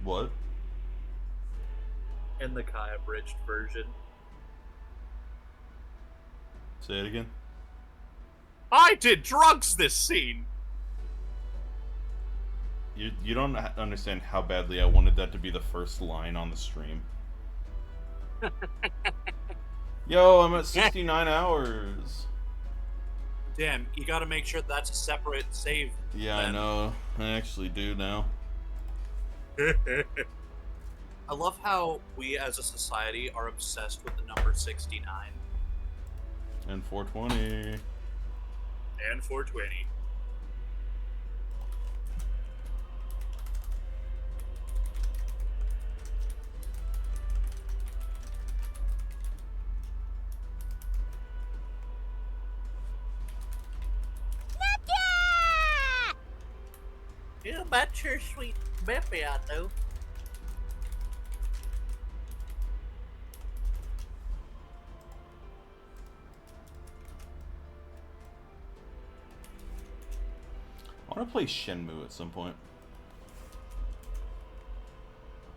What? In the Kai abridged version. Say it again. I did drugs this scene! You don't understand how badly I wanted that to be the first line on the stream. Yo, I'm at 69 hours. Damn, you gotta make sure that's a separate save. Yeah, I know. I actually do now. I love how we as a society are obsessed with the number 69. And 420. And 420. You bet your sweet Bippy I do. I want to play Shenmue at some point.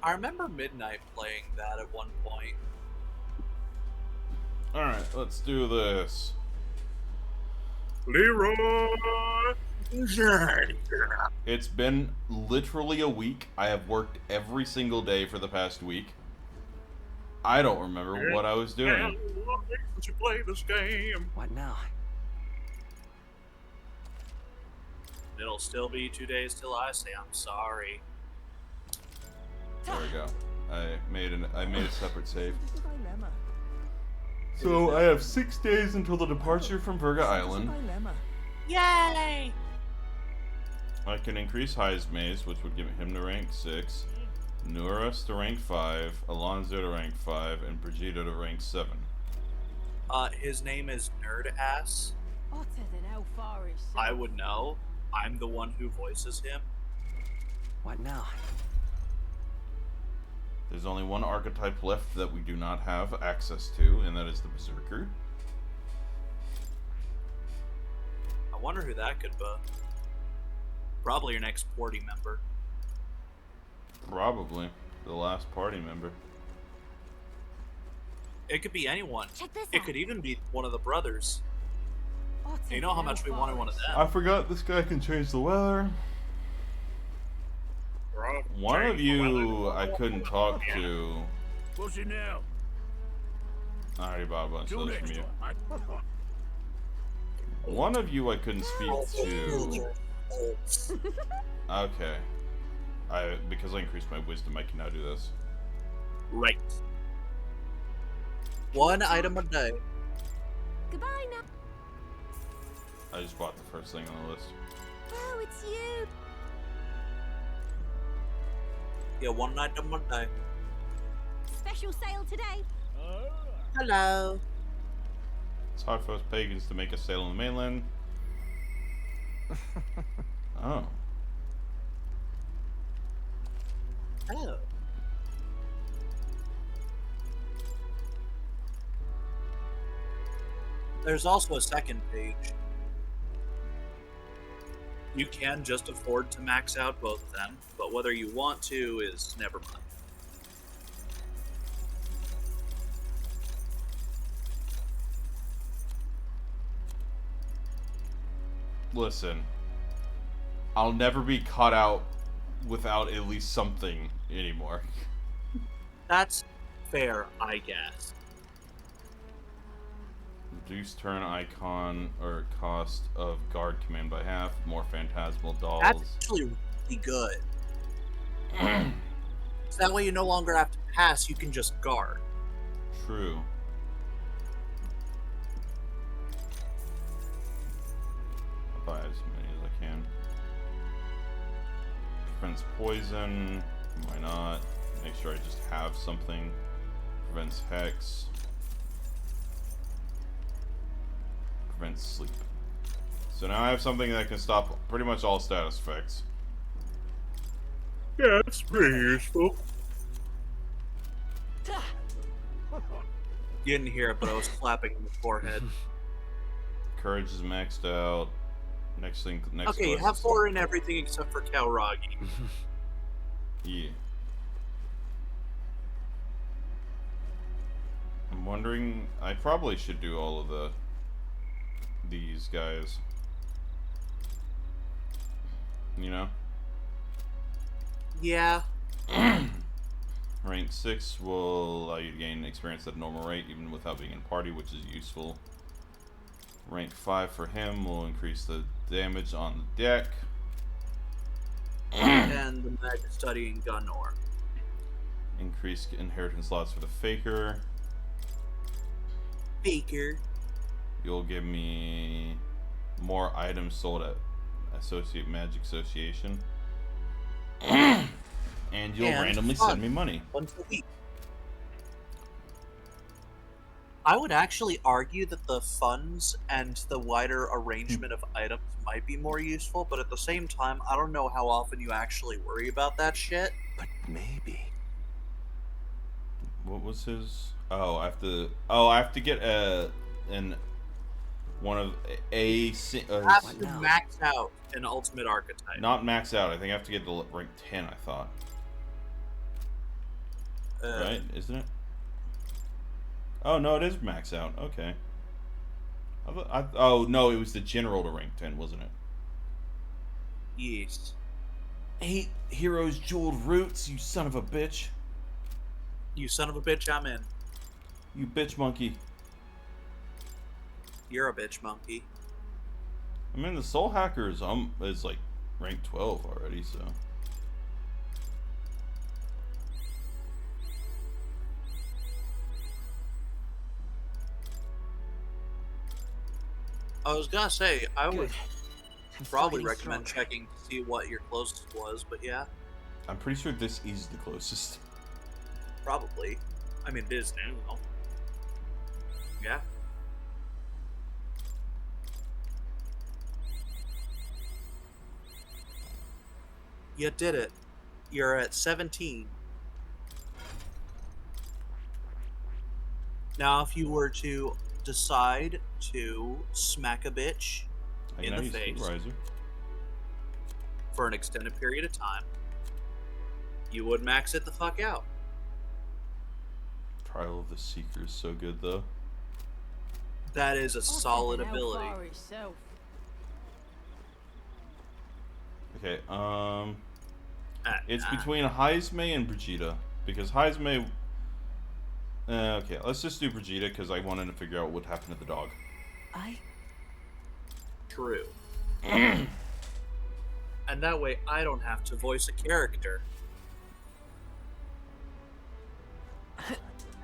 I remember Midnight playing that at one point. Alright, let's do this. Leroy! It's been literally a week. I have worked every single day for the past week. I don't remember what I was doing. You play this game. What now? It'll still be 2 days till I say I'm sorry. There we go. I made a separate save. So I have 6 days until the departure from Virga Island. Yay! I can increase Maze, which would give him to rank 6, Nuras to rank 5, Alonzo to rank 5, and Brigitte to rank 7. His name is Nerd Ass. Hotter than hellfire itself. I would know. I'm the one who voices him. What now? There's only one archetype left that we do not have access to, and that is the Berserker. I wonder who that could be. Probably your next party member. Probably the last party member. It could be anyone. Check this It out. could even be one of the brothers. Hotter You know than how much we wanted one of them. I forgot this guy can change the weather. One of you I couldn't talk to. What's it now? I already bought a bunch of Till those from next you. time. One of you I couldn't speak to. Okay. Because I increased my wisdom, I can now do this. Right. One item a day. Goodbye now. I just bought the first thing on the list. Oh, it's you. Yeah, one item a day. Special sale today. Hello. It's hard for us pagans to make a sale on the mainland. Oh. Oh. There's also a second page. You can just afford to max out both of them, but whether you want to is never mind. Listen. I'll never be caught out without at least something anymore. That's fair, I guess. Reduce turn icon or cost of guard command by half. More phantasmal dolls. That's actually really good. So that way you no longer have to pass, you can just guard. True. I'll buy as many as I can. Prevents poison. Why not? Make sure I just have something. Prevents hex. Prevents sleep. So now I have something that can stop pretty much all status effects. Yeah, it's pretty useful. You didn't hear it, but I was slapping in the forehead. Courage is maxed out. Next thing, next. Okay, you quest have is- 4 in everything except for Kalragi. Yeah. wondering, I probably should do all of these guys. You know? Yeah. Rank 6 will allow you to gain experience at a normal rate, even without being in party, which is useful. Rank 5 for him will increase the damage on the deck. And the mag studying gun ore. Increase inheritance slots for the Faker. Faker. You'll give me more items sold at Associate Magic Association. And you'll randomly send me money. Once a week. I would actually argue that the funds and the wider arrangement of items might be more useful, but at the same time, I don't know how often you actually worry about that shit. But maybe. What was his? Oh, I have to. Oh, I have to get one of You have to max out an ultimate archetype. not max out. I think I have to get the rank 10. I thought. Right? Isn't it? Oh no, it is max out. Okay. Oh no, it was the general to rank 10, wasn't it? Yes. 8 heroes jeweled roots. You son of a bitch. You son of a bitch, I'm in. You bitch monkey. You're a bitch monkey. I mean, the Soul Hackers is like rank 12 already, so. I was gonna say, I would Good. I'm probably getting recommend stronger. checking to see what your closest was, but yeah, I'm pretty sure this is the closest. probably. I mean, it is now. Yeah. You did it. You're at 17. Now, if you were to decide to smack a bitch I in can the use face Supervisor. for an extended period of time, you would max it the fuck out. Trial of the Seeker is so good, though. That is a solid ability. Okay, it's Nah. between Heismay and Brigida, because Heismay. Okay, let's just do Brigida because I wanted to figure out what happened to the dog. True. And that way I don't have to voice a character.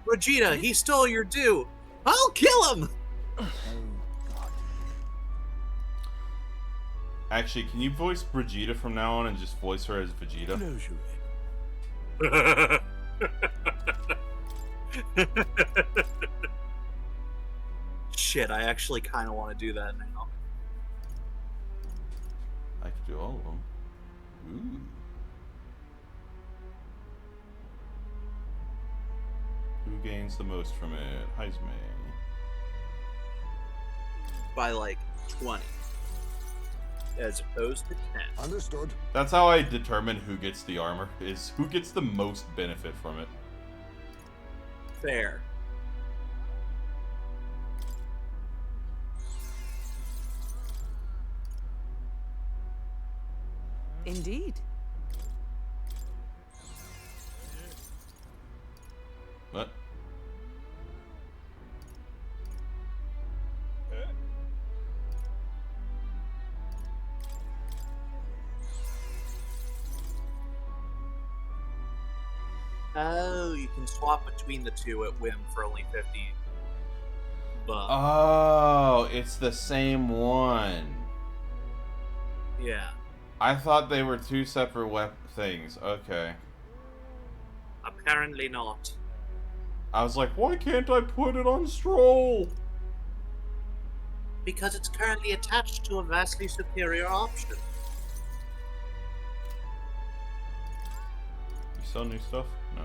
Regina, he stole your due. I'll kill him! Actually, can you voice Brigida from now on and just voice her as Vegeta? Shit, I actually kind of want to do that now. I could do all of them. Ooh. Who gains the most from it? Heismay. By like 20. As opposed to 10. Understood. That's how I determine who gets the armor, is who gets the most benefit from it. Fair. Indeed. What? Oh, you can swap between the two at whim for only 50 bucks. Oh, it's the same one. Yeah. I thought they were two separate things. Okay. Apparently not. I was like, why can't I put it on Stroll? Because it's currently attached to a vastly superior option. You sell new stuff? No.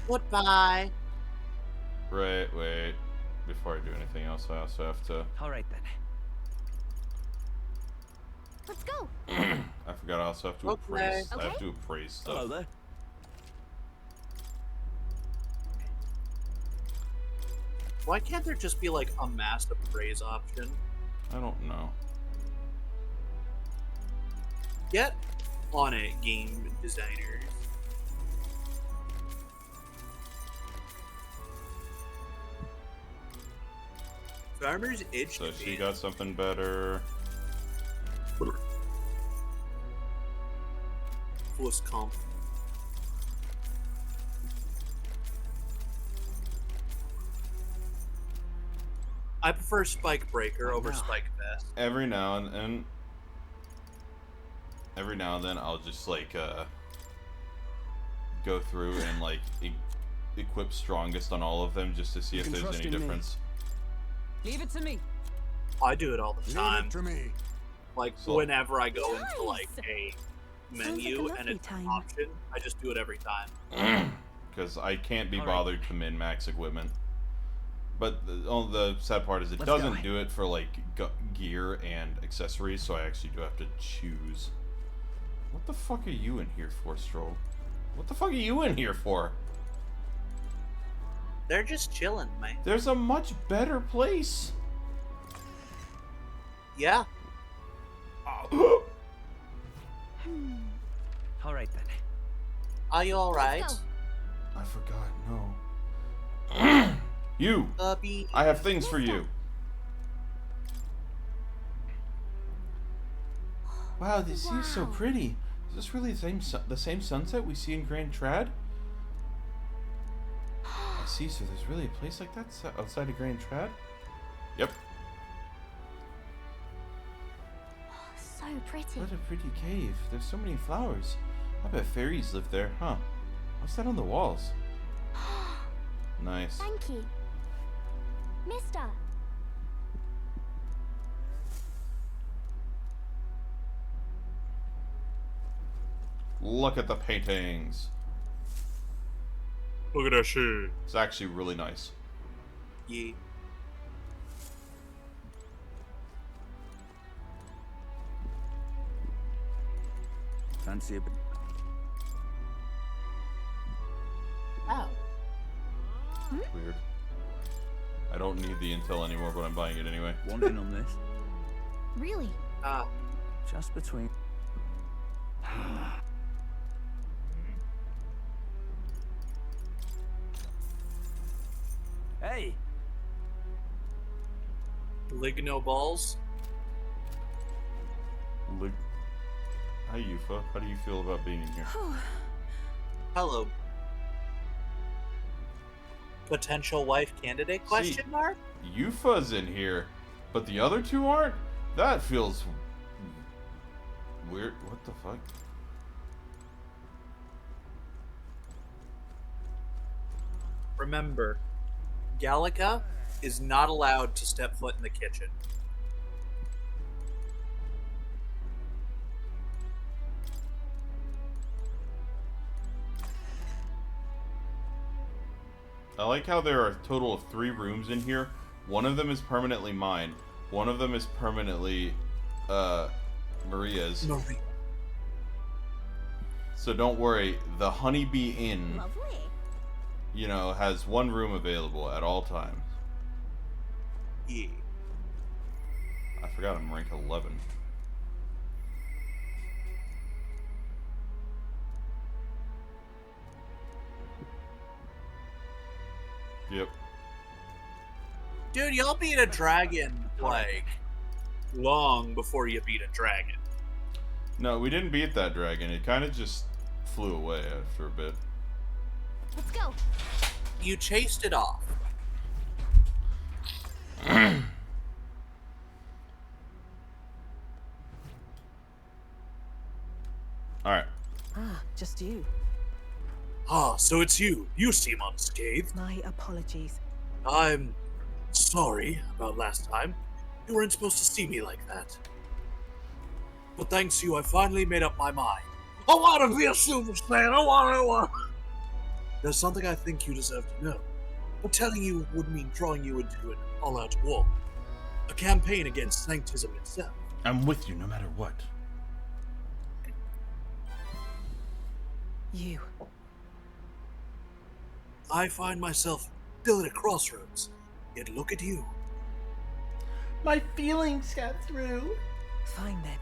Goodbye. Right, wait. Before I do anything else, I also have to... All right then. Let's go. I forgot I also have to Okay. appraise. I have to appraise stuff. Hello there. Why can't there just be like a mass appraise option? I don't know. Get on it, game designers. Farmer's itch. So she got something better. Force comp. I prefer Spike Breaker over Spike Vest. Every now and then I'll just like go through and like equip strongest on all of them just to see if there's any difference. Leave it to me. I do it all the time. Leave it to me. Like So- whenever I go into Nice. like a menu Sounds like a and lovely it's an time. option, I just do it every time. Because I can't be All right. bothered to min max equipment. But the sad part is it Let's doesn't go. do it for like gear and accessories, so I actually do have to choose. What the fuck are you in here for, Stroll? What the fuck are you in here for? They're just chilling, man. There's a much better place. Yeah. All right then. Are you alright? Let's go. I forgot, no. You! Be I have things for you. Wow, this seems so Wow. pretty. Is this really the same sunset we see in Grand Trad? I see, so there's really a place like that outside of Grand Trad? Yep. So pretty. What a pretty cave. There's so many flowers. I bet fairies live there, huh? What's that on the walls? Nice. Thank you. Mister. Look at the paintings. Look at that shit. It's actually really nice. Yeah. Fancy a bit. Oh. Weird. I don't need the intel anymore, but I'm buying it anyway. Wandering on this. Really? Ah. Just between. Hey! Ligno balls. Hi, Yufa. How do you feel about being in here? Hello. Potential wife candidate? Question mark? Yufa's in here, but the other two aren't? That feels weird. What the fuck? Remember, Gallica is not allowed to step foot in the kitchen. I like how there are a total of 3 rooms in here. One of them is permanently mine. One of them is permanently, Maria's. Marie. So don't worry, the Honeybee Inn, Lovely. you know, has 1 room available at all times. Yeah. I forgot I'm rank 11. Yep. Dude, y'all beat a dragon, like, long before you beat a dragon. No, we didn't beat that dragon. It kind of just flew away after a bit. Let's go. You chased it off. Alright. Ah, just you. Ah, so it's you. You seem unscathed. My apologies. I'm sorry about last time. You weren't supposed to see me like that. But thanks to you, I finally made up my mind. I want to be a Super Saiyan. I want. There's something I think you deserve to know. But telling you would mean drawing you into an all-out war. A campaign against Sanctism itself. I'm with you no matter what. You. I find myself still at a crossroads. Yet look at you. My feelings got through. Fine then.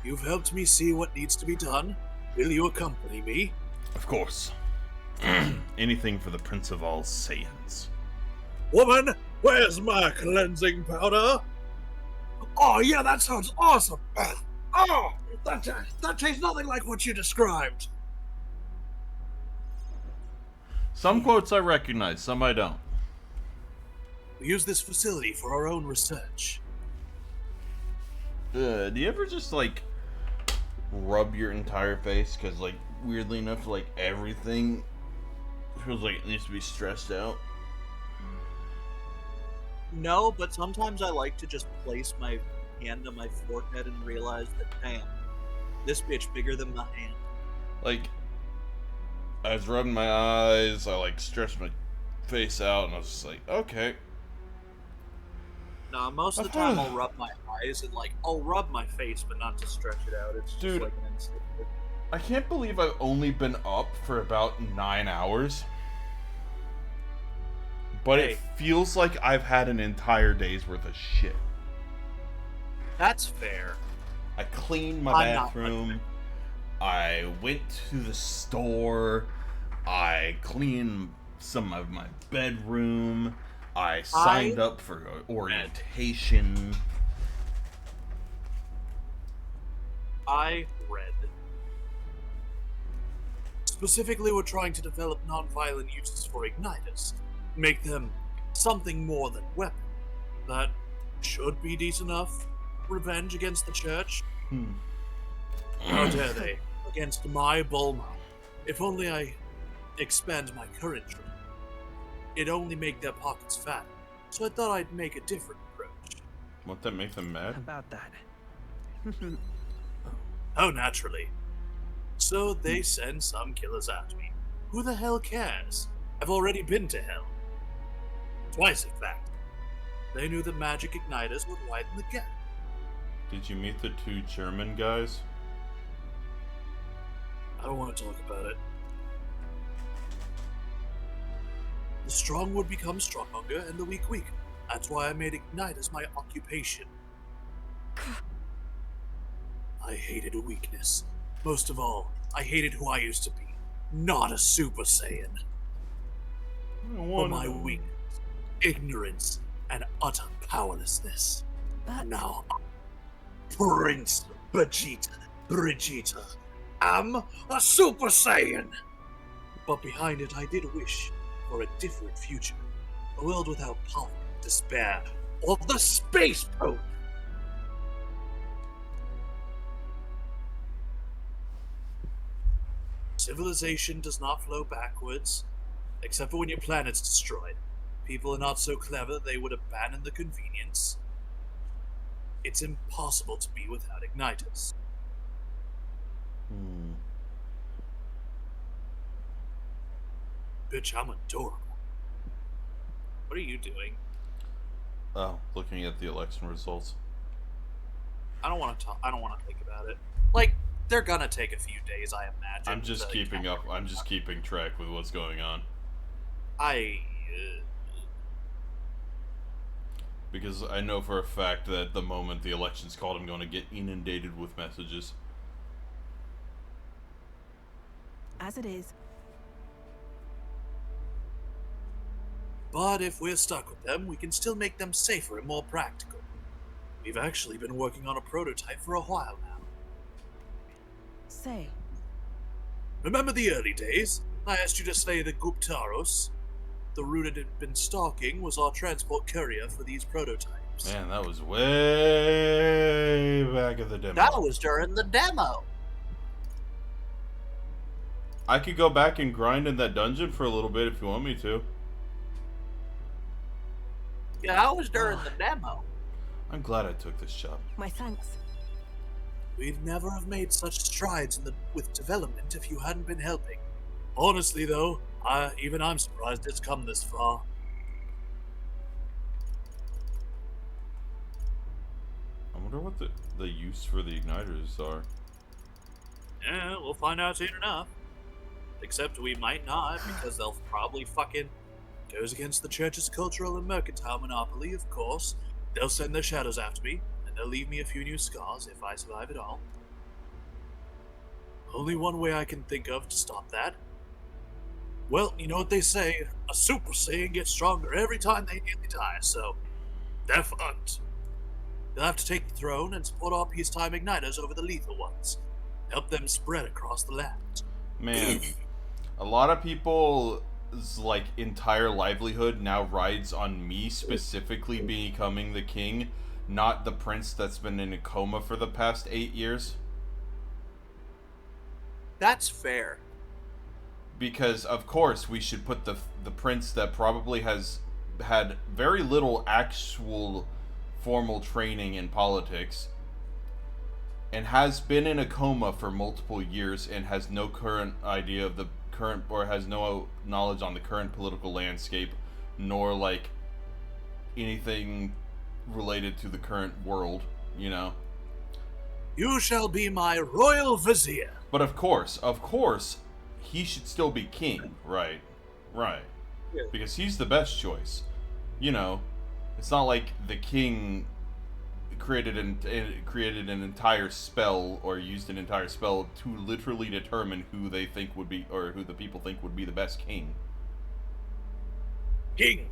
You've helped me see what needs to be done. Will you accompany me? Of course. Anything for the Prince of all Saiyans. Woman, where's my cleansing powder? Oh, yeah, that sounds awesome. Oh, that tastes nothing like what you described. Some quotes I recognize, some I don't. We use this facility for our own research. Do you ever just, like, rub your entire face? Because, like, weirdly enough, like, everything feels like it needs to be stressed out. No, but sometimes I like to just place my hand on my forehead and realize that, damn, this bitch bigger than my hand. Like, I was rubbing my eyes, I, like, stretched my face out, and I was just like, okay. Nah, most of the time I'll rub my eyes and, like, I'll rub my face, but not to stretch it out. It's just Dude, like an instant. I can't believe I've only been up for about 9 hours. But it feels like I've had an entire day's worth of shit. That's fair. I cleaned my I'm not bathroom. I went to the store. I cleaned some of my bedroom. I signed up for orientation. I read. Specifically, we're trying to develop non-violent uses for igniters. Make them something more than weapon. That should be decent enough revenge against the church. How dare they? Against my Bulma. If only I expand my current trade. It'd only make their pockets fat. So I thought I'd make a different approach. Won't that make them mad? About that. Oh, naturally. So they send some killers at me. Who the hell cares? I've already been to hell. Twice, in fact. They knew that magic igniters would widen the gap. Did you meet the 2 German guys? I don't want to talk about it. The strong would become stronger and the weak weaker. That's why I made igniters my occupation. I hated weakness. Most of all, I hated who I used to be. Not a Super Saiyan. For my weakness, ignorance, and utter powerlessness. But Now, Prince Vegeta, am a Super Saiyan! But behind it, I did wish for a different future. A world without poverty, despair, or the Space Pope! Civilization does not flow backwards, except for when your planet's destroyed. People are not so clever they would abandon the convenience. It's impossible to be without igniters. Bitch, I'm adorable. What are you doing? Oh, looking at the election results. I don't want to talk. I don't want to think about it. Like, they're gonna take a few days, I imagine. I'm just keeping up. I'm just keeping track with what's going on. Because I know for a fact that the moment the election's called, I'm going to get inundated with messages. as it is. But if we're stuck with them, we can still make them safer and more practical. We've actually been working on a prototype for a while now. Say, Remember the early days? I asked you to slay the Guptaros. The route it had been stalking was our transport courier for these prototypes. Man, that was way back at the demo. That was during the demo. I could go back and grind in that dungeon for a little bit if you want me to. Yeah, that was during the demo. I'm glad I took this job. my thanks. We'd never have made such strides with development if you hadn't been helping. Honestly, though, even I'm surprised it's come this far. I wonder what the use for the igniters are. Yeah, we'll find out soon enough. Except we might not, because they'll probably fucking Goes against the church's cultural and mercantile monopoly, of course. They'll send their shadows after me, and they'll leave me a few new scars if I survive it all. Only one way I can think of to stop that. Well, you know what they say, a Super Saiyan gets stronger every time they nearly die, so they're fucked. They'll have to take the throne and support our peacetime igniters over the lethal ones. Help them spread across the land. Man, a lot of people's like entire livelihood now rides on me specifically becoming the king, not the prince that's been in a coma for the past 8 years. That's fair. Because of course we should put the prince that probably has had very little actual formal training in politics and has been in a coma for multiple years and has no current idea of the current, or has no knowledge on the current political landscape, nor like anything related to the current world, you know. You shall be my royal vizier. But of course, he should still be king, right? Right. Yeah. Because he's the best choice. You know, it's not like the king created an entire spell or used an entire spell to literally determine who they think would be, or who the people think would be the best king. King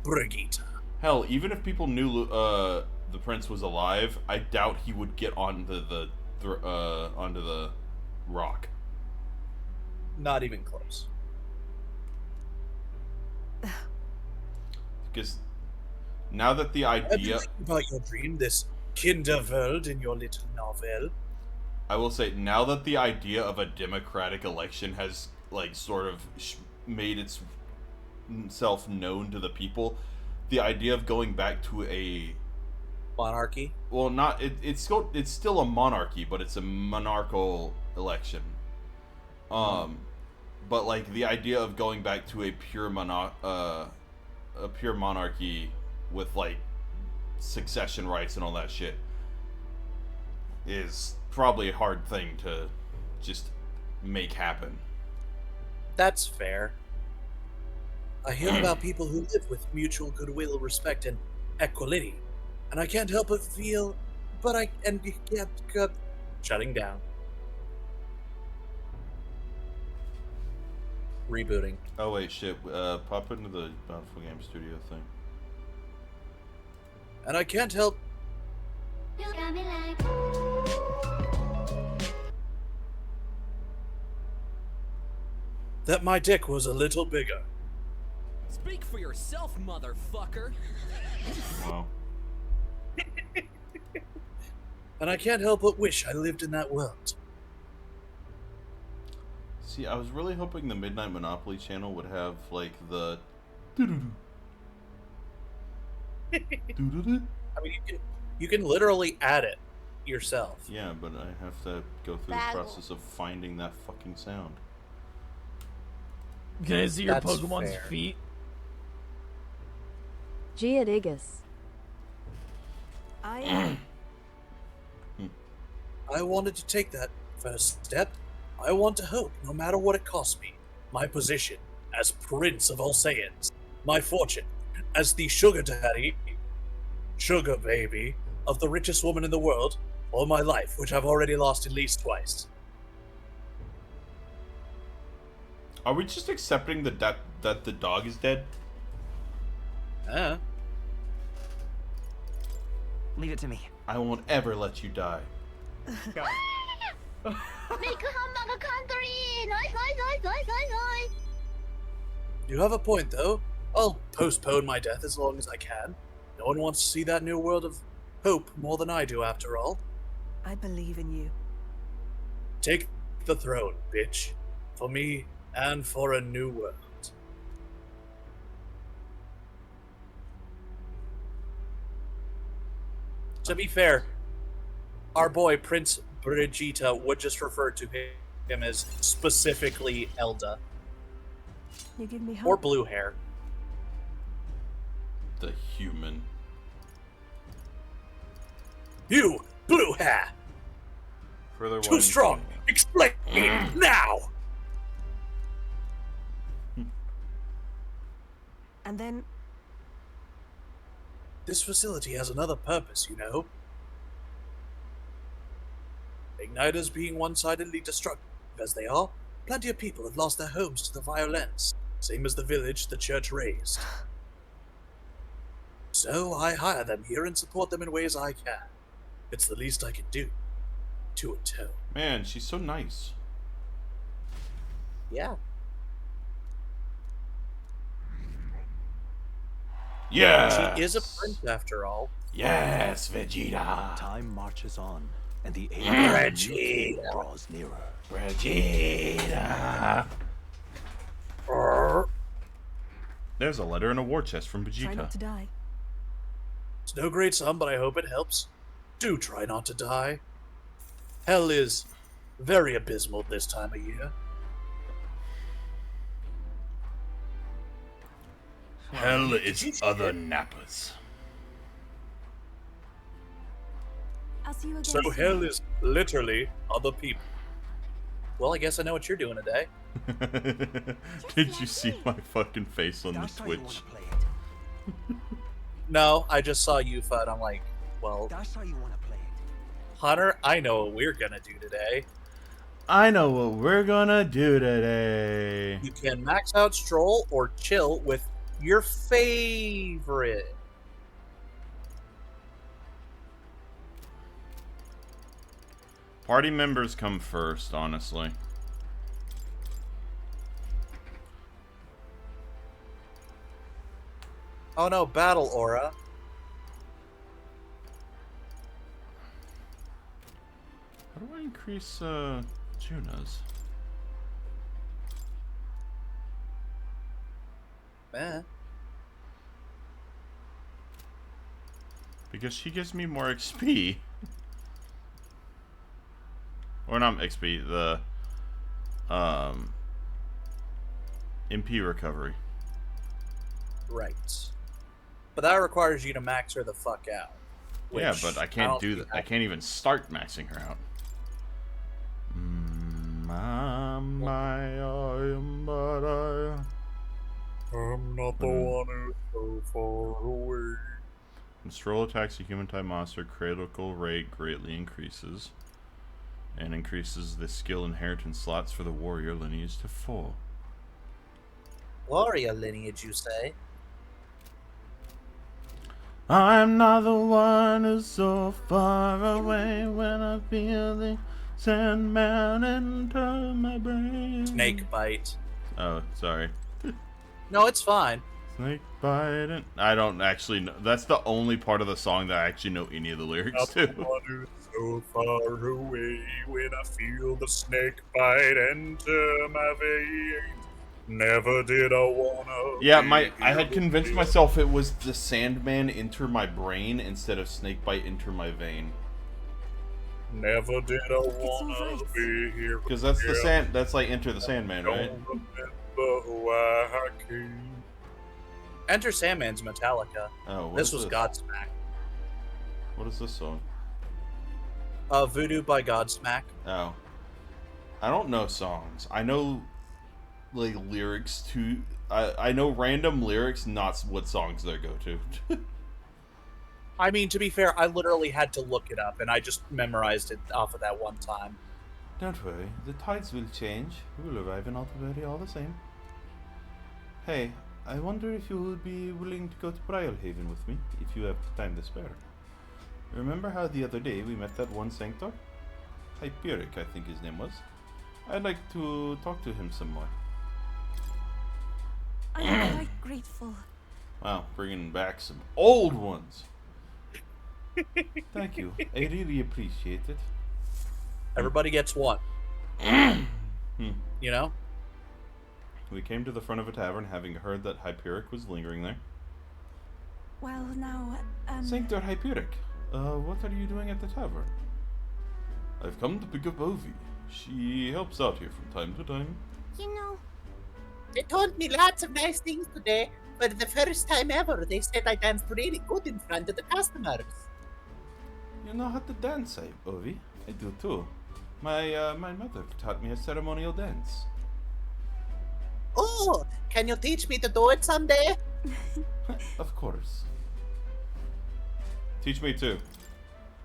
Brigitte. Hell, even if people knew the prince was alive, I doubt he would get onto the rock. Not even close. Because now that the I've been idea, thinking about your dream, this Kinderwelt in your little novel. I will say, now that the idea of a democratic election has like sort of made itself known to the people, the idea of going back to a Monarchy? well, not it's still a monarchy, but it's a monarchical election. But like the idea of going back to a pure monarchy with like succession rights and all that shit is probably a hard thing to just make happen. That's fair. I hear about people who live with mutual goodwill, respect, and equality, and I can't help but feel, shutting down. Rebooting. Oh wait, shit. Pop into the Bountiful Game Studio thing. And I can't help that my dick was a little bigger. Speak for yourself, motherfucker. Wow. And I can't help but wish I lived in that world. See, I was really hoping the Midnight Monopoly channel would have like the I mean, you can literally add it yourself. Yeah, but I have to go through the process of finding that fucking sound. Can I see your That's Pokemon's fair. feet? Geodigus. I I wanted to take that first step. I want to hope, no matter what it costs me. My position as Prince of all Saiyans. My fortune as the sugar daddy, sugar baby, of the richest woman in the world. Or my life, which I've already lost at least twice. Are we just accepting that the dog is dead? Leave it to me. I won't ever let you die. Make a hamburger country! Nice, nice, nice, nice, nice, nice! You have a point, though. I'll postpone my death as long as I can. No one wants to see that new world of hope more than I do, after all. believe in you. Take the throne, bitch. For me and for a new world. To be fair, our boy Prince Brigitte would just refer to him as specifically Elda. You give me hope. Or blue hair. The human. You, blue hair! Further Too strong! Explain now! And then This facility has another purpose, you know. Igniters being one-sidedly destructive as they are, plenty of people have lost their homes to the violence, same as the village the church raised. So I hire them here and support them in ways I can. It's the least I can do. To a toe. Man, she's so nice. Yeah. Yeah. She is a prince after all. Yes, Vegeta. Time marches on, and the age Vegeta. draws nearer. Vegeta. There's a letter in a war chest from try not Vegeta. to die. It's no great sum, but I hope it helps. Do try not to die. Hell is very abysmal this time of year. Hell is other nappers. I'll see you again. So soon. hell is literally other people. Well, I guess I know what you're doing today. Did you see my fucking face on the That's how you Twitch? wanna play it. No, I just saw Yufa and I'm like, well, That's how you want to play it. Hunter, I know what we're gonna do today. I know what we're gonna do today. You can max out Stroll or chill with your favorite. Party members come first, honestly. Oh no, battle aura. How do I increase Juna's? Eh. Because she gives me more XP. Or not XP, the MP recovery. Right. But that requires you to max her the fuck out. Yeah, which but I can't don't do think that. I can't even start maxing her out. I'm not the one who's so far away. When Stroll attacks a human type monster, critical rate greatly increases. And increases the skill inheritance slots for the warrior lineage to 4. Warrior lineage, you say? I'm not the one who's so far away when I feel the Sandman enter my brain. Snake bite. Oh, sorry. No, it's fine. Snake bite and I don't actually know. That's the only part of the song that I actually know any of the lyrics to. one who's so far away when I feel the snake bite enter my veins. Never did I wanna. Yeah, be I had here convinced with myself it was the Sandman enter my brain instead of Snakebite enter my vein. you. Never did I wanna alright. be here. Because that's the with that's like Enter the Sandman, you. right? Don't remember why I came. Enter Sandman's Metallica. Oh, what This is was Godsmack. What is this song? Voodoo by Godsmack. Oh. I don't know songs. I know like lyrics to I know random lyrics, not what songs they go to. I mean, to be fair, I literally had to look it up, and I just memorized it off of that one time. Don't worry, the tides will change. We'll arrive in Altaveria all the same. Hey, I wonder if you would be willing to go to Briarhaven with me, if you have time to spare. Remember how the other day we met that one Sanctor? Hyperic, I think his name was. I'd like to talk to him some more. I'm quite grateful. Wow, bringing back some old ones. Thank you. I really appreciate it. Everybody gets one. Hmm. You know? We came to the front of a tavern, having heard that Hyperic was lingering there. Well, now, Sanctor Hyperic, what are you doing at the tavern? I've come to pick up Ovi. She helps out here from time to time. You know, They told me lots of nice things today. For the first time ever, they said I danced really good in front of the customers. You know how to dance, Ovi? I do too. My mother taught me a ceremonial dance. Oh, can you teach me to do it someday? Of course. Teach me too.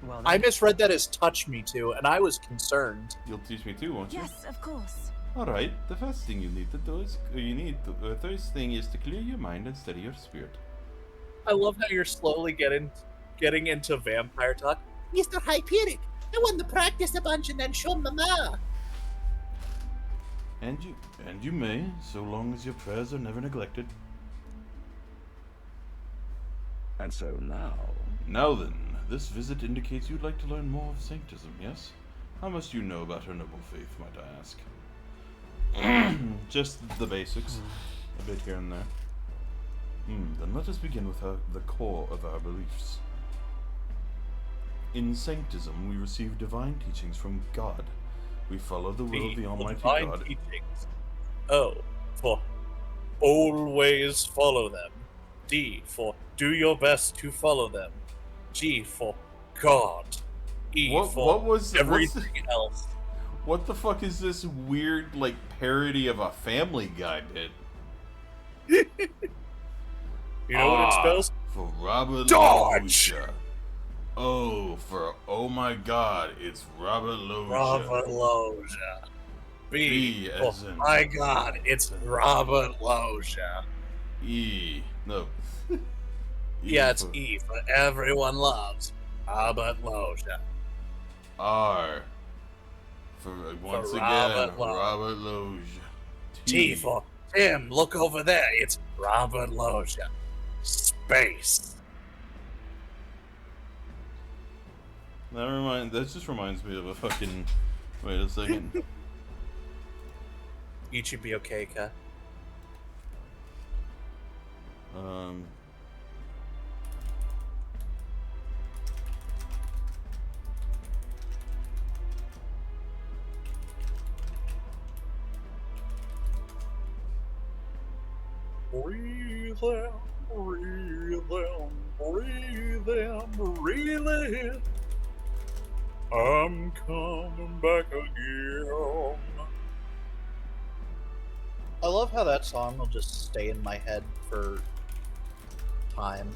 Well, I then, misread that as touch me too, and I was concerned. You'll teach me too, won't you? Yes, of course. Alright, the first thing you need to do is the first thing is to clear your mind and steady your spirit. I love how you're slowly getting into vampire talk. Mr. Hyperic, I want to practice a bunch and then show Mama. And you may, so long as your prayers are never neglected. and so now, Now then, this visit indicates you'd like to learn more of Sanctism, yes? How much do you know about her noble faith, might I ask? Just the basics. A bit here and there. Then let us begin with the core of our beliefs. In Sanctism, we receive divine teachings from God. We follow the will of the Almighty divine God. teachings. O for always follow them. D for do your best to follow them. G for God. E for What was everything else. What the fuck is this weird, like, parody of a Family Guy bit? You know what it spells? For Robert Dodge! Loggia. Oh, for oh my god, it's Robert Loggia. Robert Loggia. B, B oh as in- my God, it's Robert Loggia. E. No. E Yeah, it's for E for everyone loves Robert Loggia. R. For once again, Robert Robert Loggia. T for Tim, look over there, it's Robert Loggia. Space. That just reminds me of a fucking. Wait a second. You should be okay, Ka. Breathe in, breathe in, breathe in, breathe in. I'm coming back again. I love how that song will just stay in my head for time.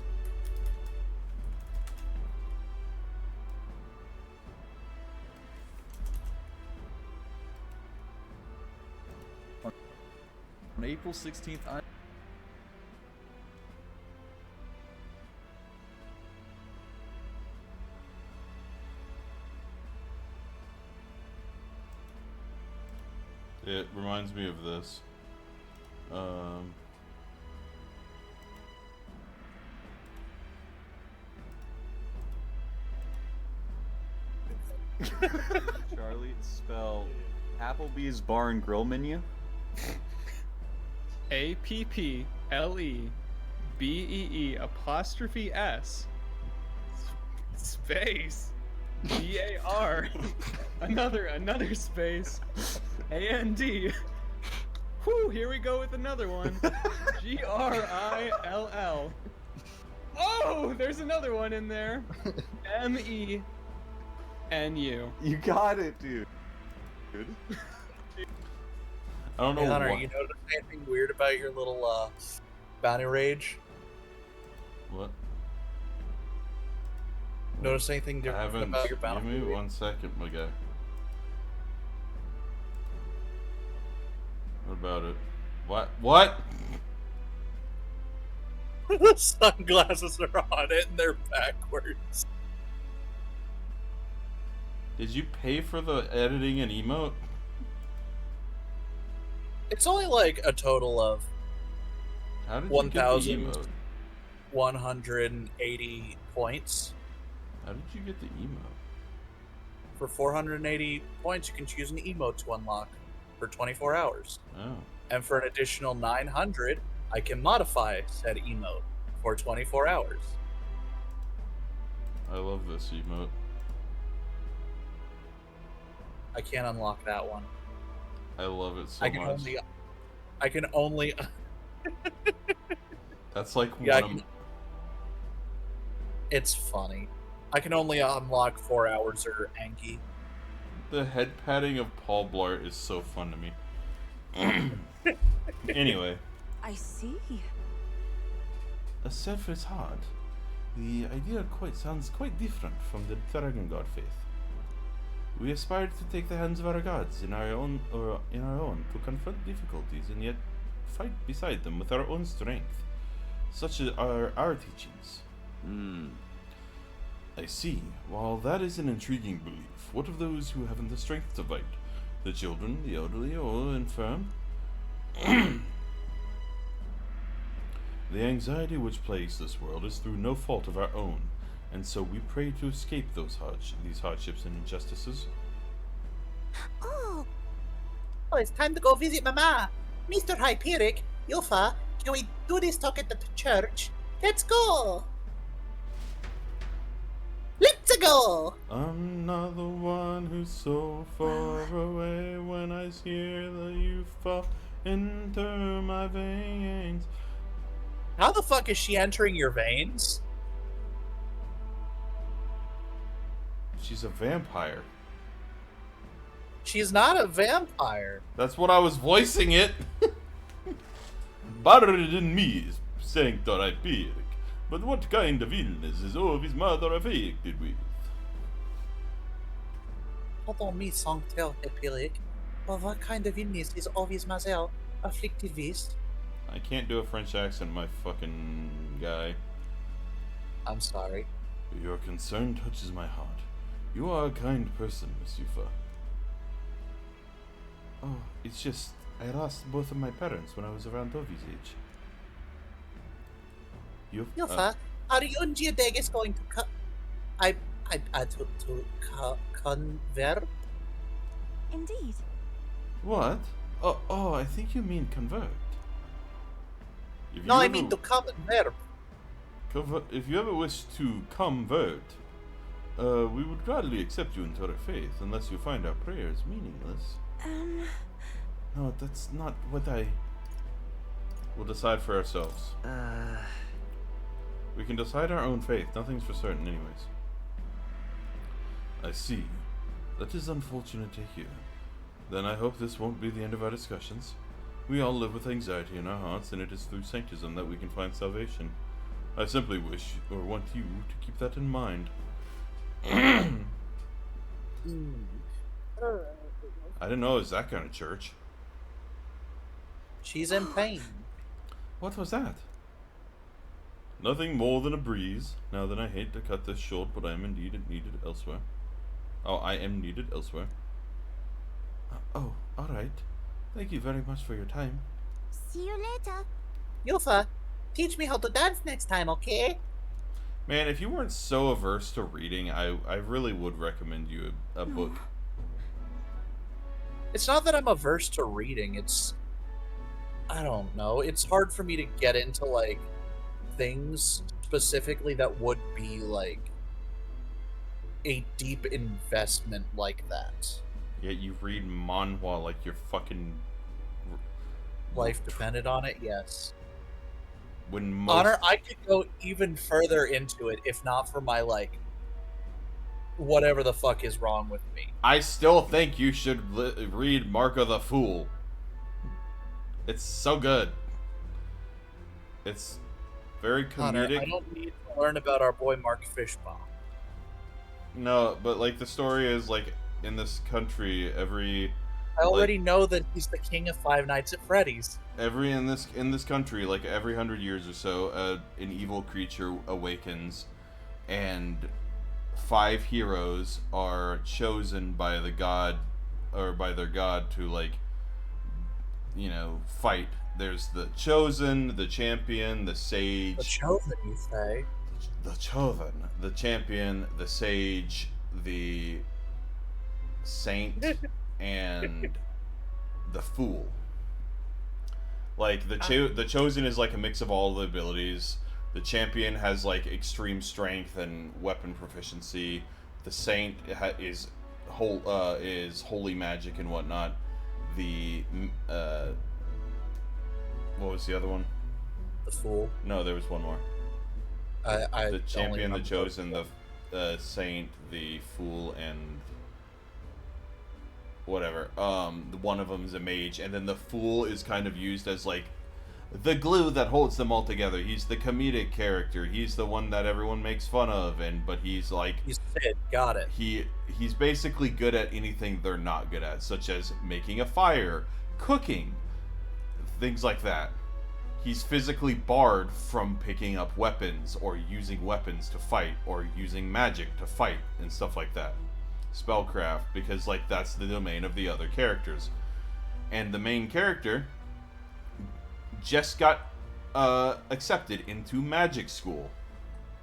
On April 16th, It reminds me of this. Charlie, spell Applebee's Bar and Grill menu. APPLEBEE''S space BAR another space AND. Whew, here we go with another one. GRILL. Oh, there's another one in there. MENU. You got it, dude. I don't know Hey, Hunter, what. you notice anything weird about your little bounty rage? What? Notice anything I different haven't. about your Give bounty me rage? 1 second, my guy. What about it? What? What? The sunglasses are on it and they're backwards. Did you pay for the editing and emote? It's only like a total of How did you get the emote? 1,180 points. How did you get the emote? For 480 points, you can choose an emote to unlock for 24 hours. Oh. And for an additional 900, I can modify said emote for 24 hours. I love this emote. I can't unlock that one. I love it so I can much. only. That's like Yeah, one of It's funny. I can only unlock 4 hours or Anki. the head patting of Paul Blart is so fun to me. Anyway, I see. A selfless heart. The idea sounds quite different from the dragon god faith. We aspire to take the hands of our gods in our own to confront difficulties and yet fight beside them with our own strength. Such are our teachings. I see. While that is an intriguing belief, what of those who haven't the strength to fight? The children, the elderly, or infirm? The anxiety which plagues this world is through no fault of our own, and so we pray to escape these hardships and injustices. Oh, it's time to go visit Mama. Mr. Hyperic, Yufa, can we do this talk at the church? Let's go! Let's go! I'm not the one who's so far away when I hear the Yufa enter my veins. How the fuck is she entering your veins? She's a vampire. She's not a vampire. That's what I was voicing it. Buried in me is Sanctor Hyperic, but what kind of illness is Ovi's mother affected with? Pardon me, Sanctor Hyperic, but what kind of illness is Ovi's mother afflicted with? I can't do a French accent, my fucking guy. I'm sorry. Your concern touches my heart. You are a kind person, Miss Yufa. Oh, it's just, I lost both of my parents when I was around Ovi's age. Yufa, are you and Geodagus going to convert? Indeed. What? Oh, I think you mean convert. No, I mean to convert. If you ever wish to convert, we would gladly accept you into our faith, unless you find our prayers meaningless. No, that's not what We'll decide for ourselves. We can decide our own faith. Nothing's for certain anyways. I see. That is unfortunate to hear. Then I hope this won't be the end of our discussions. We all live with anxiety in our hearts, and it is through sanctism that we can find salvation. I simply wish, or want you, to keep that in mind. I didn't know it was that kind of church. She's in pain. What was that? Nothing more than a breeze. Now then, I hate to cut this short, but I am indeed needed elsewhere. Oh, I am needed elsewhere. Oh, alright. Thank you very much for your time. See you later. Yufa, teach me how to dance next time, okay? Man, if you weren't so averse to reading, I really would recommend you a book. It's not that I'm averse to reading, it's... I don't know. It's hard for me to get into, like, things specifically that would be, like, a deep investment like that. Yet you read manhwa like you're fucking... Life depended on it, yes. When most... Honor, I could go even further into it if not for my, like, whatever the fuck is wrong with me. I still think you should read Mark of the Fool. It's so good. It's very comedic. Honor, I don't need to learn about our boy Mark Fishbaum. No, but like the story is like in this country, I already know that he's the king of Five Nights at Freddy's. In this country, like every 100 years or so, an evil creature awakens, and 5 heroes are chosen by the god, or by their god, to like, you know, fight. There's the chosen, the champion, the sage. The chosen, you say? The chosen, the champion, the sage, the saint, and the fool. Like the chosen is like a mix of all the abilities. The champion has like extreme strength and weapon proficiency. The saint is holy magic and whatnot. The what was the other one? The fool. No, there was one more. The champion, the chosen, the saint, the fool, and whatever. One of them is a mage, and then the fool is kind of used as like the glue that holds them all together. He's the comedic character. He's the one that everyone makes fun of, but he's like He's Sid. Got it. he's basically good at anything they're not good at, such as making a fire, cooking, things like that. He's physically barred from picking up weapons or using weapons to fight or using magic to fight and stuff like that. Spellcraft, because like that's the domain of the other characters. And the main character just got accepted into magic school,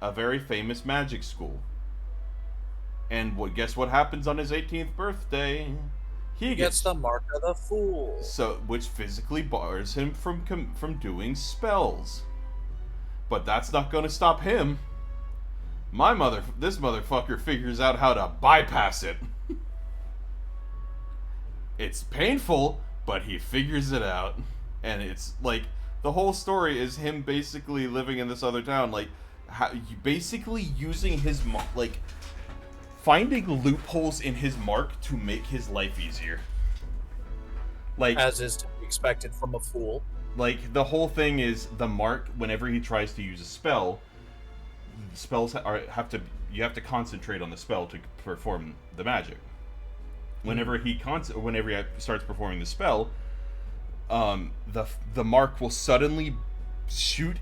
a very famous magic school. And guess what happens on his 18th birthday? He gets the mark of the fool. So, which physically bars him from doing spells. But that's not going to stop him. This motherfucker figures out how to bypass it. It's painful, but he figures it out. And it's like the whole story is him basically living in this other town, like basically using his finding loopholes in his mark to make his life easier. Like, as is to be expected from a fool. Like, the whole thing is the mark, whenever he tries to use a spell, spells you have to concentrate on the spell to perform the magic. Whenever he starts performing the spell, the mark will suddenly shoot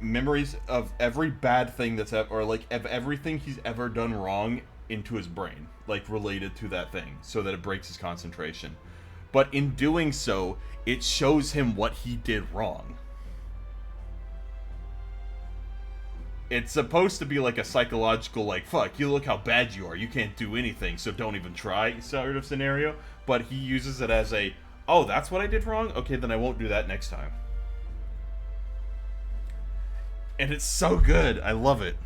memories of every bad thing that's ever, or like of everything he's ever done wrong into his brain, like related to that thing, so that it breaks his concentration. But in doing so, it shows him what he did wrong. It's supposed to be like a psychological, like, fuck, you look how bad you are, you can't do anything, so don't even try sort of scenario. But he uses it as a, oh, that's what I did wrong? Okay, then I won't do that next time. And it's so good. I love it.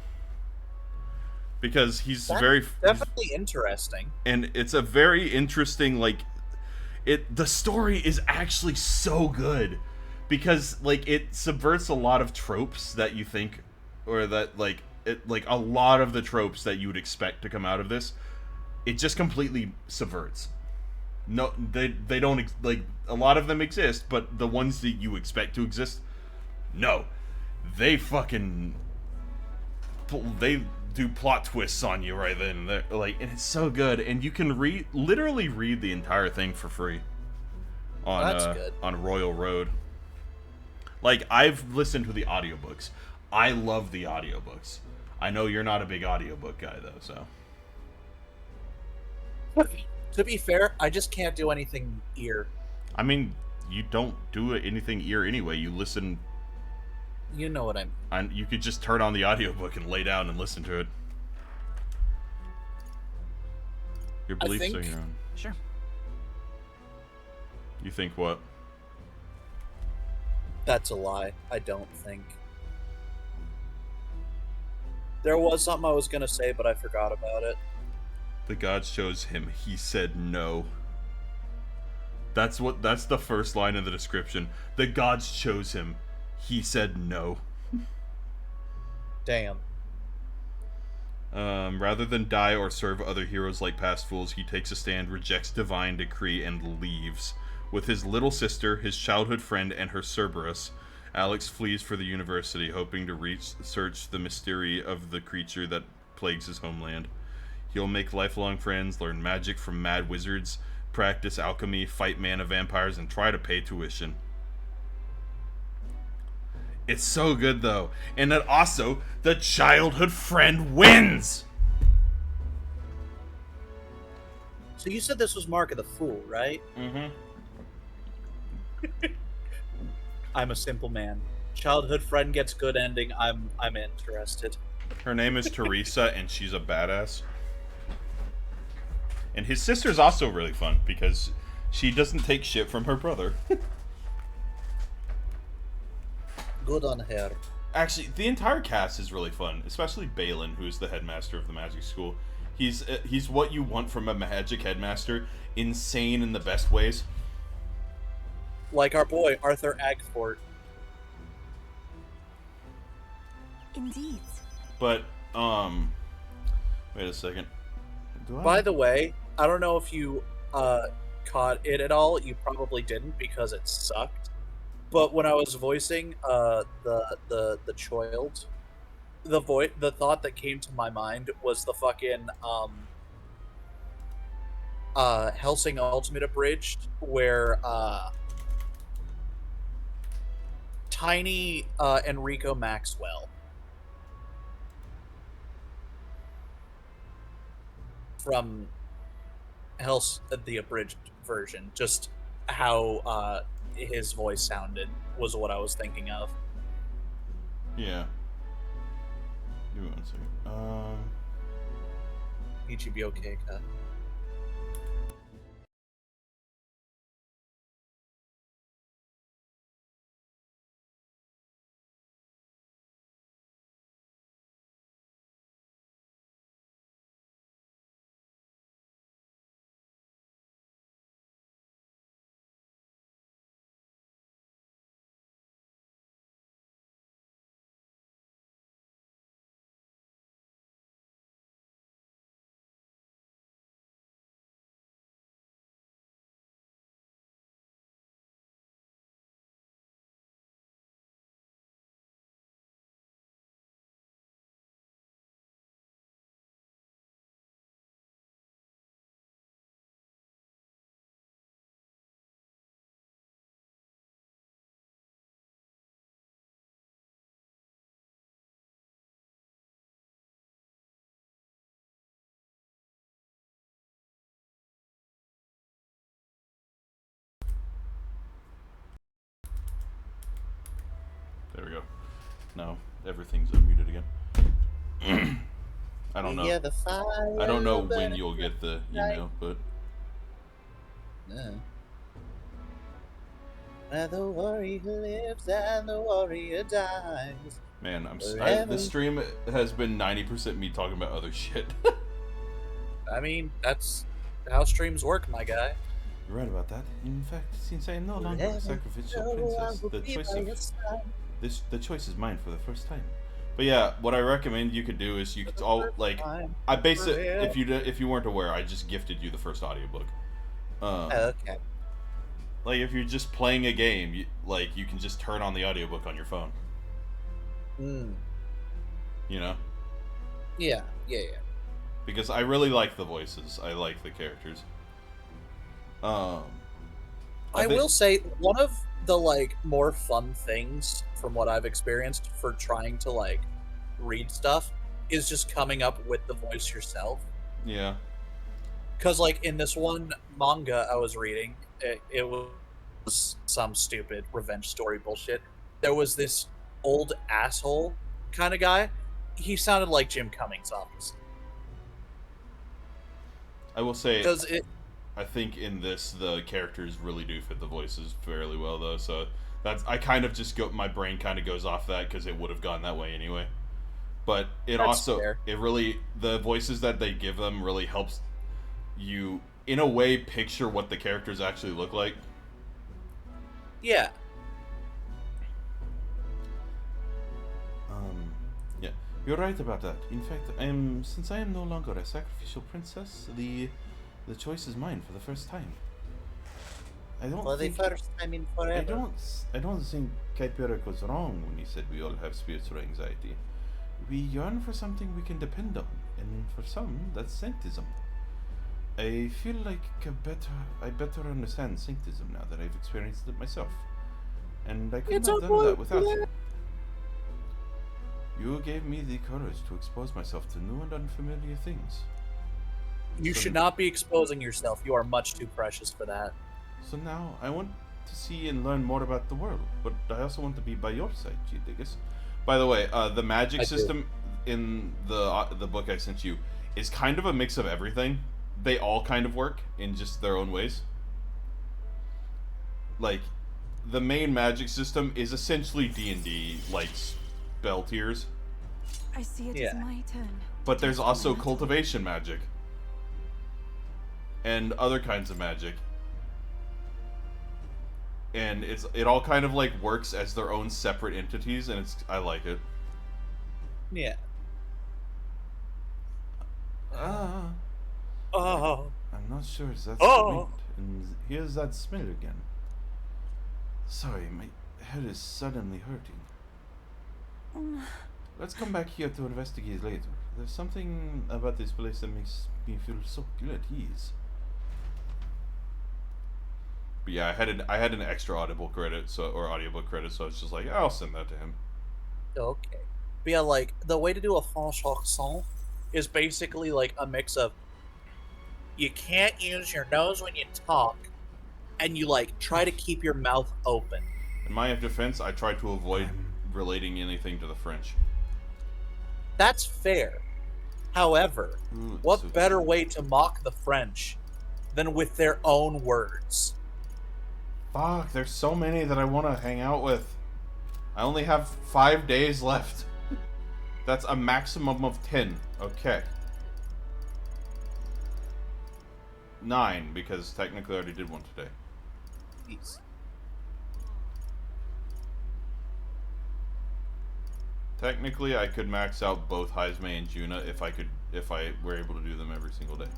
Because he's definitely interesting. And it's a very interesting, like, the story is actually so good. Because, like, it subverts a lot of tropes that you think, or that, like, a lot of the tropes that you would expect to come out of this, it just completely subverts. No, they don't, like, a lot of them exist, but the ones that you expect to exist, no. They do plot twists on you right then and there, like, and it's so good, and you can literally read the entire thing for free on Royal Road. Like, I've listened to the audiobooks. I love the audiobooks. I know you're not a big audiobook guy though, so. To be fair, I just can't do anything ear. I mean, you don't do anything ear anyway. You listen. You know what I mean. And you could just turn on the audiobook and lay down and listen to it. Your beliefs are your own. Sure. You think what? That's a lie. I don't think. There was something I was gonna say, but I forgot about it. The gods chose him. He said no. That's the first line of the description. The gods chose him. He said no. Damn. Rather than die or serve other heroes like past fools, he takes a stand, rejects divine decree, and leaves. With his little sister, his childhood friend, and her Cerberus, Alex flees for the university, hoping to search the mystery of the creature that plagues his homeland. He'll make lifelong friends, learn magic from mad wizards, practice alchemy, fight mana vampires, and try to pay tuition. It's so good, though. And then also, the childhood friend wins! So you said this was Mark of the Fool, right? Mm-hmm. I'm a simple man. Childhood friend gets good ending. I'm interested. Her name is Teresa, and she's a badass. And his sister's also really fun, because she doesn't take shit from her brother. Good on her. Actually, the entire cast is really fun, especially Balin, who's the headmaster of the magic school. He's what you want from a magic headmaster, insane in the best ways. Like our boy, Arthur Agfort. Indeed. But, wait a second. By the way, I don't know if you caught it at all. You probably didn't because it sucked. But when I was voicing the child, the thought that came to my mind was the fucking Helsing Ultimate Abridged, where tiny Enrico Maxwell from the abridged version, just how his voice sounded was what I was thinking of. Yeah. Give me 1 second. Need you be okay, Kat? There we go. No, everything's unmuted again. I don't know. Yeah, the fire I don't know when burning you'll get the email, but Yeah. Where the warrior lives and the warrior dies. man, Forever. this stream has been 90% me talking about other shit. I mean, that's how streams work, my guy. You're right about that. In fact, since I am no longer a sacrificial princess, the choice is mine for the first time. But yeah, what I recommend you could do is you could all like I base it if you weren't aware, I just gifted you the first audiobook. Okay. Like if you're just playing a game, you can just turn on the audiobook on your phone. Mm. You know? Yeah. Because I really like the voices. I like the characters. I will say one of the like more fun things from what I've experienced for trying to like read stuff is just coming up with the voice yourself. Yeah. Because like in this one manga I was reading, it was some stupid revenge story bullshit. There was this old asshole kind of guy. He sounded like Jim Cummings, obviously. I will say, Does it? I think in this the characters really do fit the voices fairly well, though. So that's I kind of just my brain kind of goes off that because it would have gone that way anyway. But it That's also fair. it really the voices that they give them really helps you in a way picture what the characters actually look like. Yeah. Yeah, you're right about that. In fact, since I am no longer a sacrificial princess, the choice is mine for the first time. I don't For the think, first time in forever. I don't think Kyperic was wrong when he said we all have spiritual anxiety. We yearn for something we can depend on, and for some, that's sanctism. I feel like I better understand sanctism now that I've experienced it myself, and I could not have done that without you. You gave me the courage to expose myself to new and unfamiliar things. You should not be exposing yourself. You are much too precious for that. So now I want to see and learn more about the world, but I also want to be by your side, G-Diggus. By the way, the magic system in the book I sent you is kind of a mix of everything. They all kind of work in just their own ways. Like, the main magic system is essentially D&D, like, spell tiers. I see it is my turn. But there's also cultivation magic. And other kinds of magic. And it all kind of like works as their own separate entities, and I like it. Yeah. I'm not sure if that's the wind. And here's that smell again. Sorry, head is suddenly hurting. Let's come back here to investigate later. There's something about this place that makes me feel so good at ease. But yeah, I had an extra audible credit, or audiobook credit, so I was just like, I'll send that to him. Okay. But yeah, like, the way to do a French accent is basically like a mix of you can't use your nose when you talk, and you, like, try to keep your mouth open. In my defense, I tried to avoid relating anything to the French. That's fair. However, Ooh, what so better true. way to mock the French than with their own words? Fuck, there's so many that I want to hang out with. I only have 5 days left. That's a maximum of 10. Okay. 9, because technically I already did one today. Jeez. Technically, I could max out both Heisme and Juna if I were able to do them every single day.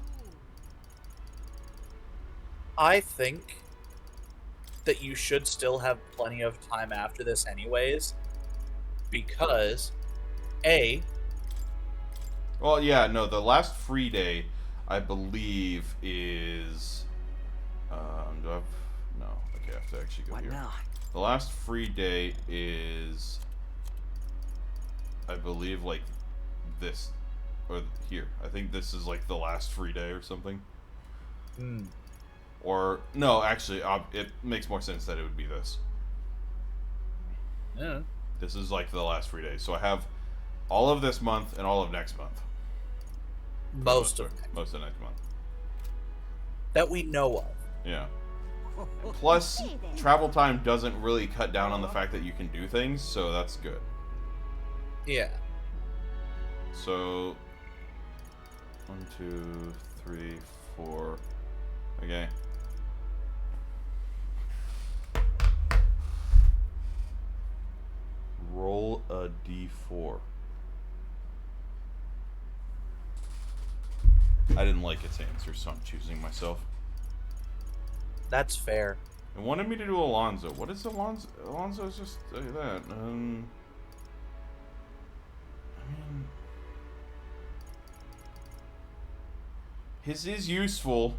I think that you should still have plenty of time after this anyways, because Well, yeah, no, the last free day, I believe, is... do I have... No, okay, I have to actually go What here. now? The last free day is... I believe, like, this, or here. I think this is, like, the last free day or something. Hmm. Or, no, actually, it makes more sense that it would be this. Yeah. This is, like, the last free day. So I have all of this month and all of next month. Most of next month. that we know of. Yeah. Plus, travel time doesn't really cut down on the fact that you can do things, so that's good. Yeah. So, 1, 2, 3, 4. Okay. Roll a d4. I didn't like its answer, so I'm choosing myself. That's fair. It wanted me to do Alonzo. What is Alonzo? Alonzo's just that. I mean, his is useful.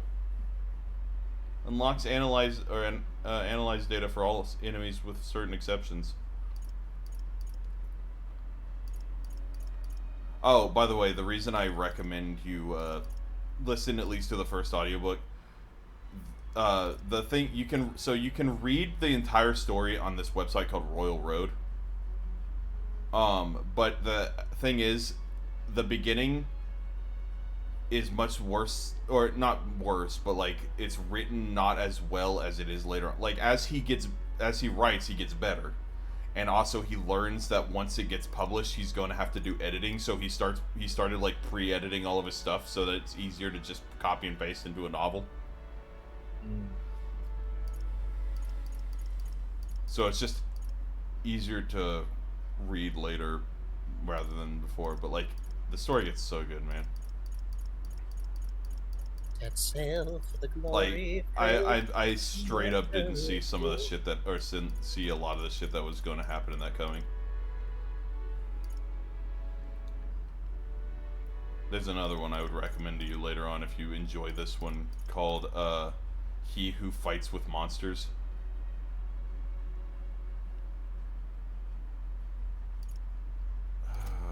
Unlocks analyze data for all enemies with certain exceptions. Oh, by the way, the reason I recommend you listen at least to the first audiobook, the thing you can read the entire story on this website called Royal Road. But the thing is, the beginning is much worse, or not worse, but like it's written not as well as it is later on. Like as he writes, he gets better. And also he learns that once it gets published, he's going to have to do editing, so he started like pre-editing all of his stuff so that it's easier to just copy and paste into a novel. So it's just easier to read later rather than before, but like the story gets so good, man. Set sail for the glory. Like I straight up didn't see some of the shit that, or see a lot of the shit that was going to happen in that coming. There's another one I would recommend to you later on if you enjoy this one, called He Who Fights with Monsters.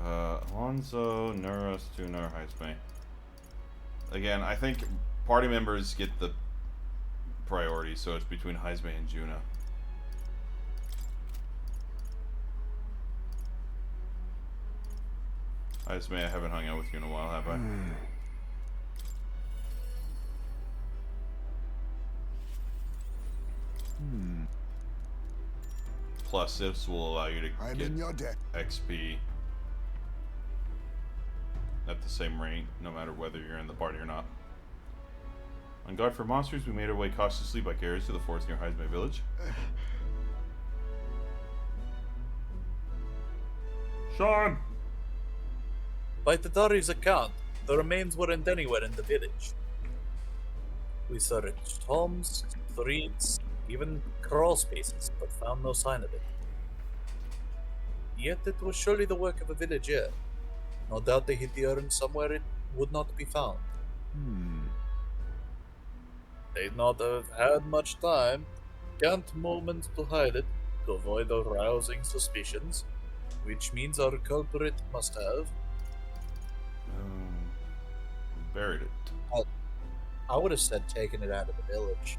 Alonzo, Neuros, Tuner, Heisme. Again, I think party members get the priority, so it's between Heisme and Juna. Heisme, I haven't hung out with you in a while, have I? Plus, this will allow you to get XP at the same rate, no matter whether you're in the party or not. On guard for monsters, we made our way cautiously by carriage to the forest near Heisme village. Sean! By Tatari's account, the remains weren't anywhere in the village. We searched homes, streets, even crawl spaces, but found no sign of it. Yet it was surely the work of a villager. No doubt they hid the urn somewhere it would not be found. They'd not have had much time, scant moments to hide it, to avoid arousing suspicions, which means our culprit must have. Buried it. I would have said taking it out of the village.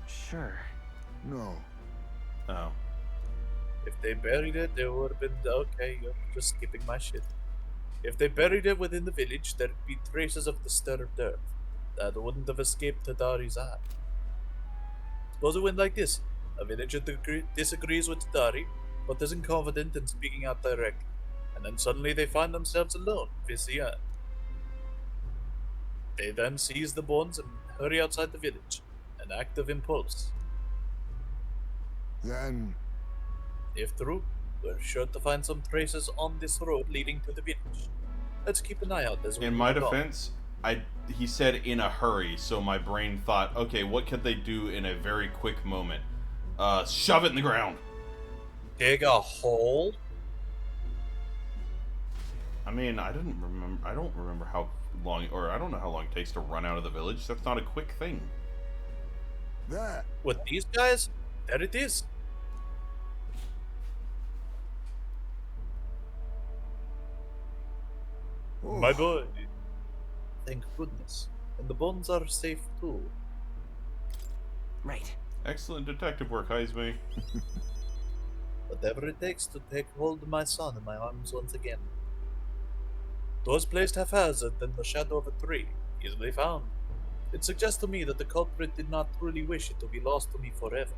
Sure. No. Oh. If they buried it, there would have been. Okay, you're just skipping my shit. If they buried it within the village, there'd be traces of disturbed earth that wouldn't have escaped Tadari's eye. Suppose it went like this: a villager disagrees with Tadari, but isn't confident in speaking out directly, and then suddenly they find themselves alone with the urn. They then seize the bones and hurry outside the village, an act of impulse. Then, if true, we're sure to find some traces on this road leading to the village. Let's keep an eye out as we In my move along. defense, he said in a hurry, so my brain thought, okay, what could they do in a very quick moment? Shove it in the ground. Dig a hole? I mean, I don't remember how long, or I don't know how long it takes to run out of the village. That's not a quick thing. there. With these guys, there it is. My boy. Thank goodness. And the bones are safe too. Right. Excellent detective work, Heisme. Whatever it takes to take hold of my son in my arms once again. Those placed haphazard in the shadow of a tree, easily found. It suggests to me that the culprit did not truly wish it to be lost to me forever.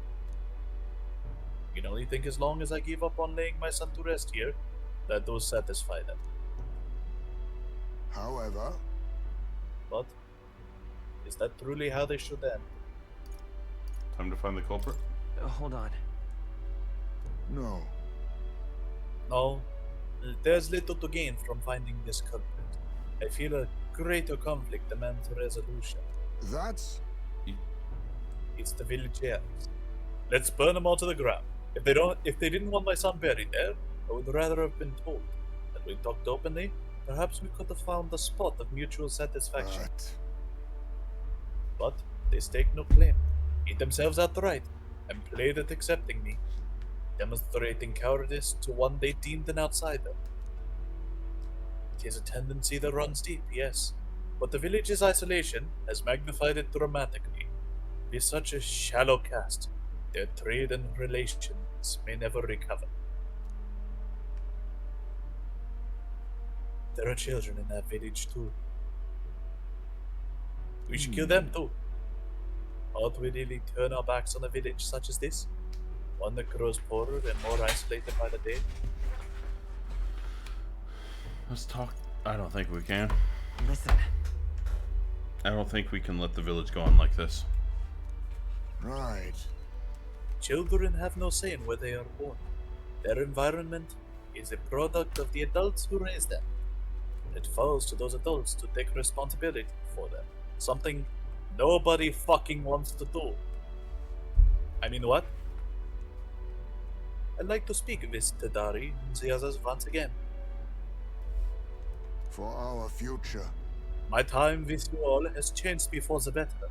You can only think as long as I give up on laying my son to rest here, that will satisfy them. However, But is that truly how they should end? Time to find the culprit. Hold on. no. No, there's little to gain from finding this culprit. I feel a greater conflict demands resolution. That's It's the villagers. Let's burn them all to the ground. If they didn't want my son buried there, I would rather have been told. Had we talked openly, perhaps we could have found a spot of mutual satisfaction. But they stake no claim, eat themselves outright, and played at accepting me, demonstrating cowardice to one they deemed an outsider. It is a tendency that runs deep, yes, but the village's isolation has magnified it dramatically. With such a shallow cast, their trade and relations may never recover. There are children in that village too. We should kill them too. Ought we really turn our backs on a village such as this? One that grows poorer and more isolated by the day? Let's talk. I don't think we can. Listen. I don't think we can let the village go on like this. right. Children have no say in where they are born. Their environment is a product of the adults who raise them. It falls to those adults to take responsibility for them. Something nobody fucking wants to do. I mean, what? I'd like to speak with Tadari and the others once again. For our future. My time with you all has changed before the better.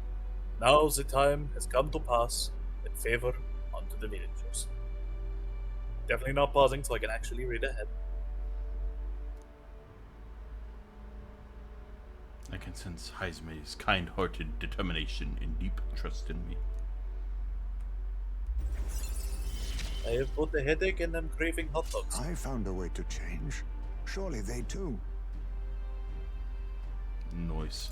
Now the time has come to pass in favor onto the villagers. Definitely not pausing so I can actually read ahead. I can sense Heisme's kind-hearted determination and deep trust in me. I have both a headache and am craving hot dogs. I found a way to change. Surely they too. Noise.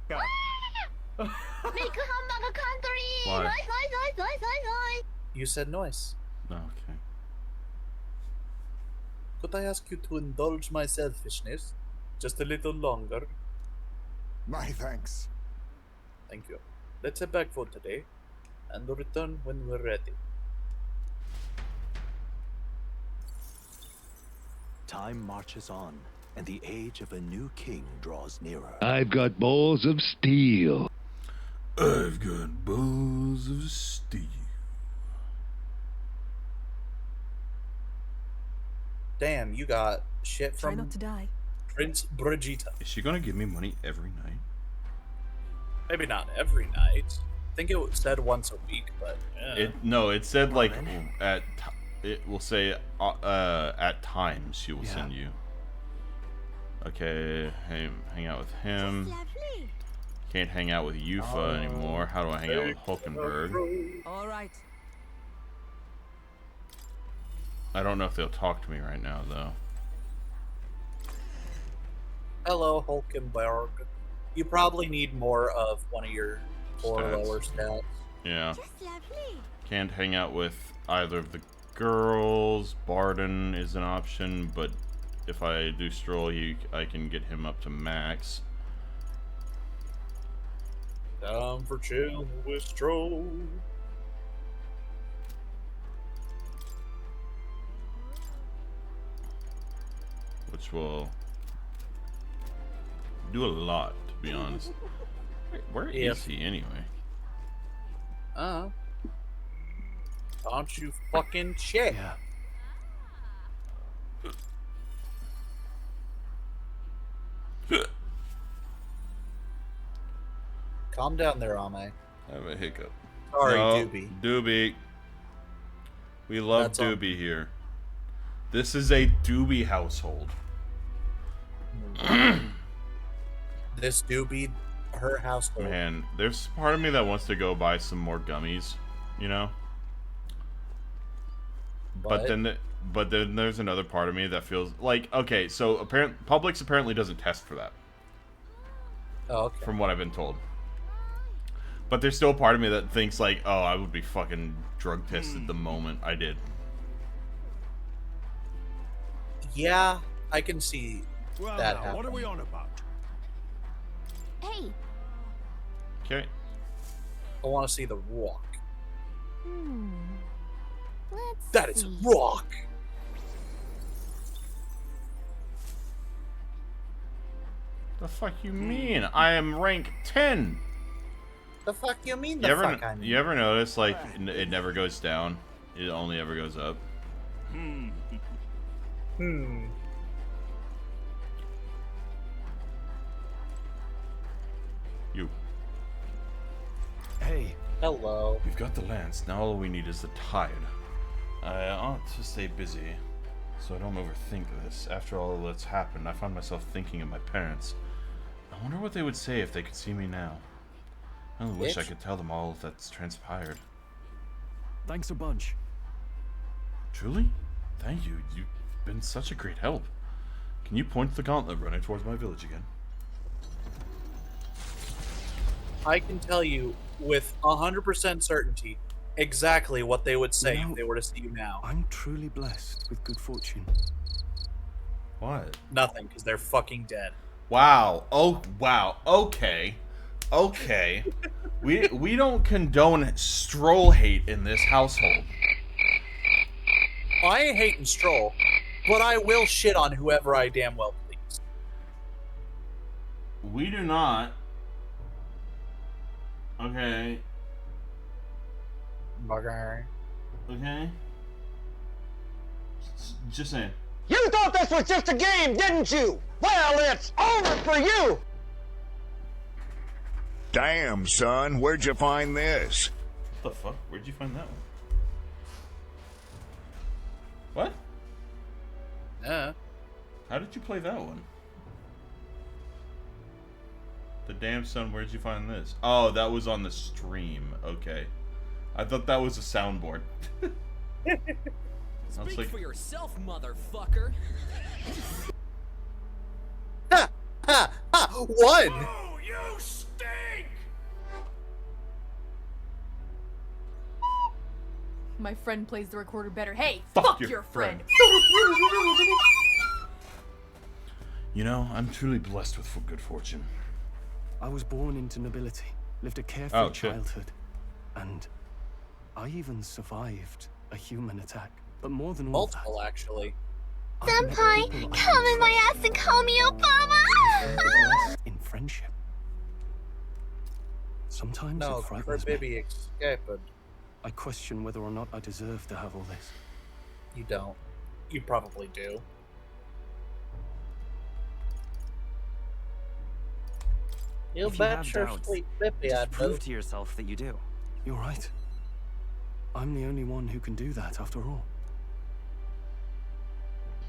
Make hamburger country! Why? Nice. You said noise. Okay. Could I ask you to indulge my selfishness just a little longer? My thanks. Thank you. Let's head back for today and return when we're ready. Time marches on, and the age of a new king draws nearer. I've got balls of steel. I've got balls of steel. Damn, you got shit Try from not to die. Prince Brigitte. Is she gonna give me money every night? Maybe not every night. I think it said once a week, but yeah. It said like it will say at times she will send you. Okay, hang out with him. Can't hang out with Yufa anymore. How do I hang out with Hulkenberg? All right. I don't know if they'll talk to me right now though. Hello, Hulkenberg. You probably need more of one of your four Stats. lower stats. Yeah. Can't hang out with either of the girls. Barden is an option, but if I do Stroll, I can get him up to max. Time for chill with Stroll. Which will do a lot, to be honest. Where is he anyway? Don't you fucking check. Calm down there, Ame. I have a hiccup. Sorry, no, Doobie. Doobie. We love That's all. Doobie here. This is a Doobie household. This Doobie, her household. Man, there's part of me that wants to go buy some more gummies, you know? But then there's another part of me that feels like, okay, so Publix apparently doesn't test for that. Oh, okay. From what I've been told. But there's still a part of me that thinks like, oh, I would be fucking drug tested the moment I did. Yeah, I can see that happen. What are we on about? Hey. Okay. I want to see the Rock. Let's That is see. Rock. The fuck you mean? I am rank 10. The fuck you mean? You The fuck I ever, mean? you ever notice like it never goes down? It only ever goes up. You. Hey. Hello. We've got the lance. Now all we need is the tide. I ought to stay busy, so I don't overthink this. After all that's happened, I find myself thinking of my parents. I wonder what they would say if they could see me now. I only wish I could tell them all that's transpired. Thanks a bunch. Truly? Thank you. You've been such a great help. Can you point the gauntlet running towards my village again? I can tell you with 100% certainty exactly what they would say if they were to see you now. I'm truly blessed with good fortune. What? Nothing, because they're fucking dead. Wow. Oh, wow. Okay. Okay. we don't condone Stroll hate in this household. I ain't hating Stroll, but I will shit on whoever I damn well please. We do not. Okay. Bugger. Okay. Just saying. You thought this was just a game, didn't you? Well, it's over for you! Damn, son, where'd you find this? What the fuck? Where'd you find that one? What? How did you play that one? The damn son, where'd you find this? Oh, that was on the stream. Okay. I thought that was a soundboard. Speak for yourself, motherfucker. Ha! Ha! Ha! One! Oh, you stink! My friend plays the recorder better. Hey, Fuck fuck your your friend. You know, I'm truly blessed with good fortune. I was born into nobility, lived a carefree Oh, shit. childhood, and I even survived a human attack. But more than all Multiple, actually. Senpai, come in my ass and call me Obama! In friendship. Sometimes No, it frightens me. baby escaped. I question whether or not I deserve to have all this. You don't. You probably do. You If you bet have your doubts, sweet lippy just I'd prove know. to yourself that you do. You're right. I'm the only one who can do that, after all.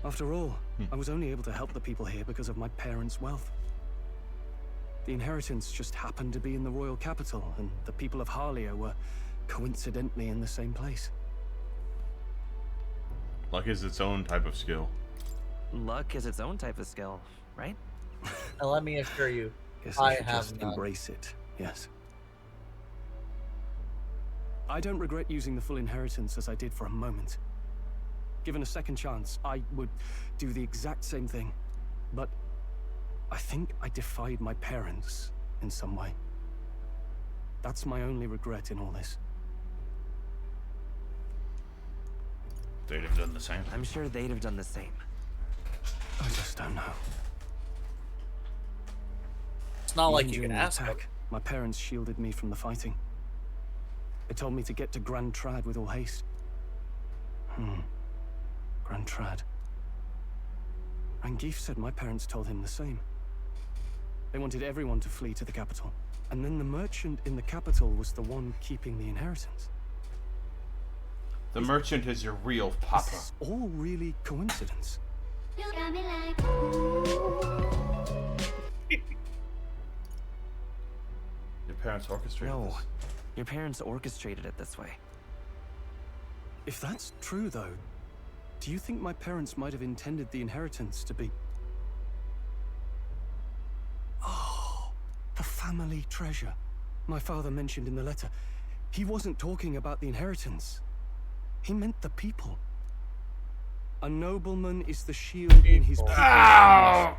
After all, I was only able to help the people here because of my parents' wealth. The inheritance just happened to be in the royal capital, and the people of Harlia were coincidentally in the same place. Luck is its own type of skill. Luck is its own type of skill, right? And let me assure you, Guess I I should have just none. embrace it, yes. I don't regret using the full inheritance as I did for a moment. Given a second chance, I would do the exact same thing. But I think I defied my parents in some way. That's my only regret in all this. They'd have done the same. I'm sure they'd have done the same. I just don't know. It's not like you During can the ask them. attack, my parents shielded me from the fighting. They told me to get to Grand Trad with all haste. Grand Trad. Rangeef said my parents told him the same. They wanted everyone to flee to the capital. And then the merchant in the capital was the one keeping the inheritance. The merchant is your real papa. Is this all really coincidence? You got me like, Your parents orchestrated No, this? your parents orchestrated it this way. If that's true, though, do you think my parents might have intended the inheritance to be... Oh, the family treasure my father mentioned in the letter. He wasn't talking about the inheritance. He meant the people. A nobleman is the shield in his people's hands,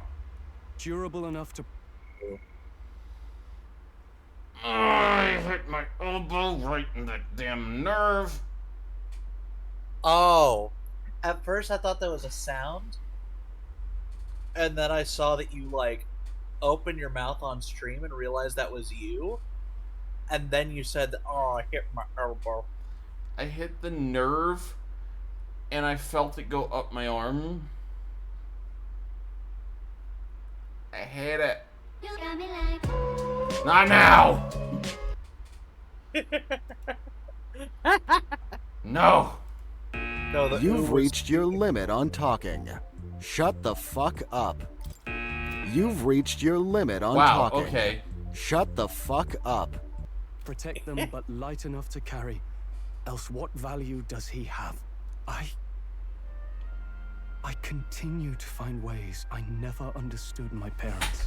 durable enough to... I hit my elbow right in that damn nerve. Oh. At first I thought that was a sound. And then I saw that you, like, opened your mouth on stream and realized that was you. And then you said, oh, I hit my elbow. I hit the nerve, and I felt it go up my arm. I hit it. you got me like, Not now! No! No, You've reached your limit on talking. Shut the fuck up. You've reached your limit on Wow, talking. okay. Shut the fuck up. Protect them, but light enough to carry. Else what value does he have? I continue to find ways I never understood my parents.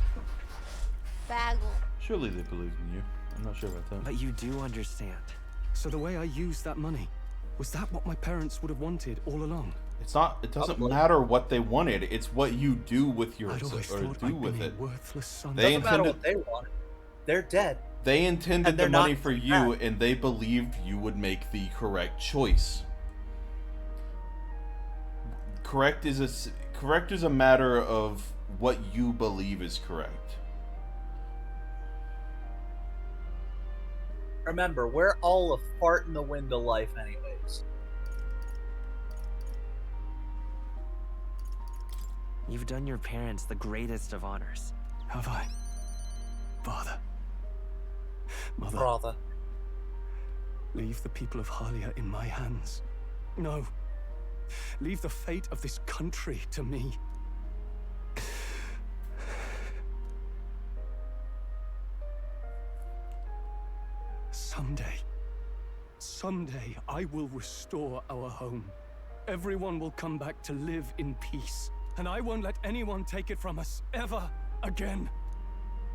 Bagel. Surely they believe in you. I'm not sure about that. But you do understand. So the way I used that money, was that what my parents would have wanted all along? It's not. It doesn't matter what they wanted. It's what you do with your I'd always or thought do I'd with been a it. worthless son. They Doesn't matter intended. what they wanted. They're dead. They intended And the they're money not for you, and they believed you would make the correct choice. Correct is a matter of what you believe is correct. Remember, we're all a fart in the wind of life anyways. You've done your parents the greatest of honors. Have I? Father. Mother. Brother. Leave the people of Harlia in my hands. No. Leave the fate of this country to me. Someday, I will restore our home. Everyone will come back to live in peace. And I won't let anyone take it from us, ever again.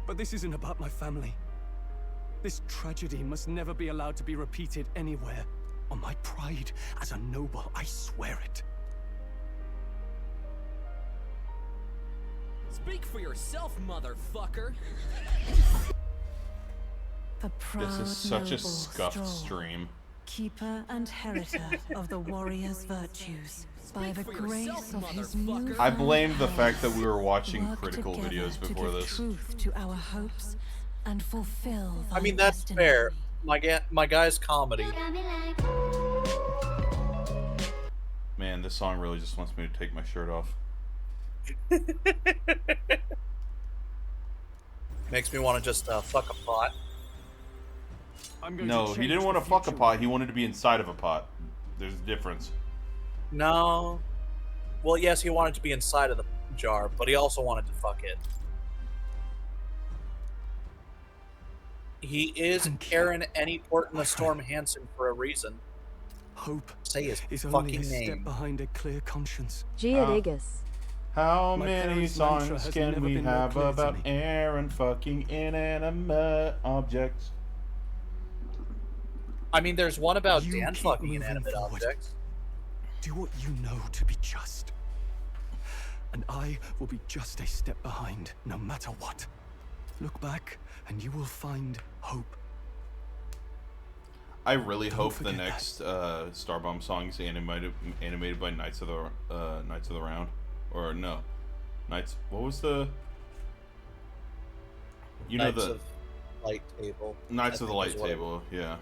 But this isn't about my family. This tragedy must never be allowed to be repeated anywhere. On my pride as a noble, I swear it. Speak for yourself, motherfucker. The proud This is such a noble scuffed Stroll, stream. keeper and heritor of the warrior's virtues. by the grace of his new I blame the fact that we were watching critical videos to before give this. truth to our hopes and fulfill I mean, that's fair. My guy's comedy. Man, this song really just wants me to take my shirt off. Makes me want to just fuck a pot. No, he didn't want to fuck a pot. He wanted to be inside of a pot. There's a difference. No. Well, yes, he wanted to be inside of the jar, but he also wanted to fuck it. He is Aaron Anyport in the Storm Hansen for a reason. Hope Say his is only fucking a step name. behind a clear conscience. How My many parents' mantra songs has can never we been more have clear to about me. Aaron fucking inanimate objects? I mean, there's one about You Dan keep fucking moving inanimate forward. objects. Do what you know to be just. And I will be just a step behind, no matter what. Look back, and you will find hope. I really Don't hope the forget next Starbomb song is animated by Knights of the Round, or no, Knights. What was the? You Knights know the of Light Table. Knights I of the think Light is what it- Table, yeah.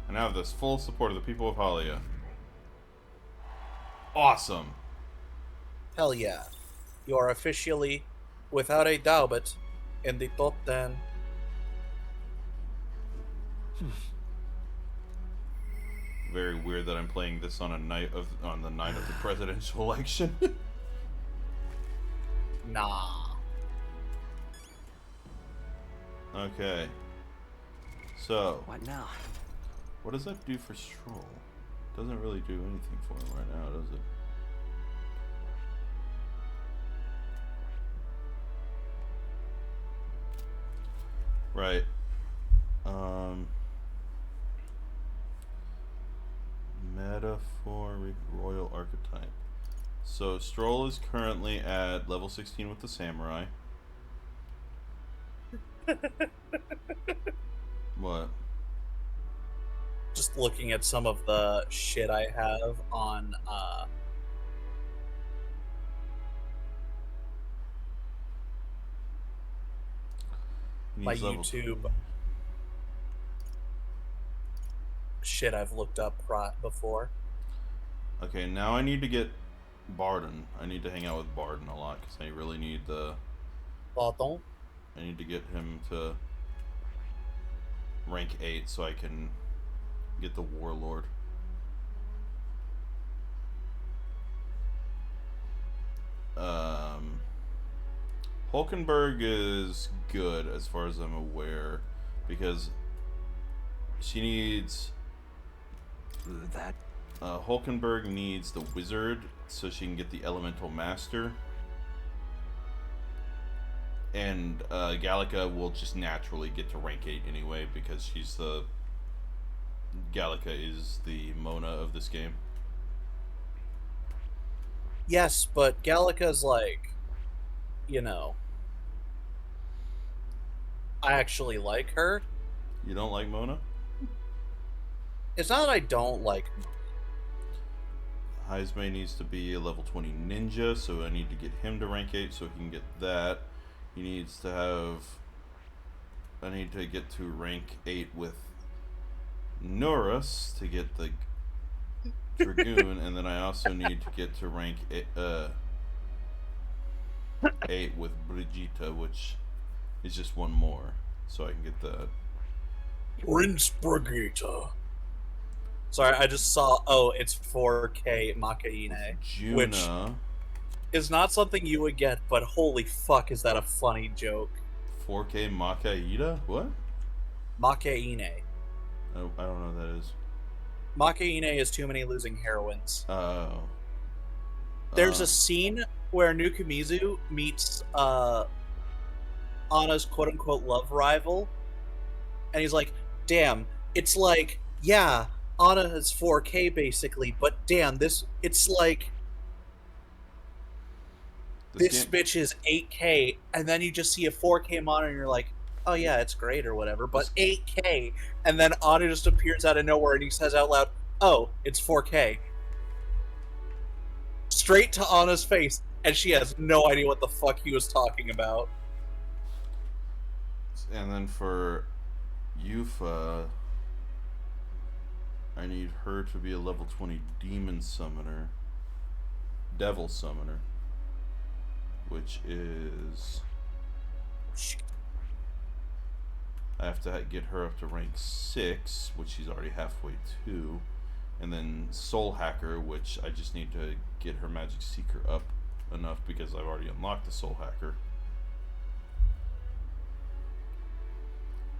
And I have this full support of the people of Halia. Awesome. Hell yeah. You are officially, without a doubt, in the top 10. Very weird that I'm playing this on the night of the presidential election. Nah. Okay. So. What now? What does that do for Stroll? Doesn't really do anything for him right now, does it? Right. Metaphor Royal Archetype. So Stroll is currently at level 16 with the Samurai. What? Just looking at some of the shit I have on my He's level- YouTube shit I've looked up before. Okay, now I need to get Barden. I need to hang out with Barden a lot because I really need the. Pardon? I need to get him to rank 8 so I can get the Warlord. Hulkenberg is good as far as I'm aware because she needs that. Hulkenberg needs the Wizard so she can get the Elemental Master. And Gallica will just naturally get to rank 8 anyway because she's the... Gallica is the Mona of this game. Yes, but Gallica's like, you know, I actually like her. You don't like Mona? It's not that I don't like. Heismay needs to be a level 20 ninja, so I need to get him to rank 8 so he can get that. He needs to have... I need to get to rank 8 with Norris to get the Dragoon, and then I also need to get to rank 8 with Brigitte, which is just one more, so I can get that. Prince Brigitte. Sorry, I just saw. Oh, it's 4K Makaine, which Juna. is not something you would get. But holy fuck, is that a funny joke? 4K Makaida? What? Makaine. I don't know what that is. Makaine is too many losing heroines. Oh. There's a scene where Nukamizu meets Anna's quote-unquote love rival, and he's like, damn, it's like, yeah, Anna is 4K basically, but damn, it's like, this bitch is 8K, and then you just see a 4K monitor and you're like, oh yeah, it's great or whatever, but 8K, and then Anna just appears out of nowhere and he says out loud, oh, it's 4K. Straight to Anna's face, and she has no idea what the fuck he was talking about. And then for Yufa, I need her to be a level 20 demon summoner. Devil summoner. Which is... I have to get her up to rank 6, which she's already halfway to. And then Soul Hacker, which I just need to get her Magic Seeker up enough because I've already unlocked the Soul Hacker.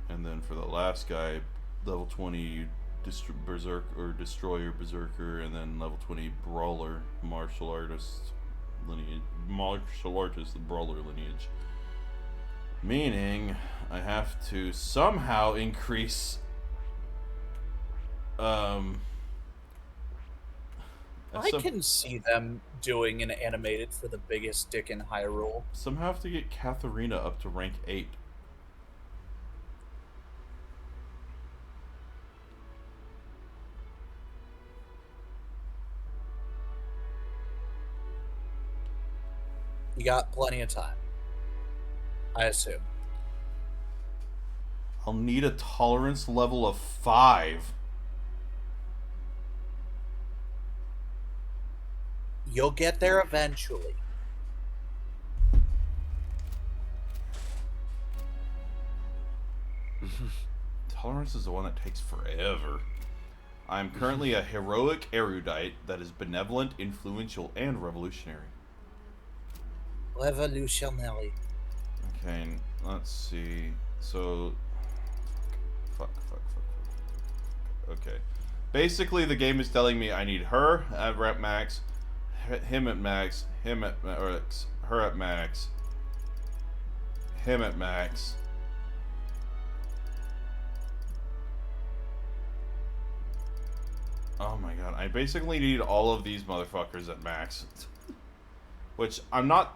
And then for the last guy, level 20 Destroyer Berserker, and then level 20 Brawler, Martial Artist lineage. Martial Artist, the Brawler lineage. Meaning, I have to somehow increase I can see them doing an animated for the biggest dick in Hyrule. Somehow have to get Katharina up to rank 8. You got plenty of time, I assume. I'll need a tolerance level of 5. You'll get there eventually. Tolerance is the one that takes forever. I'm currently a heroic erudite that is benevolent, influential, and revolutionary. Revolutionary. Okay, let's see. So, fuck. Okay. Basically, the game is telling me I need her at rep max, him at max, her at max, him at max. Oh my god, I basically need all of these motherfuckers at max. Which I'm not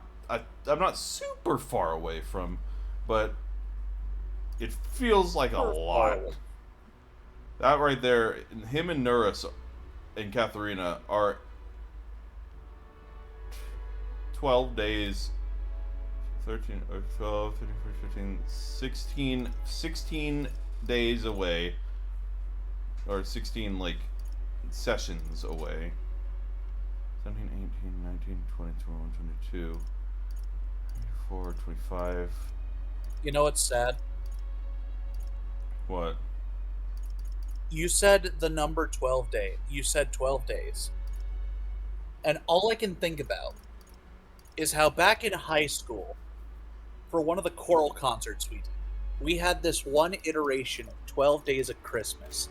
super far away from, but it feels like a lot. That right there, him and Nuris and Katharina are 12 days, 13 or 12, 13, 14, 15, 16 days away, or 16 like sessions away. 17, 18, 19, 20, 21, 22, 24, 25. You know what's sad? What? You said the number 12 days. You said 12 days. And all I can think about is how back in high school, for one of the choral concerts we had this one iteration of 12 Days of Christmas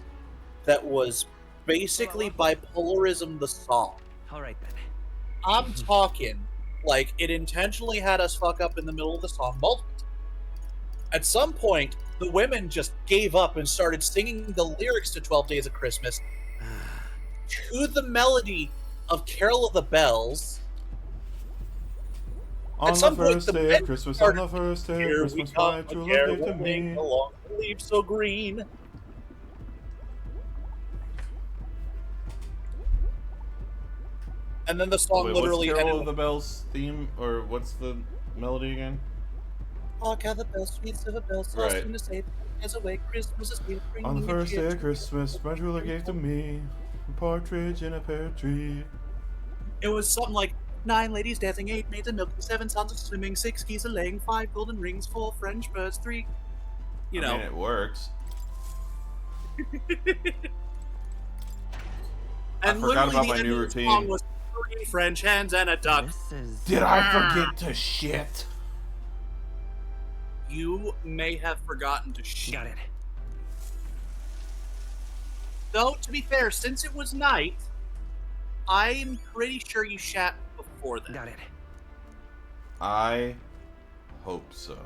that was basically Bipolarism the song. Alright then. I'm talking like it intentionally had us fuck up in the middle of the song multiple times. At some point, the women just gave up and started singing the lyrics to 12 Days of Christmas to the melody of Carol of the Bells. On the first day of Christmas, on the first day of Christmas, my true love gave to me. Along the leaves so green. And then the song literally what's Carol ended of the Bells theme, or what's the melody again? Hark how the bells, sweet silver bells, Right. soft to say, as away Christmas is here. On the first day of Christmas, my true love gave to me a partridge in a pear tree. It was something like 9 ladies dancing, 8 maids a milking, 7 sons of swimming, 6 geese a laying, 5 golden rings, 4 French birds, 3. You know. I mean, it works. And I forgot about the my end new of the routine. song was 3 French hens and a duck. Did I forget to shit? You may have forgotten to shit. Got it. Though, to be fair, since it was night, I'm pretty sure you shat before that. Got it. I hope so.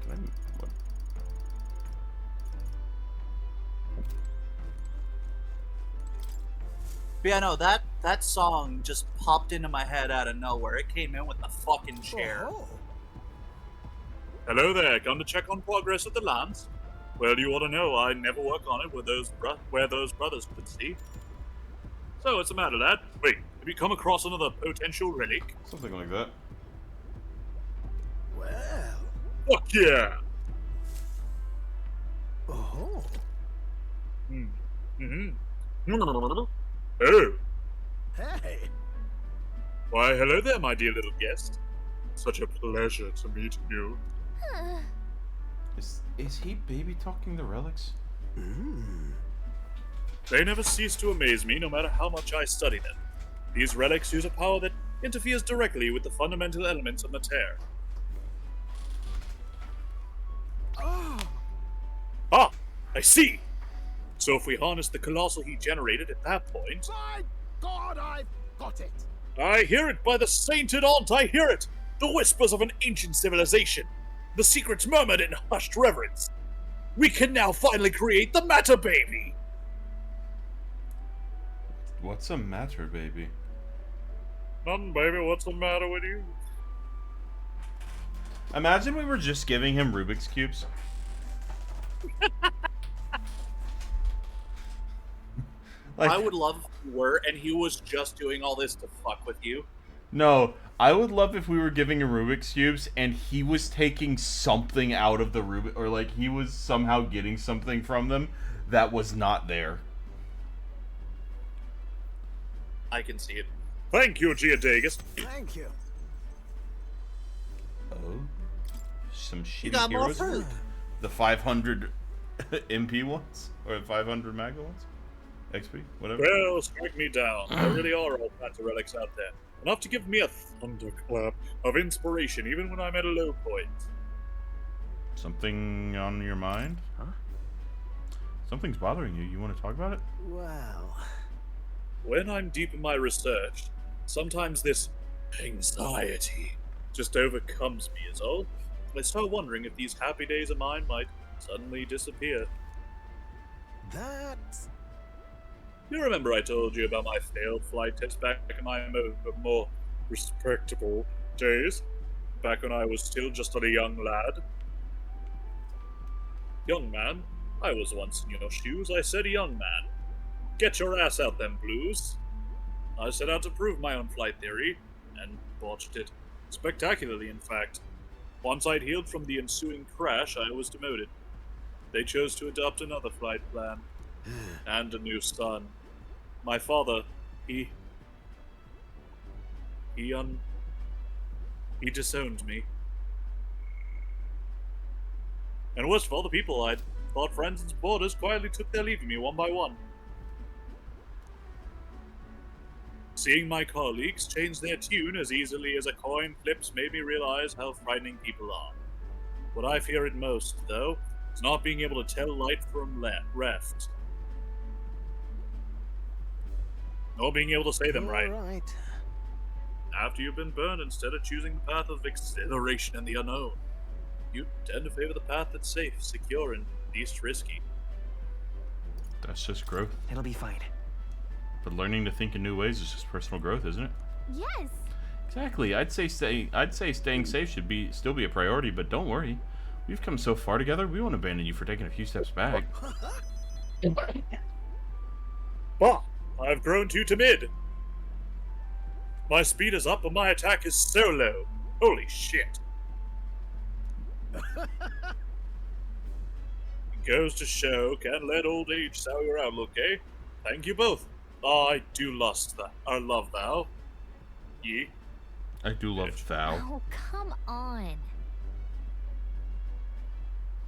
Can I, what? But yeah, no, that song just popped into my head out of nowhere. It came in with the fucking chair. Oh. Hello there, come to check on progress of the lands? Well, you ought to know I never work on it where those brothers could see. So, what's the matter, lad? Wait, have you come across another potential relic? Something like that. Well. Fuck yeah! Oh. Mm-hmm. Oh. Hey. Why, hello there, my dear little guest. Such a pleasure to meet you. Is he baby talking the relics? They never cease to amaze me, no matter how much I study them. These relics use a power that interferes directly with the fundamental elements of matter. Ah, I see! So if we harness the colossal heat generated at that point... My God, I've got it! I hear it by the sainted aunt, I hear it! The whispers of an ancient civilization. The secrets murmured in hushed reverence. We can now finally create the Matter Baby! What's a matter, baby? Nothing, baby. What's the matter with you? Imagine we were just giving him Rubik's Cubes. I would love if you were, and he was just doing all this to fuck with you. No, I would love if we were giving him Rubik's Cubes and he was taking something out of the Rubik, or like he was somehow getting something from them that was not there. I can see it. Thank you, Geodagus. Thank you. Oh, some shitty got more heroes. fruit. The 500 MP ones or 500 Maga ones, XP, whatever. Well, strike me down. There really are all kinds of relics out there. Enough to give me a thunderclap of inspiration even when I'm at a low point. Something on your mind? Huh? Something's bothering you. You want to talk about it? Well. When I'm deep in my research, sometimes this anxiety just overcomes me is all. I start wondering if these happy days of mine might suddenly disappear. That's... You remember I told you about my failed flight test back in my more respectable days? Back when I was still just a young lad? Young man, I was once in your shoes. I said, young man, get your ass out them blues. I set out to prove my own flight theory, and botched it. Spectacularly, in fact. Once I'd healed from the ensuing crash, I was demoted. They chose to adopt another flight plan. And a new son. My father, he disowned me. And worst of all, the people I'd thought friends and supporters quietly took their leave of me one by one. Seeing my colleagues change their tune as easily as a coin flips made me realize how frightening people are. What I feared most, though, is not being able to tell light from left. Nor being able to say them right. After you've been burned, instead of choosing the path of exhilaration and the unknown, you tend to favor the path that's safe, secure, and least risky. That's just growth. It'll be fine. But learning to think in new ways is just personal growth, isn't it? Yes. Exactly. I'd say staying safe should still be a priority, but don't worry. We've come so far together, we won't abandon you for taking a few steps back. Bah! I've grown too timid. My speed is up, but my attack is so low. Holy shit. It goes to show, can't let old age sour your outlook, eh? Thank you both. I do love thou. Ye? I do love thou. Oh, come on.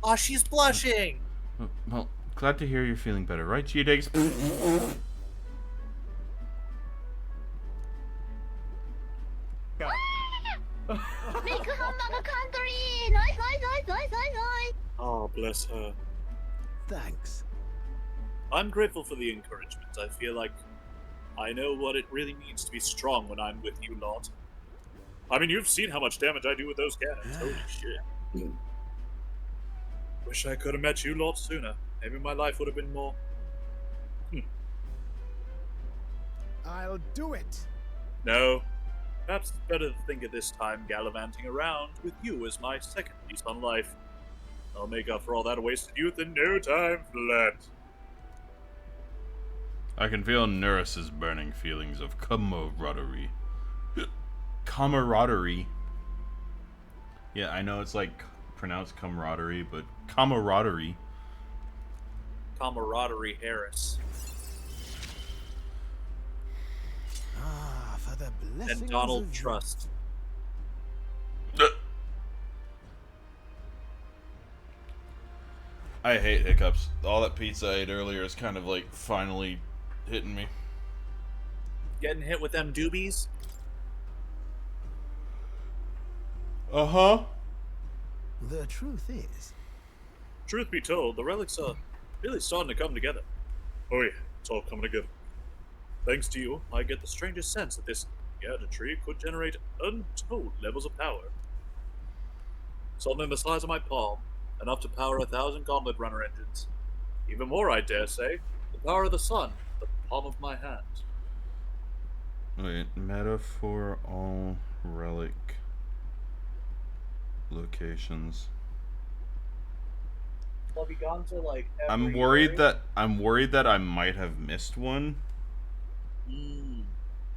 Oh, she's blushing. Well, glad to hear you're feeling better, right, Geodagus? Make a hamburger country! Nice, nice, nice, nice, nice, nice! Oh, bless her. Thanks. I'm grateful for the encouragement. I feel like I know what it really means to be strong when I'm with you lot. I mean, you've seen how much damage I do with those cannons. Holy shit. Wish I could have met you lot sooner. Maybe my life would have been more... I'll do it. No. Perhaps it's better to think of this time gallivanting around with you as my second lease on life. I'll make up for all that wasted youth in no time flat. I can feel Nurse's burning feelings of camaraderie. Camaraderie. Yeah, I know it's like pronounced camaraderie, but camaraderie. Camaraderie Harris. Ah, for the blessings And Donald of Trust. I hate hiccups. All that pizza I ate earlier is kind of like finally hitting me. Getting hit with them doobies? Uh-huh. The truth is, Truth be told, the relics are really starting to come together. Oh yeah, it's all coming together. Thanks to you, I get the strangest sense that this tree could generate untold levels of power. Something the size of my palm, enough to power 1,000 gauntlet runner engines. Even more, I dare say, the power of the sun, the palm of my hand. Wait, metaphor all relic locations. Well, have you gone to like every I'm worried that I might have missed one.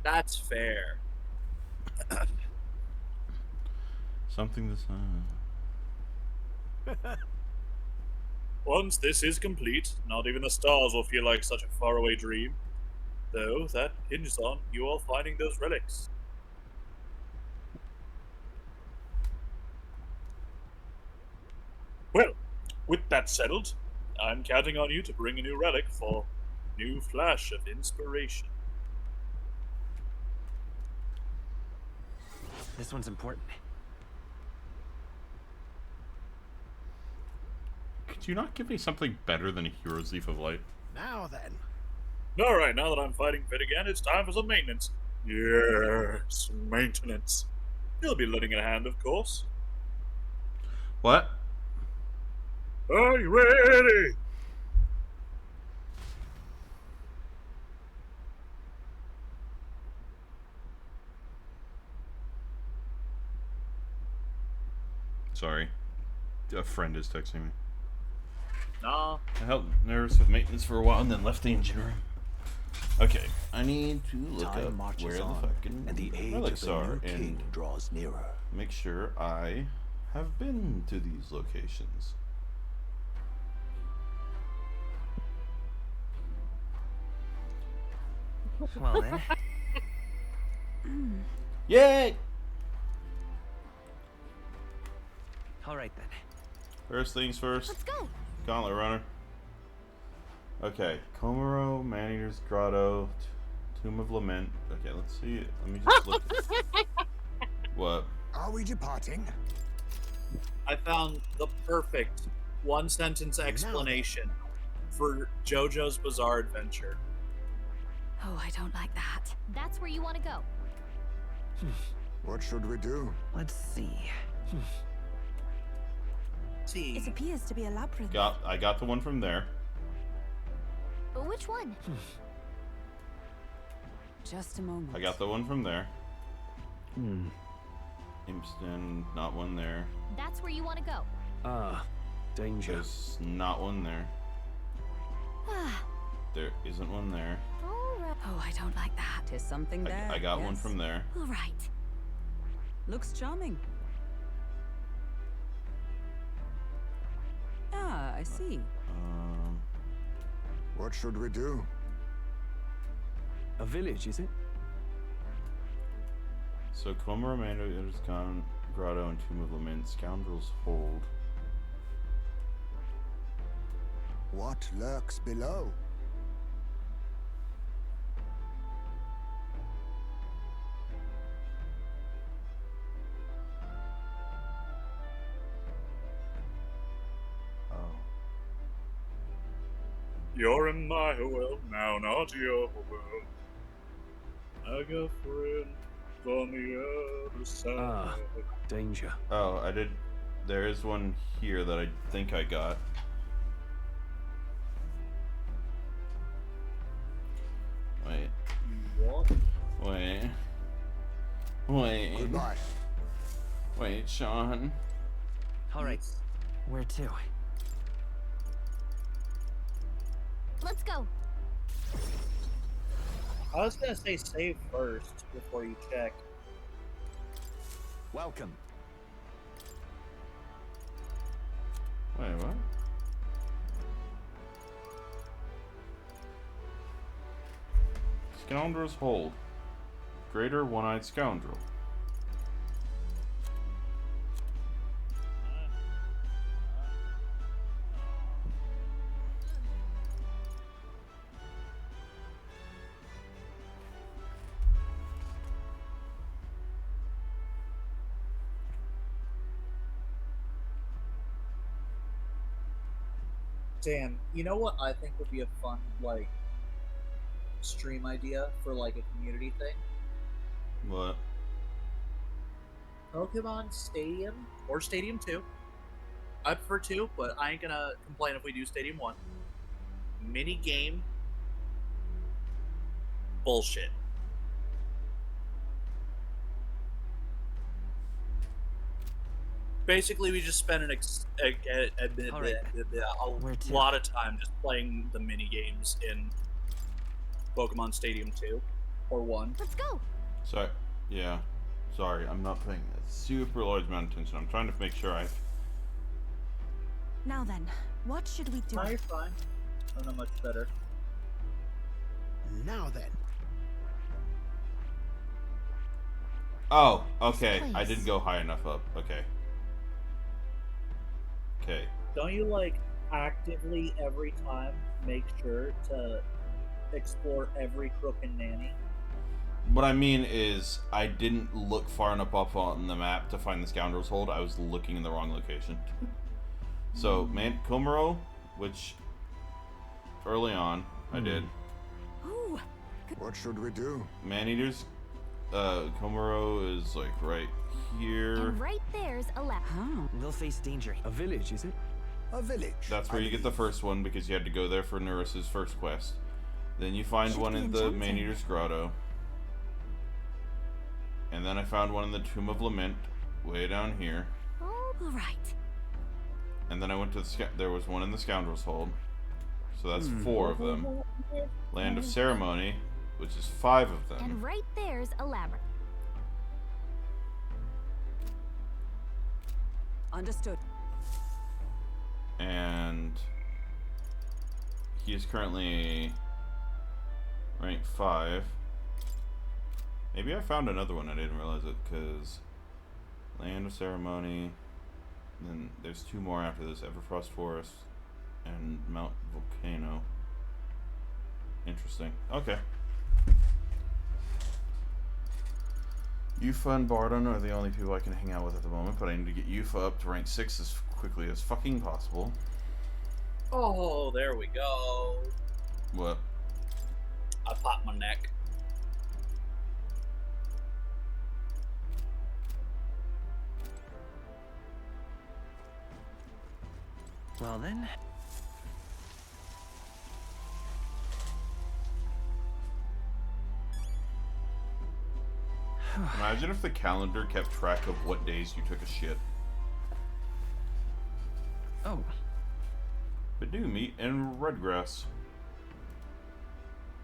That's fair. Something this Once this is complete, not even the stars will feel like such a faraway dream. Though, that hinges on you all finding those relics. Well, with that settled, I'm counting on you to bring a new relic for new flash of inspiration. This one's important. Could you not give me something better than a Hero's Leaf of Light? now then. Alright, now that I'm fighting fit again, it's time for some maintenance. Yes, maintenance. You'll be lending a hand, of course. What? Are you ready? Sorry. A friend is texting me. Nah. I helped Nurse with maintenance for a while and then left the engine room. Okay, I need to look Time up marches where the on, fucking and the age relics of the are new king and draws nearer. make sure I have been to these locations. Well then. Yay! Alright then. First things first. Let's go. Gauntlet Runner. Okay, Komoro, Maneater's Grotto, Tomb of Lament. Okay, let's see it. Let me just look. What? Are we departing? I found the perfect one-sentence explanation for JoJo's Bizarre Adventure. Oh, I don't like that. That's where you want to go. What should we do? Let's see. It appears to be a labyrinth. I got the one from there. Which one? Just a moment. I got the one from there. Impston, not one there. That's where you want to go. Ah, danger. There's not one there. There isn't one there. Oh, I don't like that. There's something there. I got one from there. All right. Looks charming. Ah, I see. What should we do? A village, is it? So Komoro, Maneater's Grotto, and Tomb of Lament. Scoundrels Hold. What lurks below? You're in my world, now not your world. I got friends on the other side. Ah, danger. Oh, I did. There is one here that I think I got. Wait. What? Wait. Wait. Goodbye. Wait, Sean. Alright. Where to? Let's go. I was gonna say save first before you check. Welcome. Wait, what? Scoundrel's Hold. Greater One-Eyed Scoundrel. Dan, you know what I think would be a fun, like, stream idea for, like, a community thing? What? Pokemon Stadium, or Stadium 2. I prefer 2, but I ain't gonna complain if we do Stadium 1. Mini game. Bullshit. Basically, we just spend a lot of time just playing the mini games in Pokemon Stadium 2 or 1. Let's go. Sorry. Yeah. Sorry, I'm not paying a super large amount of attention. I'm trying to make sure I. Now then, what should we do? No, you're fine. I'm not much better. Now then. Oh, okay. I didn't go high enough up. Okay. Okay. Don't you, like, actively every time make sure to explore every crook and nanny? What I mean is, I didn't look far enough up on the map to find the Scoundrel's Hold. I was looking in the wrong location. So, Komuro, which early on I did. Ooh. What should we do? Maneater's Komuro is like right here. And right there's a lab. We'll face danger. A village, is it? A village. That's where you get the first one because you had to go there for Neris's first quest. Then you find one in the Maneater's Grotto. And then I found one in the Tomb of Lament, way down here. Oh, all right. And then I went to the there was one in the Scoundrel's Hold. So that's 4 of them. Land of Ceremony, which is 5 of them. And right there's a labyrinth. Understood. And he is currently rank 5. Maybe I found another one, I didn't realize it, because Land of Ceremony, then there's 2 more after this, Everfrost Forest and Mount Volcano. Interesting. Okay. Yufa and Bardon are the only people I can hang out with at the moment, but I need to get Yufa up to rank 6 as quickly as fucking possible. Oh, there we go. What? I popped my neck. Well then. Imagine if the calendar kept track of what days you took a shit. Oh. Badoo meat and redgrass.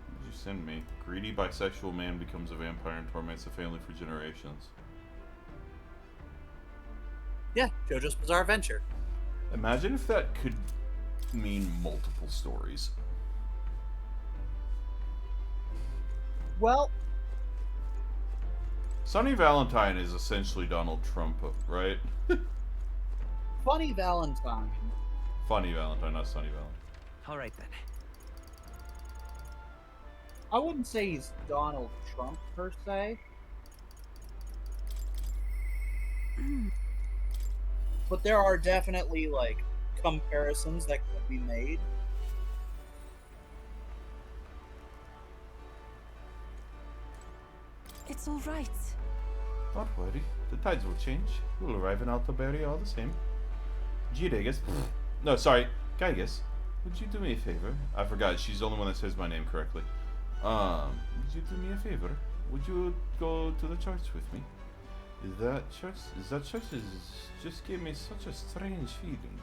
What did you send me? Greedy bisexual man becomes a vampire and torments the family for generations. Yeah, JoJo's Bizarre Adventure. Imagine if that could mean multiple stories. Well, Sonny Valentine is essentially Donald Trump, right? Funny Valentine. Funny Valentine, not Sonny Valentine. Alright then. I wouldn't say he's Donald Trump per se. But there are definitely, like, comparisons that could be made. It's all right. Don't worry, the tides will change. We'll arrive in Altaberry all the same. Giregas. No, sorry. Gaigas, would you do me a favor? I forgot, she's the only one that says my name correctly. Would you do me a favor? Would you go to the church with me? That church is just gave me such a strange feeling.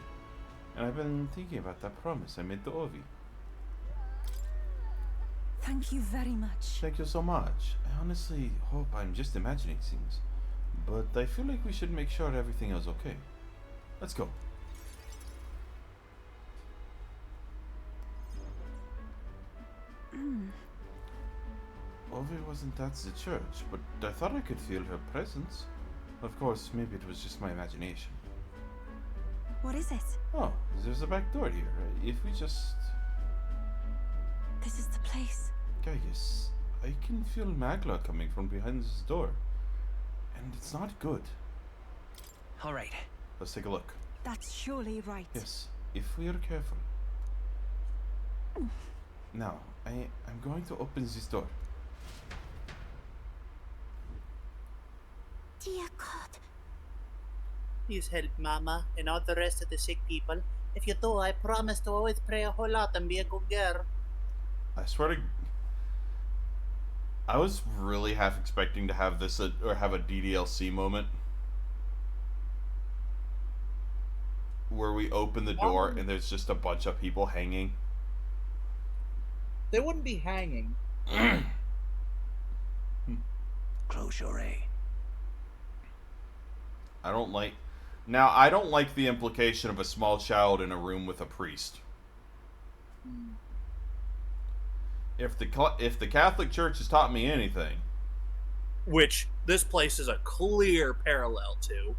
And I've been thinking about that promise I made to Ovi. Thank you very much. Thank you so much. I honestly hope I'm just imagining things. But I feel like we should make sure everything is okay. Let's go. Ovi wasn't at the church, but I thought I could feel her presence. Of course, maybe it was just my imagination. What is it? Oh, there's a back door here. If we just... This is the place. Gaius, I can feel Magla coming from behind this door. And it's not good. Alright. Let's take a look. That's surely right. Yes, if we are careful. Now, I'm going to open this door. Dear God. Please help Mama and all the rest of the sick people. If you do, I promise to always pray a whole lot and be a good girl. I swear to... I was really half expecting to have this, or have a DDLC moment. Where we open the door and there's just a bunch of people hanging. They wouldn't be hanging. Close your eye. I don't like... Now, I don't like the implication of a small child in a room with a priest. If the Catholic Church has taught me anything... Which this place is a clear parallel to.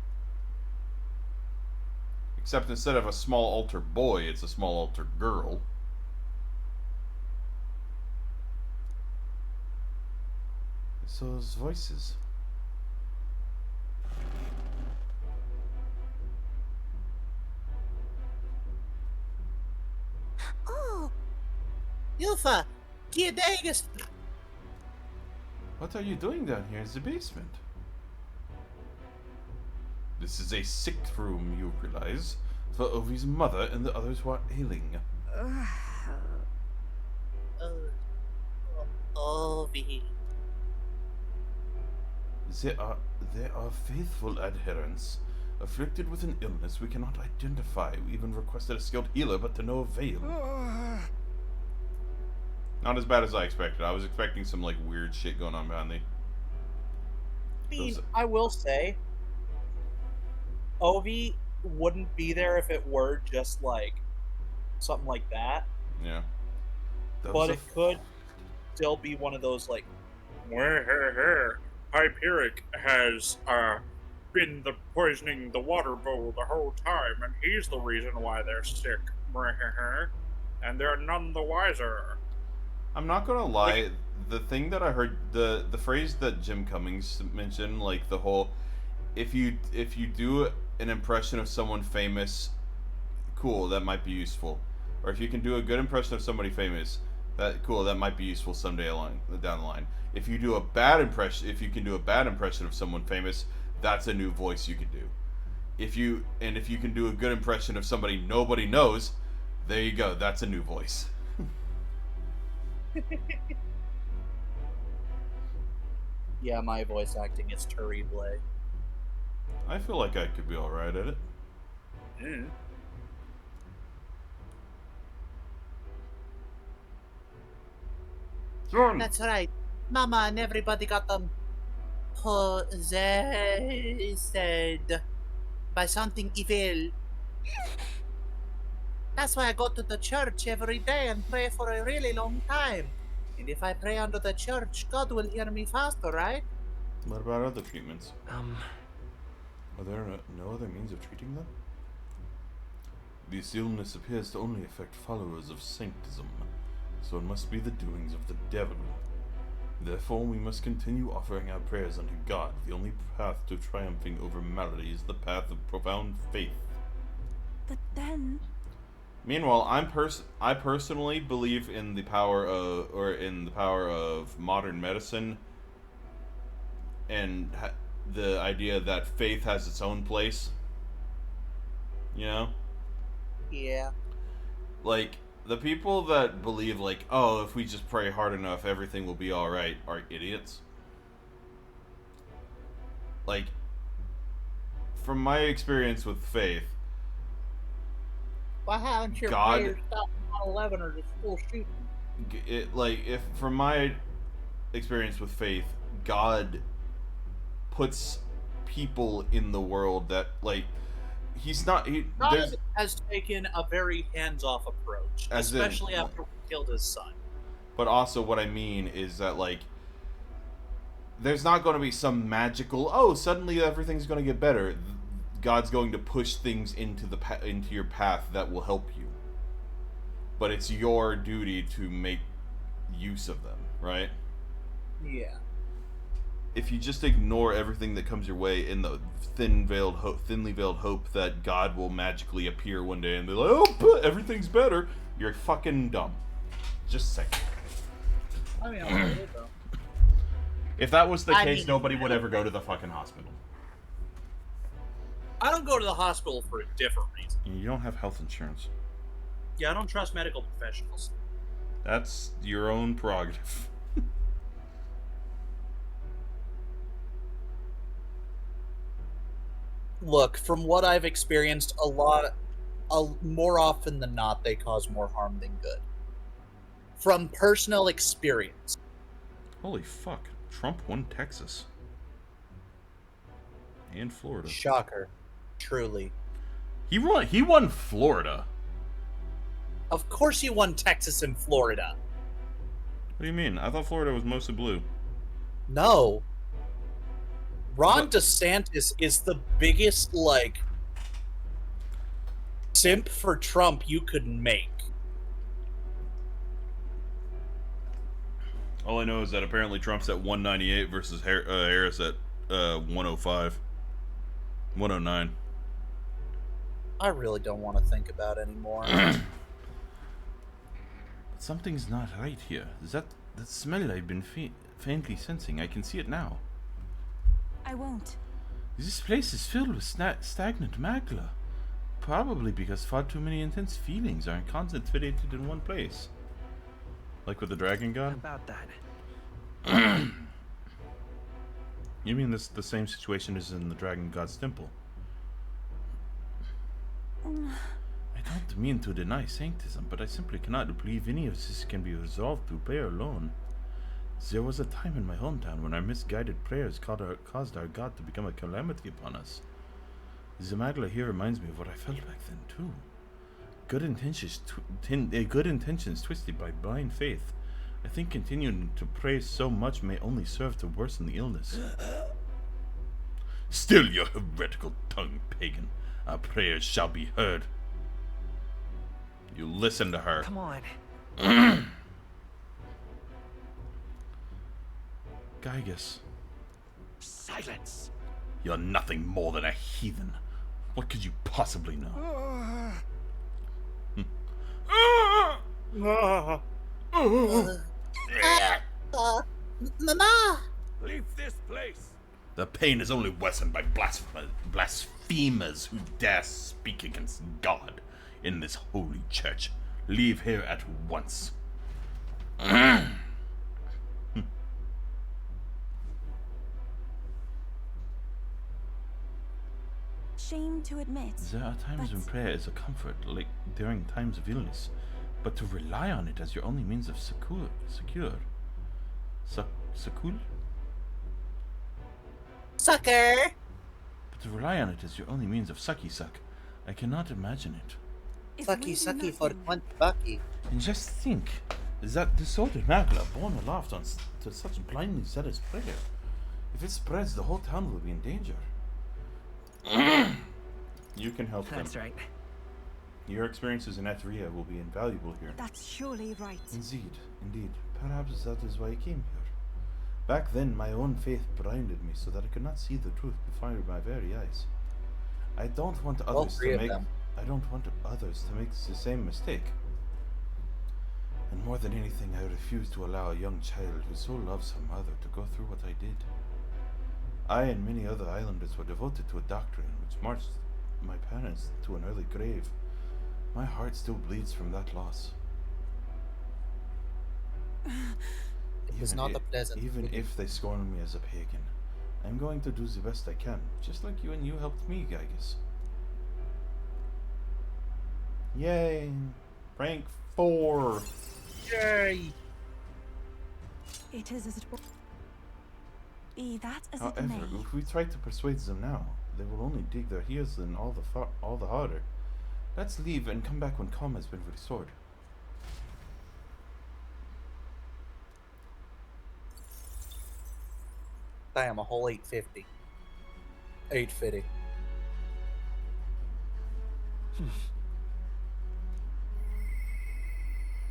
Except instead of a small altar boy, it's a small altar girl. It's those voices. Oh! Ilfa! Giadagus! What are you doing down here in the basement? This is a sick room, you realize, for Ovi's mother and the others who are ailing. Ovi. They are faithful adherents, afflicted with an illness we cannot identify. We even requested a skilled healer, but to no avail. Not as bad as I expected. I was expecting some, like, weird shit going on behind me. I mean, I will say, Ovi wouldn't be there if it were just, like, something like that. Yeah. But it could still be one of those, like, Hyperic has, been poisoning the water bowl the whole time, and he's the reason why they're sick. And they're none the wiser. I'm not gonna lie, the thing that I heard, the phrase that Jim Cummings mentioned, like the whole, if you do an impression of someone famous, cool, that might be useful. Or if you can do a good impression of somebody famous, that might be useful someday down the line. If you do a bad impression, if you can do a bad impression of someone famous, that's a new voice you could do. If you can do a good impression of somebody nobody knows, there you go, that's a new voice. Yeah, my voice acting is terrible. I feel like I could be alright at it. Mm. That's right. Mama and everybody got them possessed by something evil. That's why I go to the church every day and pray for a really long time. And if I pray under the church, God will hear me faster, right? What about other treatments? Are there no other means of treating them? This illness appears to only affect followers of sanctism, so it must be the doings of the devil. Therefore, we must continue offering our prayers unto God. The only path to triumphing over malady is the path of profound faith. But then... Meanwhile, I personally believe in the power of modern medicine, and the idea that faith has its own place. You know? Yeah. Like, the people that believe, like, oh, if we just pray hard enough, everything will be alright, are idiots. Like, from my experience with faith, Why haven't your God- players stopped 9/11 or just full shooting? if from my experience with faith, God puts people in the world that he's not. God has taken a very hands-off approach, As in- especially after we killed his son. But also, what I mean is that there's not going to be some magical. Suddenly everything's going to get better. God's going to push things into your path that will help you. But it's your duty to make use of them, right? Yeah. If you just ignore everything that comes your way in the thinly veiled hope that God will magically appear one day and be like, "Oh, everything's better," you're fucking dumb. Just saying. I mean, I'm good, though. If that was the case, nobody would ever go to the fucking hospital. I don't go to the hospital for a different reason. You don't have health insurance. Yeah, I don't trust medical professionals. That's your own prerogative. Look, from what I've experienced, more often than not, they cause more harm than good. From personal experience. Holy fuck. Trump won Texas. And Florida. Shocker. Truly. He won Florida. Of course he won Texas and Florida. What do you mean? I thought Florida was mostly blue. No. Ron DeSantis is the biggest, simp for Trump you could make. All I know is that apparently Trump's at 198 versus Harris at 105. 109. I really don't want to think about it anymore. Something's not right here. Is that smell I've been faintly sensing? I can see it now. I won't. This place is filled with stagnant magma. Probably because far too many intense feelings are concentrated in one place. Like with the dragon god? About that. You mean the same situation as in the dragon god's temple? I don't mean to deny sanctism, but I simply cannot believe any of this can be resolved through prayer alone. There was a time in my hometown when our misguided prayers caused our God to become a calamity upon us. The magla here reminds me of what I felt back then, too. Good intentions twisted by blind faith. I think continuing to pray so much may only serve to worsen the illness. Still your heretical tongue, pagan. Our prayers shall be heard. You listen to her. Come on. Gygus. Silence. You're nothing more than a heathen. What could you possibly know? Mama! Leave this place. The pain is only worsened by blasphemers who dare speak against God in this holy church. Leave here at once. Shame to admit. There are times when prayer is a comfort, like during times of illness, but to rely on it as your only means of secure. Sucker! But to rely on it as your only means of sucky suck, I cannot imagine it. Sucky for one bucky. And just think, that disordered magla born aloft to such blindly zealous prayer. If it spreads, the whole town will be in danger. You can help them. That's right. Your experiences in Etheria will be invaluable here. That's surely right. Indeed. Perhaps that is why I came here. Back then, my own faith blinded me so that I could not see the truth before my very eyes. I don't want others to make the same mistake. And more than anything, I refuse to allow a young child who so loves her mother to go through what I did. I and many other islanders were devoted to a doctrine which marched my parents to an early grave. My heart still bleeds from that loss. It was not the pleasant. Even if they scorn me as a pagan, I'm going to do the best I can, just like you and you helped me, Gygus. Yay! Rank 4! Yay! It is as it was. That as it However, may. if we try to persuade them now, they will only dig their heels in all the harder. Let's leave and come back when calm has been restored. Damn, a whole 850. 850.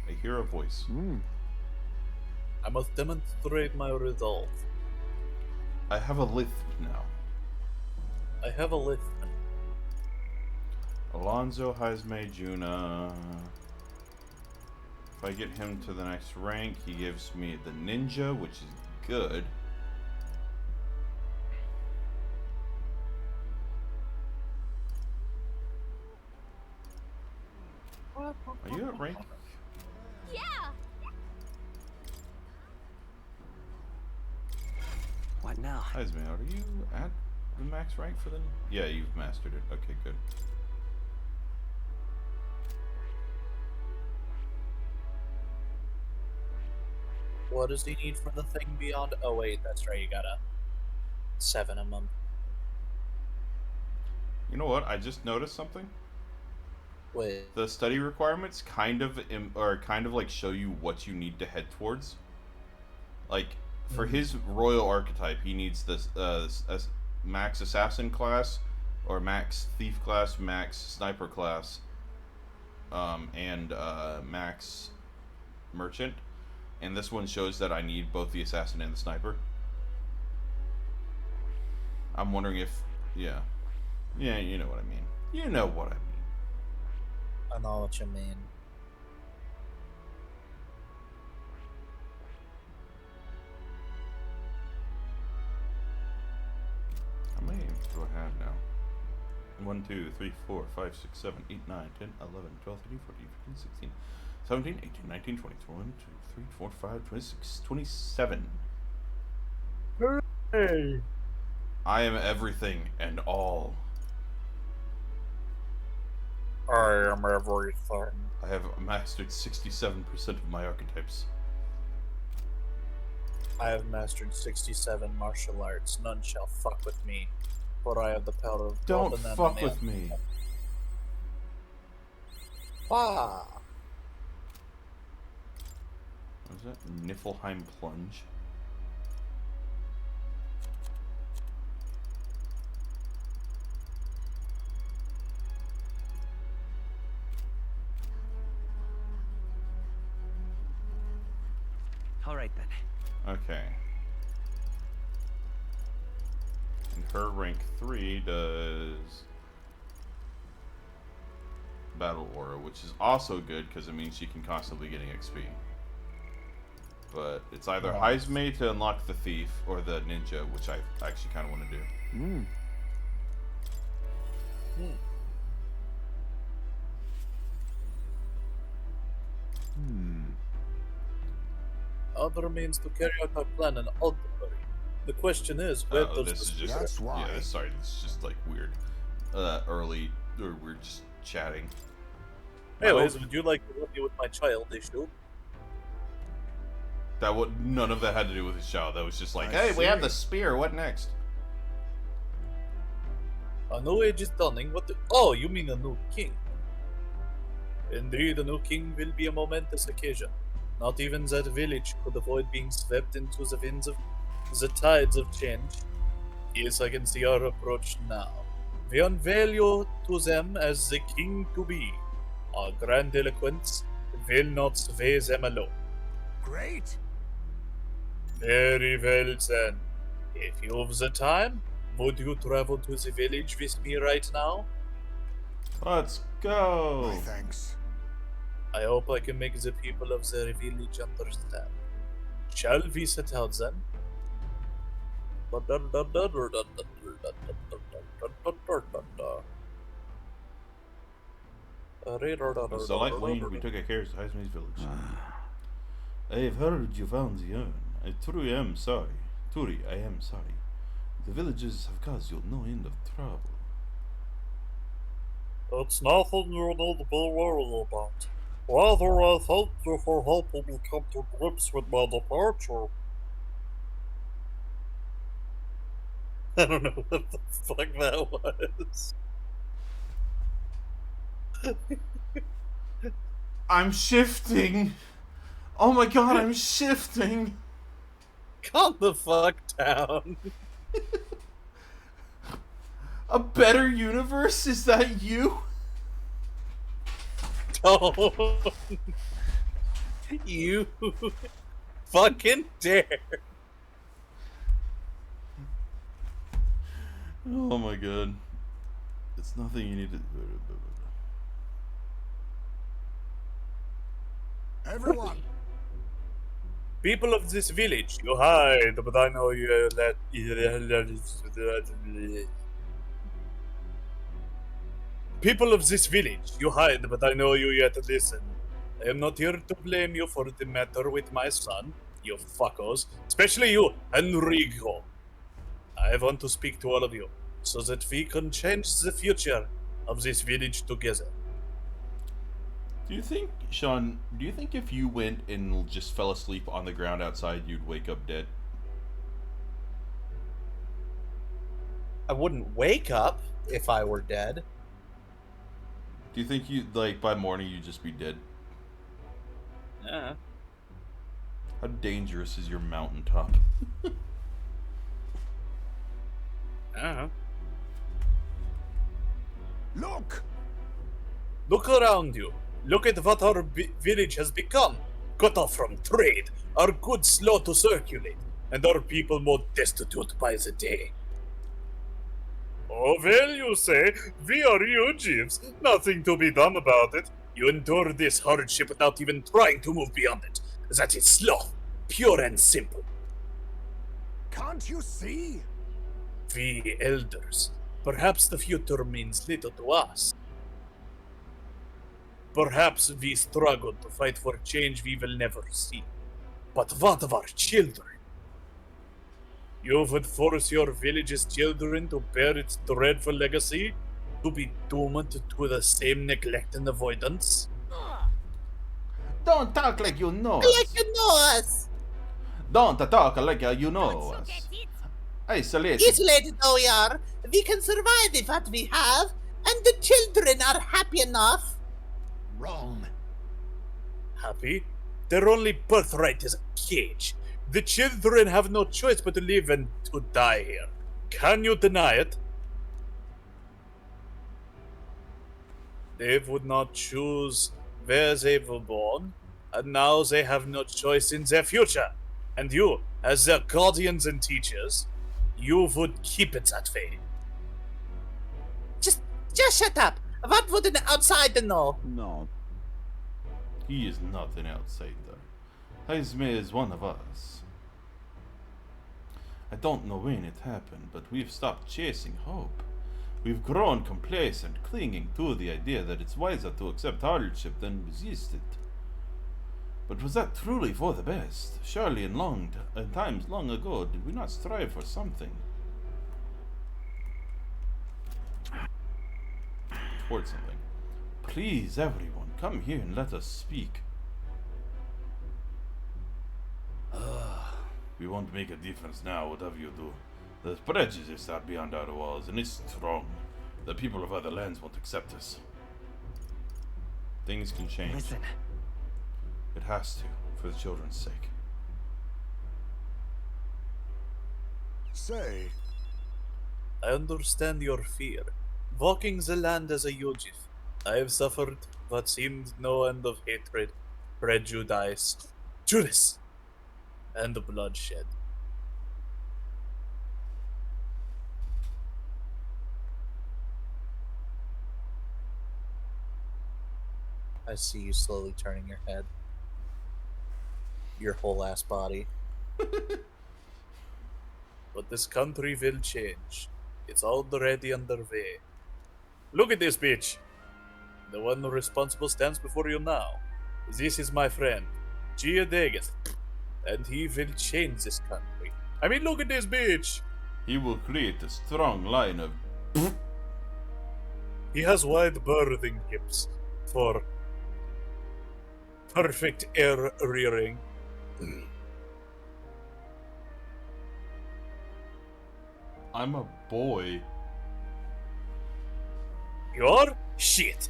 I hear a voice. I must demonstrate my resolve. I have a lisp now. I have a lisp. Alonzo Jaime Juna. If I get him to the next rank, he gives me the ninja, which is good. Are you at rank? Yeah. What now? Jaime, are you at the max rank for the... Yeah, you've mastered it. Okay, good. What does he need for the thing beyond? Oh wait, that's right. You got a 7 a month. You know what? I just noticed something. Wait. The study requirements kind of like show you what you need to head towards. Like for his royal archetype, he needs this max assassin class, or max thief class, max sniper class, and max merchant. And this one shows that I need both the assassin and the sniper. I'm wondering if, yeah, you know what I mean. You know what I mean. I know what you mean. How many do I have now? 1, 2, 3, 4, 5, 6, 7, 8, 9, 10, 11, 12, 13, 14, 15, 16, 17, 18, 19, 20, 21, 2, 3, 4, 5, 26, 27. Hey. I am everything and all. I am everything. I have mastered 67% of my archetypes. I have mastered 67 martial arts. None shall fuck with me, for I have the power of God. Don't fuck with me. Ah. What is that? Niflheim Plunge. All right then. Okay. And her rank 3 does Battle Aura, which is also good because it means she can constantly getting XP. But it's either Jaime to unlock the thief or the ninja, which I actually kind of want to do. Other means to carry out my plan and ultimately. The question is, where does this is just That's why. Yeah, sorry, this is just like weird. Early, or we're just chatting. Anyways, would you like to help me with my child issue? None of that had to do with his child. That was just like, I hey, we have see. the spear. What next? A new age is dawning. Oh, you mean a new king? Indeed, a new king will be a momentous occasion. Not even that village could avoid being swept into the winds of the tides of change. Yes, I can see our approach now. We unveil you to them as the king to be. Our grandiloquence will not sway them alone. Great. Very well then. If you've the time, would you travel to the village with me right now? Let's go. My thanks. I hope I can make the people of the village understand. Shall we set out then? So like Lane, we took a care of Heisman's village. I have heard you found the urn. I truly am sorry. Truly, I am sorry. The villagers have caused you no end of trouble. It's nothing you need to be worried about. Rather, I thank you for helping me come to grips with my departure. I don't know what the fuck that was. I'm shifting. Oh my god, I'm shifting. Calm the fuck down. A better universe? Is that you? Don't you fucking dare. Oh my god. It's nothing you need to. Everyone! People of this village, you hide, but I know you let. People of this village, you hide, but I know you yet listen. I am not here to blame you for the matter with my son, you fuckos. Especially you, Enrico. I want to speak to all of you, so that we can change the future of this village together. Do you think, Sean, do you think if you went and just fell asleep on the ground outside, you'd wake up dead? I wouldn't wake up if I were dead. Do you think you like by morning you'd just be dead? Yeah. How dangerous is your mountaintop? Look! Look around you. Look at what our village has become. Cut off from trade, our goods slow to circulate, and our people more destitute by the day. Oh, well, you say, we are Jeeves. Nothing to be done about it. You endure this hardship without even trying to move beyond it. That is sloth, pure and simple. Can't you see? We elders, perhaps the future means little to us. Perhaps we struggle to fight for change we will never see. But what of our children? You would force your village's children to bear its dreadful legacy? To be doomed to the same neglect and avoidance? Don't talk like you know us. Like you know us. Don't talk like you know us. Isolated. Isolated though we are, we can survive with what we have, and the children are happy enough. Wrong. Happy? Their only birthright is a cage. The children have no choice but to live and to die here. Can you deny it? They would not choose where they were born, and now they have no choice in their future. And you, as their guardians and teachers, you would keep it that way. Just shut up. What would an outsider know? No. He is not an outsider. Jaime is one of us. I don't know when it happened, but we've stopped chasing hope. We've grown complacent, clinging to the idea that it's wiser to accept hardship than resist it. But was that truly for the best? Surely in times long ago, did we not strive for something? Towards something. Please, everyone, come here and let us speak. We won't make a difference now, whatever you do. The prejudice are beyond our walls, and it's strong. The people of other lands won't accept us. Things can change. Listen. It has to, for the children's sake. Say. I understand your fear. Walking the land as a Yujif, I have suffered what seemed no end of hatred, prejudice, Judas, and bloodshed. I see you slowly turning your head. Your whole ass body. But this country will change. It's already underway. Look at this bitch. The one responsible stands before you now. This is my friend, Gia Degas, and he will change this country. I mean, look at this bitch. He will create a strong line of. He has wide birthing hips for perfect air rearing. I'm a boy. You're shit.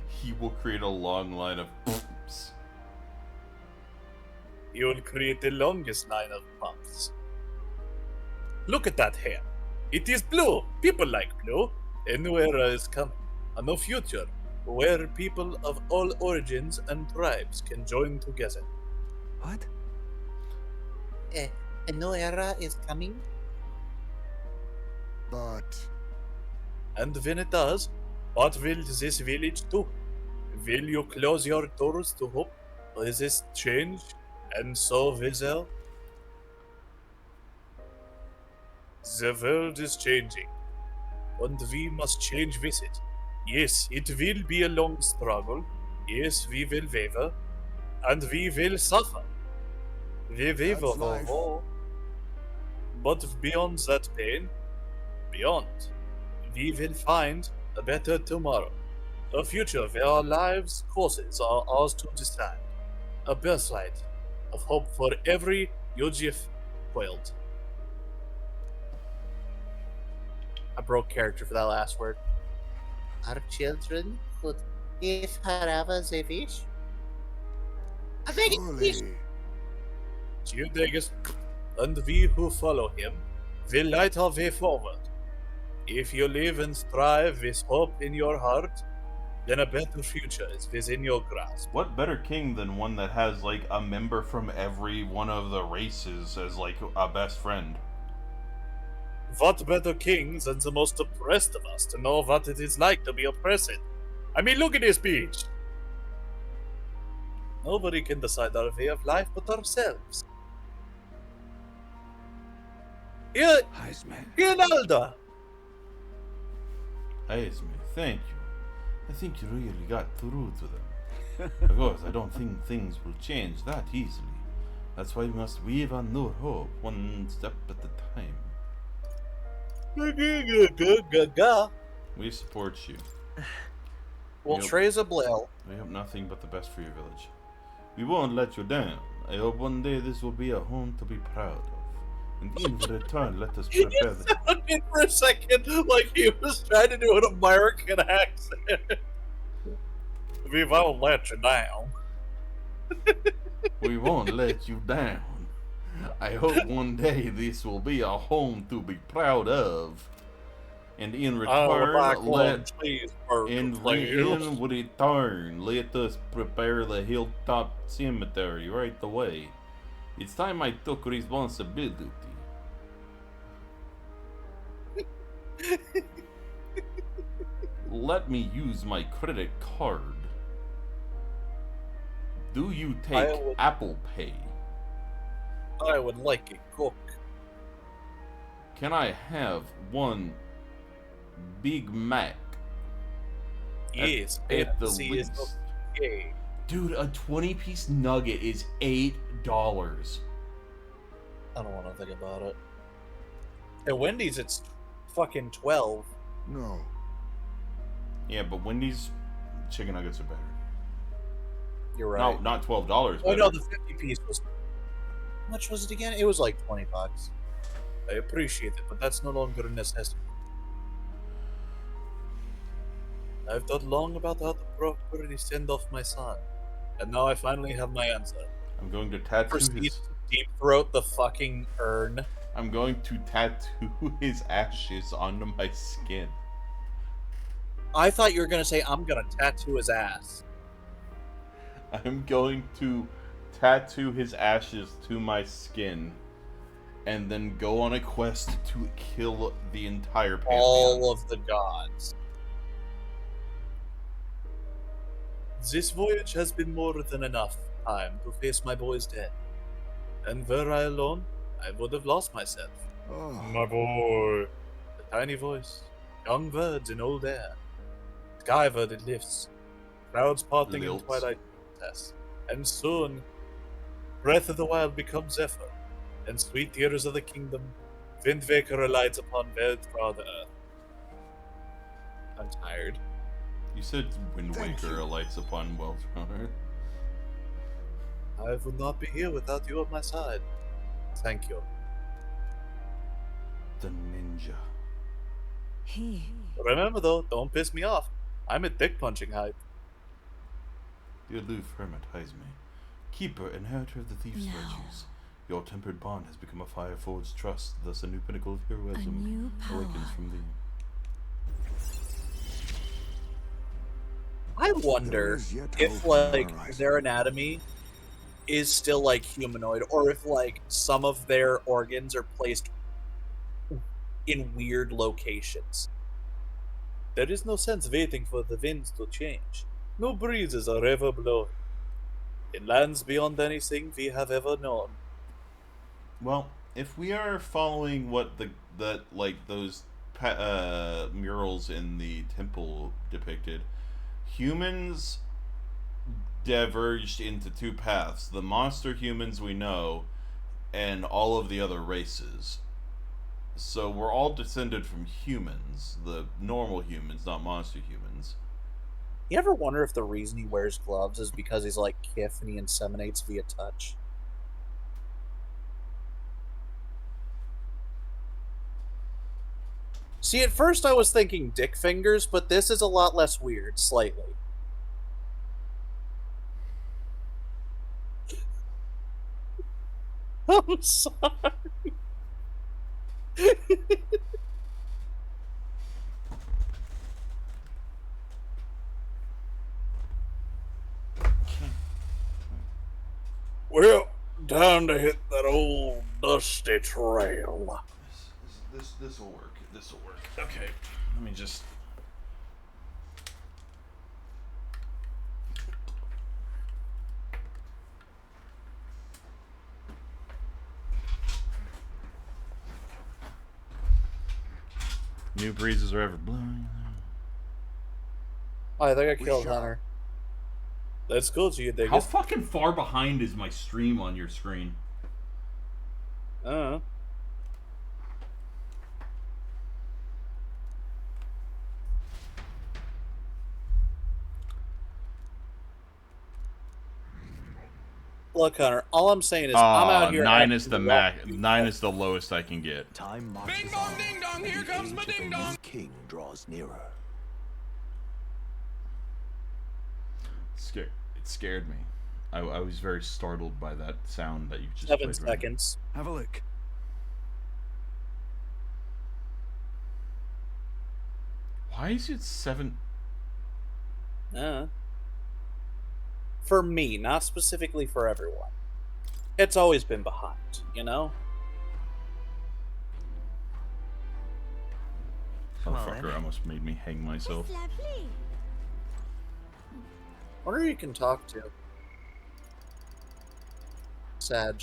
He will create a long line of. You'll create the longest line of puffs. Look at that hair. It is blue. People like blue. A new era is coming. A new future where people of all origins and tribes can join together. What? A new era is coming? But... And when it does, what will this village do? Will you close your doors to hope? Resist change? And so will. The world is changing, and we must change with it. Yes, it will be a long struggle. Yes, we will waver, and we will suffer. We waver, life. but beyond that pain, beyond, we will find a better tomorrow. A future where our lives' courses are ours to decide. A birthright of hope for every UGF world. I broke character for that last word. Our children could, if however they wish. I beg you, Judagus, and we who follow him will light our way forward. If you live and strive with hope in your heart, then a better future is within your grasp. What better king than one that has like a member from every one of the races as like a best friend? What better king than the most oppressed of us to know what it is like to be oppressed? I mean, look at this speech. Nobody can decide our way of life but ourselves. Ronaldo! Esme, thank you. I think you really got through to them. Of course, I don't think things will change that easily. That's why we must weave on new hope, one step at a time. We support you. Well, Trey's a Blail. We hope nothing but the best for your village. We won't let you down. I hope one day this will be a home to be proud of. And in return, let us prepare the... Sounded for a second like he was trying to do an American accent. We won't let you down. We won't let you down. I hope one day this will be a home to be proud of. And in return, let us prepare the hilltop cemetery right away. It's time I took responsibility. Let me use my credit card. Do you take Apple Pay? I would like a Coke. Can I have one Big Mac? Yes, at the least. Okay. Dude, a 20-piece nugget is $8. I don't want to think about it. At Wendy's, it's fucking 12. No. Yeah, but Wendy's chicken nuggets are better. You're right. No, not $12. Oh no, the 50-piece was. How much was it again? It was like $20. I appreciate it, but that's no longer a necessity. I've thought long about how to properly send off my son, and now I finally have my answer. I'm going to tattoo his... deep throat the fucking urn. I'm going to tattoo his ashes onto my skin. I thought you were gonna say I'm gonna tattoo his ass. I'm going to tattoo his ashes to my skin, and then go on a quest to kill the entire pantheon. All of the gods. This voyage has been more than enough time to face my boy's death. And were I alone, I would have lost myself. Oh. My boy. The tiny voice, young birds in old air, skyward it lifts, clouds parting in twilight, and soon Breath of the Wild becomes Zephyr, and sweet tears of the kingdom, Windwaker alights upon Weltbrother Earth. I'm tired. You said Wind Waker alights upon Weltrunner. I would not be here without you at my side. Thank you. The ninja. Remember though, don't piss me off. I'm at dick punching height. The aloof hermit Heisme, keeper, inheritor of the thief's virtues. Your tempered bond has become a fire-forged trust, thus a new pinnacle of heroism awakens from thee. I wonder if, like, their anatomy is still, like, humanoid, or if, like, some of their organs are placed in weird locations. There is no sense waiting for the winds to change. No breezes are ever blowing. In lands beyond anything we have ever known. Well, if we are following what those murals in the temple depicted, humans diverged into two paths: the monster humans we know, and all of the other races. So we're all descended from humans, the normal humans, not monster humans. You ever wonder if the reason he wears gloves is because he's like Kif and he inseminates via touch? See, at first I was thinking dick fingers, but this is a lot less weird, slightly. I'm sorry. Well, time to hit that old dusty trail. This will work. This will work. Okay, let me just. New breezes are ever blowing. Oh, I think I killed Hunter. That's cool, so you dig How it. fucking far behind is my stream on your screen? Look, Hunter, all I'm saying is I'm out here. 9 is the max. 9 is the lowest I can get. Time marches on. Ding dong, here comes my ding dong. King draws nearer. It scared me. I was very startled by that sound that you just 7 played. seconds. Have a look. Why is it 7? For me, not specifically for everyone. It's always been behind, you know? Motherfucker almost made me hang myself. Wonder who you can talk to. Sag.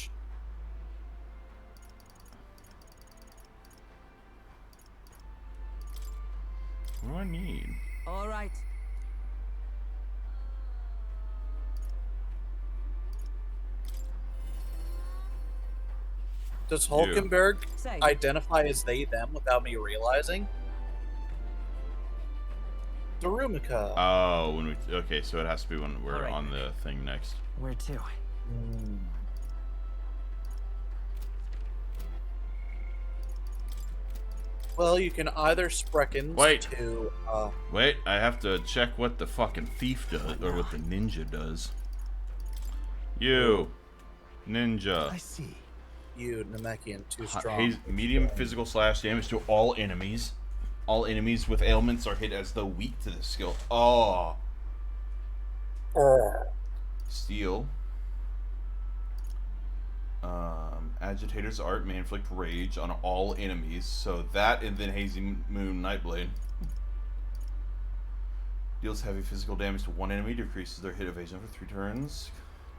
What do I need? All right. Does Hulkenberg Say. identify as they, them without me realizing? Darumika. Oh, when we okay, so it has to be when we're Alright. on the thing next. Where to? Well, you can either Spreckens Wait. to Wait, I have to check what the fucking thief does, or what the ninja does. You, ninja. I see. you, Namekian, too strong. Medium physical slash damage to all enemies. All enemies with ailments are hit as though weak to this skill. Oh. Steel. Agitator's Art may inflict rage on all enemies. So that, and then Hazy Moon Nightblade. Deals heavy physical damage to one enemy, decreases their hit evasion for 3 turns.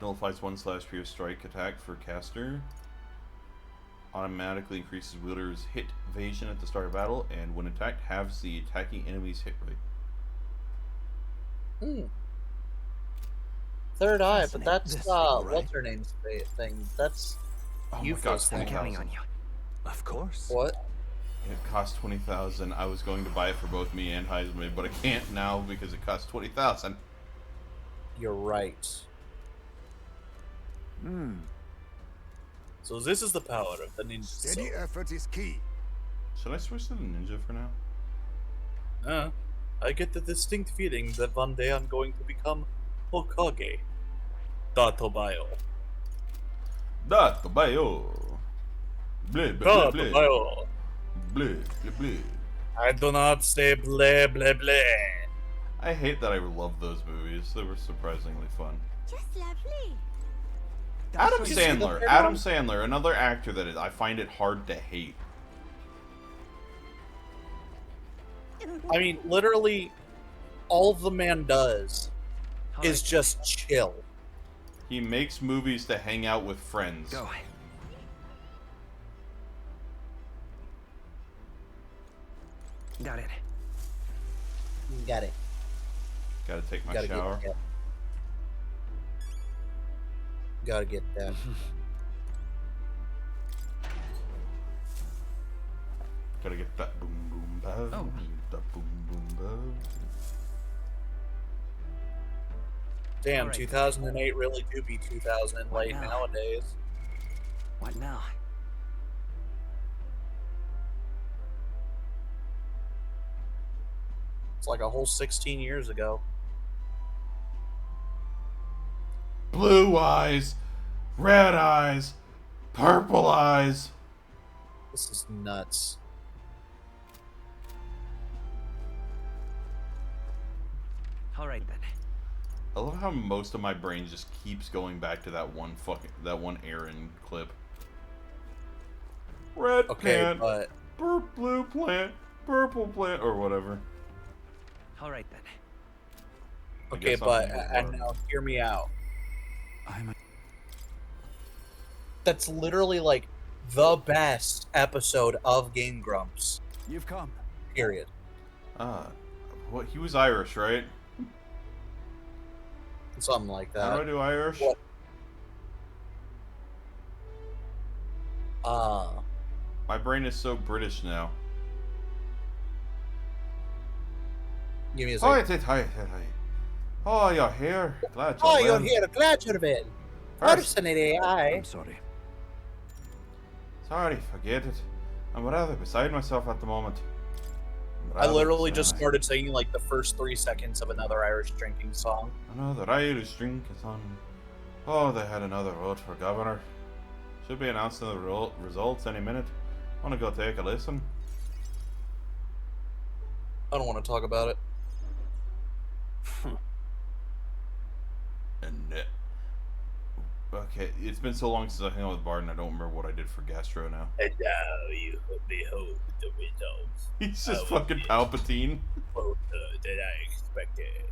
Nullifies 1/ pure strike attack for caster. Automatically increases wielder's hit evasion at the start of battle, and when attacked, halves the attacking enemy's hit rate. Third Eye, but Fascinating. that's This all right. what's her name's thing. That's Oh my god, UFO's thing. 20,000. Of course. What? It cost 20,000. I was going to buy it for both me and Heisman, but I can't now because it costs 20,000. You're right. So this is the power of the ninja. Steady effort is key. Should I switch to the ninja for now? I get the distinct feeling that one day I'm going to become Hokage. Datobayo. Datobayo. Bleh, bleh, bleh, bleh. Datobayo. Bleh, bleh, bleh. I do not say bleh, bleh, bleh. I hate that I love those movies. They were surprisingly fun. Just lovely. Adam Did you see the Sandler. third Adam one? Sandler, another actor that I find it hard to hate. I mean, literally, all the man does is just chill. He makes movies to hang out with friends. Go. Got it. Got it. Gotta take my Gotta shower. Gotta get that. Gotta get that boom boom bow. Oh. That boom boom bow. Damn, Alright. 2008 really do be 2000 What late now? nowadays. What now? It's like a whole 16 years ago. Blue eyes, red eyes, purple eyes. This is nuts. All right then. I love how most of my brain just keeps going back to that one Aaron clip. Red Okay, plant, but blue plant, purple plant, or whatever. All right then. I okay, guess but I'll and now hear me out. I'm a That's literally like the best episode of Game Grumps. You've come. Period. What? He was Irish, right? Something like How do I that. do Irish? What? My brain is so British now. Give me a Hi, second. hi. Oh, you're here. Glad you're Oh, well. you're here. Glad you're well. Personally, I'm sorry. Sorry, forget it. I'm rather beside myself at the moment. I literally just started singing like the first 3 seconds of another Irish drinking song. Another Irish drink is on. Oh, they had another vote for governor. Should be announcing the results any minute. Want to go take a listen? I don't want to talk about it. And okay, it's been so long since I hung out with Barton. I don't remember what I did for Gastro now. And now you behold the results. He's just fucking Palpatine. Closer than I expected.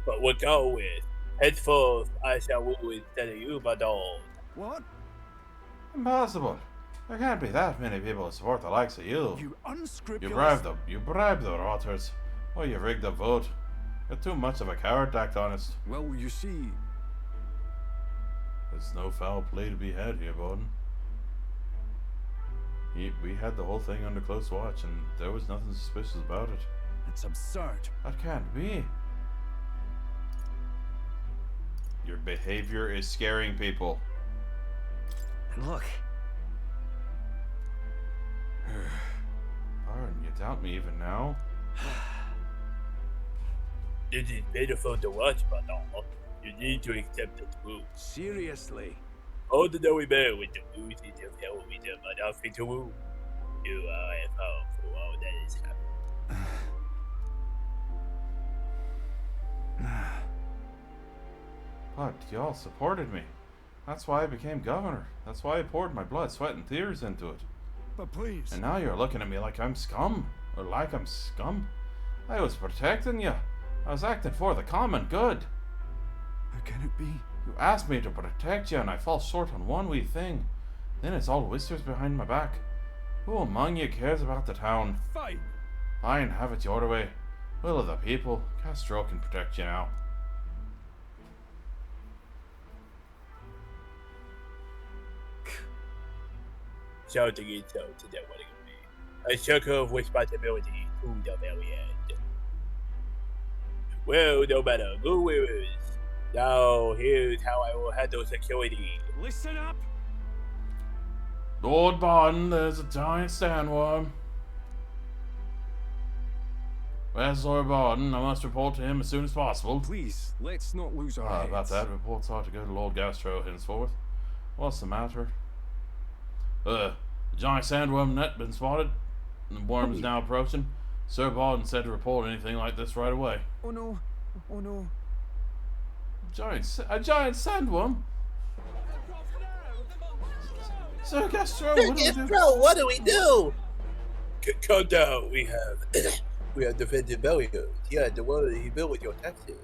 But we'll go with henceforth I shall rule instead of you, my dog. What? Impossible. There can't be that many people who support the likes of you. You unscrupulous. You bribed the voters. Oh, you rigged the vote. You're too much of a coward, to act honest. Well, you see. There's no foul play to be had here, Borden. We had the whole thing under close watch, and there was nothing suspicious about it. It's absurd. That can't be. Your behavior is scaring people. And look. Barton, you doubt me even now? It is painful to watch, but no. You need to accept the truth. Seriously. Ordinary man with the booty to hell with the nothing to woo. You are at home for all that is happening. But y'all supported me. That's why I became governor. That's why I poured my blood, sweat, and tears into it. But please. And now you're looking at me like I'm scum. Or like I'm scum. I was protecting you. I was acting for the common good. How can it be? You asked me to protect you, and I fall short on one wee thing. Then it's all whispers behind my back. Who among you cares about the town? Fine. Fine, have it your way. Will of the people. Castro can protect you now. Something is so to that what it could be. A circle of responsibility to the very end. Well, no matter who it is, now here's how I will handle security. Listen up! Lord Barton, there's a giant sandworm. Where's Lord Barton? I must report to him as soon as possible. Please, let's not lose our heads. About that, reports are to go to Lord Gastro henceforth. What's the matter? The giant sandworm net been spotted. The worm is now approaching. Sir Barton said to report anything like this right away. Oh no. Oh no. A giant sandworm? Sir Gastro, what do we do? Calm down. We have defended barriers. Yeah, the one that you built with your taxes.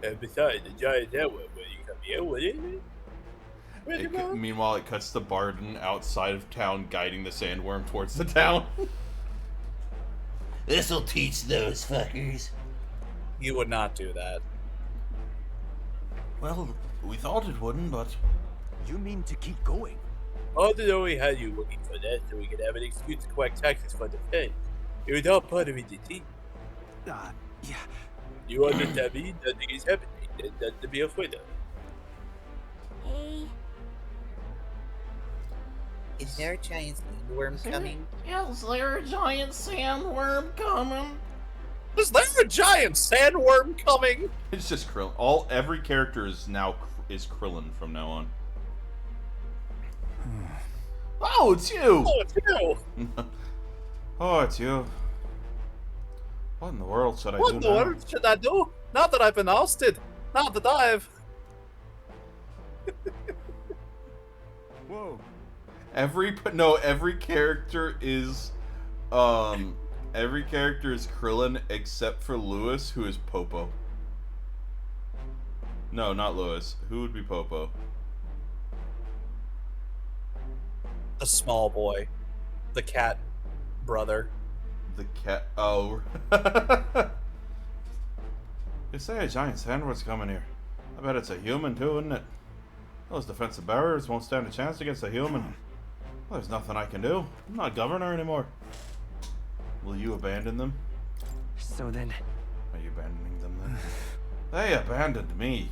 And besides, the giant sandworm, will you come here with it? Meanwhile, it cuts to Barton outside of town, guiding the sandworm towards the town. This'll teach those fuckers. You would not do that. Well, we thought it wouldn't, but... You mean to keep going? Although we had you looking for that so we could have an excuse to collect taxes for the Fed. It was all part of it, Yeah. You understand me? Nothing is happening. There's nothing to be afraid of. Hey. Is there a giant sandworm coming? Is there a giant sandworm coming? Is there a giant sandworm coming? It's just Krillin. Every character is Krillin from now on. Oh, it's you! Oh, it's you! Oh, it's you. What in the world should I do What in the world should I do? Now that I've been ousted. Now that I've... Whoa. Every character is Krillin except for Lewis, who is Popo. No, not Lewis. Who would be Popo? The small boy. The cat brother. The cat. Oh. You say a giant sandworm's coming here. I bet it's a human too, isn't it? Those defensive barriers won't stand a chance against a human. Well, there's nothing I can do. I'm not governor anymore. Will you abandon them? So then... Are you abandoning them then? They abandoned me.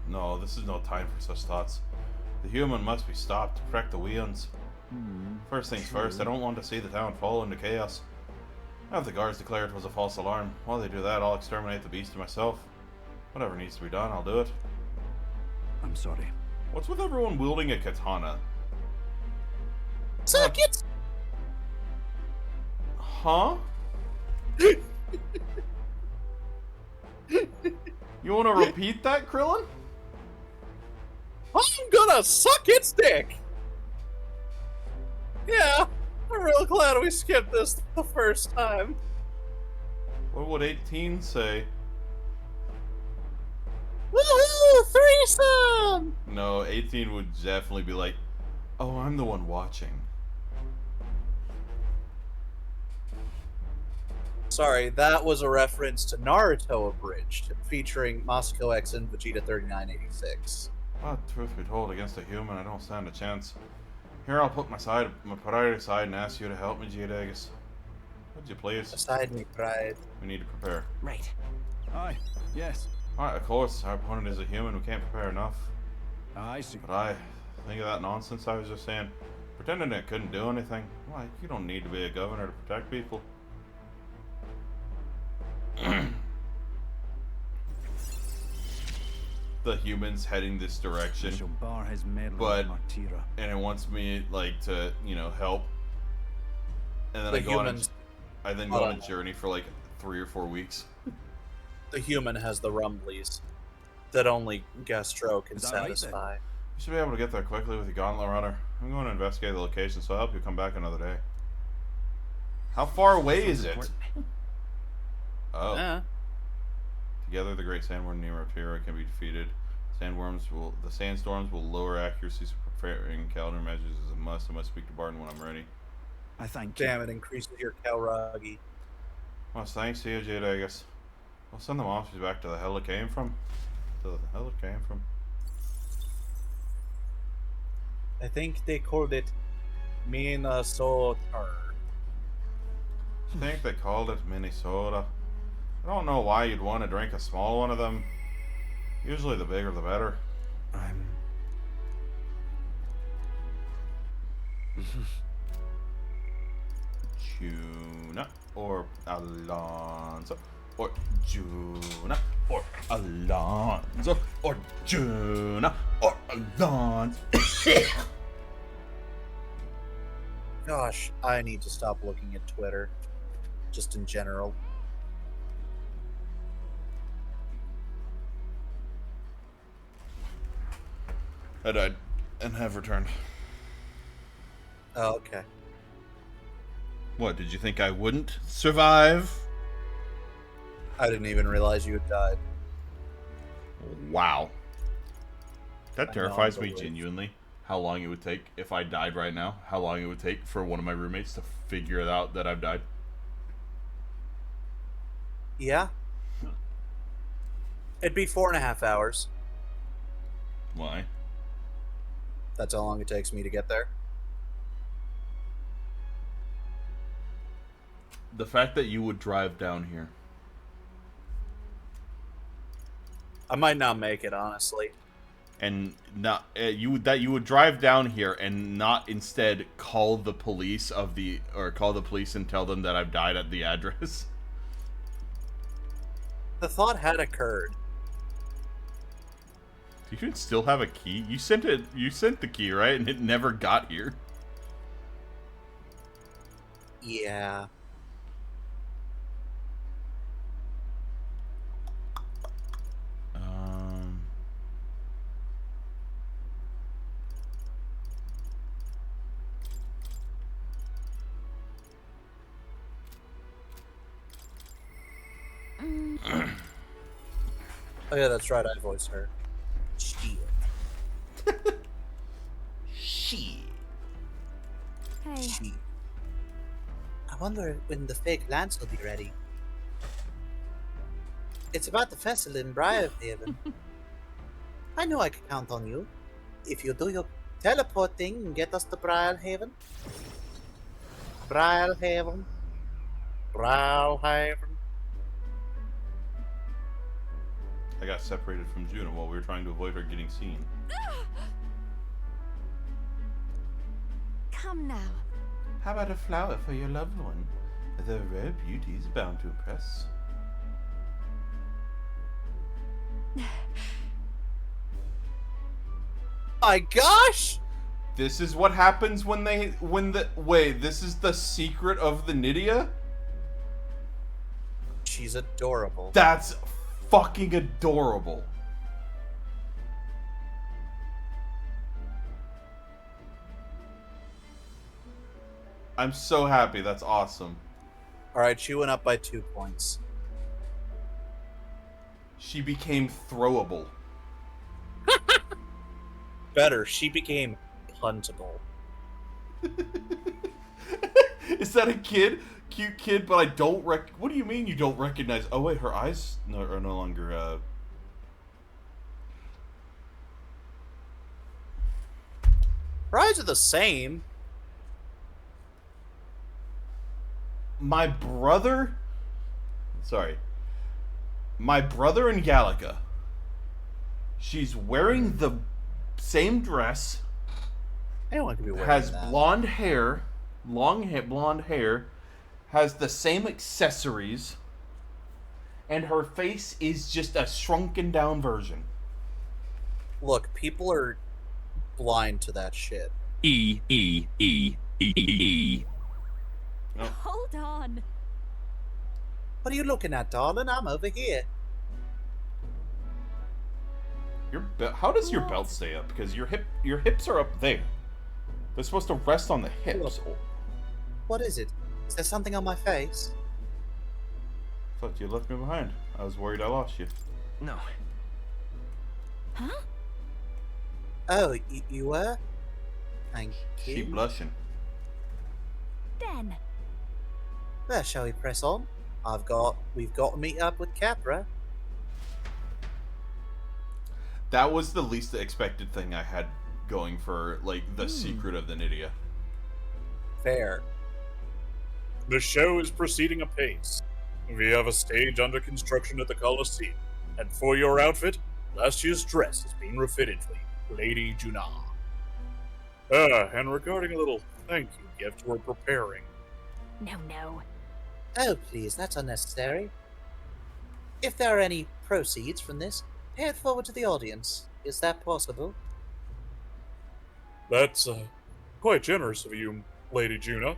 No, this is no time for such thoughts. The human must be stopped to protect the Weons. First things first, I don't want to see the town fall into chaos. Have the guards declare it was a false alarm. While they do that, I'll exterminate the beast myself. Whatever needs to be done, I'll do it. I'm sorry. What's with everyone wielding a katana? Suck it! Huh? You want to repeat that, Krillin? I'm gonna suck its dick! Yeah, I'm real glad we skipped this the first time. What would 18 say? Woohoo! Threesome! No, 18 would definitely be like, oh, I'm the one watching. Sorry, that was a reference to Naruto Abridged, featuring Moscow X and Vegeta 3986. Well, truth be told, against a human, I don't stand a chance. Here, I'll put my pride aside and ask you to help me, Geodagus. Would you please? Aside me, pride. We need to prepare. Right. Aye. Yes. Alright, of course, our opponent is a human. We can't prepare enough. I see. But I think of that nonsense I was just saying. Pretending it couldn't do anything. Why, you don't need to be a governor to protect people. The humans heading this direction, but and it wants me like to help, and then I go on a journey for like 3 or 4 weeks. The human has the rumblies that only Gastro can satisfy. You should be able to get there quickly with your gauntlet runner. I'm going to investigate the location, so I'll help you come back another day. How far away is it? Oh. Together, the Great Sandworm near Terra can be defeated. The sandstorms will lower accuracy, so preparing calendar measures is a must. I must speak to Barton when I'm ready. I thank you. Damn, it increases your Kalragi. Well, thanks to you, Geodagus. I'll send the monsters back to the hell it came from. I think they called it Minnesota. I think they called it Minnesota. I don't know why you'd want to drink a small one of them. Usually the bigger the better. I'm... Tuna or Alonzo or Juna or Alonzo or Juna or Alonzo. Gosh, I need to stop looking at Twitter. Just in general. I died and have returned. Oh, okay. What, did you think I wouldn't survive? I didn't even realize you had died. Wow. That terrifies me unbelievable. genuinely. How long it would take if I died right now. How long it would take for one of my roommates to figure it out that I've died. Yeah. It'd be 4.5 hours. Why? That's how long it takes me to get there. The fact that you would drive down here. I might not make it, honestly. And not you would drive down here and not instead call the police call the police and tell them that I've died at the address. The thought had occurred. Do you still have a key? You sent the key, right? And it never got here. Yeah. Oh yeah, that's right, I voiced her. Shit. Shit. Hey. Shit. I wonder when the fake lance will be ready. It's about the festival in Briarhaven. I know I can count on you. If you do your teleport thing and get us to Briarhaven. Briarhaven. Briarhaven. I got separated from Juna while we were trying to avoid her getting seen. Come now. How about a flower for your loved one? The rare beauty is bound to impress. My gosh! This is what happens wait, this is the secret of the Nydia? She's adorable. That's fucking adorable. I'm so happy. That's awesome. Alright, she went up by 2 points. She became throwable. Better, she became puntable. Is that a kid? Cute kid, but I don't what do you mean you don't recognize? Oh wait, her eyes are no longer Her eyes are the same. My brother in Gallica. She's wearing the same dress. Anyone can be wearing has that. blonde hair, blonde hair, has the same accessories, and her face is just a shrunken down version. Look, people are blind to that shit. E. Hold on. What are you looking at, darling? I'm over here. How does your belt stay up? Because your hips are up there. They're supposed to rest on the hips. What is it? Is there something on my face? I thought you left me behind. I was worried I lost you. No. Huh? Oh, you were? Thank you. She blushing. Then. Well, shall we press on? We've got to meet up with Capra. That was the least expected thing I had going for like the secret of the Nydia. Fair. The show is proceeding apace. We have a stage under construction at the Coliseum, and for your outfit, last year's dress is being refitted for you, Lady Juna. And regarding a little thank you gift we're preparing. No. Oh, please, that's unnecessary. If there are any proceeds from this, pay it forward to the audience. Is that possible? That's quite generous of you, Lady Juna.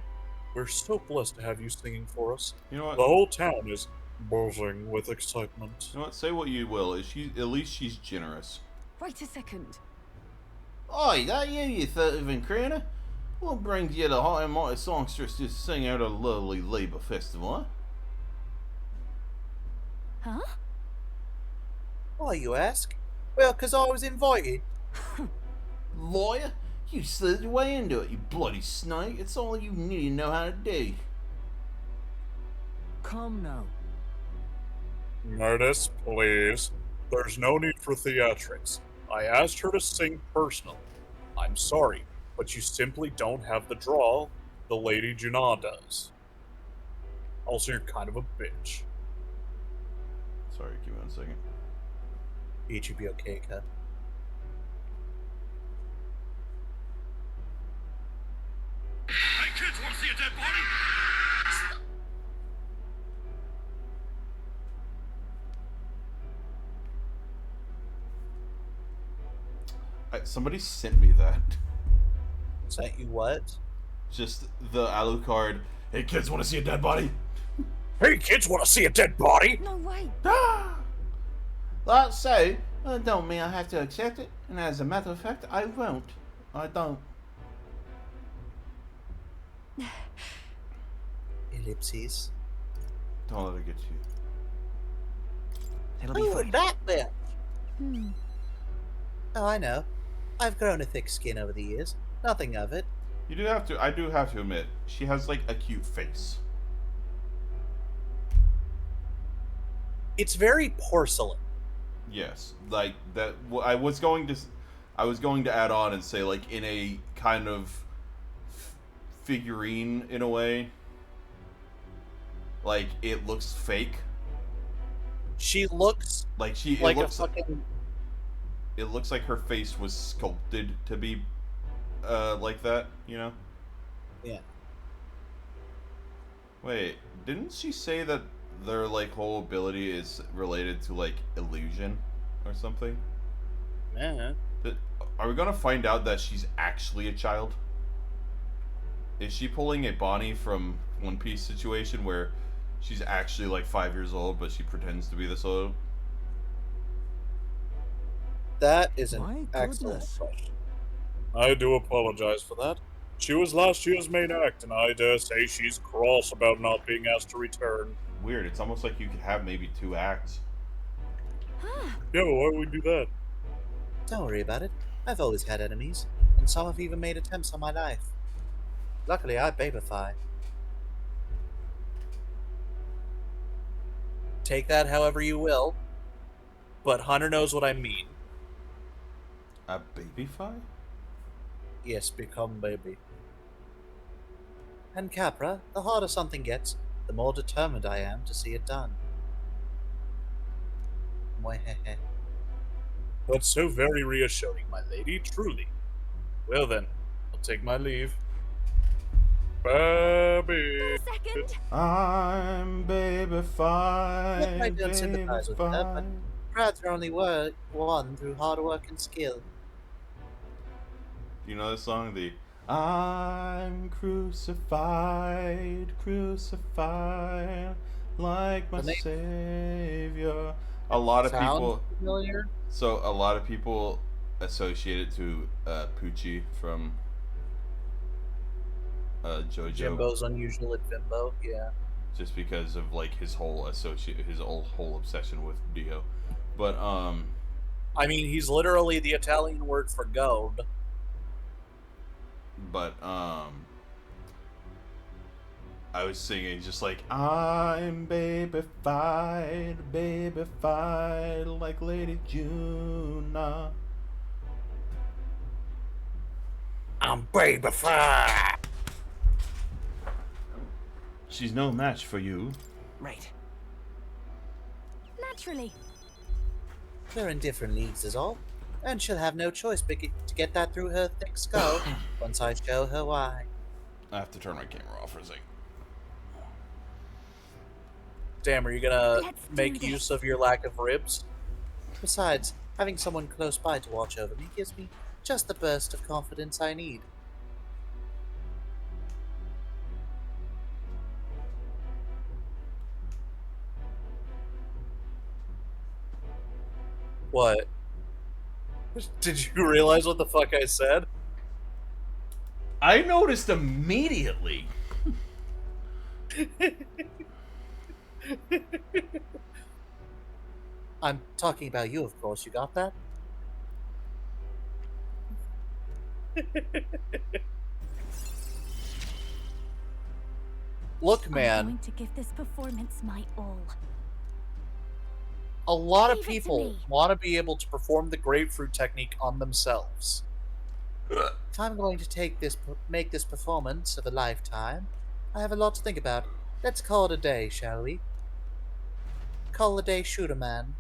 We're so blessed to have you singing for us. You know what? The whole town is buzzing with excitement. You know what? Say what you will. Is she at least she's generous? Wait a second. Oi, that you 30th Craner? What brings you the hot and mighty songstress to sing out a lovely Labour festival, Huh? Why, you ask? Well, 'cause I was invited. Lawyer, you slid your way into it, you bloody snake. It's all you need to know how to do. Come now. Nerdist, please. There's no need for theatrics. I asked her to sing personally. I'm sorry, but you simply don't have the draw the Lady Juna does. Also, you're kind of a bitch. Sorry, give me 1 second. It should be okay, cut. Hey kids, wanna see a dead body? Somebody sent me that. Sent you what? Just the Alucard. Hey kids, want to see a dead body? Hey kids, wanna see a dead body? No way. That's so. That don't mean I have to accept it. And as a matter of fact, I won't. I don't. Ellipses. Don't let it get you. It'll be Oh, fine. that bit. Oh, I know. I've grown a thick skin over the years. Nothing of it. You do have to. I do have to admit, she has like a cute face. It's very porcelain. Yes, like that. I was going to add on and say like in a kind of figurine in a way. Like it looks fake. She looks like she. like it looks, a fucking. It looks like her face was sculpted to be, like that. You know. Yeah. Wait, didn't she say that their like whole ability is related to like illusion or something? Yeah. Are we gonna find out that she's actually a child? Is she pulling a Bonnie from One Piece situation where she's actually like 5 years old, but she pretends to be this old? That is an My excellent goodness. question. I do apologize for that. She was last year's main act, and I dare say she's cross about not being asked to return. Weird. It's almost like you could have maybe 2 acts. Yeah, why would we do that? Don't worry about it. I've always had enemies, and some have even made attempts on my life. Luckily, I babify. Take that however you will, but Hunter knows what I mean. A babyfy? Yes, become baby. And Capra, the harder something gets, the more determined I am to see it done. Mwehehe. That's so very reassuring, my lady, truly. Well then, I'll take my leave. Baby. Second. I'm babyfied. I don't sympathize with that, but crowds are only won through hard work and skill. You know this song? The I'm crucified, crucified, like my savior. A lot of people. Familiar? So a lot of people associate it to Poochie from JoJo. Jimbo's Unusual at Bimbo, yeah. Just because of like his whole whole obsession with Dio, but I mean, he's literally the Italian word for gold. But I was singing just like I'm babyfied, babyfied like Lady Juna. down, baby fly. She's no match for you. Right. Naturally. They're in different leagues is all. And she'll have no choice but to get that through her thick skull once I show her why. I have to turn my camera off for a second. Damn, are you gonna Let's do make this. use of your lack of ribs? Besides, having someone close by to watch over me gives me just the burst of confidence I need. What? Did you realize what the fuck I said? I noticed immediately. I'm talking about you, of course. You got that? Look, I'm man, going to give this performance my all. a lot of Leave it to people me. want to be able to perform the grapefruit technique on themselves. If I'm going to make this performance of a lifetime, I have a lot to think about. Let's call it a day, shall we? Call the day Shooter Man.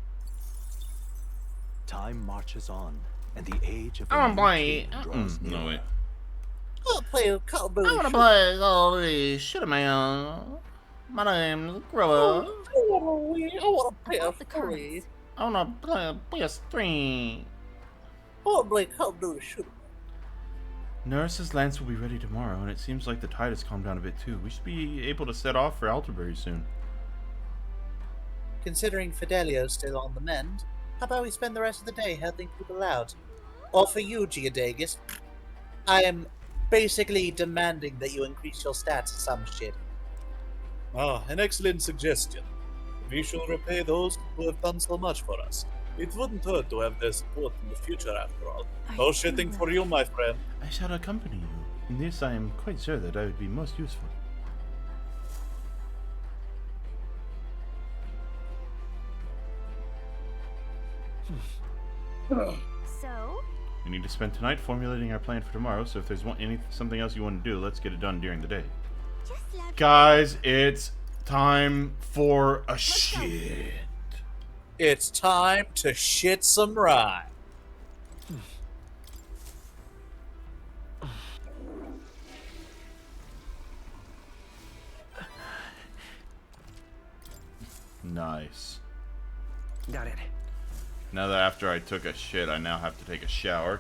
Time marches on, and the age of I a wanna new play. king draws No near. wait. I'll play a Call of Duty. I wanna play all the shit, man. My name's Grover. I wanna play a About the free. cards. I wanna play a PS3. I wanna play Call of Duty Shooter. Nurse's lance will be ready tomorrow, and it seems like the tide has calmed down a bit too. We should be able to set off for Alterbury soon. Considering Fidelio's still on the mend, how about we spend the rest of the day helping people out? Or for you, Geodagus, I am basically demanding that you increase your stats or some shit. Ah, an excellent suggestion. We shall repay those who have done so much for us. It wouldn't hurt to have their support in the future, after all. No shitting for you, my friend. I shall accompany you. In this, I am quite sure that I would be most useful. So? We need to spend tonight formulating our plan for tomorrow, so if there's something else you want to do, let's get it done during the day. Guys, it's time for a shit. It's time to shit some rhyme. Nice. Got it. Now that after I took a shit, I now have to take a shower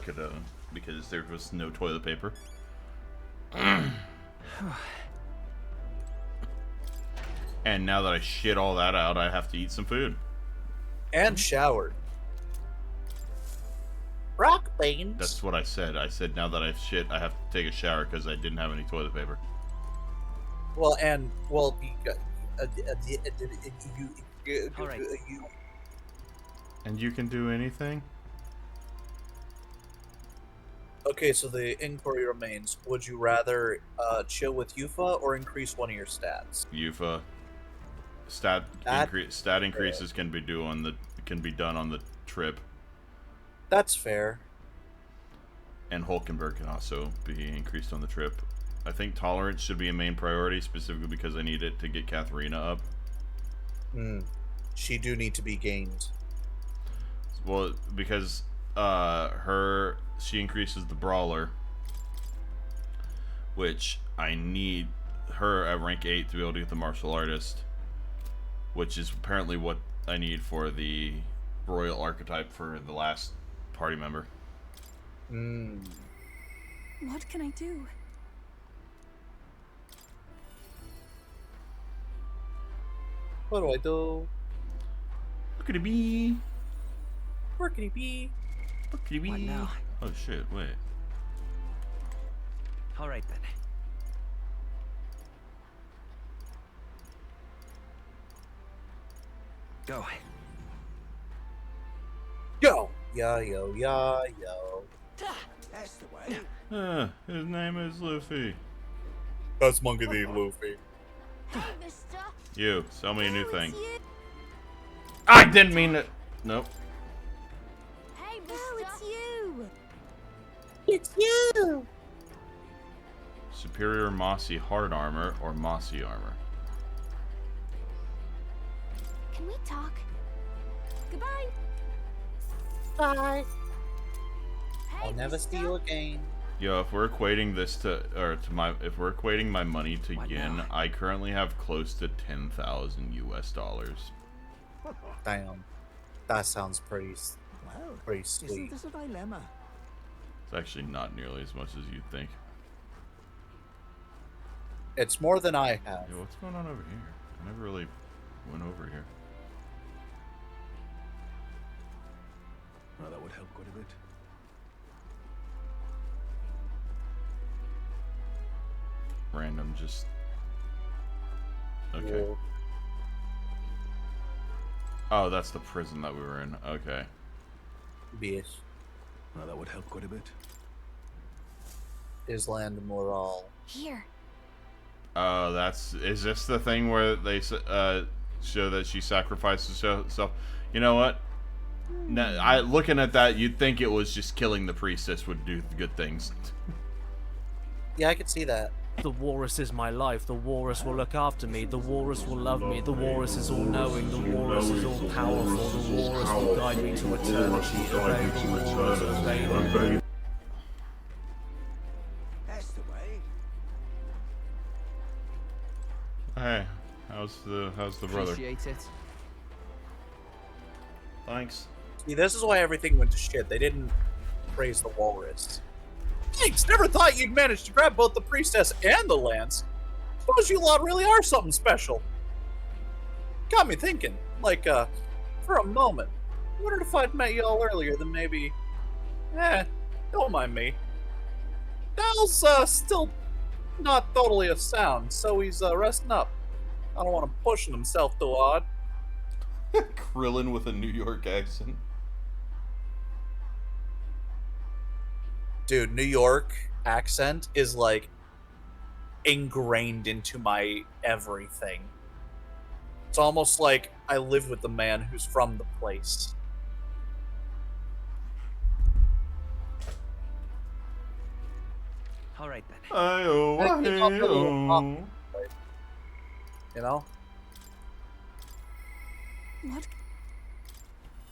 because there was no toilet paper. And now that I shit all that out, I have to eat some food. And showered. Rock beans. That's what I said. I said now that I've shit, I have to take a shower because I didn't have any toilet paper. Well, and, well, And you can do anything? Okay, so the inquiry remains: would you rather chill with Yufa or increase one of your stats? Yufa. Stat increases can be done on the trip. That's fair. And Hulkenberg can also be increased on the trip. I think tolerance should be a main priority, specifically because I need it to get Katharina up. She do need to be gained. Well, because she increases the brawler, which I need her at rank 8 to be able to get the martial artist, which is apparently what I need for the royal archetype for the last party member. What can I do? What do I do? Look at it be. Workity bee. Look at it What be. now? Oh shit! Wait. All right then. Go. Yo! Yo. That's the way. His name is Luffy. That's Monkey D. Luffy. Hey, mister. You, sell me a new thing. you. I didn't mean it. Nope. Hey, mister. Oh, it's you! It's you! Superior mossy hard armor or mossy armor. Can we talk? Goodbye. Bye. I'll never see you again. Yo, if we're equating this if we're equating my money to yen, I currently have close to 10,000 US dollars. Damn. That sounds pretty Isn't sweet. this a dilemma? It's actually not nearly as much as you'd think. It's more than I have. Yo, what's going on over here? I never really went over here. Well, that would help quite a bit. Random, just... Okay. Whoa. Oh, that's the prison that we were in. Okay. Yes. Well, that would help quite a bit. Island Moral. Here. Oh, is this the thing where they show that she sacrifices herself? You know what? Now, looking at that, you'd think it was just killing the priestess would do good things. Yeah, I could see that. The Walrus is my life. The Walrus will look after me. The Walrus will love me. The Walrus is all-knowing. The Walrus is all-powerful. The Walrus will guide me to eternity. Obey the Walrus. Obey the... That's the way. Hey, how's the brother? Appreciate it. Thanks. See, this is why everything went to shit. They didn't praise the Walrus. Thanks! Never thought you'd manage to grab both the priestess and the lance. Suppose you lot really are something special. Got me thinking. Like, for a moment. I wondered if I'd met y'all earlier, then maybe... don't mind me. Dal's, still not totally a sound, so he's, resting up. I don't want him pushing himself too hard. Krillin with a New York accent. Dude, New York accent is like ingrained into my everything. It's almost like I live with the man who's from the place. All right then. You know? What?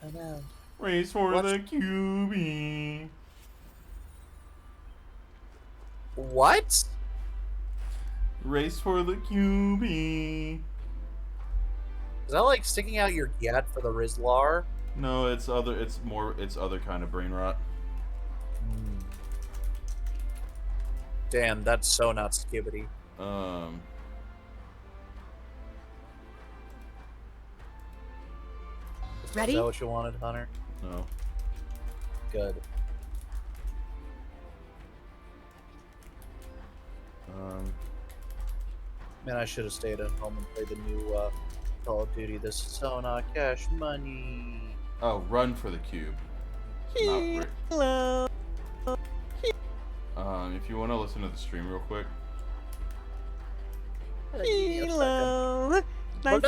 I know. Race for the QB. What? Race for the QB. Is that like sticking out your yet for the Rizlar? No, it's other kind of brain rot. Damn, that's so not skibbity. Ready? Is that what you wanted, Hunter? No. Good. Man, I should have stayed at home and played the new Call of Duty. This is so not cash money. Oh, run for the cube. Hello. If you want to listen to the stream real quick. Hello. Nice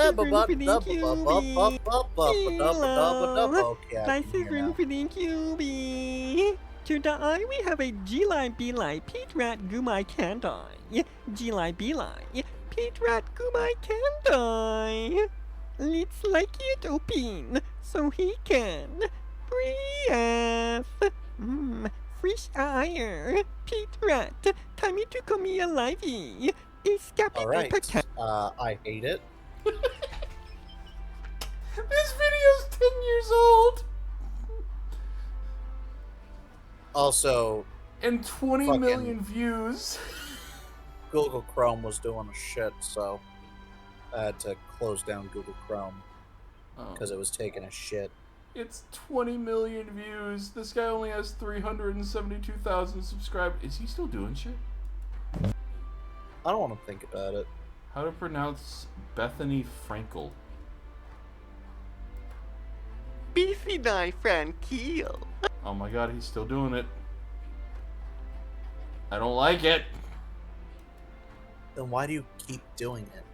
room for the QB. To die, we have a G-Line B-Line Pete Rat Gumai can die. G-Line B-Line Pete Rat Gumai can die. Let's like it open so he can breathe. Fresh air. Pete Rat, time to come here alive. Alright, I hate it. This video's 10 years old. Also, and 20 million views. Google Chrome was doing a shit, so I had to close down Google Chrome because it was taking a shit. It's 20 million views. This guy only has 372,000 subscribers. Is he still doing shit? I don't want to think about it. How to pronounce Bethany Frankel? Beefy die Frankiel. Oh my god, he's still doing it. I don't like it. Then why do you keep doing it?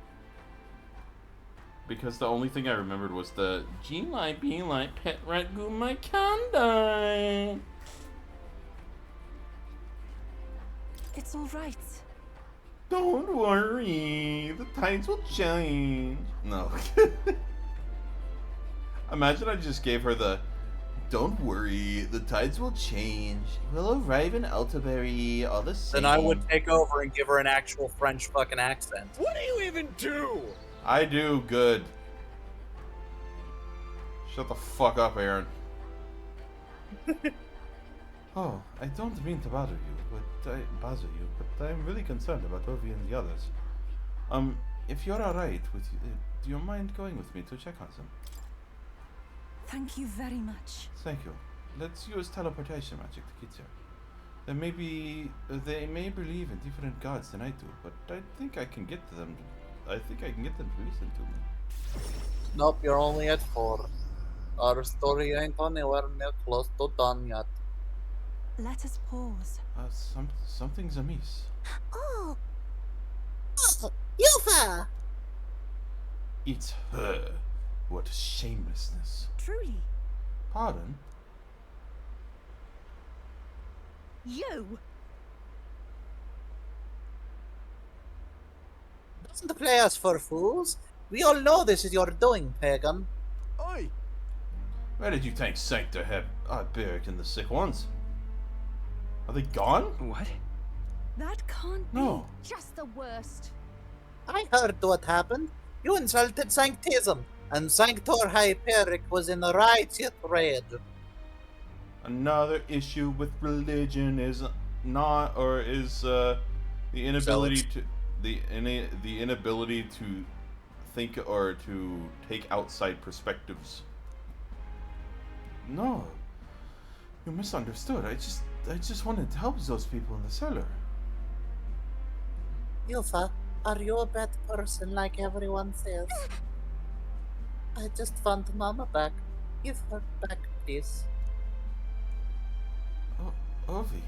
Because the only thing I remembered was the G-Line B-Line Pet Rat Gumai Kandai. It's all right. Don't worry, the tides will change. No. Imagine I just gave her the, don't worry, the tides will change. We'll arrive in Altaberry all the same. Then I would take over and give her an actual French fucking accent. What do you even do? I do good. Shut the fuck up, Aaron. Oh, I don't mean to bother you, but I'm really concerned about Ovi and the others. If you're alright with you, do you mind going with me to check on them? Thank you very much. Thank you. Let's use teleportation magic to get there. They may believe in different gods than I do, but I think I can get to them. I think I can get them to listen to me. Nope, you're only at 4. Our story ain't anywhere near close to done yet. Let us pause. Something's amiss. Oh, Yufa! It's her. What shamelessness. Truly. Pardon? You! Doesn't play us for fools. We all know this is your doing, pagan. Oi! Where did you think Sancta had buried in the sick ones? Are they gone? What? That can't No. be. Just the worst. I heard what happened. You insulted Sanctism, and Sanctor Hyperic was in a righteous rage. Another issue with religion is not, or is the inability to the inability to think or to take outside perspectives. No, you misunderstood. I just wanted to help those people in the cellar. Yufa, are you a bad person like everyone says? I just want Mama back. Give her back, please. Oh, Ovi.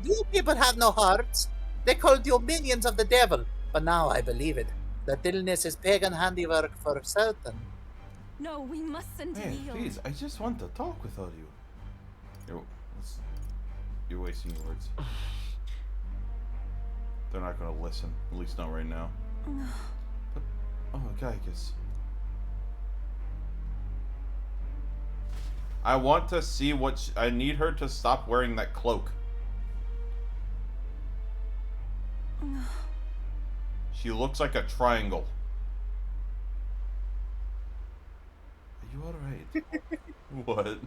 You people have no hearts. They called you minions of the devil, but now I believe it. That illness is pagan handiwork for certain. No, we mustn't Hey, yield. please, I just want to talk with all you. You're wasting your words. They're not gonna listen, at least not right now. But, oh, Gaius. I want to see what I need her to stop wearing that cloak. She looks like a triangle. Are you alright? What?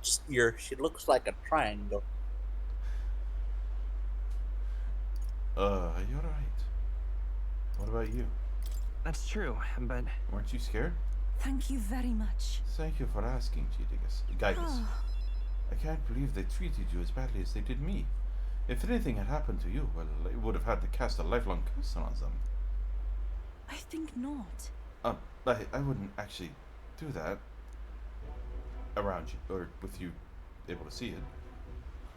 Just she looks like a triangle. Are you alright? What about you? That's true, but... Weren't you scared? Thank you very much. Thank you for asking, Gaius. I can't believe they treated you as badly as they did me. If anything had happened to you, well, it would have had to cast a lifelong curse on them. I think not. I wouldn't actually do that around you, or with you able to see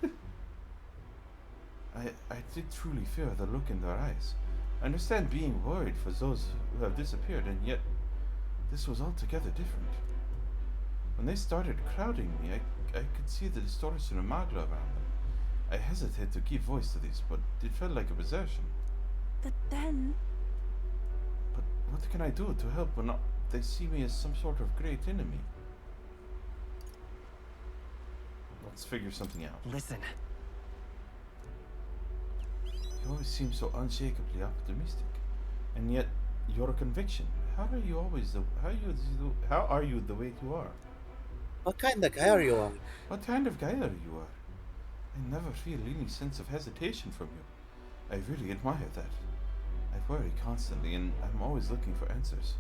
it. I did truly fear the look in their eyes. I understand being worried for those who have disappeared, and yet this was altogether different. When they started crowding me, I could see the distortion of Magla around them. I hesitated to give voice to this, but it felt like a possession. But then... But what can I do to help when they see me as some sort of great enemy? Let's figure something out. Listen. You always seem so unshakably optimistic, and yet your conviction. How are you always how are you the way you are? What kind of guy are you on? What kind of guy are you are? I never feel any sense of hesitation from you. I really admire that. I worry constantly, and I'm always looking for answers.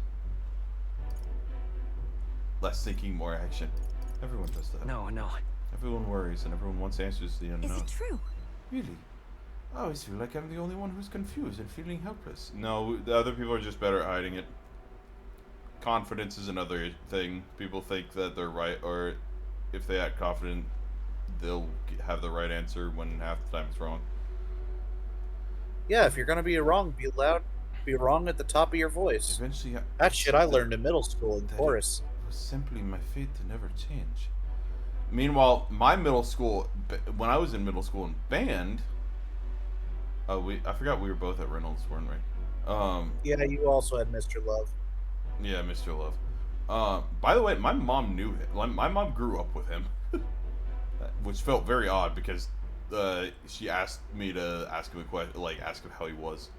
Less thinking, more action. Everyone does that. No. Everyone worries, and everyone wants answers to the unknown. Is it true? Really? I always feel like I'm the only one who's confused and feeling helpless. No, the other people are just better at hiding it. Confidence is another thing. People think that they're right, or if they act confident, they'll have the right answer when half the time it's wrong. Yeah, if you're gonna be wrong, be loud. Be wrong at the top of your voice. Eventually, that shit I learned in middle school in chorus. It was simply my fate to never change. Meanwhile, my middle school, when I was in middle school in band, I forgot we were both at Reynolds, weren't we? Yeah, you also had Mr. Love. Yeah, Mr. Love. By the way, my mom knew him. Like, my mom grew up with him, which felt very odd because she asked me to ask him a question, like ask him how he was.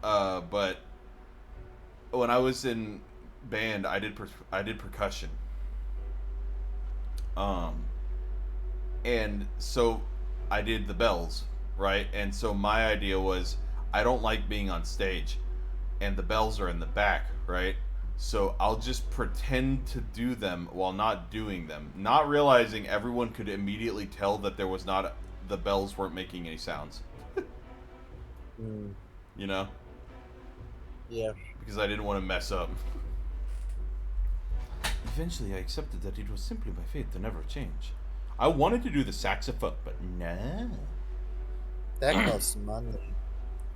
But when I was in band, I did percussion. And so I did the bells, right? And so my idea was I don't like being on stage, and the bells are in the back, right? So I'll just pretend to do them while not doing them, not realizing everyone could immediately tell that the bells weren't making any sounds. You know? Yeah. Because I didn't want to mess up. Eventually, I accepted that it was simply my fate to never change. I wanted to do the saxophone, but no. That costs money.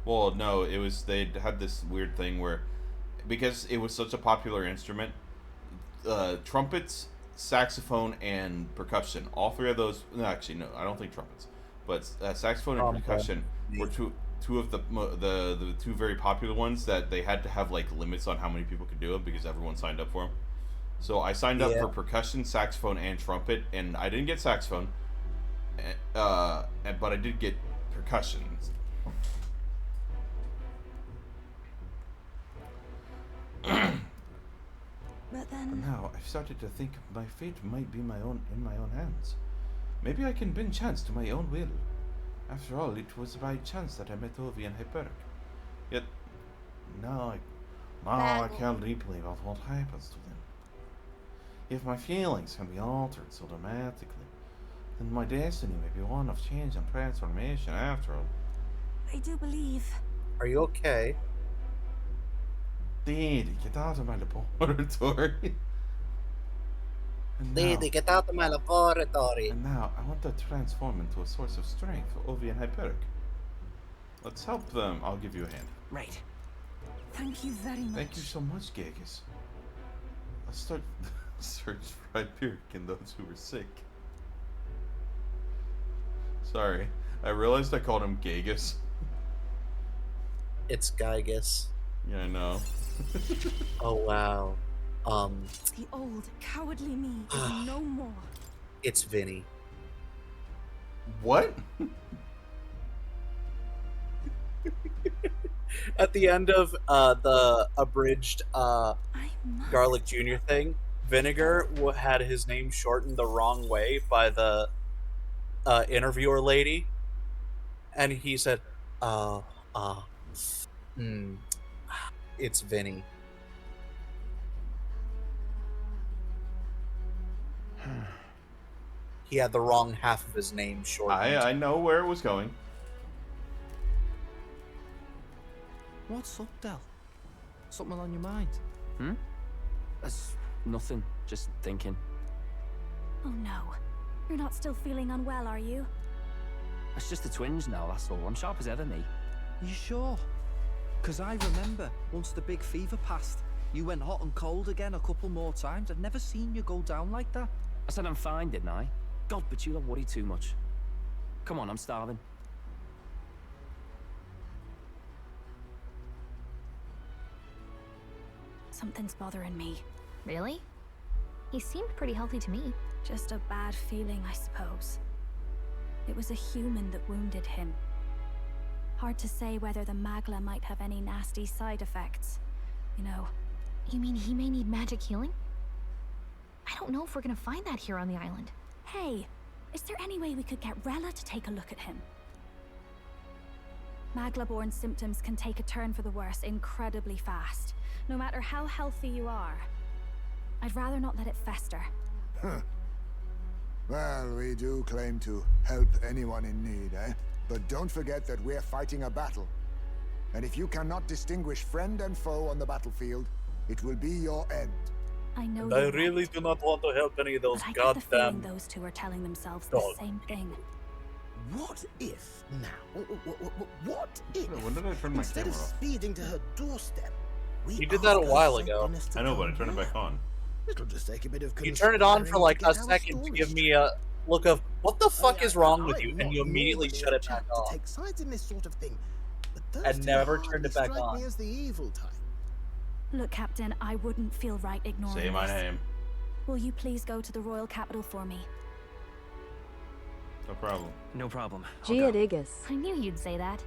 Well, no, it was, they had this weird thing where, because it was such a popular instrument, trumpets, saxophone, and percussion, all three of those, no, actually, no, I don't think trumpets, but saxophone and percussion were two of the two very popular ones that they had to have, like, limits on how many people could do them because everyone signed up for them. So I signed up for percussion, saxophone, and trumpet, and I didn't get saxophone, but I did get percussion. But then now I've started to think my fate might be in my own hands. Maybe I can bend chance to my own will. After all, it was by chance that I met Ovi and Hyperic. Yet now I care deeply about what happens to them. If my feelings can be altered so dramatically, then my destiny may be one of change and transformation after all. I do believe. Are you okay? Lady, get out of my laboratory. Lady, get out of my laboratory. And now I want to transform into a source of strength for Ovi and Hyperic. Let's help them. I'll give you a hand. Right. Thank you very much. Thank you so much, Gagus. Let's start search for Hyperic and those who were sick. Sorry, I realized I called him Gagus. It's Gygus. Yeah, I know. Oh wow. The old cowardly me is no more. It's Vinny. What? At the end of the abridged Garlic Jr. thing, Vinegar had his name shortened the wrong way by the interviewer lady, and he said, it's Vinny. He had the wrong half of his name shortened. I know where it was going. What's up, Del? Something on your mind? That's nothing. Just thinking. Oh no. You're not still feeling unwell, are you? It's just a twinge now, that's all. I'm sharp as ever, me. You sure? Because I remember, once the big fever passed, you went hot and cold again a couple more times. I've never seen you go down like that. I said I'm fine, didn't I? God, but you don't worry too much. Come on, I'm starving. Something's bothering me. Really? He seemed pretty healthy to me. Just a bad feeling, I suppose. It was a human that wounded him. Hard to say whether the Magla might have any nasty side effects. You know. You mean he may need magic healing? I don't know if we're gonna find that here on the island. Hey, is there any way we could get Rella to take a look at him? Magla-born symptoms can take a turn for the worse incredibly fast, no matter how healthy you are. I'd rather not let it fester. Huh. Well, we do claim to help anyone in need, eh? But don't forget that we're fighting a battle. And if you cannot distinguish friend and foe on the battlefield, it will be your end. I know I really do not want to help any of those but I get the feeling goddamn... those two are telling themselves the same thing. What if now? What if? When did I turn my instead camera of off? speeding to her doorstep, we You did that a ask her while ago. something to I know, but I come turned it back on. It'll just take a bit of You turn it on for like a conspiring to get our second to story give me a look of, What the fuck is wrong with you? I'm And you not immediately normally shut a it back chap to on. take sides in this sort of thing, but those And two never hardly turned it back strike on. me as the evil type. Look, Captain, I wouldn't feel right ignoring Say my this. name. Will you please go to the royal capital for me? No problem. No problem. Giadigas. I knew you'd say that.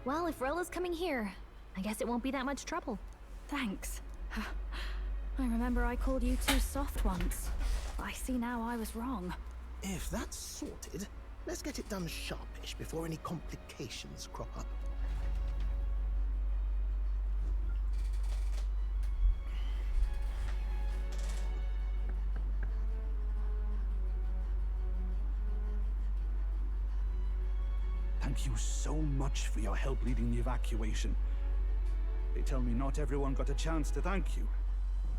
Well, if Rella's coming here, I guess it won't be that much trouble. Thanks. I remember I called you too soft once. I see now I was wrong. If that's sorted, let's get it done sharpish before any complications crop up. Thank you so much for your help leading the evacuation. They tell me not everyone got a chance to thank you.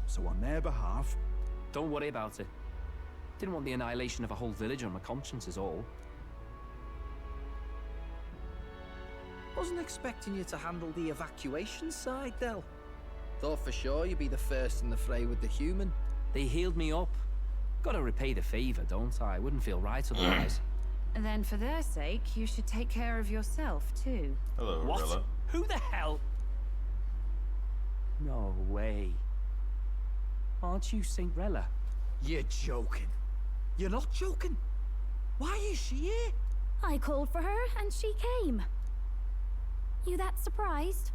So on their behalf... Don't worry about it. Didn't want the annihilation of a whole village on my conscience is all. Wasn't expecting you to handle the evacuation side, Del. Thought for sure you'd be the first in the fray with the human. They healed me up. Gotta repay the favor, don't I? Wouldn't feel right otherwise. And then for their sake, you should take care of yourself, too. Hello, What? Rilla. Who the hell? No way. Aren't you Saint Rella? You're joking. You're not joking. Why is she here? I called for her and she came. You that surprised?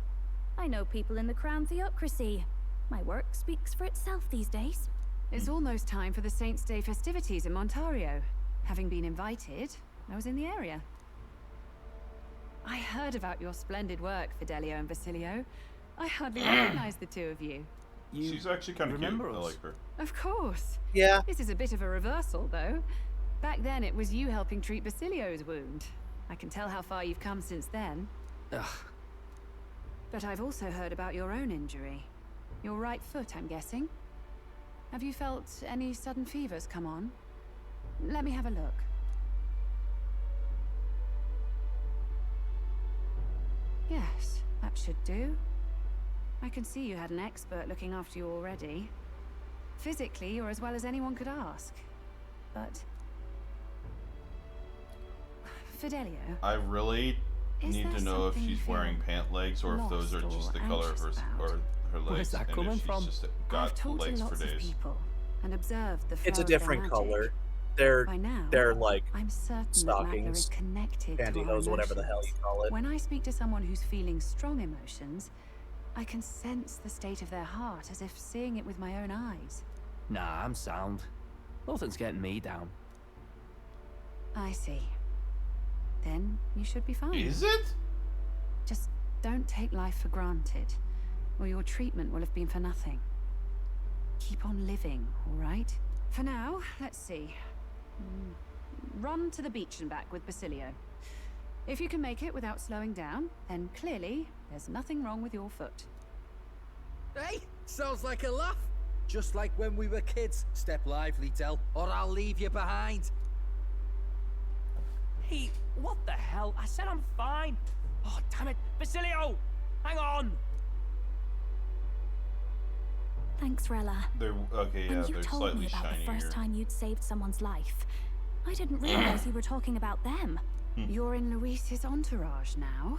I know people in the Crown Theocracy. My work speaks for itself these days. It's almost time for the Saints' Day festivities in Montario. Having been invited, I was in the area. I heard about your splendid work, Fidelio and Basilio. I hardly recognize the two of you. She's actually kind of cute. I like her. Of course. Yeah. This is a bit of a reversal, though. Back then, it was you helping treat Basilio's wound. I can tell how far you've come since then. Ugh. But I've also heard about your own injury. Your right foot, I'm guessing. Have you felt any sudden fevers come on? Let me have a look. Yes, that should do. I can see you had an expert looking after you already. Physically, you're as well as anyone could ask. But... Fidelio... I really need to know if she's wearing pant legs or if those are just the color of her legs. Where's that and coming if she's from? just I've got talked legs to for lots of days. people and observed the flow It's a of their different magic. color. They're By now, like I'm certain that Magna stockings, is connected to our pantyhose, whatever the hell you emotions. call it. When I speak to someone who's feeling strong emotions, I can sense the state of their heart as if seeing it with my own eyes. Nah, I'm sound. Nothing's getting me down. I see. Then you should be fine. Is it? Just don't take life for granted, or your treatment will have been for nothing. Keep on living, all right? For now, let's see. Run to the beach and back with Basilio. If you can make it without slowing down, then clearly there's nothing wrong with your foot. Hey, sounds like a laugh. Just like when we were kids. Step lively, Del, or I'll leave you behind. Hey, what the hell? I said I'm fine. Oh, damn it. Basilio! Hang on! Thanks, Rella. They're okay. Yeah, And you they're told slightly me about the first shinier. time you'd saved someone's life. I didn't realize you were talking about them. You're in Luis's entourage now.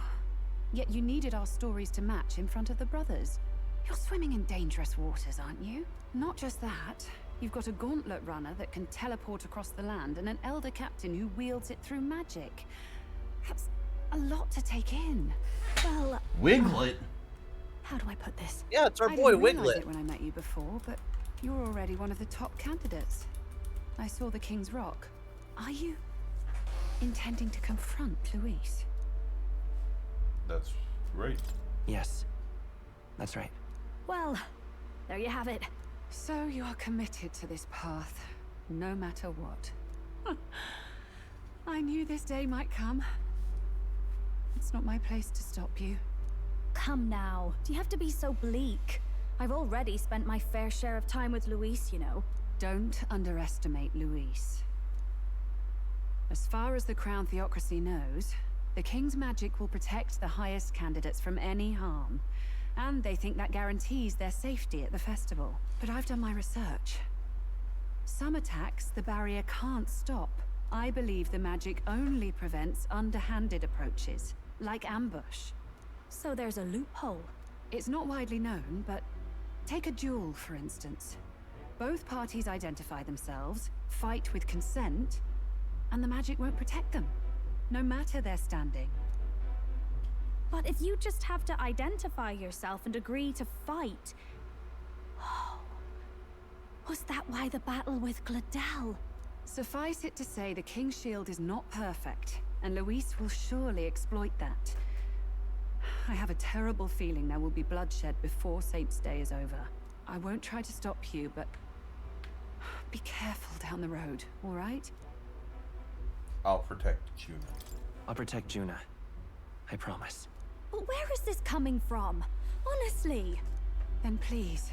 Yet you needed our stories to match in front of the brothers. You're swimming in dangerous waters, aren't you? Not just that. You've got a gauntlet runner that can teleport across the land and an elder captain who wields it through magic. That's a lot to take in. Well... Wiglet? How do I put this? Yeah, it's our I boy didn't realize Wiglet. it when I met you before, but you're already one of the top candidates. I saw the King's Rock. Are you intending to confront Luis? That's right. Yes, that's right. Well, there you have it. So you are committed to this path, no matter what. I knew this day might come. It's not my place to stop you. Come now. Do you have to be so bleak? I've already spent my fair share of time with Luis, you know. Don't underestimate Luis. As far as the Crown Theocracy knows, the King's magic will protect the highest candidates from any harm. And they think that guarantees their safety at the festival. But I've done my research. Some attacks the barrier can't stop. I believe the magic only prevents underhanded approaches, like ambush. So there's a loophole. It's not widely known, but take a duel, for instance. Both parties identify themselves, fight with consent, and the magic won't protect them, no matter their standing. But if you just have to identify yourself and agree to fight... Was that why the battle with Gladel? Suffice it to say, the King's Shield is not perfect, and Luis will surely exploit that. I have a terrible feeling there will be bloodshed before Saint's Day is over. I won't try to stop you, but be careful down the road, all right? I'll protect Juna. I'll protect Juna. I promise. But where is this coming from? Honestly. Then please.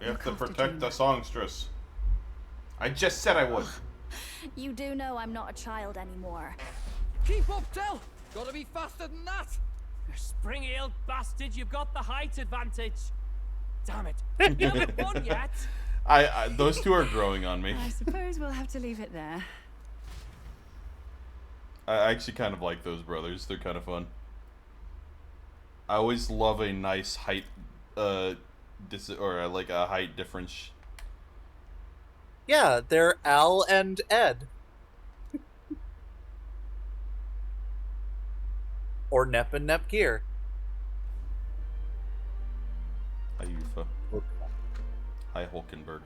We have to protect the songstress. I just said I would. You do know I'm not a child anymore. Keep up, Del! Gotta be faster than that! You spring-heeled bastard, you've got the height advantage. Damn it. You haven't won yet! Those two are growing on me. I suppose we'll have to leave it there. I actually kind of like those brothers. They're kind of fun. I always love a nice height, or like a height difference. Yeah, they're Al and Ed. Or Nep and Nep Gear. Hi, Yufa. Hi, Hulkenberg.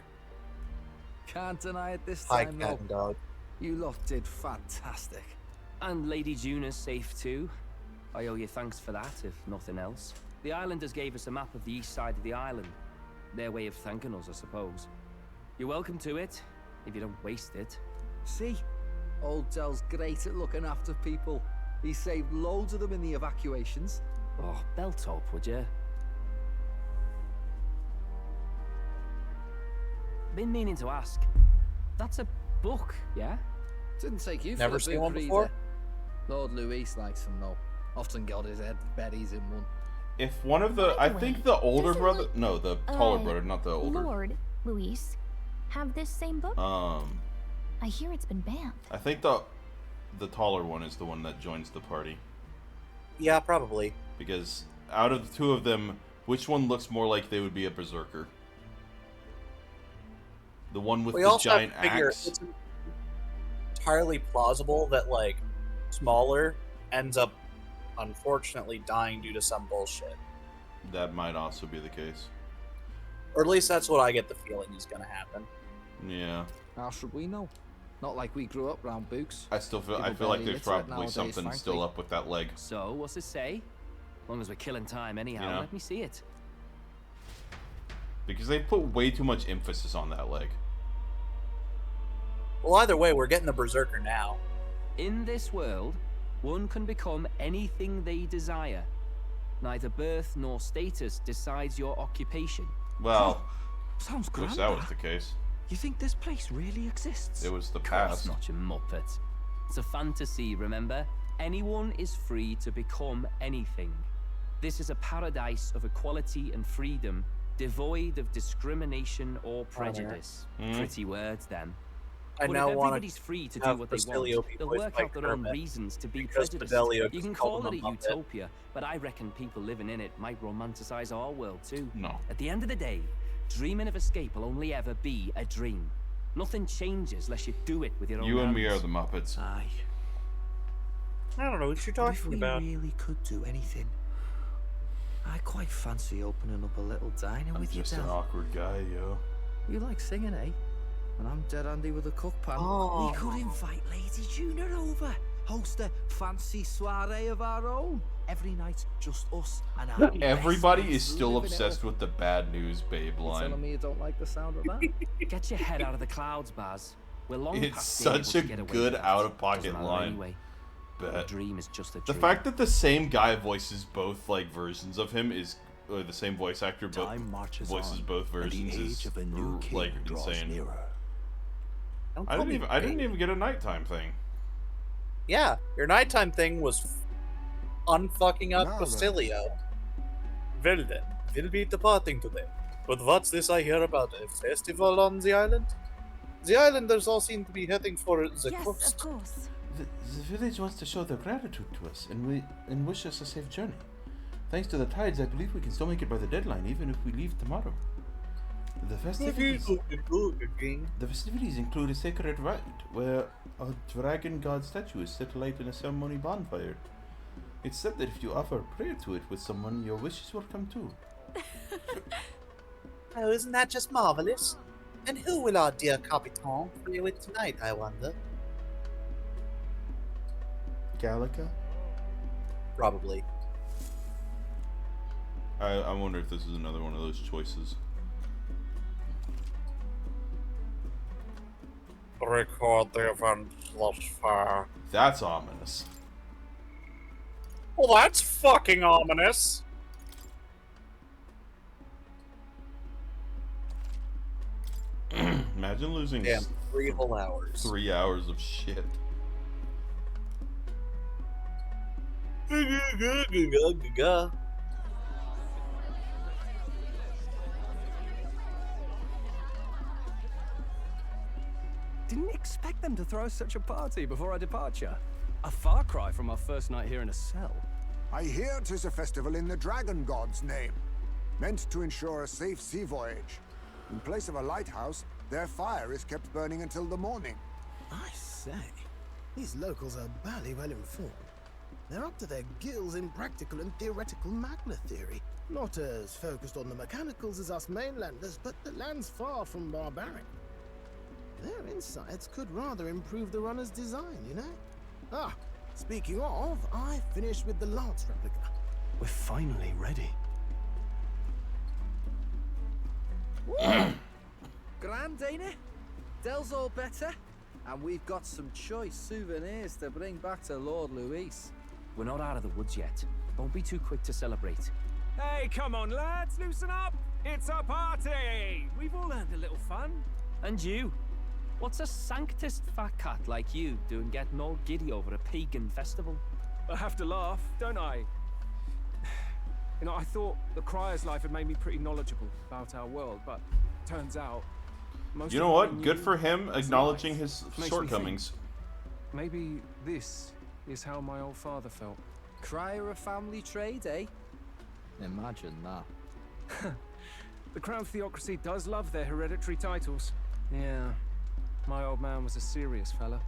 Can't deny it this Hi, time, Cat and though. Dog. You lot did fantastic. And Lady Juna's safe too. I owe you thanks for that, if nothing else. The islanders gave us a map of the east side of the island. Their way of thanking us, I suppose. You're welcome to it, if you don't waste it. See? Old Del's great at looking after people. He saved loads of them in the evacuations. Oh, belt up, would you? Been meaning to ask. That's a book, yeah? Didn't take you Never for seen the book one reader. before? Lord Luis likes them though. Often got his head berries in one. If one of the, I think the older brother, no, the taller brother, not the older. Lord Luis, have this same book? I hear it's been banned. I think the taller one is the one that joins the party. Yeah, probably. Because out of the two of them, which one looks more like they would be a berserker? The one with the giant axe? It's entirely plausible that, like, smaller ends up, unfortunately, dying due to some bullshit. That might also be the case. Or at least that's what I get the feeling is going to happen. Yeah. How should we know? Not like we grew up round books. I feel like there's probably something still up with that leg. So, what's it say? As long as we're killing time anyhow, Yeah. let me see it. Because they put way too much emphasis on that leg. Well, either way, we're getting the berserker now. In this world, one can become anything they desire. Neither birth nor status decides your occupation. Well, sounds wish grand. that was the case. You think this place really exists? It was the Course past. not, you muppet. It's a fantasy, remember? Anyone is free to become anything. This is a paradise of equality and freedom, devoid of discrimination or prejudice. Pretty words, then. I But now if want everybody's free to do have what they Basilio want, be they'll voiced work by out their own Kermit, reasons to be because prejudiced. Basilio You just can called call it him a a Muppet. utopia, but I reckon people living in it might romanticize our world too. No. At the end of the day, dreaming of escape will only ever be a dream. Nothing changes unless you do it with your own You and me hands. are the Muppets. Aye. I don't know what you're But if talking we about. really could do anything, I quite fancy opening up a little diner I'm with you, just an Del. awkward guy, yo. You like singing, eh? And I'm dead handy with a cook pan. Oh. We could invite Lady Juna over. Host a fancy soiree of our own. Every night, just us and our Everybody best is still living it obsessed up. with the bad news babe You telling line. me you don't like the sound of that? Get your head out of the clouds, Baz. We're long It's past being such able a to get away good with that. out-of-pocket Doesn't matter line. Anyway. A But dream is just a the dream. fact that the same guy voices both like versions of him is, or the same voice actor but Time marches voices on, both and the versions is age of a new king like draws insane. nearer. I didn't even get a nighttime thing. Yeah, your nighttime thing was unfucking up Now then. Basilio. Well then, we'll be departing today. But what's this I hear about a festival on the island? The islanders all seem to be heading for the Yes, coast. of course. The village wants to show their gratitude to us and wish us a safe journey. Thanks to the tides, I believe we can still make it by the deadline, even if we leave tomorrow. The festivities include a sacred rite where a dragon god statue is set alight in a ceremony bonfire. It's said that if you offer a prayer to it with someone, your wishes will come true. Oh, isn't that just marvelous? And who will our dear Capitan pray with tonight, I wonder? Gallica? Probably. I wonder if this is another one of those choices. Record the events thus far. That's ominous. Well, that's fucking ominous. Imagine losing Damn, 3 whole hours. 3 hours of shit. Didn't expect them to throw such a party before our departure. A far cry from our first night here in a cell. I hear 'tis a festival in the dragon god's name, meant to ensure a safe sea voyage. In place of a lighthouse, their fire is kept burning until the morning. I say, these locals are barely well informed. They're up to their gills in practical and theoretical magna theory. Not as focused on the mechanicals as us mainlanders, but the land's far from barbaric. Their insights could rather improve the runner's design, you know? Ah, speaking of, I finished with the Lance replica. We're finally ready. Grand, ain't it? Dell's all better, and we've got some choice souvenirs to bring back to Lord Luis. We're not out of the woods yet. Don't be too quick to celebrate. Hey, come on, lads, loosen up! It's a party! We've all earned a little fun. And you? What's a sanctist fat cat like you doing getting all giddy over a pagan festival? I have to laugh, don't I? You know, I thought the Crier's life had made me pretty knowledgeable about our world, but turns out... You know what? Good for him acknowledging his shortcomings. Maybe this is how my old father felt. Crier a family trade, eh? Imagine that. The Crown Theocracy does love their hereditary titles. Yeah, my old man was a serious fella.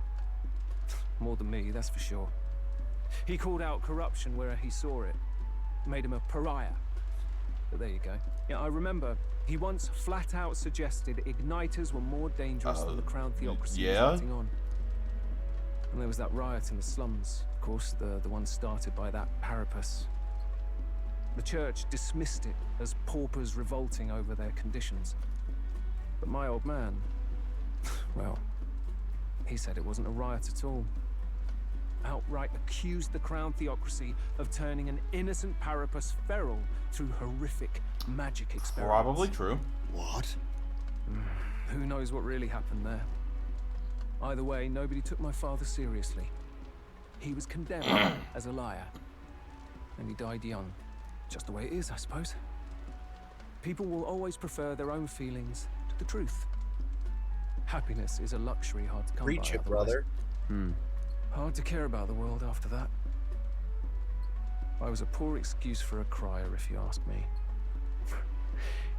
More than me, that's for sure. He called out corruption where he saw it. Made him a pariah. But there you go. Yeah, I remember he once flat out suggested igniters were more dangerous than the Crown Theocracy was letting on. And there was that riot in the slums, of course, the one started by that Parapus. The church dismissed it as paupers revolting over their conditions. But my old man, well, he said it wasn't a riot at all. Outright accused the Crown Theocracy of turning an innocent Parapus feral through horrific magic experiments. Probably true. What? Who knows what really happened there? Either way, nobody took my father seriously. He was condemned as a liar. And he died young. Just the way it is, I suppose. People will always prefer their own feelings to the truth. Happiness is a luxury hard to come by. Preach it, otherwise. brother. Hard to care about the world after that. I was a poor excuse for a crier, if you ask me.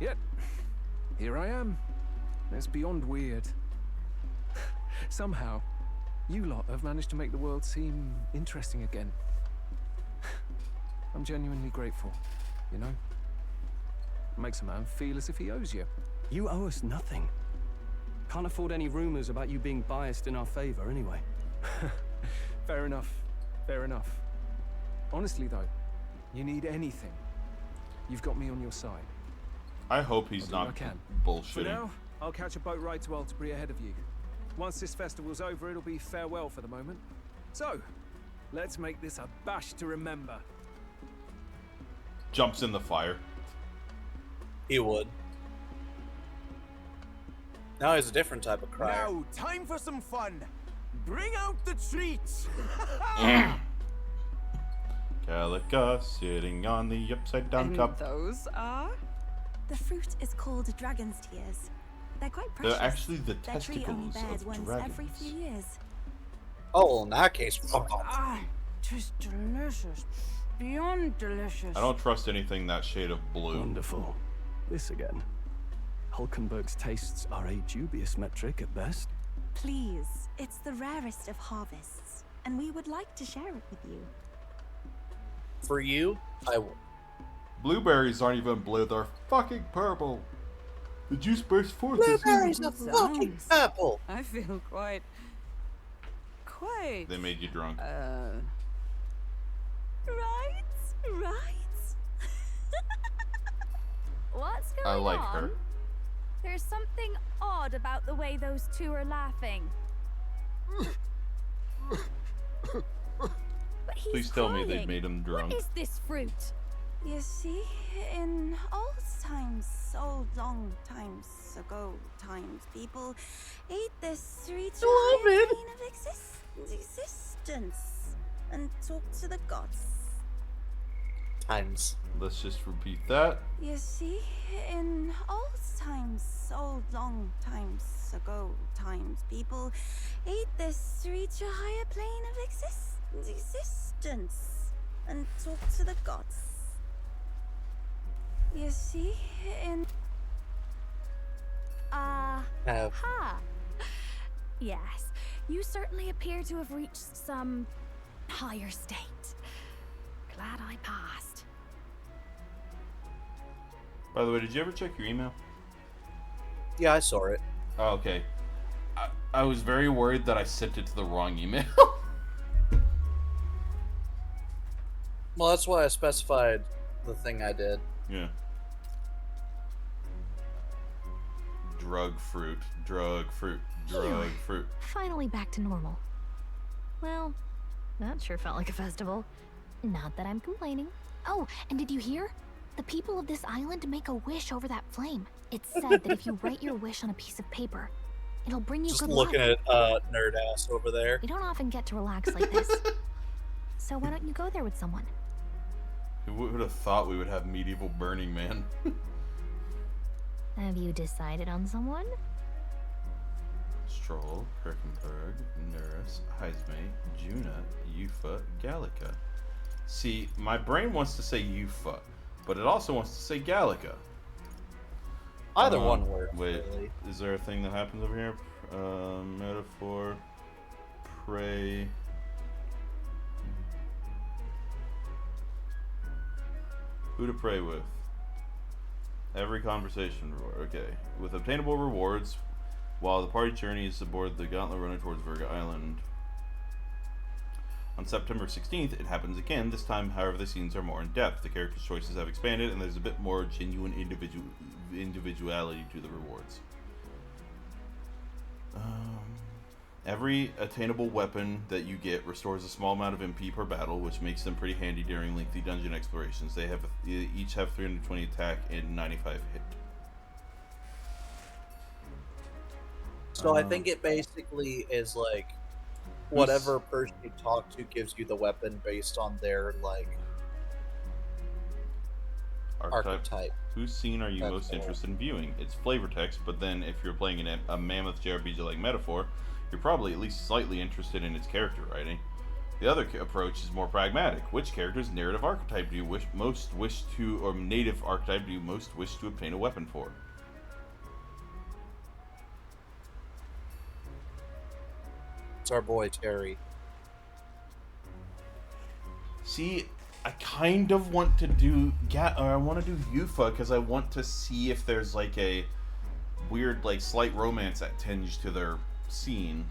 Yet, here I am. It's beyond weird. Somehow, you lot have managed to make the world seem interesting again. I'm genuinely grateful, you know? Makes a man feel as if he owes you. You owe us nothing. Can't afford any rumors about you being biased in our favor, anyway. Fair enough. Fair enough. Honestly, though, you need anything, you've got me on your side. I hope he's I'll do not what I can. bullshitting. For now, I'll catch a boat ride to Altabury ahead of you. Once this festival's over, it'll be farewell for the moment. So, let's make this a bash to remember. Jumps in the fire. He would. Now he's a different type of crier. Now, time for some fun. Bring out the treats. Calica sitting on the upside down cup. Those are? The fruit is called dragon's tears. They're quite They're precious. actually the Their tree only testicles bears of once every dragons. few years. Oh, well, in that case, Just delicious. Beyond delicious. I don't trust anything that shade of blue. Wonderful. This again. Hulkenberg's tastes are a dubious metric at best. Please, it's the rarest of harvests, and we would like to share it with you. for you, I will. Blueberries aren't even blue, they're fucking purple. The juice burst forth. Blueberries are fucking purple. I feel quite. They made you drunk. Right? What's going on? I like her. There's something odd about the way those two are laughing. But he's Please tell me they crying. made him drunk. What is this fruit? You see, in old times, so long times ago times, people ate this to reach a higher plane of existence and talk to the gods. Times. Let's just repeat that. You see, in old times, so long times ago times, people ate this to reach a higher plane of existence and talk to the gods. You see, in Ha! Yes, you certainly appear to have reached some higher state. Glad I passed. By the way, did you ever check your email? Yeah, I saw it. Oh, okay. I was very worried that I sent it to the wrong email. Well, that's why I specified the thing I did. Yeah. Drug fruit, drug fruit, drug fruit. Finally back to normal. Well, that sure felt like a festival. Not that I'm complaining. Oh, and did you hear? The people of this island make a wish over that flame. It's said that if you write your wish on a piece of paper, it'll bring you Just good looking luck. at nerd ass over there. We don't often get to relax like this. So why don't you go there with someone? Who would have thought we would have medieval Burning Man? Have you decided on someone? Stroll, Kirkenberg, Nerys, Heisme, Juna, Yufa, Gallica. See, my brain wants to say Yufa, but it also wants to say Gallica. Either one works. Wait, really. is there a thing that happens over here? Metaphor, pray. Who to pray with? Every conversation reward. Okay. With obtainable rewards, while the party journeys aboard the gauntlet runner towards Virga Island. On September 16th, it happens again. This time, however, the scenes are more in depth. The characters' choices have expanded, and there's a bit more genuine individuality to the rewards. Every attainable weapon that you get restores a small amount of MP per battle, which makes them pretty handy during lengthy dungeon explorations. They each have 320 attack and 95 hit. So I think it basically is like whatever person you talk to gives you the weapon based on their like archetype. Whose scene are you most interested in viewing? It's flavor text, but then if you're playing a mammoth JRPG like Metaphor, you're probably at least slightly interested in its character writing. The other approach is more pragmatic. Which character's narrative archetype do you most wish to, or native archetype do you most wish to obtain a weapon for? It's our boy Terry. See, I kind of want to do I want to do Yufa because I want to see if there's like a weird, like, slight romance that tinge to their scene.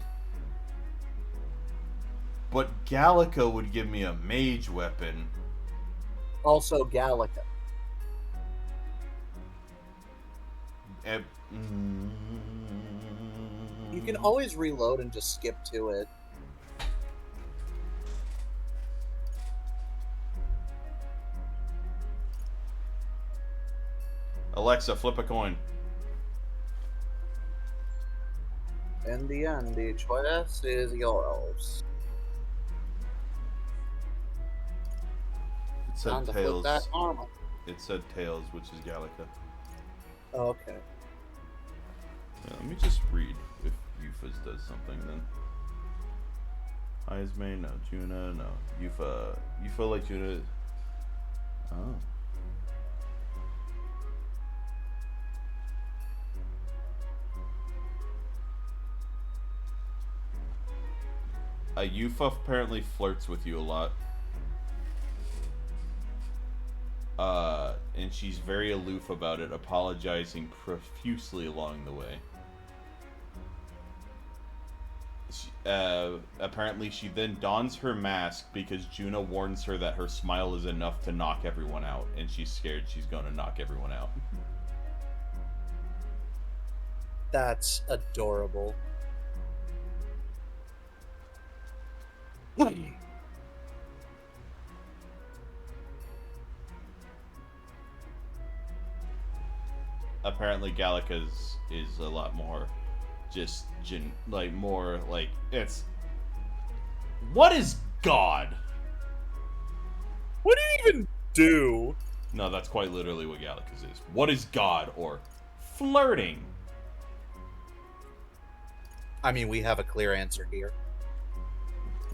But Gallica would give me a mage weapon. Also Gallica. You can always reload and just skip to it. Alexa, flip a coin. In the end, the choice is yours. It said Time to flip Tails. that armor. It said Tails, which is Gallica. Okay. Yeah, let me just read if Euphas does something then. Ismay, no. Juna, no. Yufa. You feel like Juna. Oh. Yufa apparently flirts with you a lot. And she's very aloof about it, apologizing profusely along the way. Apparently she then dons her mask because Juna warns her that her smile is enough to knock everyone out, and she's scared she's going to knock everyone out. That's adorable. Apparently Gallica's is a lot more just more like it's what is God? What do you even do? No, that's quite literally what Gallica's is. What is God or flirting? I mean, we have a clear answer here.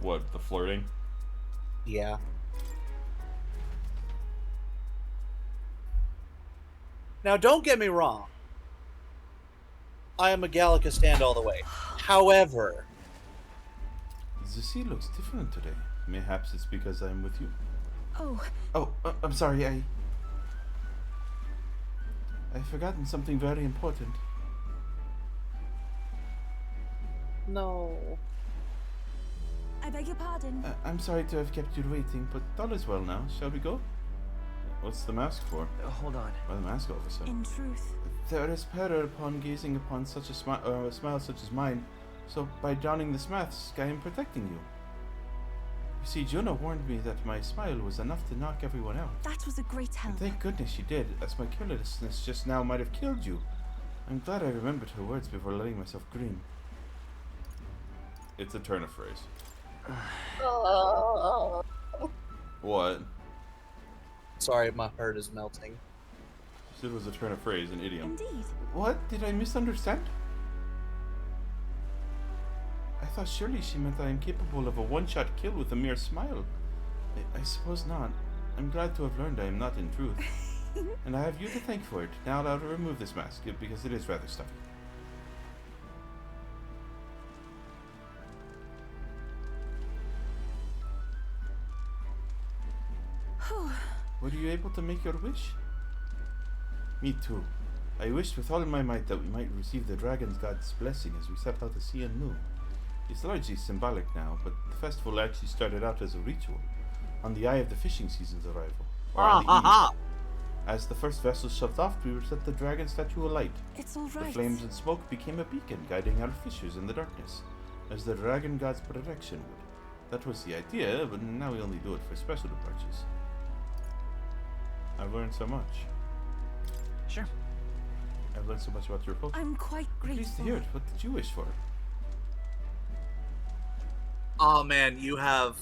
What, the flirting? Yeah. Now, don't get me wrong. I am a Gallica stand all the way. However, the sea looks different today. Mayhaps it's because I'm with you. Oh. Oh, I'm sorry. I've forgotten something very important. No. I beg your pardon. I'm sorry to have kept you waiting, but all is well now. Shall we go? What's the mask for? Hold on. Why the mask officer? In truth. There is peril upon gazing upon such a smile such as mine, so by donning this mask, I am protecting you. You see, Juna warned me that my smile was enough to knock everyone out. That was a great help. And thank goodness she did, as my carelessness just now might have killed you. I'm glad I remembered her words before letting myself grin. It's a turn of phrase. What? Sorry, my heart is melting. She said it was a turn of phrase, an idiom. Indeed. What? Did I misunderstand? I thought surely she meant I am capable of a one-shot kill with a mere smile. I suppose not. I'm glad to have learned I am not in truth. And I have you to thank for it. Now I'll remove this mask, because it is rather stuffy. Were you able to make your wish? Me too. I wished with all my might that we might receive the dragon god's blessing as we set out to sea anew. It's largely symbolic now, but the festival actually started out as a ritual, on the eye of the fishing season's arrival. Or on the eve. As the first vessel shoved off, we would set the dragon statue alight. It's all right. The flames and smoke became a beacon guiding our fishers in the darkness, as the dragon god's protection would. That was the idea, but now we only do it for special departures. I've learned so much. Sure. I've learned so much about your culture. I'm quite grateful. Pleased to hear it. What did you wish for? Oh man, you have.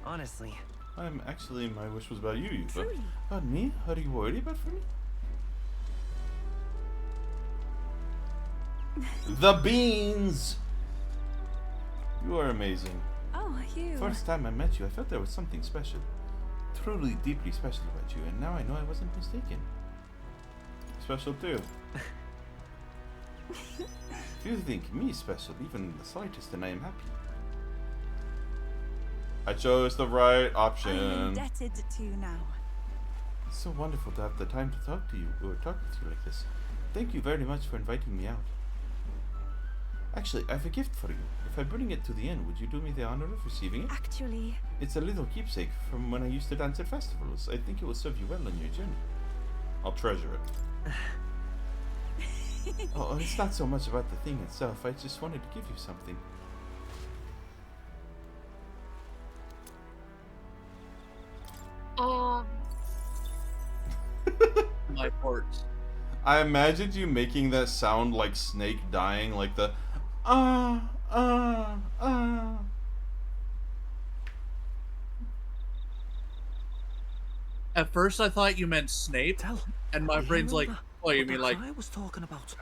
Honestly. My wish was about you, Yufa. About me? Are you worried about for me? The beans! You are amazing. Oh, you. First time I met you, I felt there was something special. Truly, deeply special about you, and now I know I wasn't mistaken. Special too. If you think me special, even the slightest, then I am happy. I chose the right option. I'm indebted to you now. It's so wonderful to have the time to talk to you, or talk with you like this. Thank you very much for inviting me out. Actually, I have a gift for you. If I bring it to the inn, would you do me the honor of receiving it? Actually... It's a little keepsake from when I used to dance at festivals. I think it will serve you well on your journey. I'll treasure it. Oh, it's not so much about the thing itself. I just wanted to give you something. My port. I imagined you making that sound like Snake dying, like the At first, I thought you meant Snape, and my brain's like, "Oh, you mean like?" I was talking about.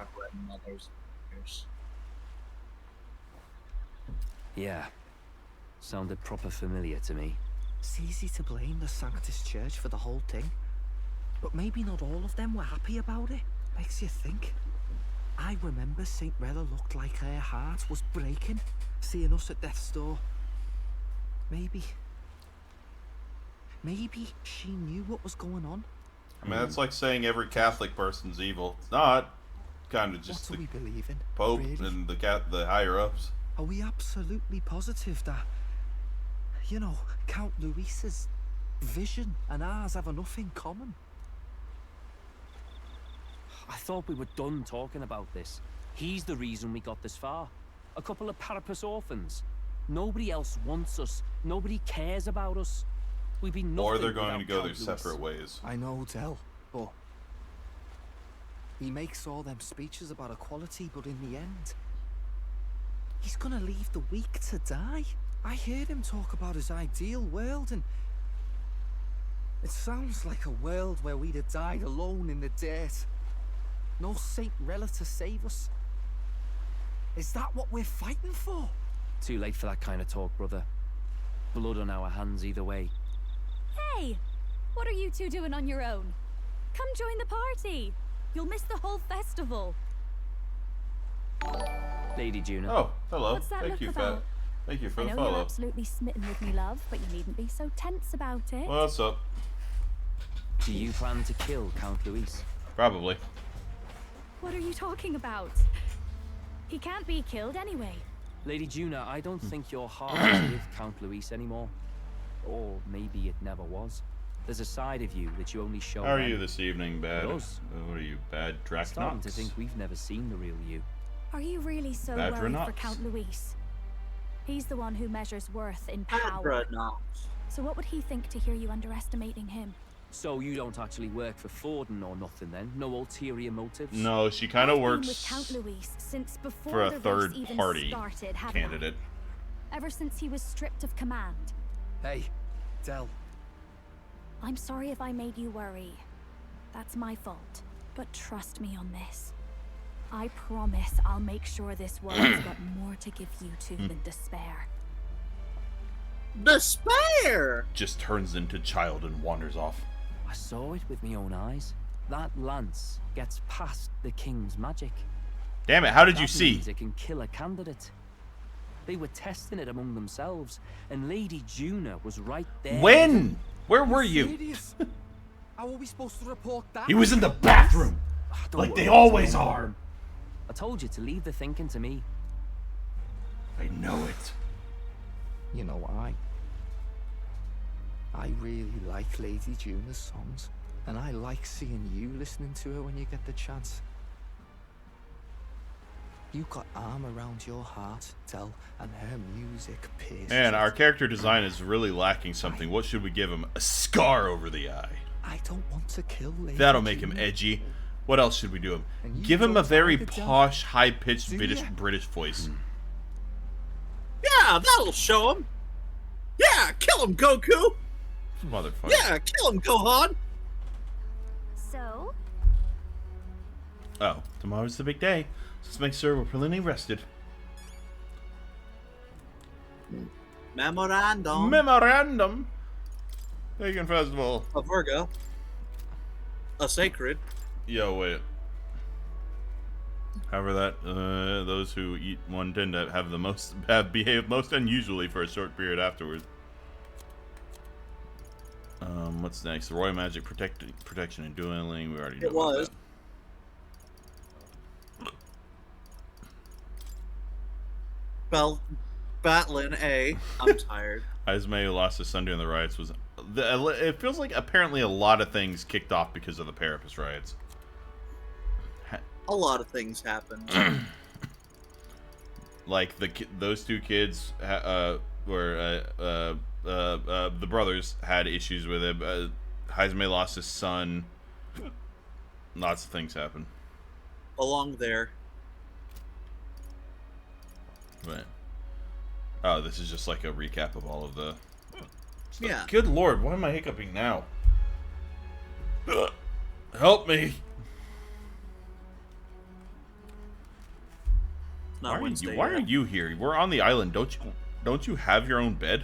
Yeah. Sounded proper familiar to me. It's easy to blame the Sanctus Church for the whole thing, but maybe not all of them were happy about it. Makes you think. I remember St. Rella looked like her heart was breaking, seeing us at death's door. Maybe she knew what was going on. I mean, that's like saying every Catholic person's evil. It's not. Kind of just What do we believe in? Pope Really? and the higher ups. Are we absolutely positive that, you know, Count Luis's vision and ours have enough in common? I thought we were done talking about this. He's the reason we got this far. A couple of Parapus orphans. Nobody else wants us. Nobody cares about us. We'd be nothing Or they're going to without go Count their Luis. separate ways. I know, Del, but he makes all them speeches about equality, but in the end, he's gonna leave the weak to die. I heard him talk about his ideal world, and it sounds like a world where we'd have died alone in the dirt. No Saint Rella to save us. Is that what we're fighting for? Too late for that kind of talk, brother. Blood on our hands either way. Hey! What are you two doing on your own? Come join the party! You'll miss the whole festival. Lady Juno. Oh, hello. What's that Thank look you about? Thank you for I the know you're follow. absolutely smitten with me, love, but you needn't be so tense about it. What's up? Do you plan to kill Count Luis? Probably. What are you talking about? He can't be killed anyway. Lady Juno, I don't think your heart is with Count Luis anymore. Or maybe it never was. There's a side of you that you only show. How are them. you this evening, bad? But us, What are you, bad starting to Dracnox? think we've never seen the real you. Are you really so Badra worried for Knox. Count Luis? He's the one who measures worth in power. Badra Knox. So what would he think to hear you underestimating him? So you don't actually work for Forden or nothing then? No ulterior motives? No, she kind of I've been with works Count Luis since before for a the race third even party started, haven't I? candidate. Ever since he was stripped of command. Hey, Del. I'm sorry if I made you worry. That's my fault. But trust me on this. I promise I'll make sure this world's got more to give you two than despair. Despair! Just turns into child and wanders off. I saw it with my own eyes. That lance gets past the king's magic. Damn it, how did you That see? means it can kill a candidate. They were testing it among themselves, and Lady Juno was right there. When? Where were you? Serious? How are we supposed to report that? He was in the bathroom! Don't Like worry, they it's always no are! problem. I told you to leave the thinking to me. I know it. You know why? I really like Lady Juna's songs, and I like seeing you listening to her when you get the chance. You got arm around your heart, Del, and her music pierces. Man, it. our character design is really lacking something. What should we give him? A scar over the eye. I don't want to kill Lady That'll make him Juna. edgy. What else should we do him? And you Give him a don't very like it, Del? posh, high-pitched Do British ya? voice. Yeah, that'll show him. Yeah, kill him, Goku. Motherfucker. Yeah, kill him, Gohan. So? Oh, tomorrow's the big day. So let's make sure we're plenty rested. Memorandum. Memorandum. Pagan Festival. A Virgo. A sacred. Yo, wait. However, that those who eat one tend to have behaved most unusually for a short period afterwards. What's next? Royal Magic protection and dueling. We already know It about was. that. Well, battling A. I'm tired. Ismay, who lost his son during the riots, was. It feels like apparently a lot of things kicked off because of the Parapus riots. A lot of things happened. Like those two kids were the brothers had issues with it. Heismay lost his son. Lots of things happened. Along there. But oh, this is just like a recap of all of the stuff. Yeah. Good lord, why am I hiccuping now? Help me. Not Wednesday Why are yet. you here? We're on the island. Don't you have your own bed?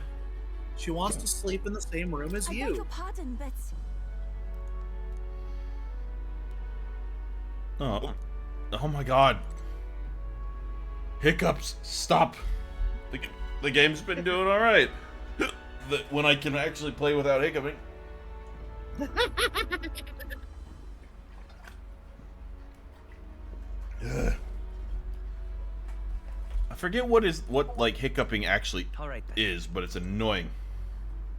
She wants to sleep in the same room as I beg you. your pardon, but Oh my god. Hiccups, stop. The game's been doing alright. When I can actually play without hiccuping. I forget what like hiccuping actually is, but it's annoying.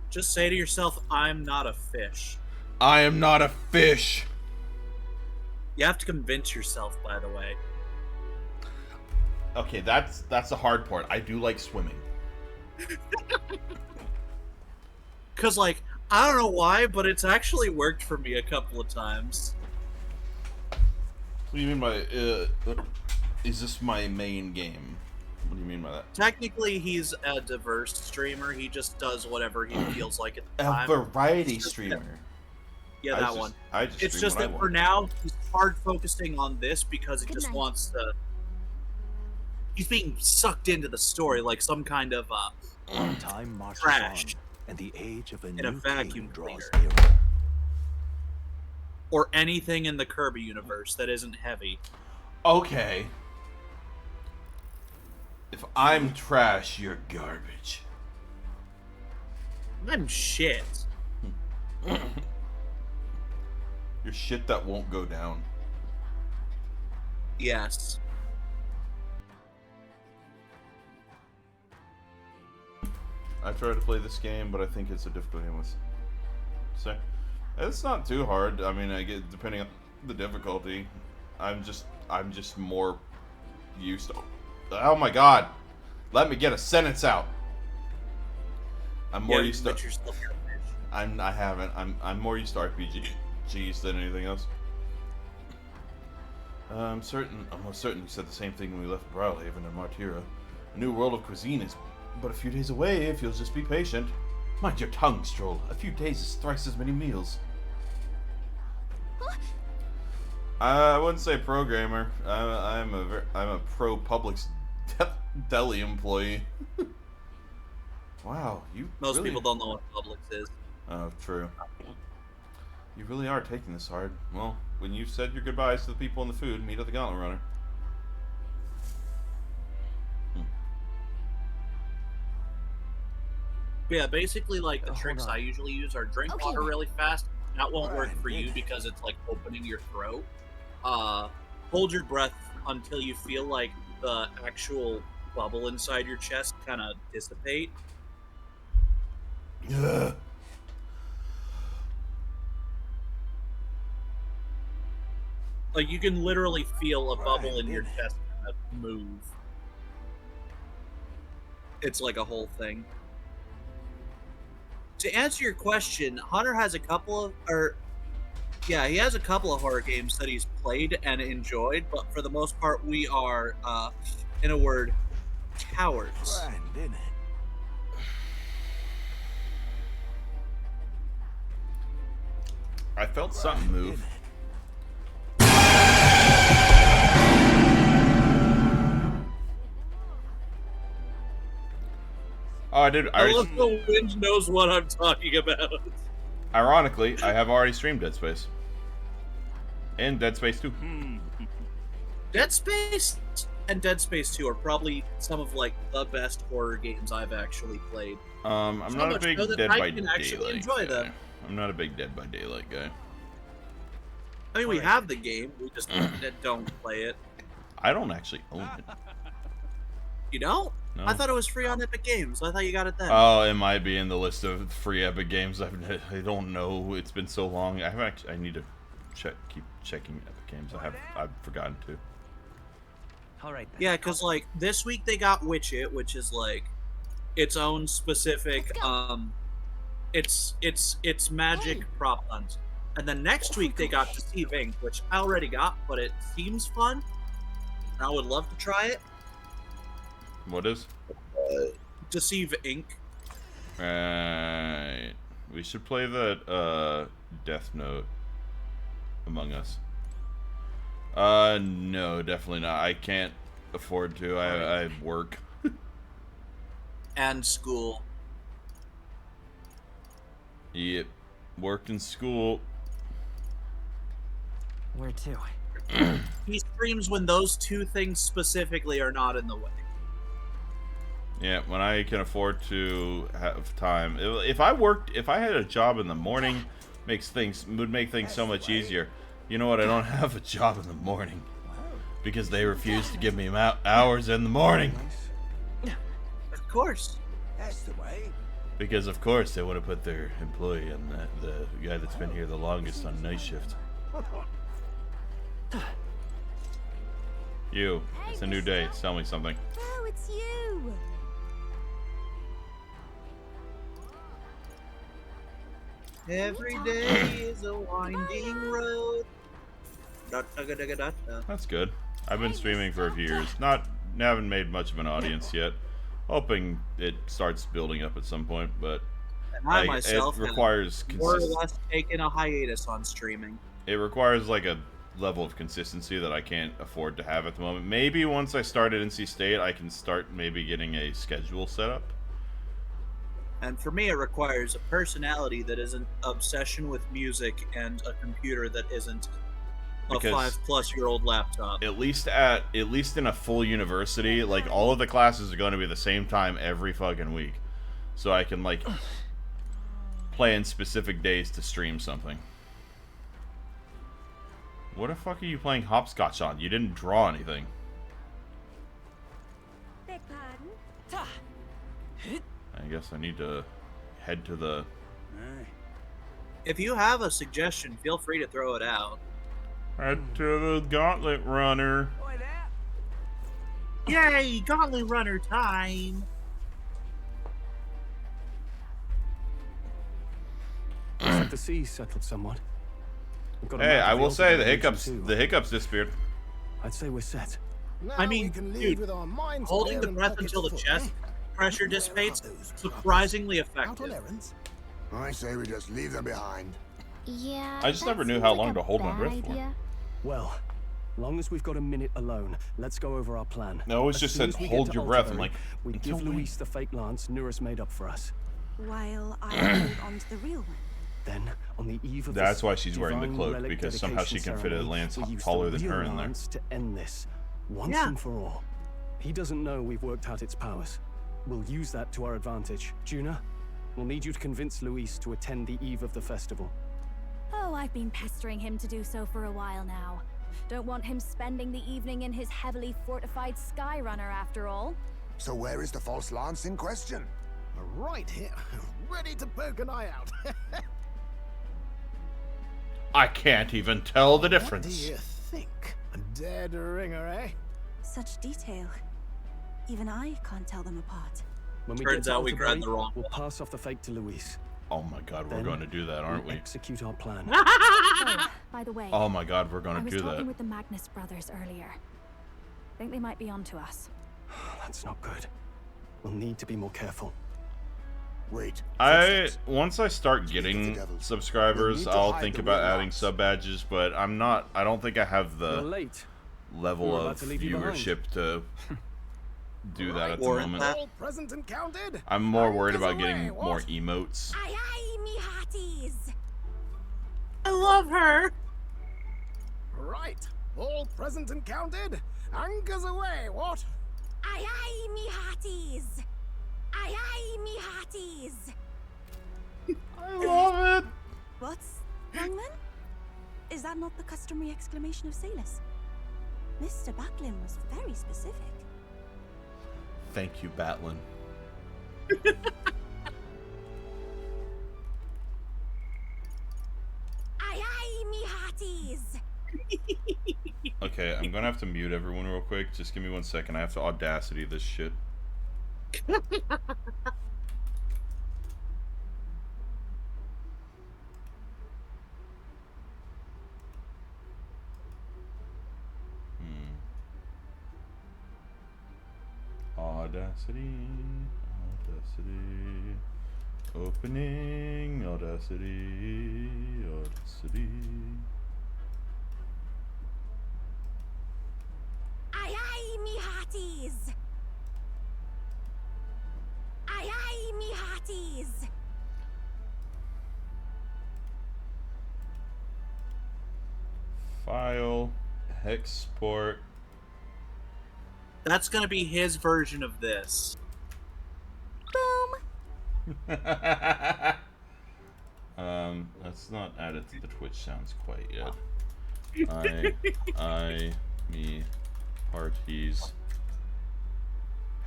Just say to yourself, I'm not a fish. I am not a fish. You have to convince yourself, by the way. Okay, that's the hard part. I do like swimming. Cause like, I don't know why, but it's actually worked for me a couple of times. What do you mean by is this my main game? What do you mean by that? Technically, he's a diverse streamer. He just does whatever he feels like at the A time. variety streamer. Yeah, that one. It's just that for now, he's hard focusing on this because he just wants to. He's being sucked into the story like some kind of Time marches trash on, and the age of a in a new vacuum king draws cleaner. nearer. Or anything in the Kirby universe that isn't heavy. Okay. If I'm trash, you're garbage. I'm shit. You're shit that won't go down. Yes. I tried to play this game, but I think it's a difficult game. So, it's not too hard. I mean, I get depending on the difficulty. I'm just more used to. Oh my god! Let me get a sentence out. I'm more used to. I haven't. I'm more used to RPGs than anything else. I'm most certain you said the same thing when we left Brawlhaven and Martyra. A new world of cuisine is but a few days away if you'll just be patient. Mind your tongue, Stroll. A few days is thrice as many meals. I wouldn't say programmer. I'm a pro Publix deli employee. Wow, you. Most really... people don't know what Publix is. Oh, true. You really are taking this hard. Well, when you've said your goodbyes to the people in the food, meet at the Gauntlet Runner. Yeah, basically, like, the tricks I usually use are drink water really fast. That won't work for you because it's, like, opening your throat. Hold your breath until you feel like the actual bubble inside your chest kind of dissipate. Yeah. Like, you can literally feel a bubble in your chest kind of move. It's like a whole thing. To answer your question, Hunter has a couple of, he has a couple of horror games that he's played and enjoyed, but for the most part, we are, in a word, cowards. I felt something move. Oh, I did. I love the wind knows what I'm talking about. Ironically, I have already streamed Dead Space. And Dead Space 2. Dead Space and Dead Space 2 are probably some of, like, the best horror games I've actually played. I'm So not a much big so that Dead I by can actually Daylight enjoy guy. them. I'm not a big Dead by Daylight guy. I mean, we have the game, we just don't play it. I don't actually own it. You don't? No. I thought it was free on Epic Games. I thought you got it then. Oh, it might be in the list of free Epic games. I don't know. It's been so long. I need to keep checking Epic Games. I've forgotten to. All right. Yeah, because like this week they got Witch It, which is like its own specific it's magic prop hunt. And then next week they got Deceive Inc., which I already got, but it seems fun. And I would love to try it. What is? Deceive Inc. Right. We should play that Death Note Among Us. No, definitely not. I can't afford to. I work. And school. Yep. Work and school. Where to? He streams when those two things specifically are not in the way. Yeah, when I can afford to have time. If I had a job in the morning, would make things so much easier. You know what? I don't have a job in the morning because they refuse to give me hours in the morning. Of course. That's the way. Because of course they want to put their employee on the guy that's been here the longest on night shift. You. It's a new day. Tell me something. Oh, it's you. Every day is a winding road. That's good. I've been streaming for a few years. Haven't made much of an audience yet. Hoping it starts building up at some point, but And I myself it requires have more or less taken a hiatus on streaming. It requires like a level of consistency that I can't afford to have at the moment. Maybe once I start at NC State, I can start maybe getting a schedule set up. And for me, it requires a personality that isn't obsession with music and a computer that isn't a Because 5-plus-year-old laptop. At least in a full university, like all of the classes are going to be the same time every fucking week, so I can like plan specific days to stream something. What the fuck are you playing hopscotch on? You didn't draw anything. Beg pardon? I guess I need to head to the... If you have a suggestion, feel free to throw it out. Head to the Gauntlet Runner. Yay, Gauntlet Runner time! Looks like the sea's settled somewhat. We've got a Hey, map of I the will say the ultimate hiccups disappeared. I'd say we're set. I mean, dude, holding the breath until the chest pressure dissipates, surprisingly effective. I say we just leave them behind. Yeah. I just that never knew seems how like long a to hold my bad breath for. idea. Well, long as we've got a minute alone, let's go over our plan. They always As just soon said, as we "Hold get to your breath." I'm Altabury, like, we until give when? Luis the fake lance Nurus made up for us. While I hold on to the real one. Then, on the eve of That's this why she's wearing the divine cloak, relic because somehow she dedication can fit a ceremony, lance we'll use taller the than her real in there. lance to end this, once Yeah. and for all. He doesn't know we've worked out its powers. We'll use that to our advantage. Juna, we'll need you to convince Luis to attend the eve of the festival. Oh, I've been pestering him to do so for a while now. Don't want him spending the evening in his heavily fortified Skyrunner after all. So where is the false lance in question? Right here, ready to poke an eye out. I can't even tell the What do difference. you think? A dead ringer, eh? Such detail. Even I can't tell them apart. When we Turns get to out we grabbed Altabury, the wrong we'll one. pass off the fake to Luis. Oh my god, we're Then going to do that, aren't we'll we? execute our plan. Oh, by the way, Oh my god, we're I going to was do talking that. with the Magnus brothers earlier. Think they might be onto us. That's not good. We'll need to be more careful. Wait. Once I start getting subscribers, I'll think about adding sub badges, but I don't think I have You're the late. level We're about of to leave you behind. viewership to do that at the Or moment. All present and counted? I'm more worried Anchors about getting away, more what? emotes. Aye aye, me hearties! I love her! Right. All present and counted? Anchors away, what? Aye aye, me hearties! Aye aye, me hearties! I love it! What's wrong then? Is that not the customary exclamation of sailors? Mr. Backlin was very specific. Thank you, Batlin. Aye aye, me hearties! Okay, I'm gonna have to mute everyone real quick. Just give me 1 second. I have to Audacity this shit. Audacity. Opening Audacity. hearties! Aye, aye, me hearties! File, export. That's gonna be his version of this. Boom! That's not added to the Twitch sounds quite yet. Me, parties,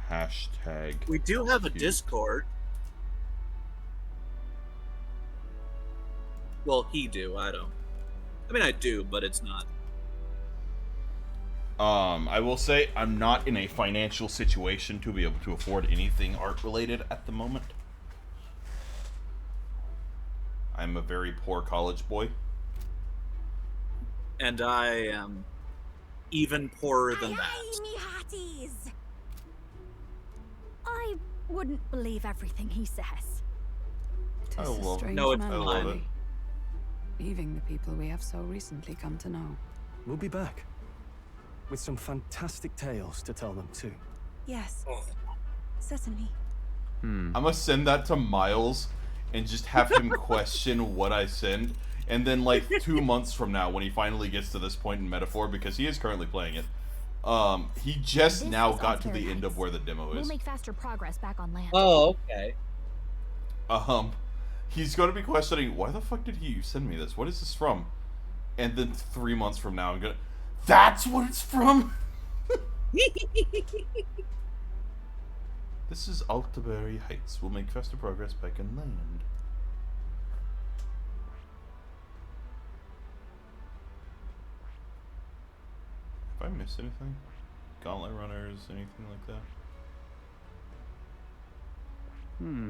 hashtag. We do have a cute. Discord. Well, he do. I don't. I mean, I do, but it's not. I will say I'm not in a financial situation to be able to afford anything art related at the moment. I'm a very poor college boy. And I am even poorer than that. Aye, me hearties! I wouldn't believe everything he says. Tis I a love it. strange No, it's man, I love really. it. Leaving the people we have so recently come to know. We'll be back. With some fantastic tales to tell them, too. Yes. Certainly. I'm gonna send that to Miles and just have him question what I send. And then, like, 2 months from now, when he finally gets to this point in Metaphor, because he is currently playing it, he just This now is got to Altera the end of Heights. where the demo We'll is. make faster progress back on land. Oh, okay. He's gonna be questioning, why the fuck did you send me this? What is this from? And then 3 months from now, I'm gonna... That's what it's from? This is Altaberry Heights. We'll make faster progress back in land. Have I missed anything? Gauntlet runners, anything like that?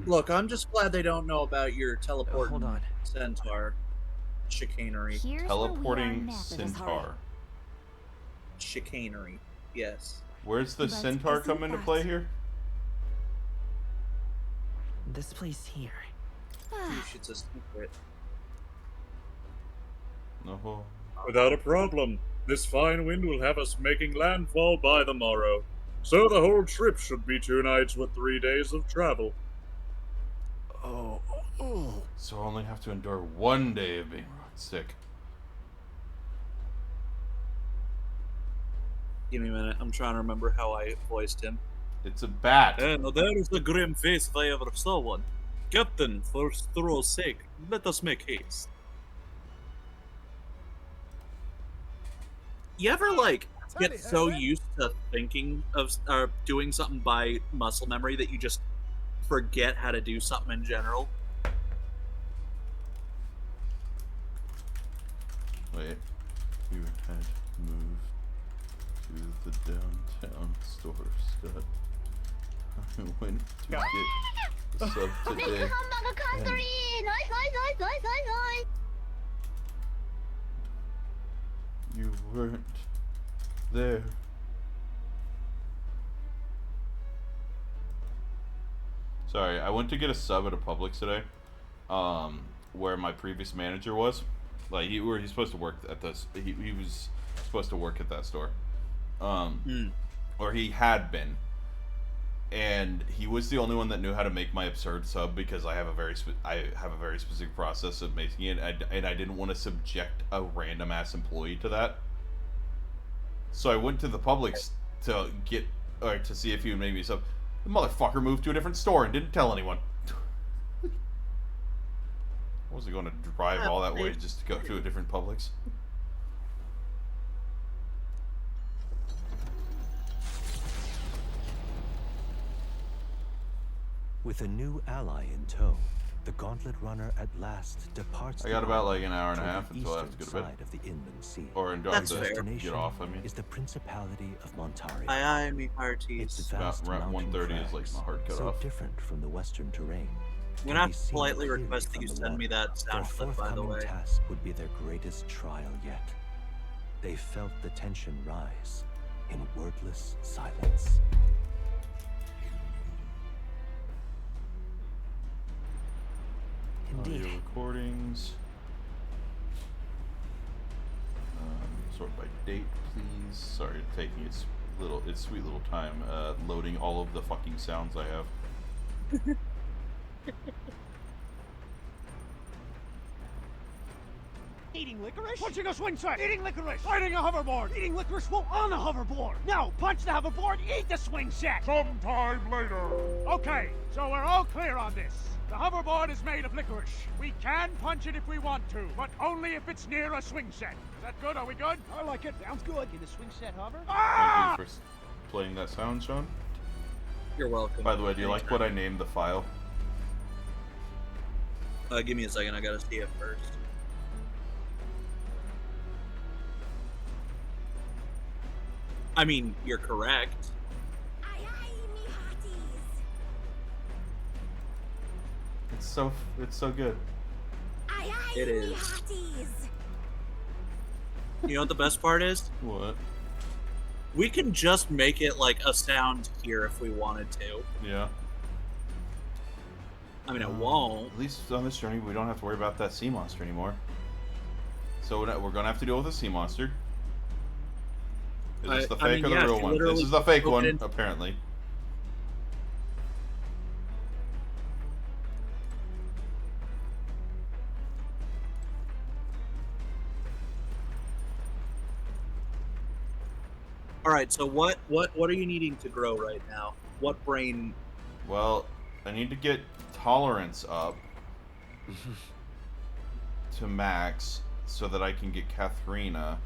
Look, I'm just glad they don't know about your teleporting hold on. centaur chicanery. Here's Teleporting where we are next. centaur. Chicanery, yes. Where's the Let's centaur come present into that. play here? This place here. You should just secret. No. Without a problem. This fine wind will have us making landfall by the morrow. So the whole trip should be 2 nights with 3 days of travel. Oh. So I only have to endure 1 day of being sick. Give me a minute. I'm trying to remember how I voiced him. It's a bat. And there is the grim face if I ever saw one. Captain, for Thor's sake, let us make haste. You ever, like, get so used to thinking of or doing something by muscle memory that you just forget how to do something in general? Wait. You had moved to the downtown store, Scott. I went to get the sub today. and you weren't there. Sorry, I went to get a sub at a Publix today, where my previous manager was. Like, he's supposed to work at this. He was supposed to work at that store, or he had been, and he was the only one that knew how to make my absurd sub because I have a very specific process of making it, and I didn't want to subject a random ass employee to that. So I went to the Publix to see if he would make me a sub. The motherfucker moved to a different store and didn't tell anyone. I wasn't going to drive all that way just to go to a different Publix. With a new ally in tow, the Gauntlet Runner at last departs. I got the about island like an hour and a toward half the until I have to go to eastern bed. side of the inland sea. Or until I have to get off, I mean. Is the Principality of Montaria. Aye, me hearties. Its About vast around mountain 1:30 is like crags, my hard cut so off. different from the western terrain. I'm can gonna be have to seen politely clearly request that you from the send me water. that sound Their clip, by the forthcoming way. task would be their greatest trial yet. They felt the tension rise in wordless silence. Indeed. Audio recordings. Sort by date, please. Sorry, taking its sweet little time loading all of the fucking sounds I have. Eating licorice? Punching a swing set! Eating licorice! Riding a hoverboard! Eating licorice while on a hoverboard! No, punch the hoverboard, eat the swing set! Sometime later! Okay, so we're all clear on this. The hoverboard is made of licorice. We can punch it if we want to, but only if it's near a swing set. Is that good? Are we good? I like it. Sounds good. Can the swing set hover? Ah! Thank you for playing that sound, Sean. You're welcome. By the way, do you like what I named the file? Give me a second. I gotta see it first. I mean, you're correct. It's so good. It is. You know what the best part is? What? We can just make it like a sound here if we wanted to. Yeah. I mean, it won't. At least on this journey, we don't have to worry about that sea monster anymore. So we're gonna have to deal with the sea monster. Is this the fake or the real one? This is the fake one, apparently. All right. So what are you needing to grow right now? What brain? Well, I need to get tolerance up to max so that I can get Katharina.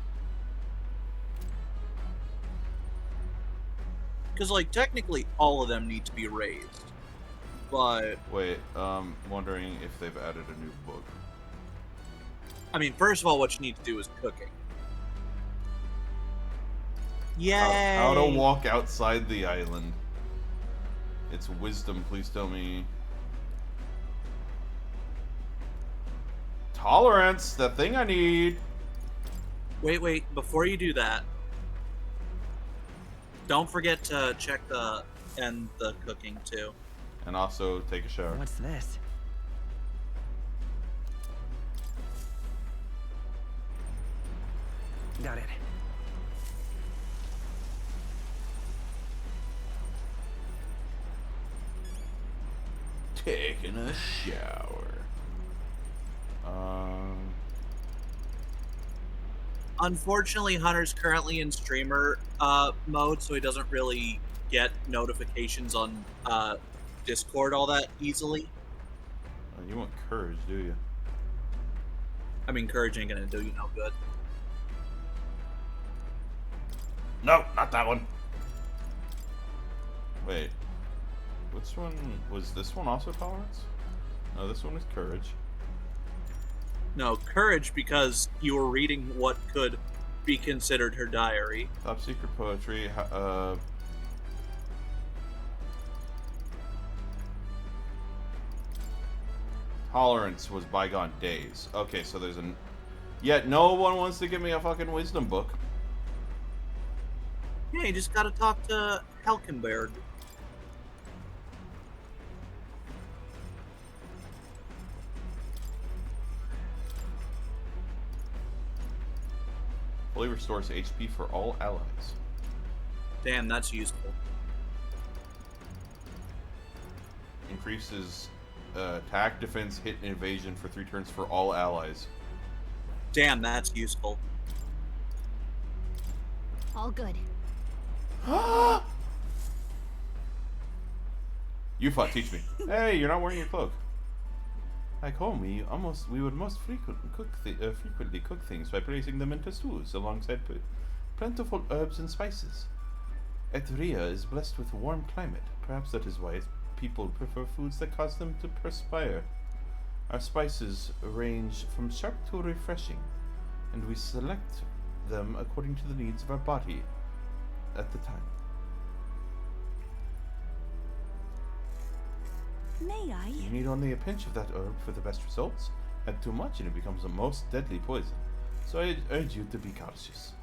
Because, like, technically all of them need to be raised. But... Wait, wondering if they've added a new book. I mean, first of all, what you need to do is cooking. Yay! How to walk outside the island. It's wisdom, please tell me. Tolerance, the thing I need. Wait, before you do that, don't forget to check the cooking too. And also take a shower. What's this? Got it. Taking a shower. Unfortunately, Hunter's currently in streamer mode, so he doesn't really get notifications on Discord all that easily. You want courage, do you? I mean, courage ain't gonna do you no good. No, not that one. Wait. Which one? Was this one also tolerance? No, this one is courage. No, courage because you were reading what could be considered her diary. Top secret poetry. Tolerance was bygone days. Okay, so there's an... Yet no one wants to give me a fucking wisdom book. Yeah, you just gotta talk to Helkenberg. Fully restores HP for all allies. Damn, that's useful. Increases attack, defense, hit, and evasion for 3 turns for all allies. Damn, that's useful. All good. You fought, teach me. Hey, you're not wearing your cloak. Like home, we would most frequently cook things by placing them into stews alongside plentiful herbs and spices. Etruria is blessed with a warm climate. Perhaps that is why people prefer foods that cause them to perspire. Our spices range from sharp to refreshing, and we select them according to the needs of our body at the time. May I? You need only a pinch of that herb for the best results. Add too much and it becomes a most deadly poison. So I urge you to be cautious.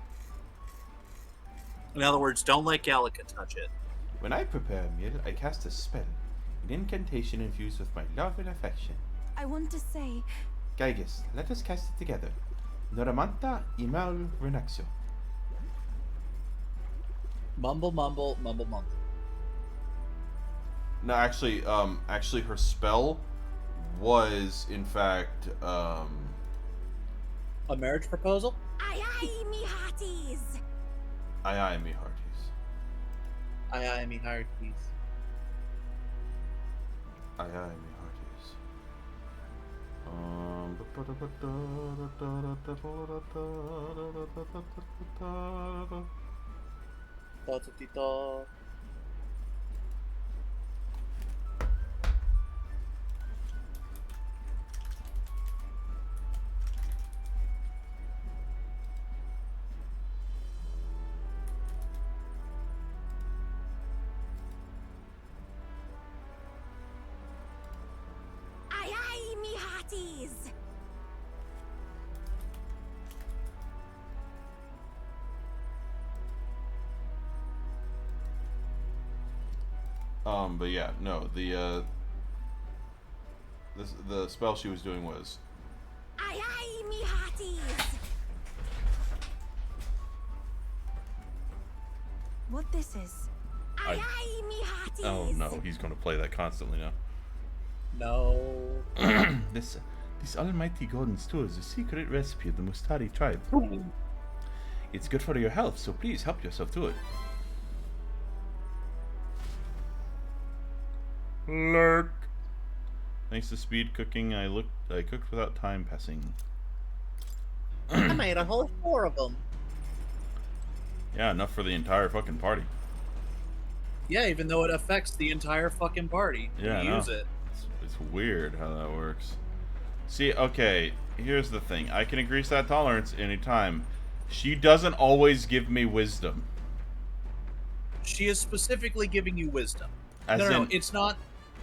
In other words, don't let Gallica touch it. When I prepare a meal, I cast a spell. An incantation infused with my love and affection. I want to say... Gygus, let us cast it together. Noramanta imal renaxio. Mumble, mumble, mumble, mumble. No, actually, her spell was, in fact, a marriage proposal? Aye, aye, me hearties. Aye, aye, me hearties. Aye, aye, me hearties. Aye, aye, me hearties. Ta-ta-ti-ta. Aye, aye, me hearties. But yeah, no, the spell she was doing was. Aye, aye, me hearties. What this is? Aye, aye, me hearties. Oh no, he's going to play that constantly now. No. This almighty golden stew is a secret recipe of the Mustari tribe. It's good for your health, so please help yourself to it. Lurk. Thanks to speed cooking, I cooked without time passing. I made a whole 4 of them. Yeah, enough for the entire fucking party. Yeah, even though it affects the entire fucking party. Yeah, Use it. It's weird how that works. See, okay, here's the thing. I can increase that tolerance anytime. She doesn't always give me wisdom. She is specifically giving you wisdom. As no, in, it's not.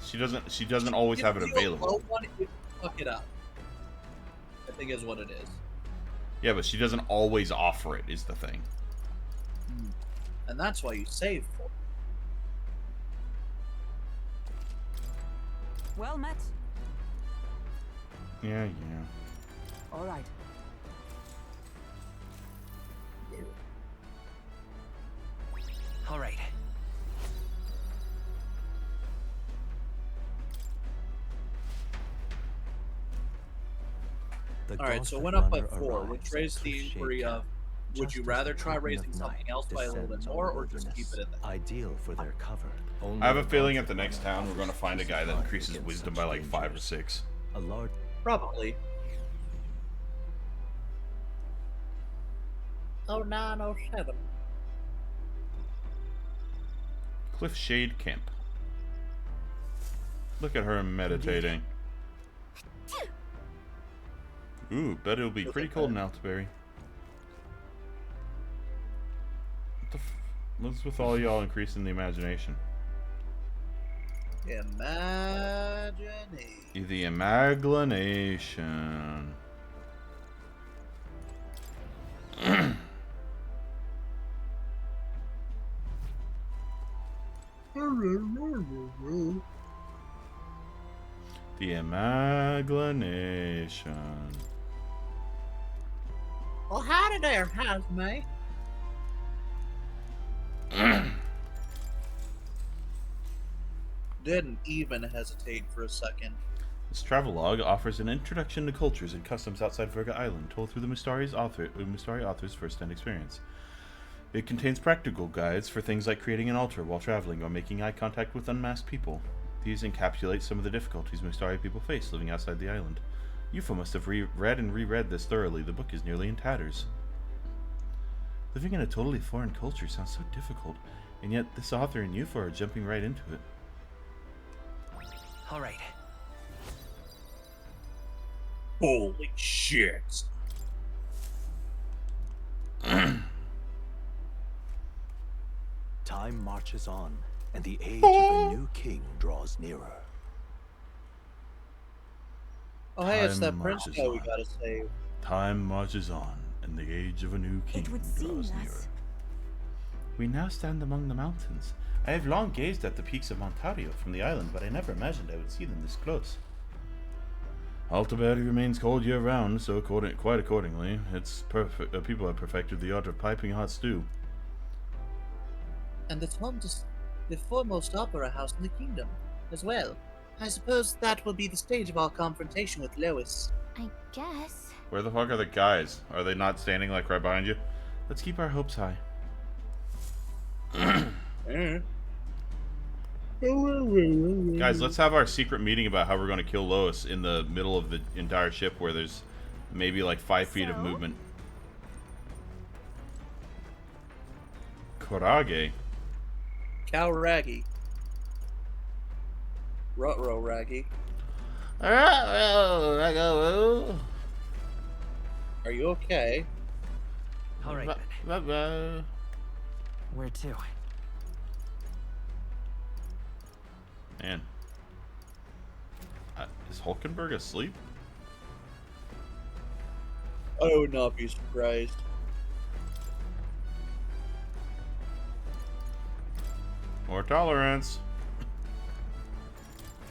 She doesn't always have it available. Low one if you fuck it up. I think is what it is. Yeah, but she doesn't always offer it, is the thing. And that's why you save for it. Well met. Yeah. All right. All right. Alright, so it went up by 4, which raised the inquiry of, would you rather try raising something else by a little bit more, or just keep it in there? Ideal for their cover. I have a feeling at the next town we're going to find a guy that increases wisdom by like 5 or 6. A large. Probably. 0907. Cliff Shade Camp. Look at her meditating. Ooh, bet it'll be pretty cold in Altaberry. What's with all y'all increasing the imagination? Imagination. The imagination. The imagination. Well, howdy there, housemate. Didn't even hesitate for a second. This travelogue offers an introduction to cultures and customs outside Virga Island, told through the Mustari author's first-hand experience. It contains practical guides for things like creating an altar while traveling or making eye contact with unmasked people. These encapsulate some of the difficulties Mustari people face living outside the island. Yufa must have read and reread this thoroughly. The book is nearly in tatters. Living in a totally foreign culture sounds so difficult, and yet this author and Yufa are jumping right into it. All right. Holy shit. Time marches on, and the age of a new king draws nearer. Oh, hey, it's Time that prince marches guy we on. gotta save. Time marches on, and the age of a new king draws nearer. We now stand among the mountains. I have long gazed at the peaks of Montario from the island, but I never imagined I would see them this close. Altaberry remains cold year-round, so quite accordingly, its people have perfected the art of piping hot stew. And it's home to the foremost opera house in the kingdom, as well. I suppose that will be the stage of our confrontation with Lois. I guess. Where the fuck are the guys? Are they not standing like right behind you? Let's keep our hopes high. Guys, let's have our secret meeting about how we're going to kill Lois in the middle of the entire ship where there's maybe like 5 feet of movement. Korage. Raggy. Rutro Raggy. Are you okay? All right. Where to? Man. Is Hulkenberg asleep? I would not be surprised. More tolerance.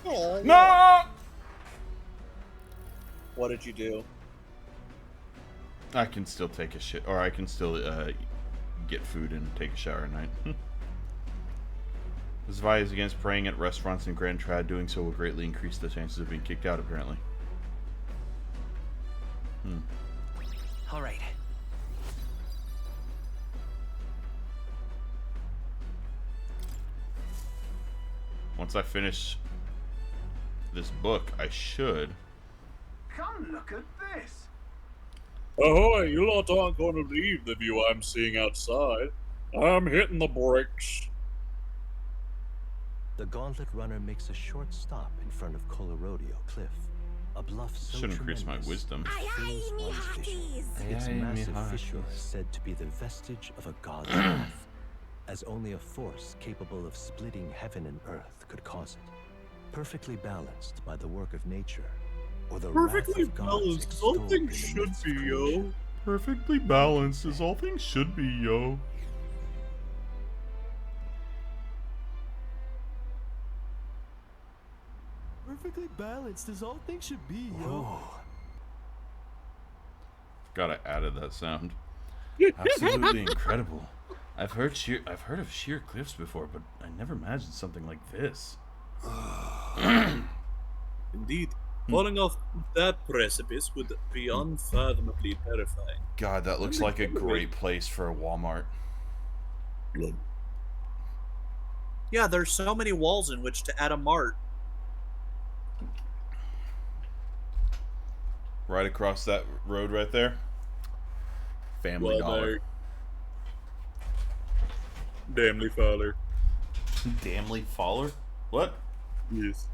Oh, no! Yeah. What did you do? I can still take a shit, or I can still get food and take a shower at night. This advice is against praying at restaurants in Grand Trad. Doing so will greatly increase the chances of being kicked out, apparently. All right. Once I finish this book, I should. Come look at this. Ahoy, you lot aren't going to leave the view I'm seeing outside. I'm hitting the brakes. The Gauntlet Runner makes a short stop in front of Colorodeo Cliff, a bluff so Should increase my tremendous wisdom. it fills one's vision. Its Aye, aye, me massive hearties. fissure is said to be the vestige of a god's wrath, as only a force capable of splitting heaven and earth could cause it. Perfectly balanced by the work of nature, or the Perfectly wrath of gods balanced as all extolled things in the should midst be, of yo. creation. Perfectly balanced as all things should be, yo. Perfectly balanced as all things should be, yo. God, I added that sound. Absolutely incredible. I've heard of sheer cliffs before, but I never imagined something like this. Indeed. Falling off that precipice would be unfathomably terrifying. God, that looks like a great place for a Walmart. Yeah, there's so many walls in which to add a mart. Right across that road right there. Family Dollar. Damnly Fowler. Damnly Fowler? What? Yes.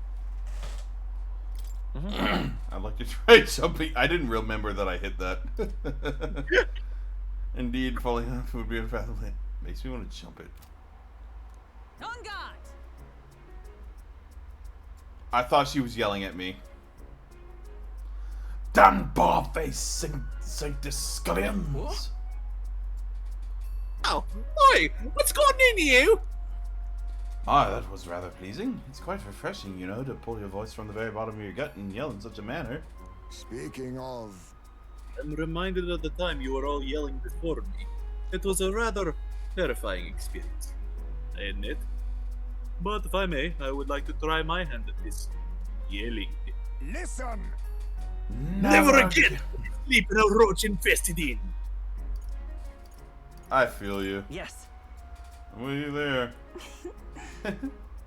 I'd like to try jumping. I didn't remember that I hit that. Indeed, falling off would be a fathom. Makes me want to jump it. On guard! I thought she was yelling at me. Damn bar-face Sanctus Scullions! Oh, oi! What's going in you? Ah, that was rather pleasing. It's quite refreshing, you know, to pull your voice from the very bottom of your gut and yell in such a manner. Speaking of... I'm reminded of the time you were all yelling before me. It was a rather terrifying experience, I admit. But if I may, I would like to try my hand at this yelling. Listen! Never again! Sleep in a roach-infested inn. I feel you. Yes. Were you there?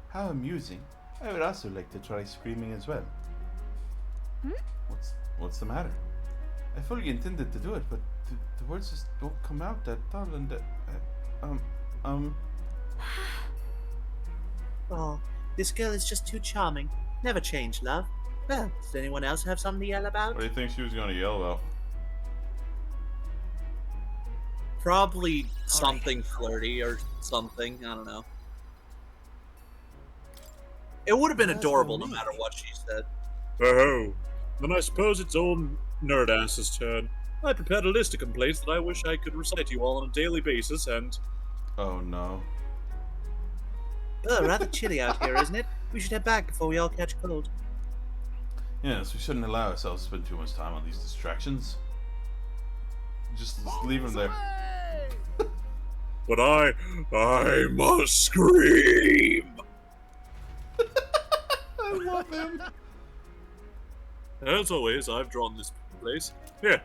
How amusing. I would also like to try screaming as well. What's the matter? I fully intended to do it, but the words just don't come out at all, and Oh, this girl is just too charming. Never change, love. Well, does anyone else have something to yell about? What do you think she was going to yell about? Probably something flirty or something. I don't know. It would have been adorable no matter what she said. Oh, then I suppose it's old nerd ass's turn. I prepared a list of complaints that I wish I could recite to you all on a daily basis, and... Oh no. Oh, rather chilly out here, isn't it? We should head back before we all catch cold. Yes, we shouldn't allow ourselves to spend too much time on these distractions. Just leave them there. but I must scream. I love him. As always, I've drawn this place. Here,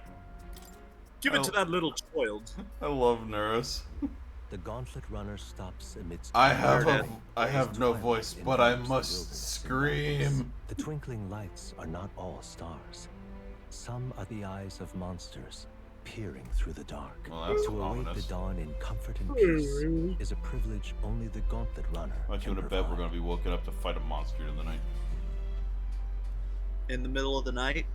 give it to that little child. I love Nerus. The gauntlet runner stops amidst. I have no voice, but I must scream. The twinkling lights are not all stars. Some are the eyes of monsters, peering through the dark. Well, that's to await ominous. the dawn in comfort and peace is a privilege only the gauntlet runner Aren't you can gonna bet we're gonna be woken up to fight a monster in the night? In the middle of the night?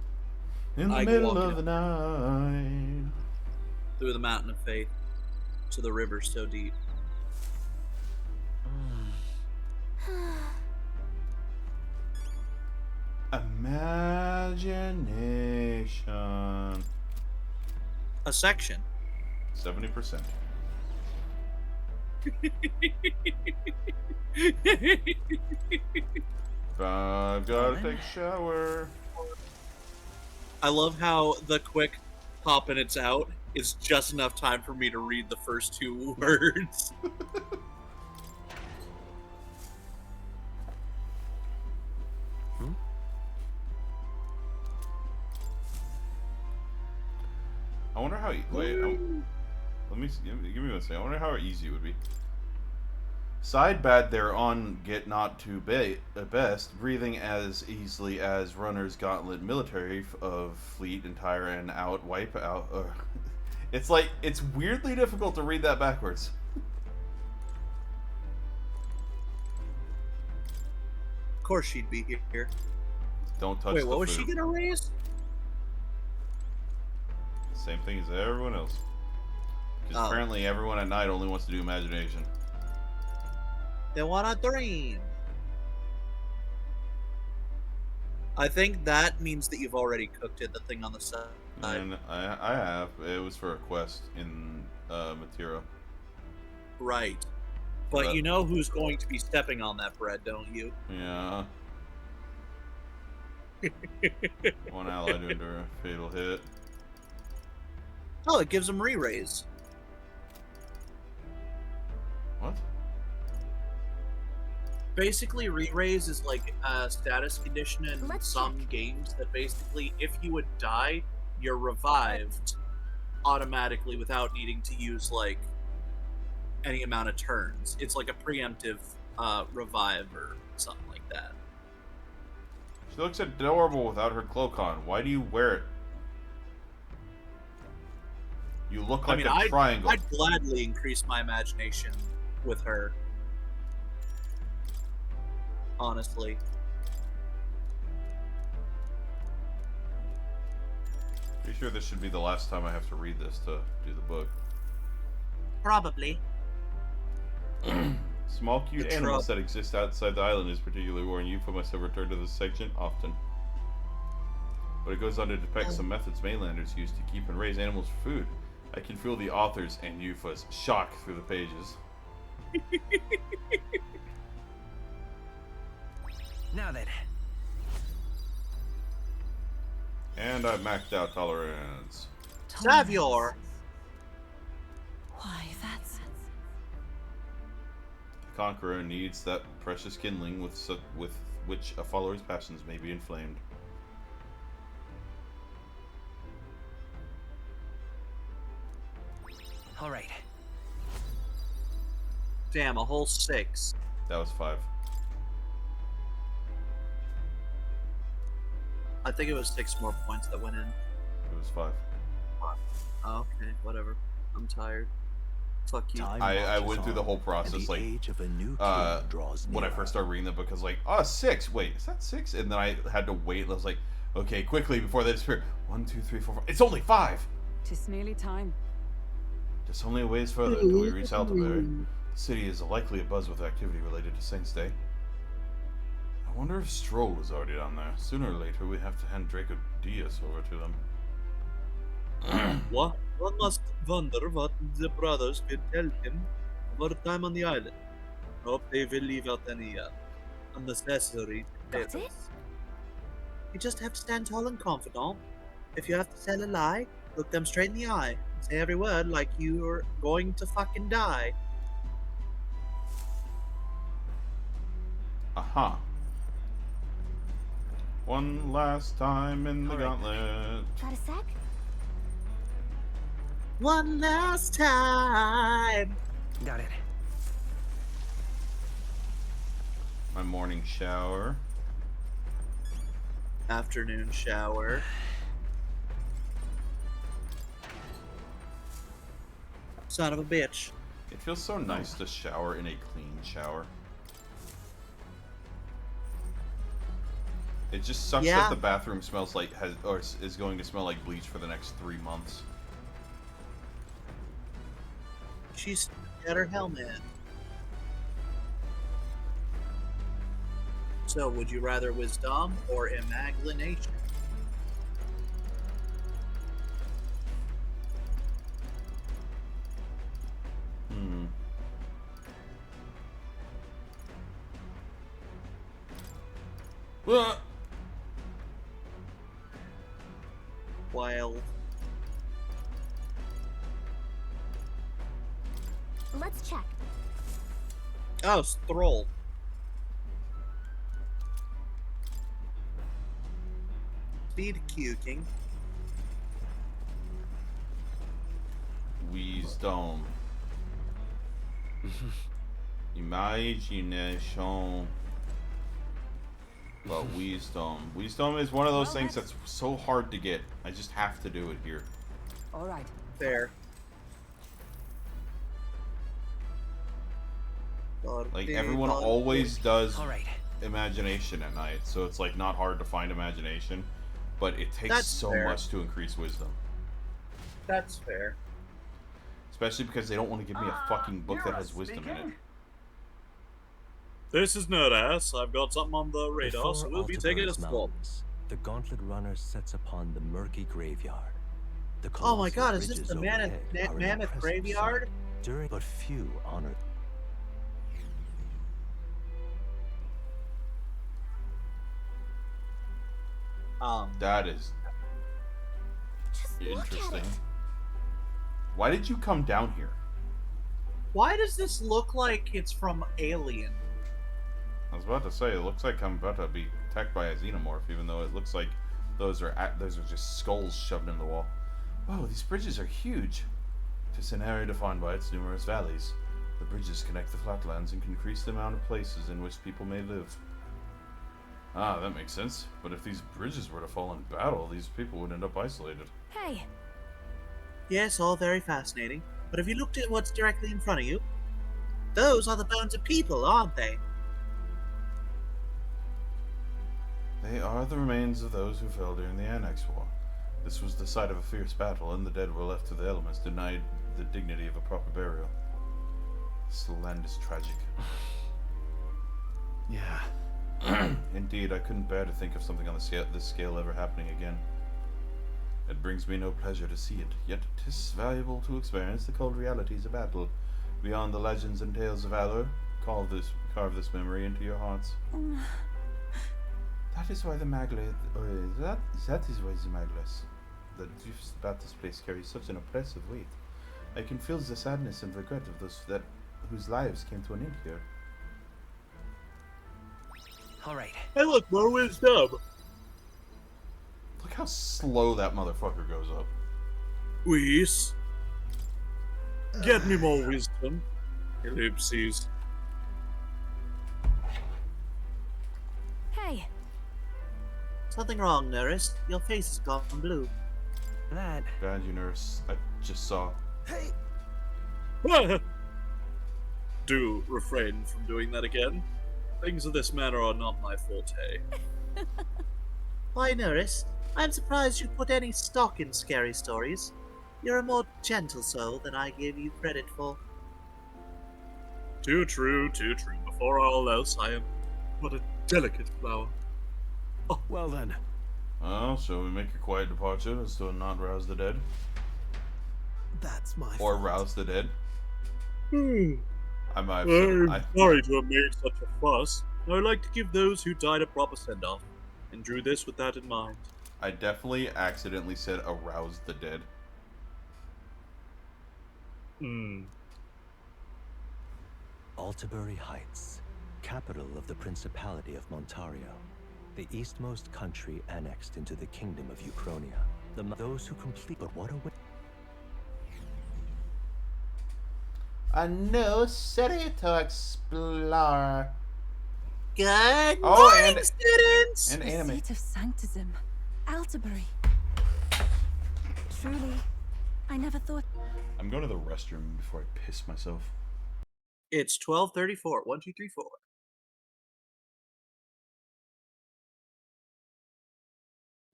In the I middle walk of the night. through the mountain of faith to the river so deep. Imagination. A section. 70%. I've gotta take a shower. I love how the quick pop and it's out is just enough time for me to read the first two words. I wonder how. Wait, let me give me one second. I wonder how easy it would be. Side bad there on get not too best, breathing as easily as runners gauntlet military of fleet entire and out wipe out. It's like it's weirdly difficult to read that backwards. Of course she'd be here. Don't touch. Wait, what the was food. she gonna raise? Same thing as everyone else. Because apparently everyone at night only wants to do imagination. They wanna dream. I think that means that you've already cooked it, the thing on the side. And I have. It was for a quest in Matira. Right. But you know who's going to be stepping on that bread, don't you? Yeah. One ally to endure a fatal hit. Oh, it gives them re-raise. What? Basically, re-raise is like a status condition in some games that basically, if you would die, you're revived automatically without needing to use, like, any amount of turns. It's like a preemptive revive or something like that. She looks adorable without her cloak on. Why do you wear it? You look like a triangle. I'd gladly increase my imagination with her. Honestly. Pretty sure this should be the last time I have to read this to do the book. Probably. Small cute animals that exist outside the island is particularly worrying. You must have returned to this section often. But it goes on to depict some methods mainlanders use to keep and raise animals for food. I can feel the author's and Yufa's shock through the pages. Now then. And I maxed out tolerance. Savior! Why, that's... The conqueror needs that precious kindling with which a follower's passions may be inflamed. All right. Damn, a whole 6. That was 5. I think it was 6 more points that went in. It was 5. Oh, okay, whatever. I'm tired. Fuck you. I went through the whole process like when I first started reading the book. I was like, oh, 6. Wait, is that 6? And then I had to wait. And I was like, okay, quickly before they disappear. 1, 2, 3, 4, 5. It's only 5. Tis nearly time. Just only a ways further until we reach Altaberry. The city is likely abuzz with activity related to Saint's Day. I wonder if Stroll is already down there. Sooner or later, we have to hand Draco Diaz over to them. What? One must wonder what the brothers could tell him about the time on the island. Hope they will leave out any unnecessary details. You just have to stand tall and confident. If you have to tell a lie, look them straight in the eye and Say every word like you're going to fucking die. Aha. One last time in the gauntlet. Got a sec? One last time. Got it. My morning shower. Afternoon shower. Son of a bitch. It feels so nice to shower in a clean shower. It just sucks that the bathroom smells like is going to smell like bleach for the next 3 months. She's got her helmet. So, would you rather wisdom or imagination? Wild. Let's check. Oh, Stroll. Speed cuking. Wisdom. Imagination. But wisdom. Wisdom is one of those things that's so hard to get. I just have to do it here. All right. Fair. Like, everyone always does imagination at night, so it's like not hard to find imagination, but it takes so much to increase wisdom. That's fair. Especially because they don't want to give me a fucking book that has wisdom in it. This is Nerdass. I've got something on the radar, so we'll be taking a swap. The Gauntlet Runner sets upon the murky graveyard. The Oh my colossal god, is this bridges the Mammoth, overhead are an Mammoth impressive Graveyard? sight. During but few honor. That is interesting. Why did you come down here? Why does this look like it's from Alien? I was about to say, it looks like I'm about to be attacked by a xenomorph, even though it looks like those are just skulls shoved in the wall. Whoa, these bridges are huge. It is an area defined by its numerous valleys. The bridges connect the flatlands and can increase the amount of places in which people may live. Ah, that makes sense. But if these bridges were to fall in battle, these people would end up isolated. Hey. Yes, all very fascinating. But have you looked at what's directly in front of you? Those are the bones of people, aren't they? They are the remains of those who fell during the Annex War. This was the site of a fierce battle, and the dead were left to the elements, denied the dignity of a proper burial. This land is tragic. Yeah. Indeed, I couldn't bear to think of something on this scale ever happening again. It brings me no pleasure to see it, yet 'tis valuable to experience the cold realities of battle. Beyond the legends and tales of valor, carve this memory into your hearts. That is why the Magla... that is why the Maglas... The drifts about this place carries such an oppressive weight. I can feel the sadness and regret of those whose lives came to an end here. Alright. Hey look, more wisdom! Look how slow that motherfucker goes up. Whis. Get me more wisdom. Ellipses. Hey. Something wrong, Nurse. Your face has gone blue. That. Bad you, Nurse. I just saw. Hey! Do refrain from doing that again. Things of this manner are not my forte. Why, Nurse? I'm surprised you put any stock in scary stories. You're a more gentle soul than I gave you credit for. Too true, too true. Before all else, I am but a delicate flower. Oh. Well then. Well, shall we make a quiet departure as to not rouse the dead? That's my Or fault. rouse the dead? I'm sorry to have made such a fuss. I would like to give those who died a proper send-off, and drew this with that in mind. I definitely accidentally said arouse the dead. Altabury Heights, capital of the Principality of Montario, the eastmost country annexed into the Kingdom of Uchronia. Those who complete, but what a way. A new city to explore. Good Oh, morning, students! and The anime. seat of sanctism, Altabury. Truly, I never thought. I'm going to the restroom before I piss myself. It's 12:34. 1, 2, 3, 4.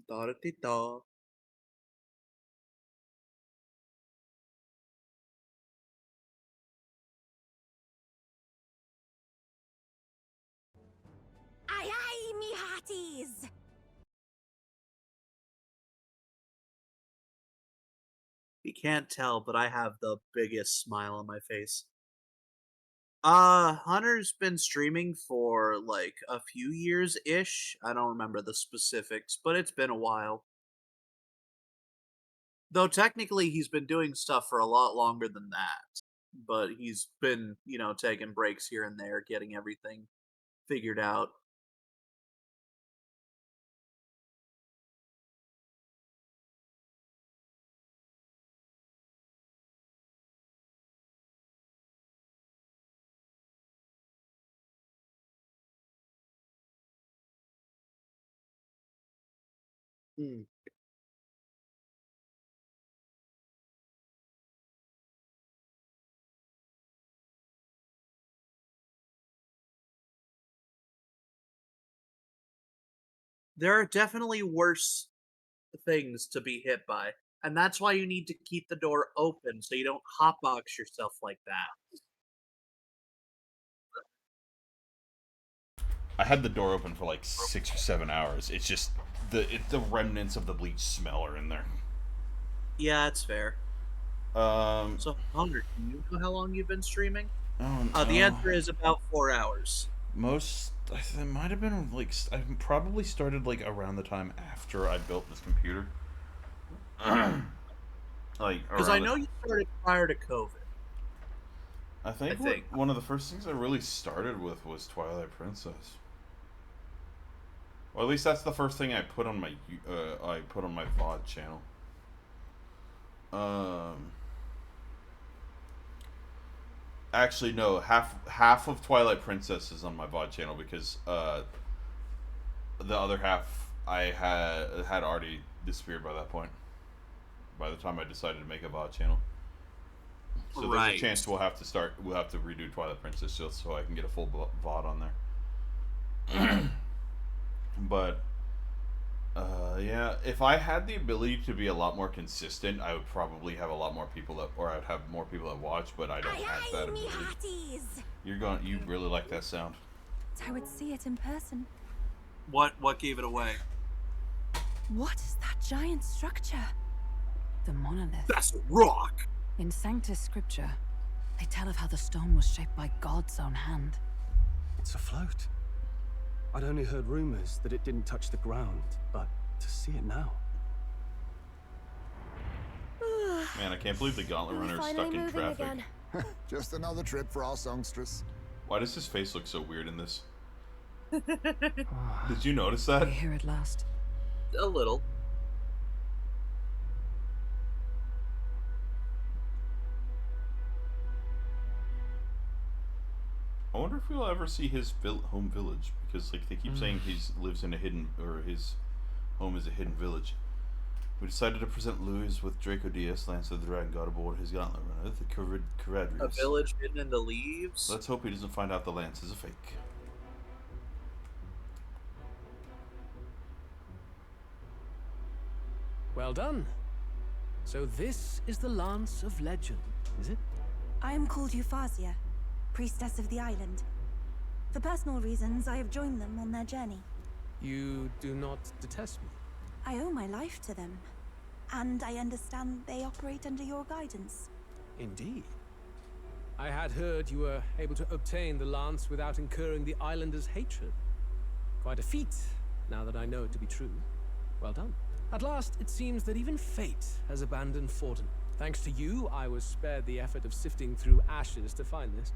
Da-da-dee-da. Aye, aye, me hearties! You can't tell, but I have the biggest smile on my face. Hunter's been streaming for like a few years-ish. I don't remember the specifics, but it's been a while. Though technically he's been doing stuff for a lot longer than that. But he's been, taking breaks here and there, getting everything figured out. There are definitely worse things to be hit by, and that's why you need to keep the door open so you don't hotbox yourself like that. I had the door open for like 6 or 7 hours. It's just the remnants of the bleach smell are in there. Yeah, it's fair. So, Hunter, do you know how long you've been streaming? The answer is about 4 hours. It might have been like I probably started like around the time after I built this computer. Like, because I know you started prior to COVID. I think one of the first things I really started with was Twilight Princess. Well, at least that's the first thing I put on my VOD channel. Actually, no. Half of Twilight Princess is on my VOD channel because the other half I had already disappeared by that point. By the time I decided to make a VOD channel, so there's a chance we'll have to redo Twilight Princess just so I can get a full VOD on there. But yeah, if I had the ability to be a lot more consistent, I would probably have a lot more people I'd have more people that watch. But I don't have that ability. You really like that sound? I would see it in person. What gave it away? What is that giant structure? The monolith. That's a rock! In Sanctus Scripture, they tell of how the stone was shaped by God's own hand. It's afloat. I'd only heard rumors that it didn't touch the ground, but to see it now. Man, I can't believe the Gauntlet Runner is stuck in traffic. Just another trip for our songstress. Why does his face look so weird in this? Did you notice that? We're here at last. A little. I wonder if we'll ever see his home village, because like they keep saying his home is a hidden village. We decided to present Louis with Draco Diaz, Lance of the Dragon God, aboard his Gauntlet Runner, the Caradrius. A village hidden in the leaves? Let's hope he doesn't find out the lance is a fake. Well done. So this is the Lance of Legend, is it? I am called Euphazia, priestess of the island. For personal reasons, I have joined them on their journey. You do not detest me? I owe my life to them, and I understand they operate under your guidance. Indeed. I had heard you were able to obtain the lance without incurring the islanders' hatred. Quite a feat, now that I know it to be true. Well done. At last, it seems that even fate has abandoned Forden. Thanks to you, I was spared the effort of sifting through ashes to find this.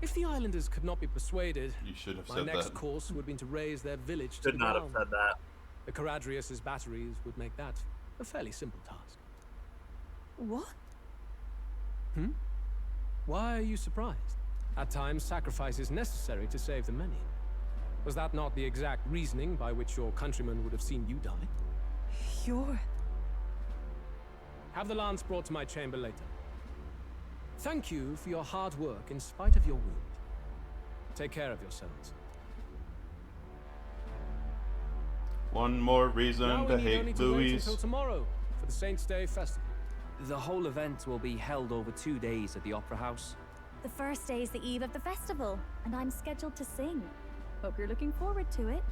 If the islanders could not be persuaded, you should have my said next that. course would have been to raise their village to Should the not ground. have said that. The Caradrius's batteries would make that a fairly simple task. What? Why are you surprised? At times, sacrifice is necessary to save the many. Was that not the exact reasoning by which your countrymen would have seen you die? You're... Have the lance brought to my chamber later. Thank you for your hard work in spite of your wound. Take care of yourselves. One more reason Now to we need only hate to wait Louise. until tomorrow for the Saints' Day festival. The whole event will be held over 2 days at the Opera House. The first day is the eve of the festival, and I'm scheduled to sing. Hope you're looking forward to it.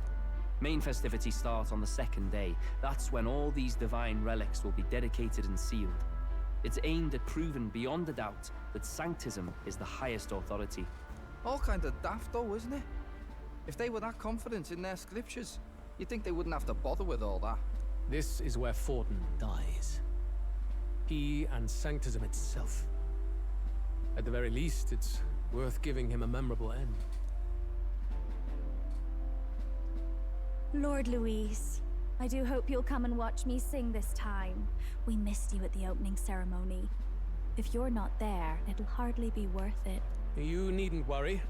Main festivities start on the 2nd day. That's when all these divine relics will be dedicated and sealed. It's aimed at proving beyond a doubt that Sanctism is the highest authority. All kind of daft though, isn't it? If they were that confident in their scriptures, you'd think they wouldn't have to bother with all that. This is where Forden dies. He and Sanctism itself. At the very least, it's worth giving him a memorable end. Lord Louise, I do hope you'll come and watch me sing this time. We missed you at the opening ceremony. If you're not there, it'll hardly be worth it. You needn't worry.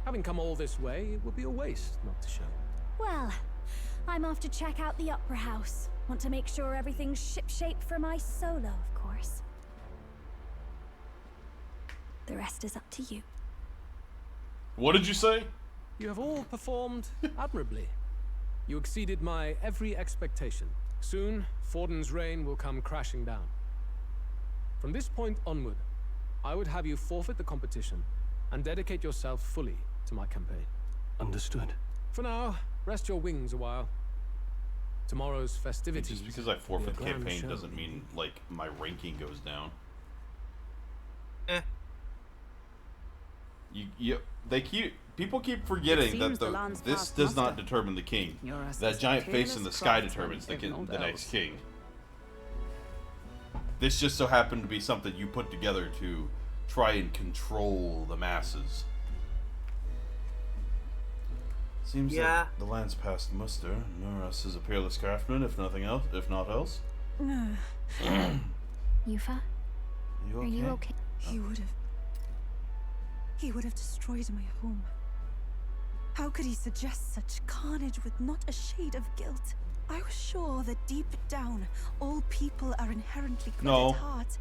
Having come all this way, it would be a waste not to show. Well, I'm off to check out the Opera House. Want to make sure everything's shipshape for my solo, of course. The rest is up to you. What did you say? You have all performed admirably. You exceeded my every expectation. Soon, Forden's reign will come crashing down. From this point onward, I would have you forfeit the competition and dedicate yourself fully to my campaign. Understood. For now, rest your wings a while. Tomorrow's festivities... Just because I forfeit will be a grand campaign show. doesn't mean, like, my ranking goes down. People keep forgetting that this does not determine the king. That giant face in the sky determines the next king. This just so happened to be something you put together to try and control the masses. Seems that the land's past muster. Norris is a peerless craftsman, if not else. Yufa? You Are you okay? He would have destroyed my home. How could he suggest such carnage with not a shade of guilt? I was sure that deep down, all people are inherently good at heart.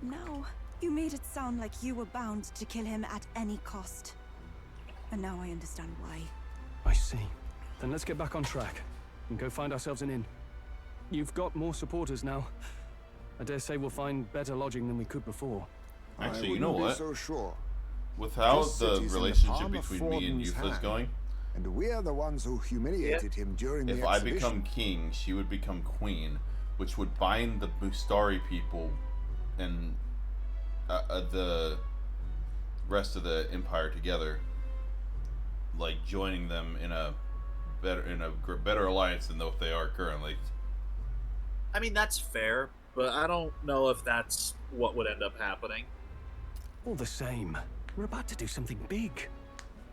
Now, you made it sound like you were bound to kill him at any cost. And now I understand why. I see. Then let's get back on track and go find ourselves an inn. You've got more supporters now. I dare say we'll find better lodging than we could before. Actually, you know wouldn't be what? so sure. With how This the city's in the relationship palm of between me and Forden's Yufa is hand, going, and we're the ones who humiliated him during if the I exhibition. become king, she would become queen, which would bind the Mustari people and the rest of the empire together, like joining them in a better alliance than what they are currently. I mean, that's fair, but I don't know if that's what would end up happening. All the same, we're about to do something big.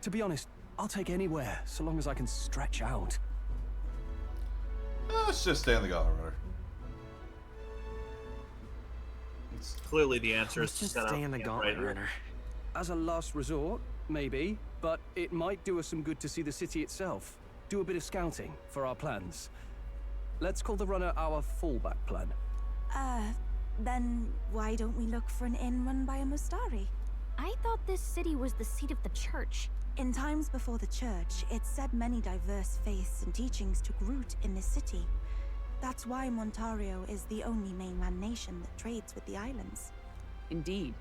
To be honest, I'll take anywhere, so long as I can stretch out. Let's just stay on the Gauntlet Runner. It's clearly the answer is to Just set stay up in the camp Gauntlet right here. Runner. As a last resort, maybe, but it might do us some good to see the city itself. Do a bit of scouting for our plans. Let's call the runner our fallback plan. Then why don't we look for an inn run by a Mustari? I thought this city was the seat of the church. In times before the church, it said many diverse faiths and teachings took root in this city. That's why Montario is the only mainland nation that trades with the islands. Indeed.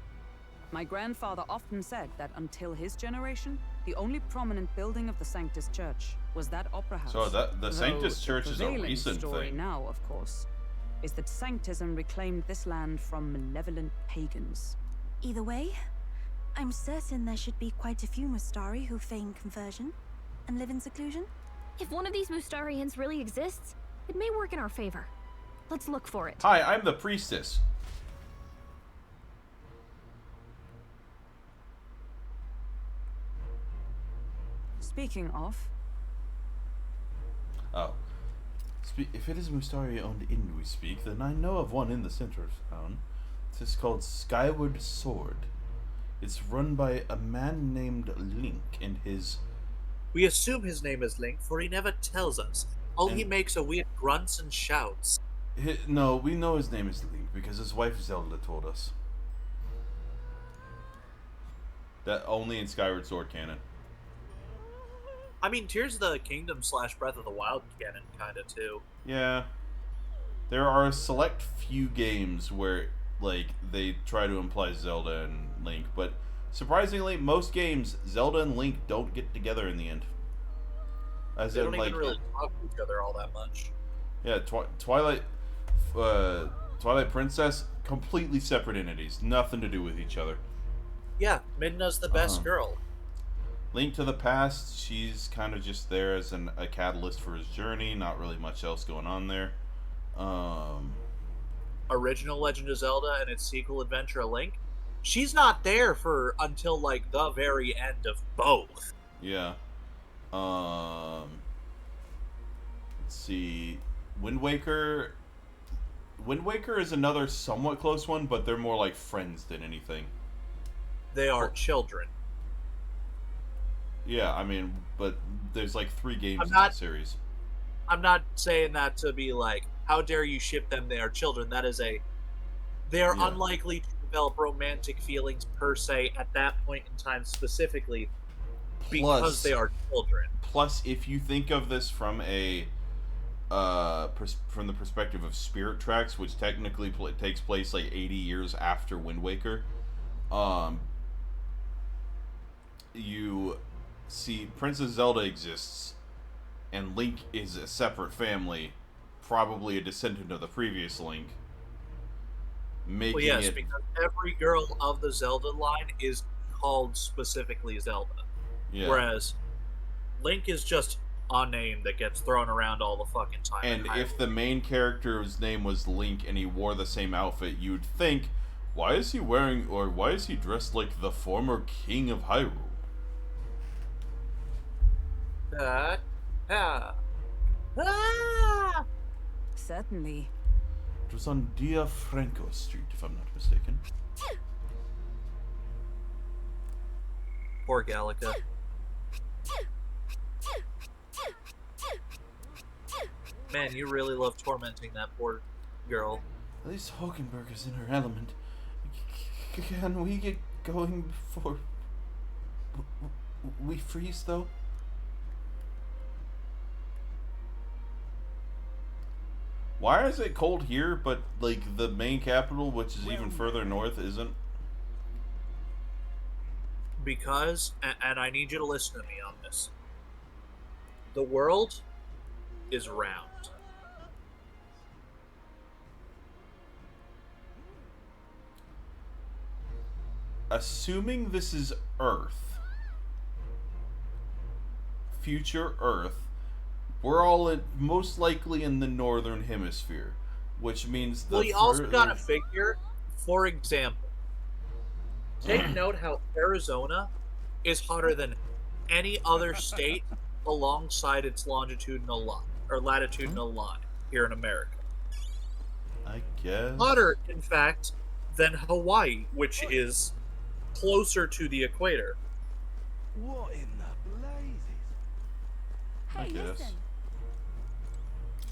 My grandfather often said that until his generation, the only prominent building of the Sanctus Church was that opera house. So the Sanctus Church is a prevailing recent story thing. now, of course, is that Sanctism reclaimed this land from malevolent pagans. Either way, I'm certain there should be quite a few Mustari who feign conversion and live in seclusion. If one of these Mustarians really exists, it may work in our favor. Let's look for it. Hi, I'm the priestess. Speaking of, Oh. If it is Mustari-owned inn we speak, then I know of one in the center of town. It is called Skyward Sword. It's run by a man named Link and his... We assume his name is Link, for he never tells us. All he makes are weird grunts and shouts. No, we know his name is Link because his wife Zelda told us. That only in Skyward Sword canon. I mean, Tears of the Kingdom / Breath of the Wild canon, kinda, too. Yeah. There are a select few games where, like, they try to imply Zelda and Link, but surprisingly, most games, Zelda and Link don't get together in the end. As They in, don't like, even really talk to each other all that much. yeah, Twilight Princess, completely separate entities, nothing to do with each other. Yeah, Midna's the best girl. Link to the Past, she's kind of just there as a catalyst for his journey, not really much else going on there. Original Legend of Zelda and its sequel Adventure of Link, she's not there until like the very end of both. Yeah. Let's see. Wind Waker is another somewhat close one, but they're more like friends than anything. They are children. Yeah, I mean, but there's like 3 games in that series. I'm not saying that to be like, how dare you ship them? They are children. They are unlikely to develop romantic feelings per se at that point in time specifically because they are children. Plus, if you think of this from from the perspective of Spirit Tracks, which technically takes place like 80 years after Wind Waker, you see Princess Zelda exists, and Link is a separate family, probably a descendant of the previous Link. Because every girl of the Zelda line is called specifically Zelda. Yeah. Whereas Link is just a name that gets thrown around all the fucking time. And if the main character's name was Link and he wore the same outfit, you'd think, why is he dressed like the former king of Hyrule? Certainly. It was on Dia Franco Street, if I'm not mistaken. Poor Gallica. Man, you really love tormenting that poor girl. At least Hulkenberg is in her element. Can we get going before we freeze, though? Why is it cold here, but like the main capital, which is even further north, isn't? Because, and I need you to listen to me on this, the world is round. Assuming this is Earth, future Earth, we're all most likely in the northern hemisphere, which means the. Well, you also gotta figure, for example, take note how Arizona is hotter than any other state alongside its longitudinal line or latitudinal line here in America. I guess. Hotter, in fact, than Hawaii, which is closer to the equator. What in the blazes? Hey, listen.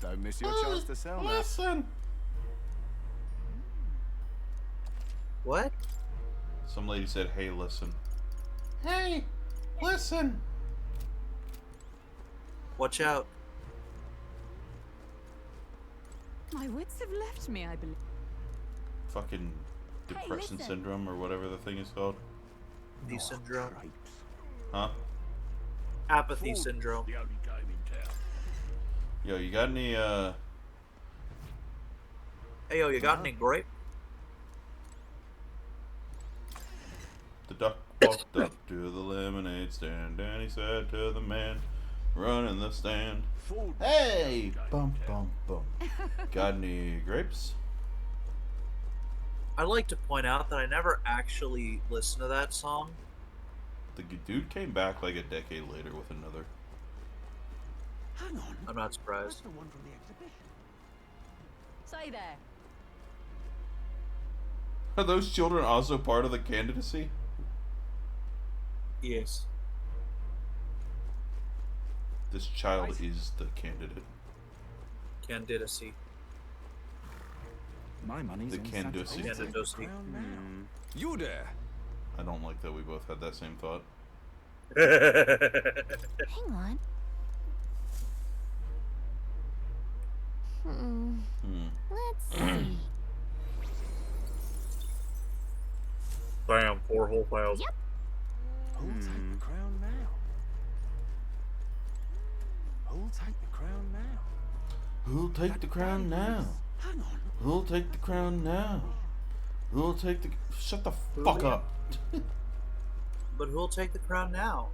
Don't miss your chance to sell now. Listen. What? Some lady said, "Hey, listen." Hey, listen. Watch out. My wits have left me, I believe. Fucking depression listen. syndrome or whatever the thing is called. The syndrome. Huh? Apathy syndrome. Yo, you got any Hey, yo, you got any grape? The duck walked up to the lemonade stand and he said to the man, Running the stand. Hey! Bum, bum, bum. Got any grapes? I'd like to point out that I never actually listened to that song. The dude came back like a decade later with another. Hang on. I'm not surprised. That's the one from the exhibition. Say there. Are those children also part of the candidacy? Yes. This child is the candidate. Candidacy. My money's The on candidacy. Candidacy. You there. I don't like that we both had that same thought. Hang on. Let's see. Bam, 4 whole files. Yep. Who'll take the crown now? Who'll take the crown now? Who'll take the crown now? Hang on. Who'll take the crown now? Who'll take the... Shut the fuck up. But who'll take the crown now?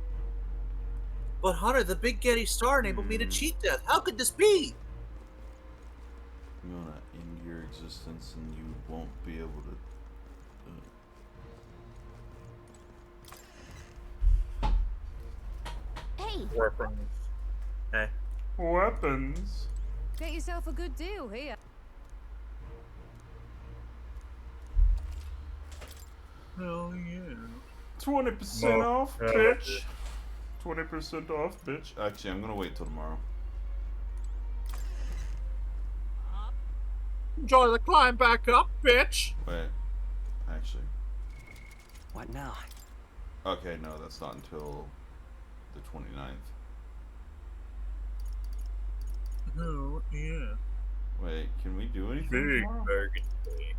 But Hunter, the big Getty star enabled me to cheat death. How could this be? You wanna end your existence and you won't be able to... Hey. Weapons. Hey. Weapons? Get yourself a good deal here. Hell yeah. 20% off, bitch. 20% off, bitch. Actually, I'm gonna wait till tomorrow. Enjoy the climb back up, bitch. Wait. Actually. What now? Okay, no, that's not until the 29th. Oh, yeah. Wait, can we do anything Big tomorrow? bargain day.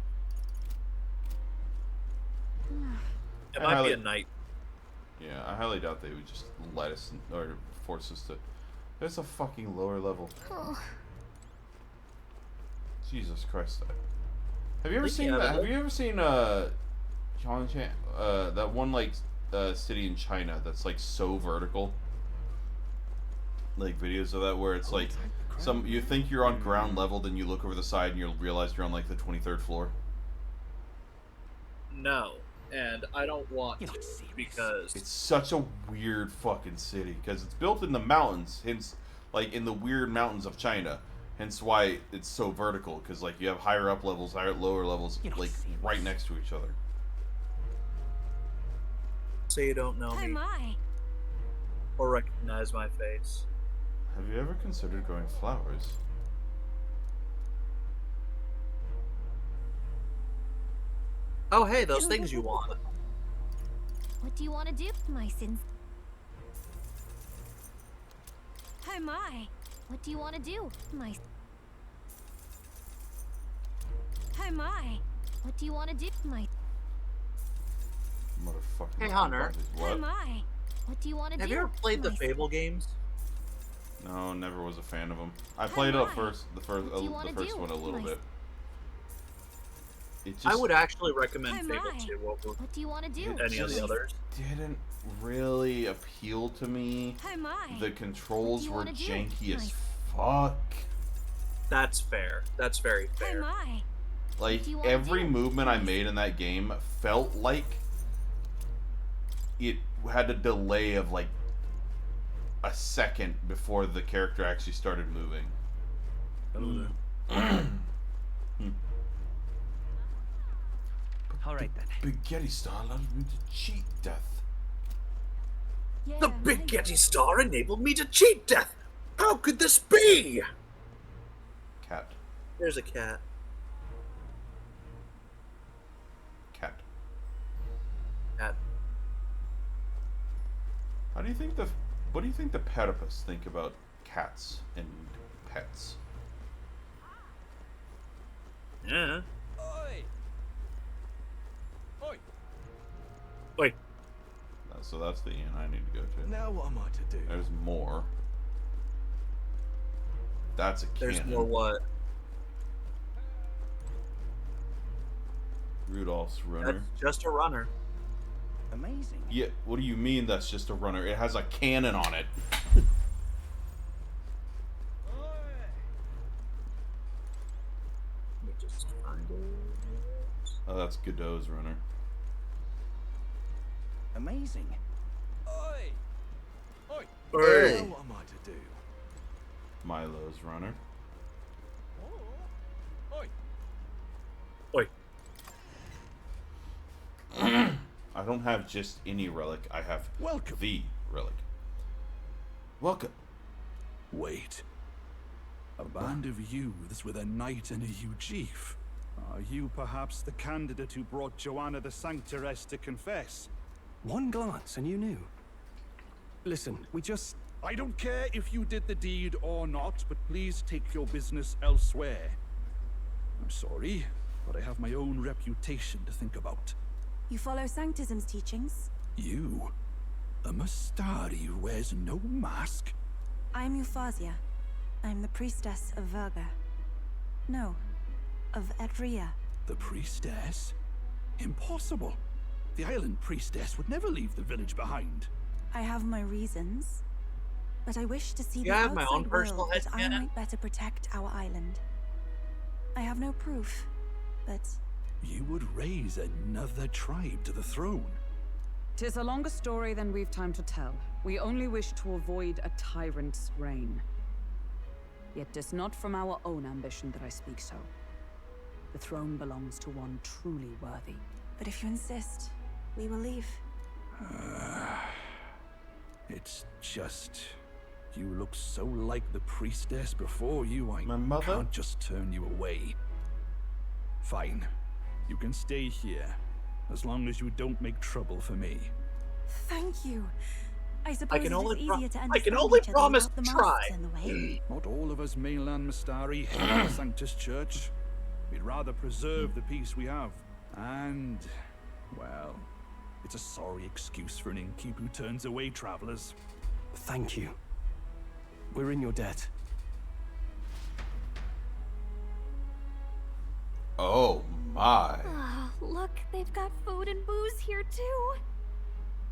It might be a night. Yeah, I highly doubt they would just let us or force us to. There's a fucking lower level. Jesus Christ! Have you ever seen that? Have you ever seen that one like city in China that's like so vertical? Like videos of that where it's like you think you're on ground level, then you look over the side and you realize you're on like the 23rd floor. No, and I don't want to because It's such a weird fucking city because it's built in the mountains, hence like in the weird mountains of China. Hence why it's so vertical, because like you have higher up levels, lower levels, like right next to each other. say you don't know Oh me my. or recognize my face. Have you ever considered growing flowers? Oh, hey, those things you want. What do you want to do, my sins? Oh my. What do you want to do, my? Oh my. What do you want to do, my? Motherfucking. Hey, Hunter. Oh What? my. What do you want to do? Have you ever played the my? Fable games? No, never was a fan of them. I played up first, the first What do you wanna one a little my? bit. It just, I would actually recommend Oh Fable my. 2 over What do you want to do? any of the others. didn't really appeal to me. Oh my. The controls were wanna do? janky as My- fuck. That's fair. That's very Oh fair. my. Like do you wanna every do? movement I made in that game felt like it had a delay of like a second before the character actually started moving. Alright then. Big Getty Star allowed me to cheat death. Yeah, The Big Getty Star enabled me to cheat death! How could this be? Cat. There's a cat. Cat. Cat. What do you think the platypus think about cats and pets? Yeah. Oi! Oi! Wait. So that's the inn I need to go to. Now what am I to do? There's more. That's a cannon. There's more what? Rudolph's runner. That's just a runner. Amazing. Yeah, what do you mean that's just a runner? It has a cannon on it. just find it. Oh, that's Godot's runner. Amazing. Oi! Oi! Hey. Now what am I to do? Milo's runner. Oi! Oi. I don't have just any relic. I have the relic. Welcome. Wait. A band of youths with a knight and a huge chief. Are you perhaps the candidate who brought Joanna the Sanctoress to confess? One glance and you knew. Listen, we just... I don't care if you did the deed or not, but please take your business elsewhere. I'm sorry, but I have my own reputation to think about. You follow Sanctism's teachings? You? A Mastari who wears no mask? I'm Euphausia. I'm the priestess of Verga. No, of Edria. The priestess? Impossible. The island priestess would never leave the village behind. I have my reasons, but I wish to see Yeah, I the have my own outside personal world that I headcanon. might better protect our island. I have no proof, but You would raise another tribe to the throne. 'Tis a longer story than we've time to tell. We only wish to avoid a tyrant's reign. Yet 'tis not from our own ambition that I speak so. The throne belongs to one truly worthy. but if you insist, we will leave. It's just... You look so like the priestess before you, I mother? can't just turn you away. Fine. You can stay here, as long as you don't make trouble for me. Thank you. I suppose can it is only easier to I understand can only each other promise without to the try. masks in the way. Not all of us mainland Mastari hate the Sanctus Church. We'd rather preserve the peace we have. And, well, it's a sorry excuse for an innkeep who turns away travelers. Thank you. We're in your debt. Oh my. Ah, look, they've got food and booze here too.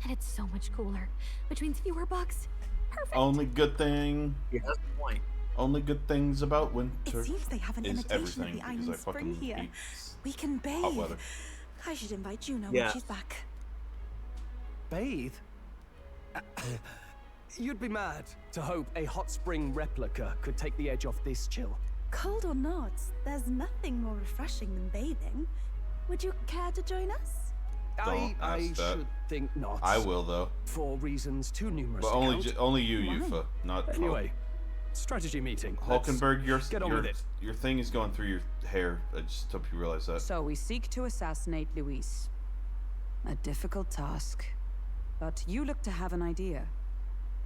And it's so much cooler, which means fewer bugs. Perfect. Only good thing. Yeah, that's the point. Only good things about winter It seems they have an is imitation of everything the because I island spring fucking here. hate We can bathe. hot weather. I should invite Juno Yeah. when she's back. Bathe? You'd be mad to hope a hot spring replica could take the edge off this chill. Cold or not, there's nothing more refreshing than bathing. Would you care to join us? Don't I ask that. should think not. I will though. For reasons too numerous. But to only count. only you, Why? Yufa, not Anyway, strategy meeting. Hulkenberg, Let's get on with it. your thing is going through your hair. I just hope you realize that. So we seek to assassinate Luis. A difficult task. But you look to have an idea.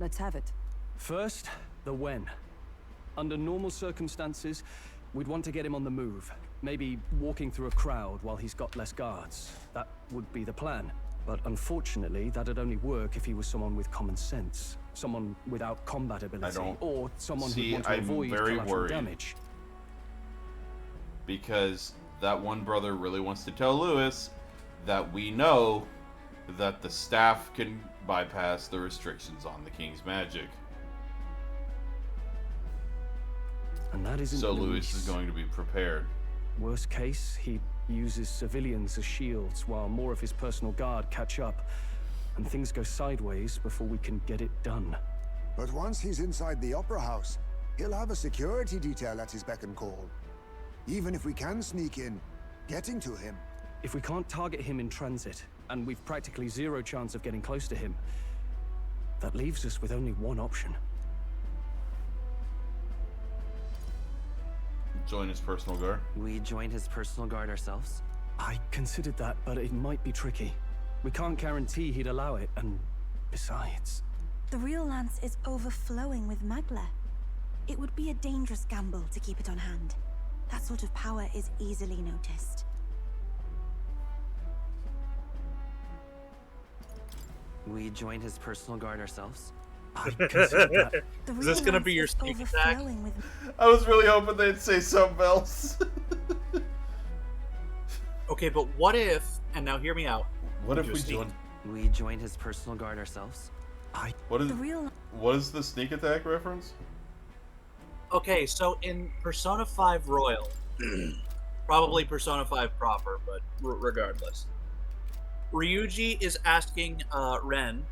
Let's have it. First, the when. Under normal circumstances, we'd want to get him on the move. Maybe walking through a crowd while he's got less guards. That would be the plan. But unfortunately, that'd only work if he was someone with common sense. Someone without combat ability. Or someone who'd want to avoid collateral worried damage. Because that one brother really wants to tell Lewis that we know that the staff can bypass the restrictions on the king's magic. And that isn't So Lewis is going to be prepared. Worst case, he uses civilians as shields while more of his personal guard catch up. And things go sideways before we can get it done. But once he's inside the Opera House, he'll have a security detail at his beck and call. Even if we can sneak in, getting to him. If we can't target him in transit, and we've practically zero chance of getting close to him, that leaves us with only one option. Join his personal guard. We join his personal guard ourselves? I considered that, but it might be tricky. We can't guarantee he'd allow it, and besides... The real lance is overflowing with magla. It would be a dangerous gamble to keep it on hand. That sort of power is easily noticed. We join his personal guard ourselves? I considered that. Is this gonna be your sneak attack? I was really hoping they'd say something else. Okay, but what if, and now hear me out. What if do a we sneak- join? We join his personal guard ourselves? What is the sneak attack reference? Okay, so in Persona 5 Royal, Probably Persona 5 proper, but regardless. Ryuji is asking Ren.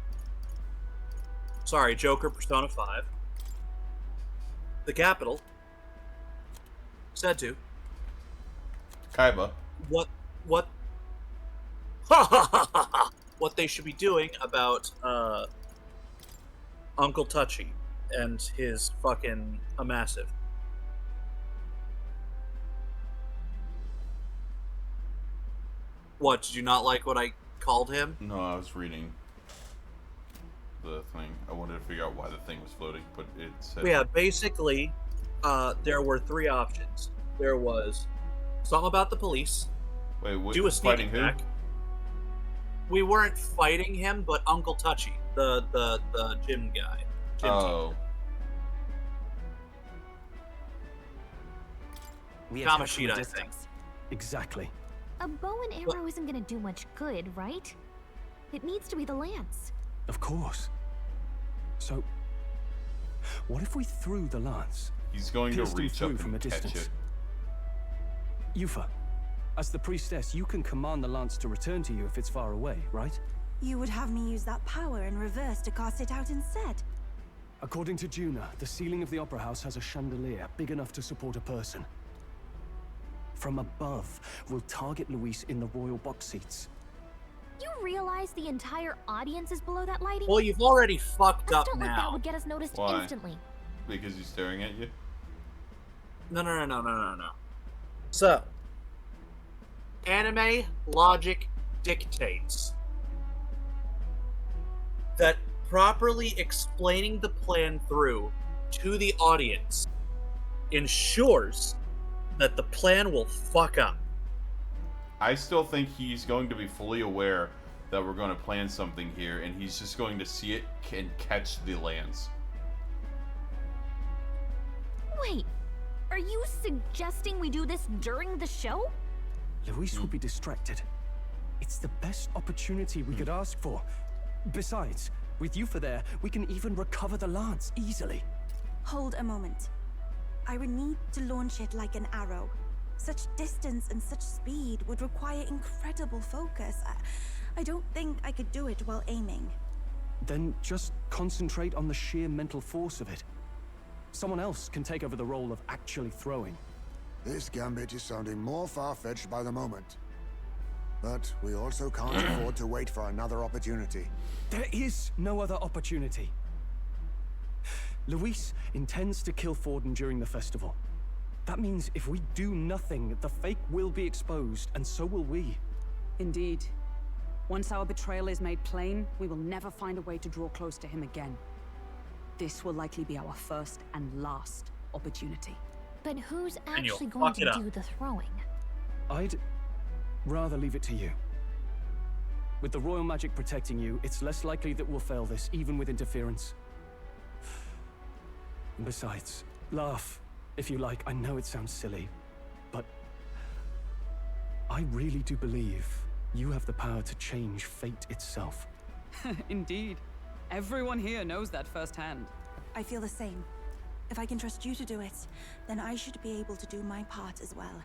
Sorry, Joker Persona 5. The capital. Said to. Kaiba. What what they should be doing about Uncle Touchy and his fucking massive. What, did you not like what I called him? No, I was reading the thing. I wanted to figure out why the thing was floating, but it said... Yeah, basically, there were 3 options. There was something about the police. Wait, what? Do a sneak Fighting attack. who? We weren't fighting him, but Uncle Touchy, the gym guy. Gym oh. We Kamoshida, I think. Exactly. A bow and arrow isn't gonna do much good, right? It needs to be the lance. Of course. So, what if we threw the lance? He's going to Pierced him reach through up from a and catch distance. it. Yufa, as the priestess, you can command the lance to return to you if it's far away, right? You would have me use that power in reverse to cast it out instead. According to Juna, the ceiling of the Opera House has a chandelier big enough to support a person. From above, we'll target Luis in the royal box seats. You realize the entire audience is below that lighting? Well, you've already fucked A up stunt like that now. would get us noticed Why? instantly. Because he's staring at you? No. So, anime logic dictates that properly explaining the plan through to the audience ensures that the plan will fuck up. I still think he's going to be fully aware that we're going to plan something here, and he's just going to see it and catch the lance. Wait, are you suggesting we do this during the show? Luis will be distracted. It's the best opportunity we could ask for. Besides, with Yufa there, we can even recover the lance easily. Hold a moment. I would need to launch it like an arrow. Such distance and such speed would require incredible focus. I don't think I could do it while aiming. Then just concentrate on the sheer mental force of it. Someone else can take over the role of actually throwing. This gambit is sounding more far-fetched by the moment. But we also can't afford to wait for another opportunity. There is no other opportunity. Luis intends to kill Forden during the festival. That means if we do nothing, the fake will be exposed, and so will we. Indeed. Once our betrayal is made plain, we will never find a way to draw close to him again. This will likely be our first and last opportunity. But who's And you'll actually going fuck it to up. do the throwing? I'd rather leave it to you. With the royal magic protecting you, it's less likely that we'll fail this, even with interference. And besides, laugh, if you like. I know it sounds silly, but I really do believe you have the power to change fate itself. Indeed. Everyone here knows that firsthand. I feel the same. If I can trust you to do it, then I should be able to do my part as well.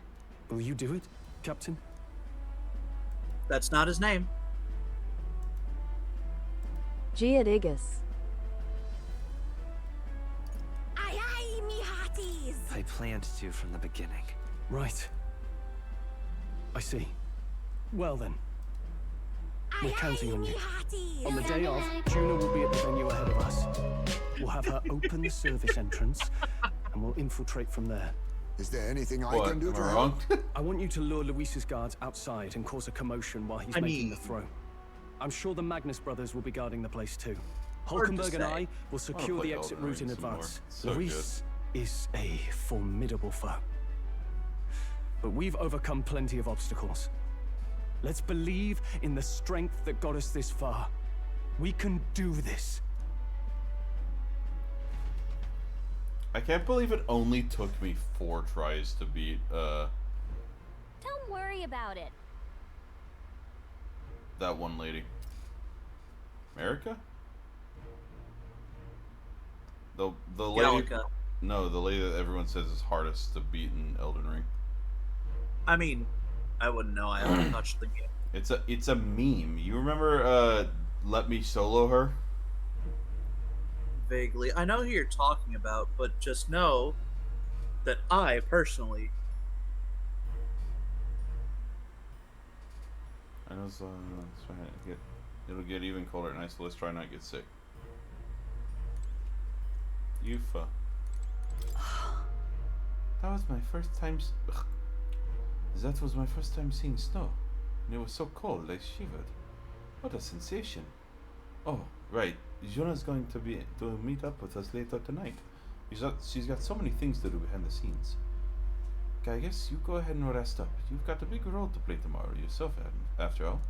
Will you do it, Captain? That's not his name. Giadigas. Aye aye, me hearties! I planned to from the beginning. Right. I see. Well then. We're counting on you. On the day of, Juna will be at the venue ahead of us. We'll have her open the service entrance, and we'll infiltrate from there. Is there anything I can do to help? I want you to lure Luis's guards outside and cause a commotion while he's making the throw. I'm sure the Magnus brothers will be guarding the place too. Hulkenberg and I will secure the exit route in advance. Luis is a formidable foe. But we've overcome plenty of obstacles. Let's believe in the strength that got us this far. We can do this. I can't believe it only took me 4 tries to beat, Don't worry about it. that one lady. America? The lady... Gallica. No, the lady that everyone says is hardest to beat in Elden Ring. I mean, I wouldn't know. I haven't touched the game. It's a meme. You remember Let Me Solo Her? Vaguely. I know who you're talking about, but just know that I, personally... I know it'll get even colder at night, so let's try not to get sick. Yufa. That was my first time... That was my first time seeing snow. And it was so cold, I shivered. What a sensation. Oh, right. Juna's going to meet up with us later tonight. She's got so many things to do behind the scenes. I guess you go ahead and rest up. You've got a big role to play tomorrow yourself, after all.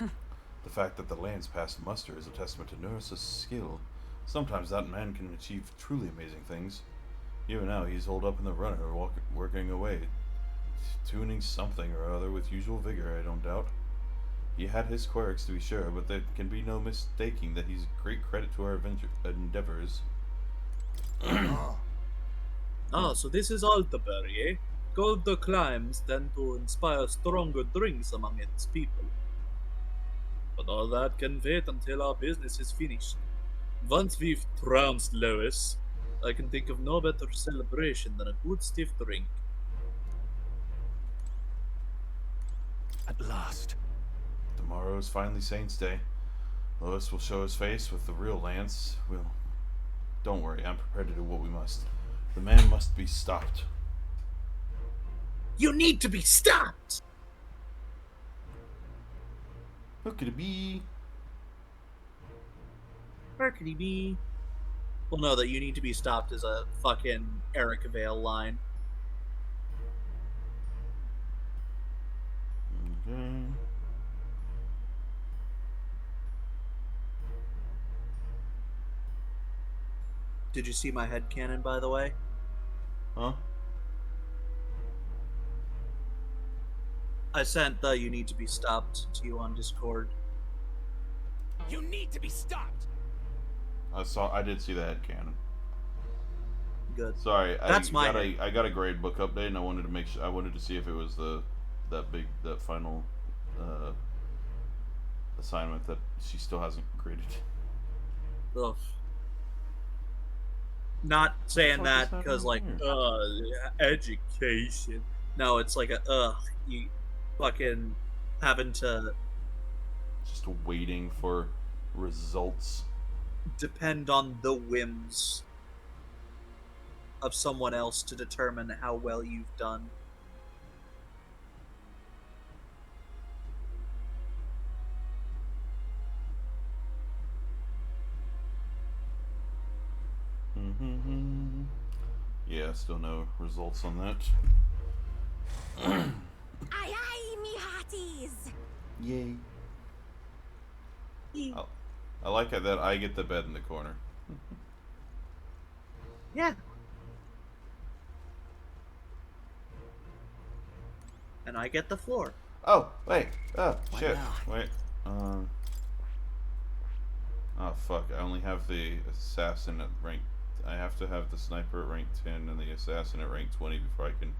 The fact that the lands passed muster is a testament to Nurse's skill. Sometimes that man can achieve truly amazing things. Even now, he's holed up in the runner, working away, tuning something or other with usual vigor, I don't doubt. He had his quirks, to be sure, but there can be no mistaking that he's a great credit to our endeavors. Ah, so this is Altaberry, eh? Gold the climbs tend to inspire stronger drinks among its people. But all that can wait until our business is finished. Once we've trounced Lois, I can think of no better celebration than a good stiff drink. At last. Tomorrow is finally Saints' Day. Lois will show his face with the real Lance. Don't worry, I'm prepared to do what we must. The man must be stopped. You need to be stopped! Look at it be. Mercury B. Well, no, that you need to be stopped is a fucking Eric Vale line. Okay. Did you see my headcanon, by the way? Huh? I sent the "you need to be stopped" to you on Discord. You need to be stopped! I did see the headcanon. Good. Sorry, That's I got a grade book update, and I wanted to make sure. I wanted to see if it was that final assignment that she still hasn't graded. Ugh. Not saying that because like education. No, it's like you fucking having to just waiting for results. Depend on the whims of someone else to determine how well you've done. Yeah, still no results on that. Aye aye, me hearties! Yay. I like it that I get the bed in the corner. Yeah. And I get the floor. Oh, wait. Oh, Why shit. not? Wait. Oh, fuck. I only have the assassin at rank... I have to have the sniper at rank 10 and the assassin at rank 20 before I can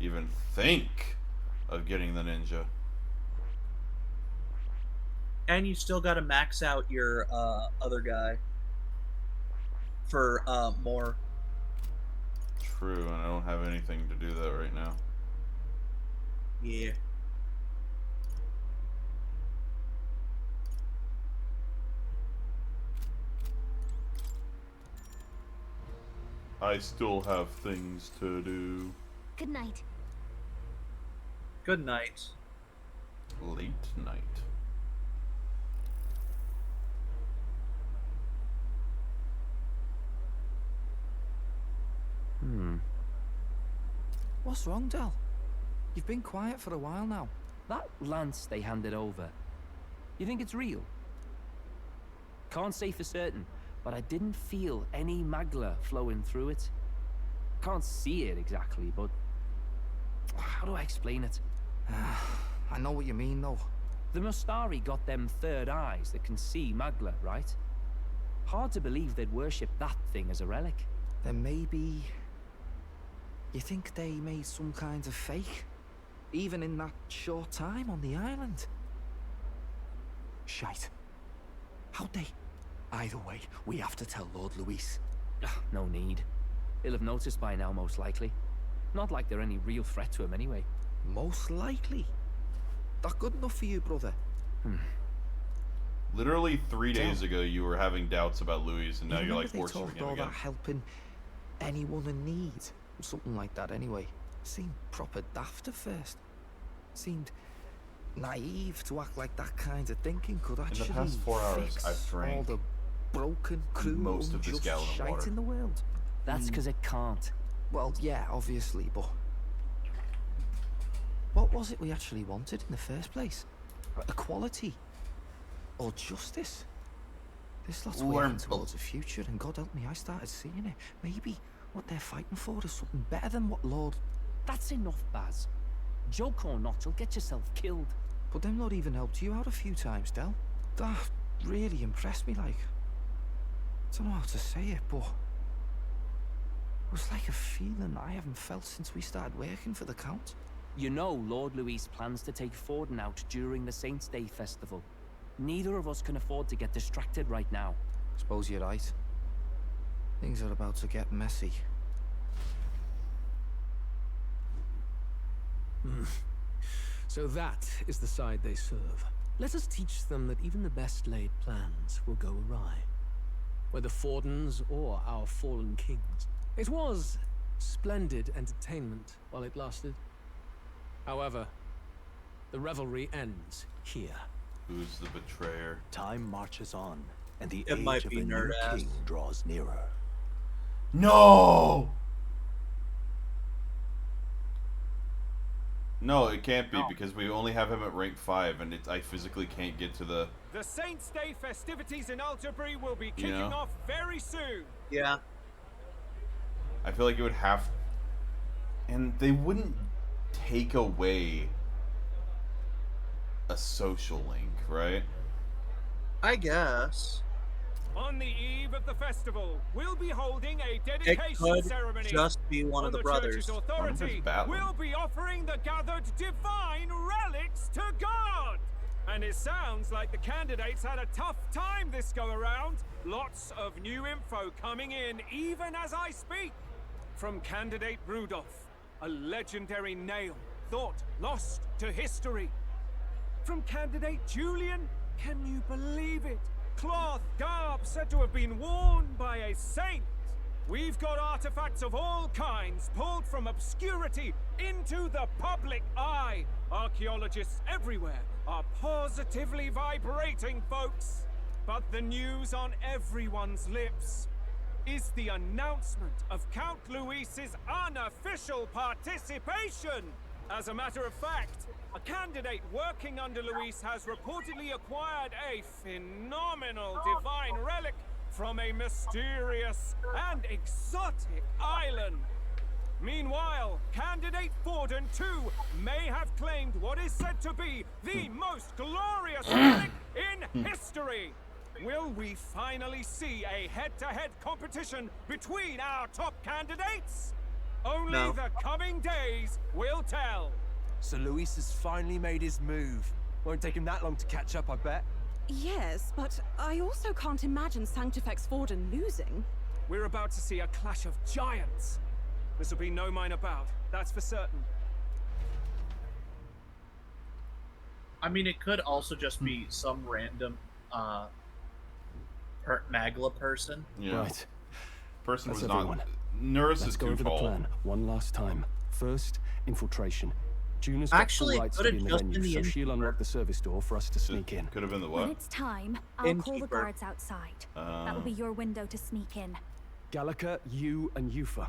even think of getting the ninja. And you still gotta max out your other guy for more. True, and I don't have anything to do that right now. Yeah. I still have things to do. Good night. Good night. Late night. What's wrong, Del? You've been quiet for a while now. That lance they handed over, you think it's real? Can't say for certain, but I didn't feel any magla flowing through it. Can't see it exactly, but how do I explain it? I know what you mean, though. The Mustari got them third eyes that can see magla, right? Hard to believe they'd worship that thing as a relic. Then maybe You think they made some kind of fake? Even in that short time on the island? Shite. How'd they? Either way, we have to tell Lord Luis. No need. He'll have noticed by now, most likely. Not like they're any real threat to him anyway. Most likely? That good enough for you, brother? Literally 3 days ago, you were having doubts about Louis, and now you're like worshiping him all again. that helping anyone in need. Something like that anyway. Seemed proper daft at first. Seemed naive to act like that kind of thinking could actually In the past 4 hours, fix I've drank all the broken, cruel, most of this unjust gallon of shite water. in the world. That's because it can't. Well, yeah, obviously, but what was it we actually wanted in the first place? Equality? Or justice? This lot's working towards a future, and God help me, I started seeing it. Maybe what they're fighting for is something better than what Lord... That's enough, Baz. Joke or not, you'll get yourself killed. But them not even helped you out a few times, Del. That really impressed me, like. I don't know how to say it, but... It was like a feeling I haven't felt since we started working for the Count. You know Lord Luis plans to take Forden out during the Saints' Day festival. Neither of us can afford to get distracted right now. Suppose you're right. Things are about to get messy. So that is the side they serve. Let us teach them that even the best laid plans will go awry. Whether Forden's or our fallen kings. It was splendid entertainment while it lasted. However, the revelry ends here. Who's the betrayer? Time marches on, and the It age might of be a new nerd-ass. king draws nearer. No! No, it can't be, because we only have him at rank 5, and I physically can't get to the... The Saints' Day festivities in Alterbury will be kicking know? off very soon. Yeah. I feel like it would have... And they wouldn't take away a social link, right? I guess. On the eve of the festival, we'll be holding a It dedication could ceremony. just be one of the brothers. church's authority, we'll be offering the gathered divine relics to God. And it sounds like the candidates had a tough time this go around. Lots of new info coming in even as I speak. From candidate Rudolph, a legendary nail, thought lost to history. From candidate Julian, can you believe it? Cloth garb said to have been worn by a saint. We've got artifacts of all kinds pulled from obscurity into the public eye. Archaeologists everywhere are positively vibrating, folks. But the news on everyone's lips is the announcement of Count Luis's unofficial participation. As a matter of fact, a candidate working under Luis has reportedly acquired a phenomenal divine relic from a mysterious and exotic island. Meanwhile, candidate Forden too may have claimed what is said to be the most glorious relic in history. Will we finally see a head-to-head competition between our top candidates? Only the coming days will tell. So Luis has finally made his move. Won't take him that long to catch up, I bet. Yes, but I also can't imagine Sanctifex Forden losing. We're about to see a clash of giants. This will be no minor bout, that's for certain. I mean, it could also just be some random, Magla person. Yeah. Right. Person That's was everyone. not... Nurse Let's is go over the control. plan one last time. First, infiltration. Juna's got Actually, full rights it to be could've in the just venue, been so the she'll unlock the service door for us to sneak in. Could have been the When it's time, I'll call the guards outside. That will be your window to sneak in. Gallica, you, and Yufa.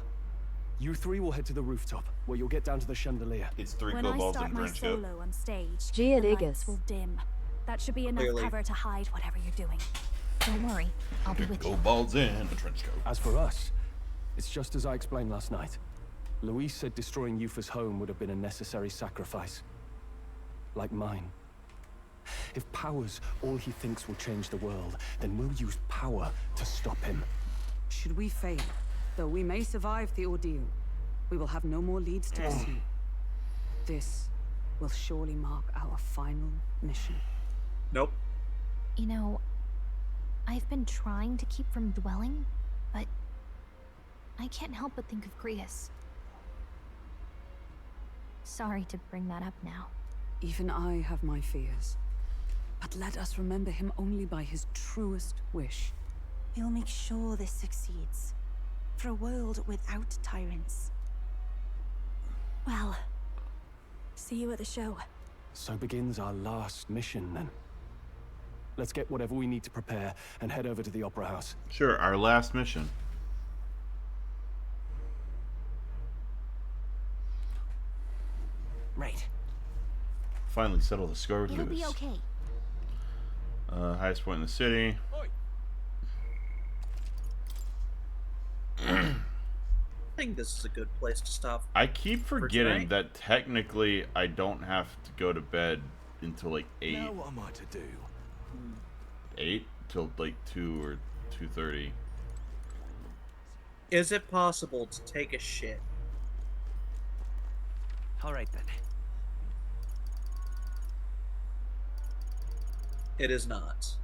You three will head to the rooftop, where you'll get down to the chandelier. It's 3 When I start my solo on stage, Gia the lights Digas. will dim. That should be enough Clearly. cover to hide whatever you're doing. Don't worry, I'll be with you. Kobolds in a trench coat. As for us, it's just as I explained last night. Luis said destroying Yufa's home would have been a necessary sacrifice. Like mine. If power's all he thinks will change the world, then we'll use power to stop him. Should we fail, though we may survive the ordeal, we will have no more leads to the sea. This will surely mark our final mission. Nope. You know, I've been trying to keep from dwelling, but I can't help but think of Grius. Sorry to bring that up now. Even I have my fears. But let us remember him only by his truest wish. We'll make sure this succeeds. For a world without tyrants. Well, see you at the show. So begins our last mission, then. Let's get whatever we need to prepare and head over to the Opera House. Sure, our last mission. Right. Finally settle the score with It'll Lewis. be okay. Highest point in the city. I think this is a good place to stop. I keep forgetting tonight. that technically I don't have to go to bed until like 8. Now what am I to do? 8 till like 2 or 2:30. Is it possible to take a shit? Alright then. It is not.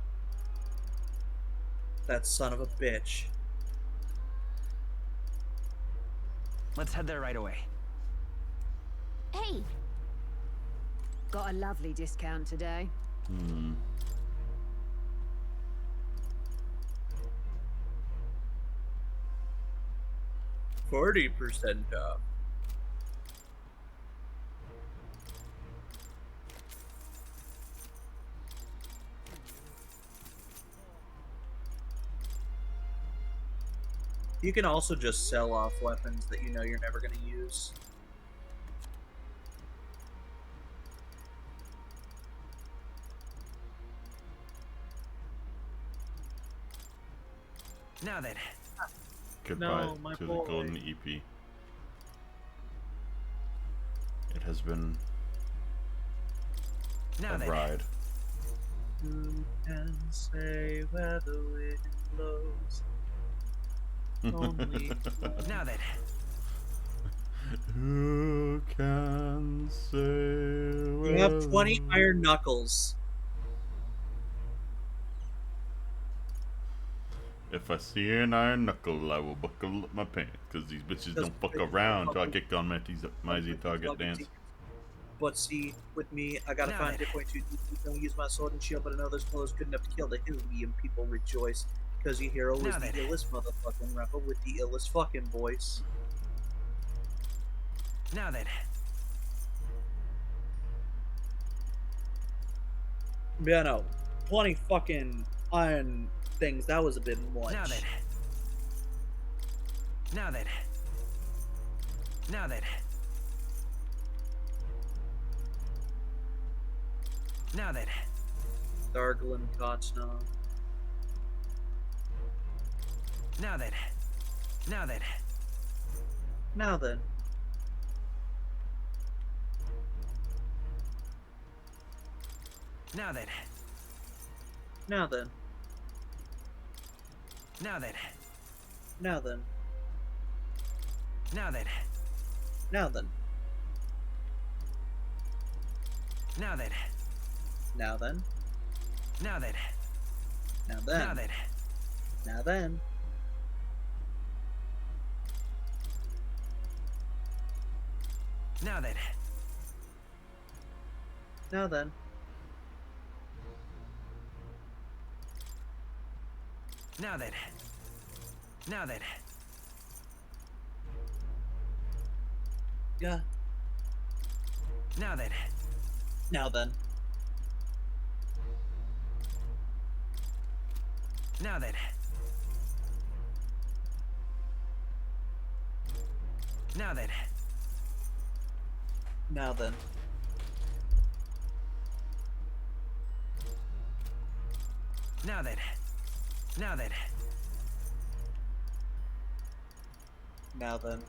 That son of a bitch. Let's head there right away. Hey! Got a lovely discount today. 40% off. You can also just sell off weapons that you know you're never going to use. Now then. Goodbye No, my to boy. the golden EP. It has been Now a then. ride. Who can say where the wind blows? Only Now then. Who can say you have 20 iron knuckles. If I see an iron knuckle, I will buckle up my pants, because these bitches don't fuck around till I kick on my easy target dance. But see, with me, I gotta Now find then. a point to don't use my sword and shield, but I know those blows good enough to kill the Hillian people rejoice. Because your hero is Now the then. illest motherfucking rapper with the illest fucking voice. Now then. Yeah, no. 20 fucking iron things, that was a bit much. Now then. Now then. Now then. Now then. Darglin Kotsnon. Now then. Now then. Now then. Now then. Now then. Now then. Now then. Now then. Now then. Now then. Now then. Now then. Now Now then. then. Now then. Now then. Now then. Now then. Now then. Yeah. Now then. Now then. Now then. Now then. Now then. Now then. Now then. Now then.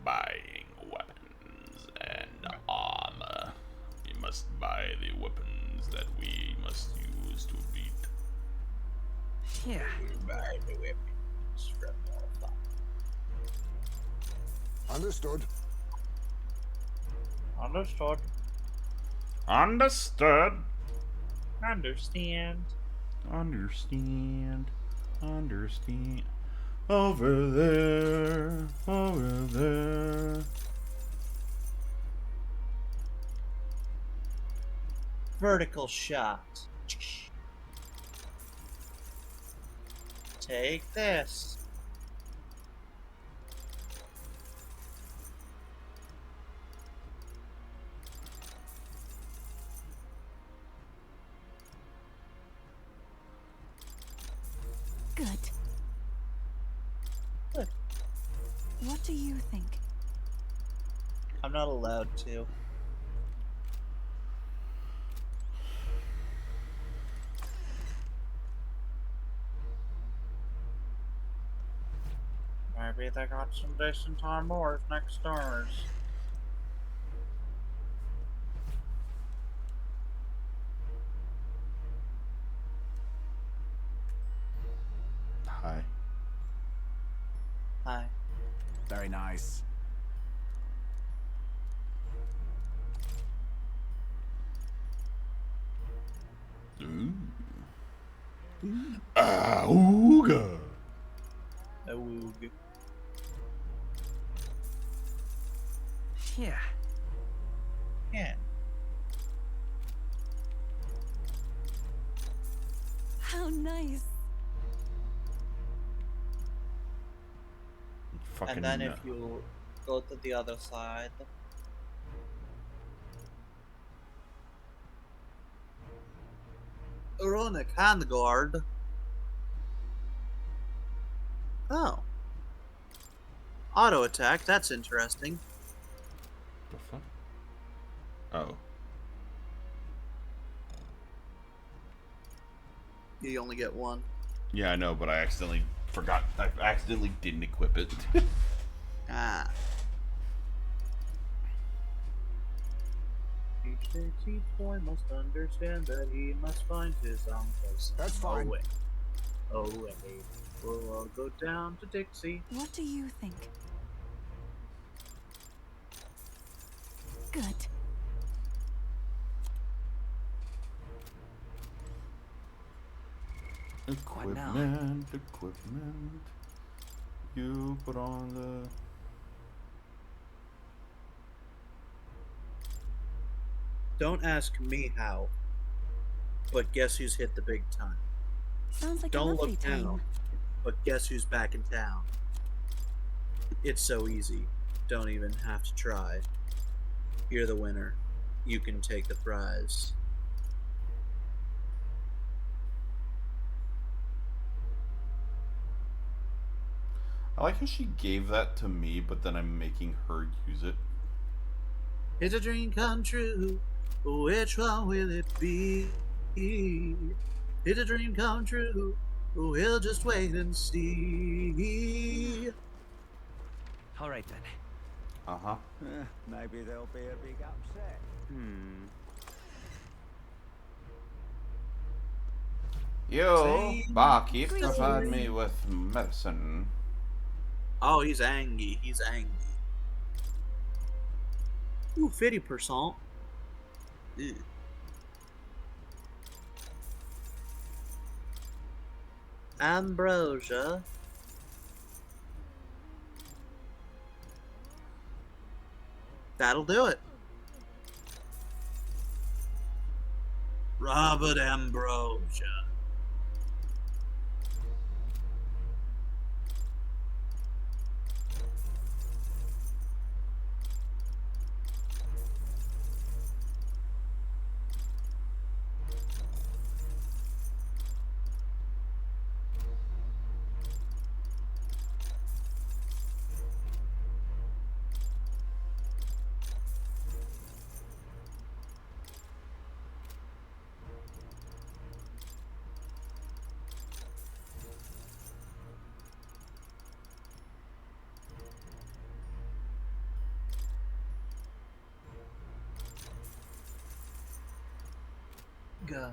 Buying weapons and armor. that we must use to beat. Yeah. Understood. Understood. Understood. Understand. Understand. Understand. Over there. Over there. Vertical shot. Take this. Good. Good. What do you think? I'm not allowed to. Maybe they got some decent armors next doors. Hi. Hi. Very nice. Ooh. Ooga. Awooga. Yeah. Yeah. How nice. Fucking And then no. if you go to the other side. Runic handguard. Oh. Auto attack, that's interesting. The fuck? Oh. You only get one. Yeah, I know, but I accidentally forgot. I accidentally didn't equip it. Ah. Each boy must understand that he must find his own place. That's fine. Away. Away. We'll all go down to Dixie. What do you think? Good. Equipment, equipment. You put on the. Don't ask me how, but guess who's hit the big time? Sounds like Don't a lovely look time. down, but guess who's back in town? It's so easy. Don't even have to try. You're the winner. You can take the prize. I like how she gave that to me, but then I'm making her use it. It's a dream come true. Which one will it be? It's a dream come true. We'll just wait and see. All right then. Uh-huh. Maybe there'll be a big upset. You, Same barkeep, story. provide me with medicine. Oh, he's angry. He's angry. Ooh, 50%. Ew. Ambrosia. That'll do it. Robert Ambrosia. God.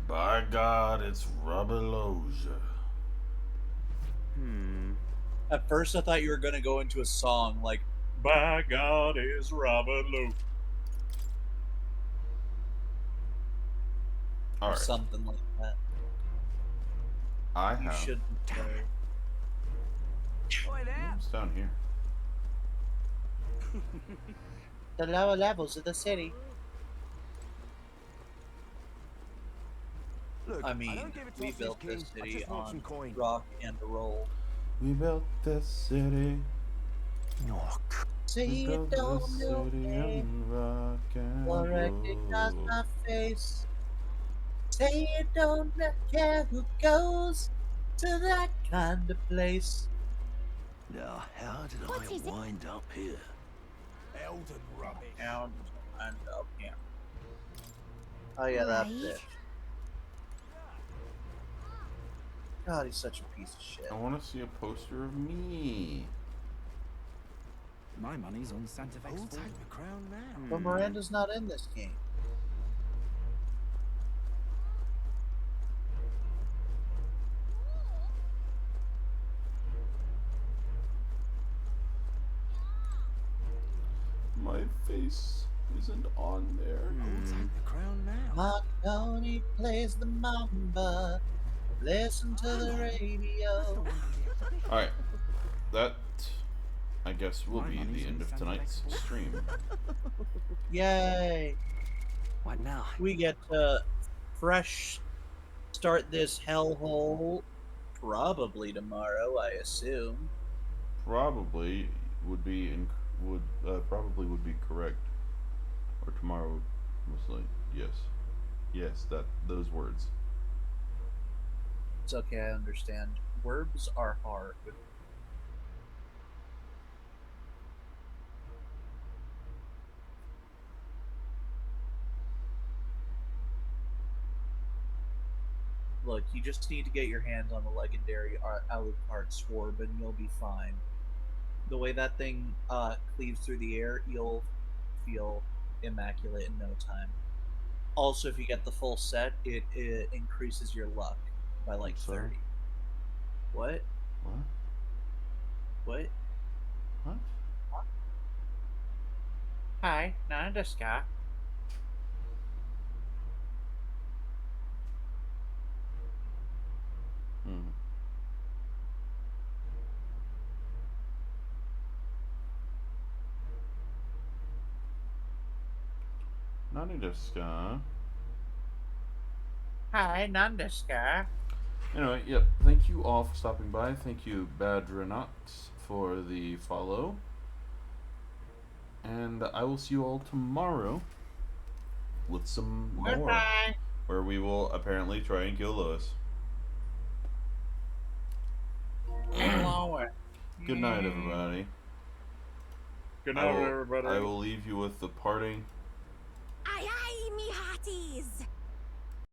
By God, it's Rabelosia. At first, I thought you were gonna go into a song like "By God is Robert Lou" All or right. something like that. I You have. should. It's down here. The lower levels of the city. Look, I I mean, don't give a we toss, built King. this I city just want on some coin. rock and roll. We built this city. Say We you built don't this know city me, on rock and or recognize roll. my face. Say you don't care who goes to that kind of place. Now, how did I wind up here? Elden rubbish. Down and up here. Oh yeah, that bitch. God, he's such a piece of shit. I want to see a poster of me. My money's on Santa Fe. Who'll take the crown now? But Miranda's not in this game. My face isn't on there. Who'll take the crown now? Marconi plays the mamba. Listen to the radio. Alright. That, I guess, will be the end of tonight's stream. Yay! What now? We get to fresh start this hellhole probably tomorrow, I assume. Probably would be probably would be correct. Or tomorrow, most likely. Yes. Yes, those words. It's okay, I understand. Words are hard. Look, you just need to get your hands on the legendary Alucard Swarb and you'll be fine. The way that thing cleaves through the air, you'll feel immaculate in no time. Also, if you get the full set, it increases your luck by like 30. What? What? What? What? Hi, Nandeska. Nani desu ka? Hi, Nandeska. Anyway, yep. Thank you all for stopping by. Thank you, Badranot, for the follow. And I will see you all tomorrow with some more. Goodbye. Where we will apparently try and kill Lois. Good night, everybody. Good night, everybody. I will leave you with the parting. Aye, aye, me hearties!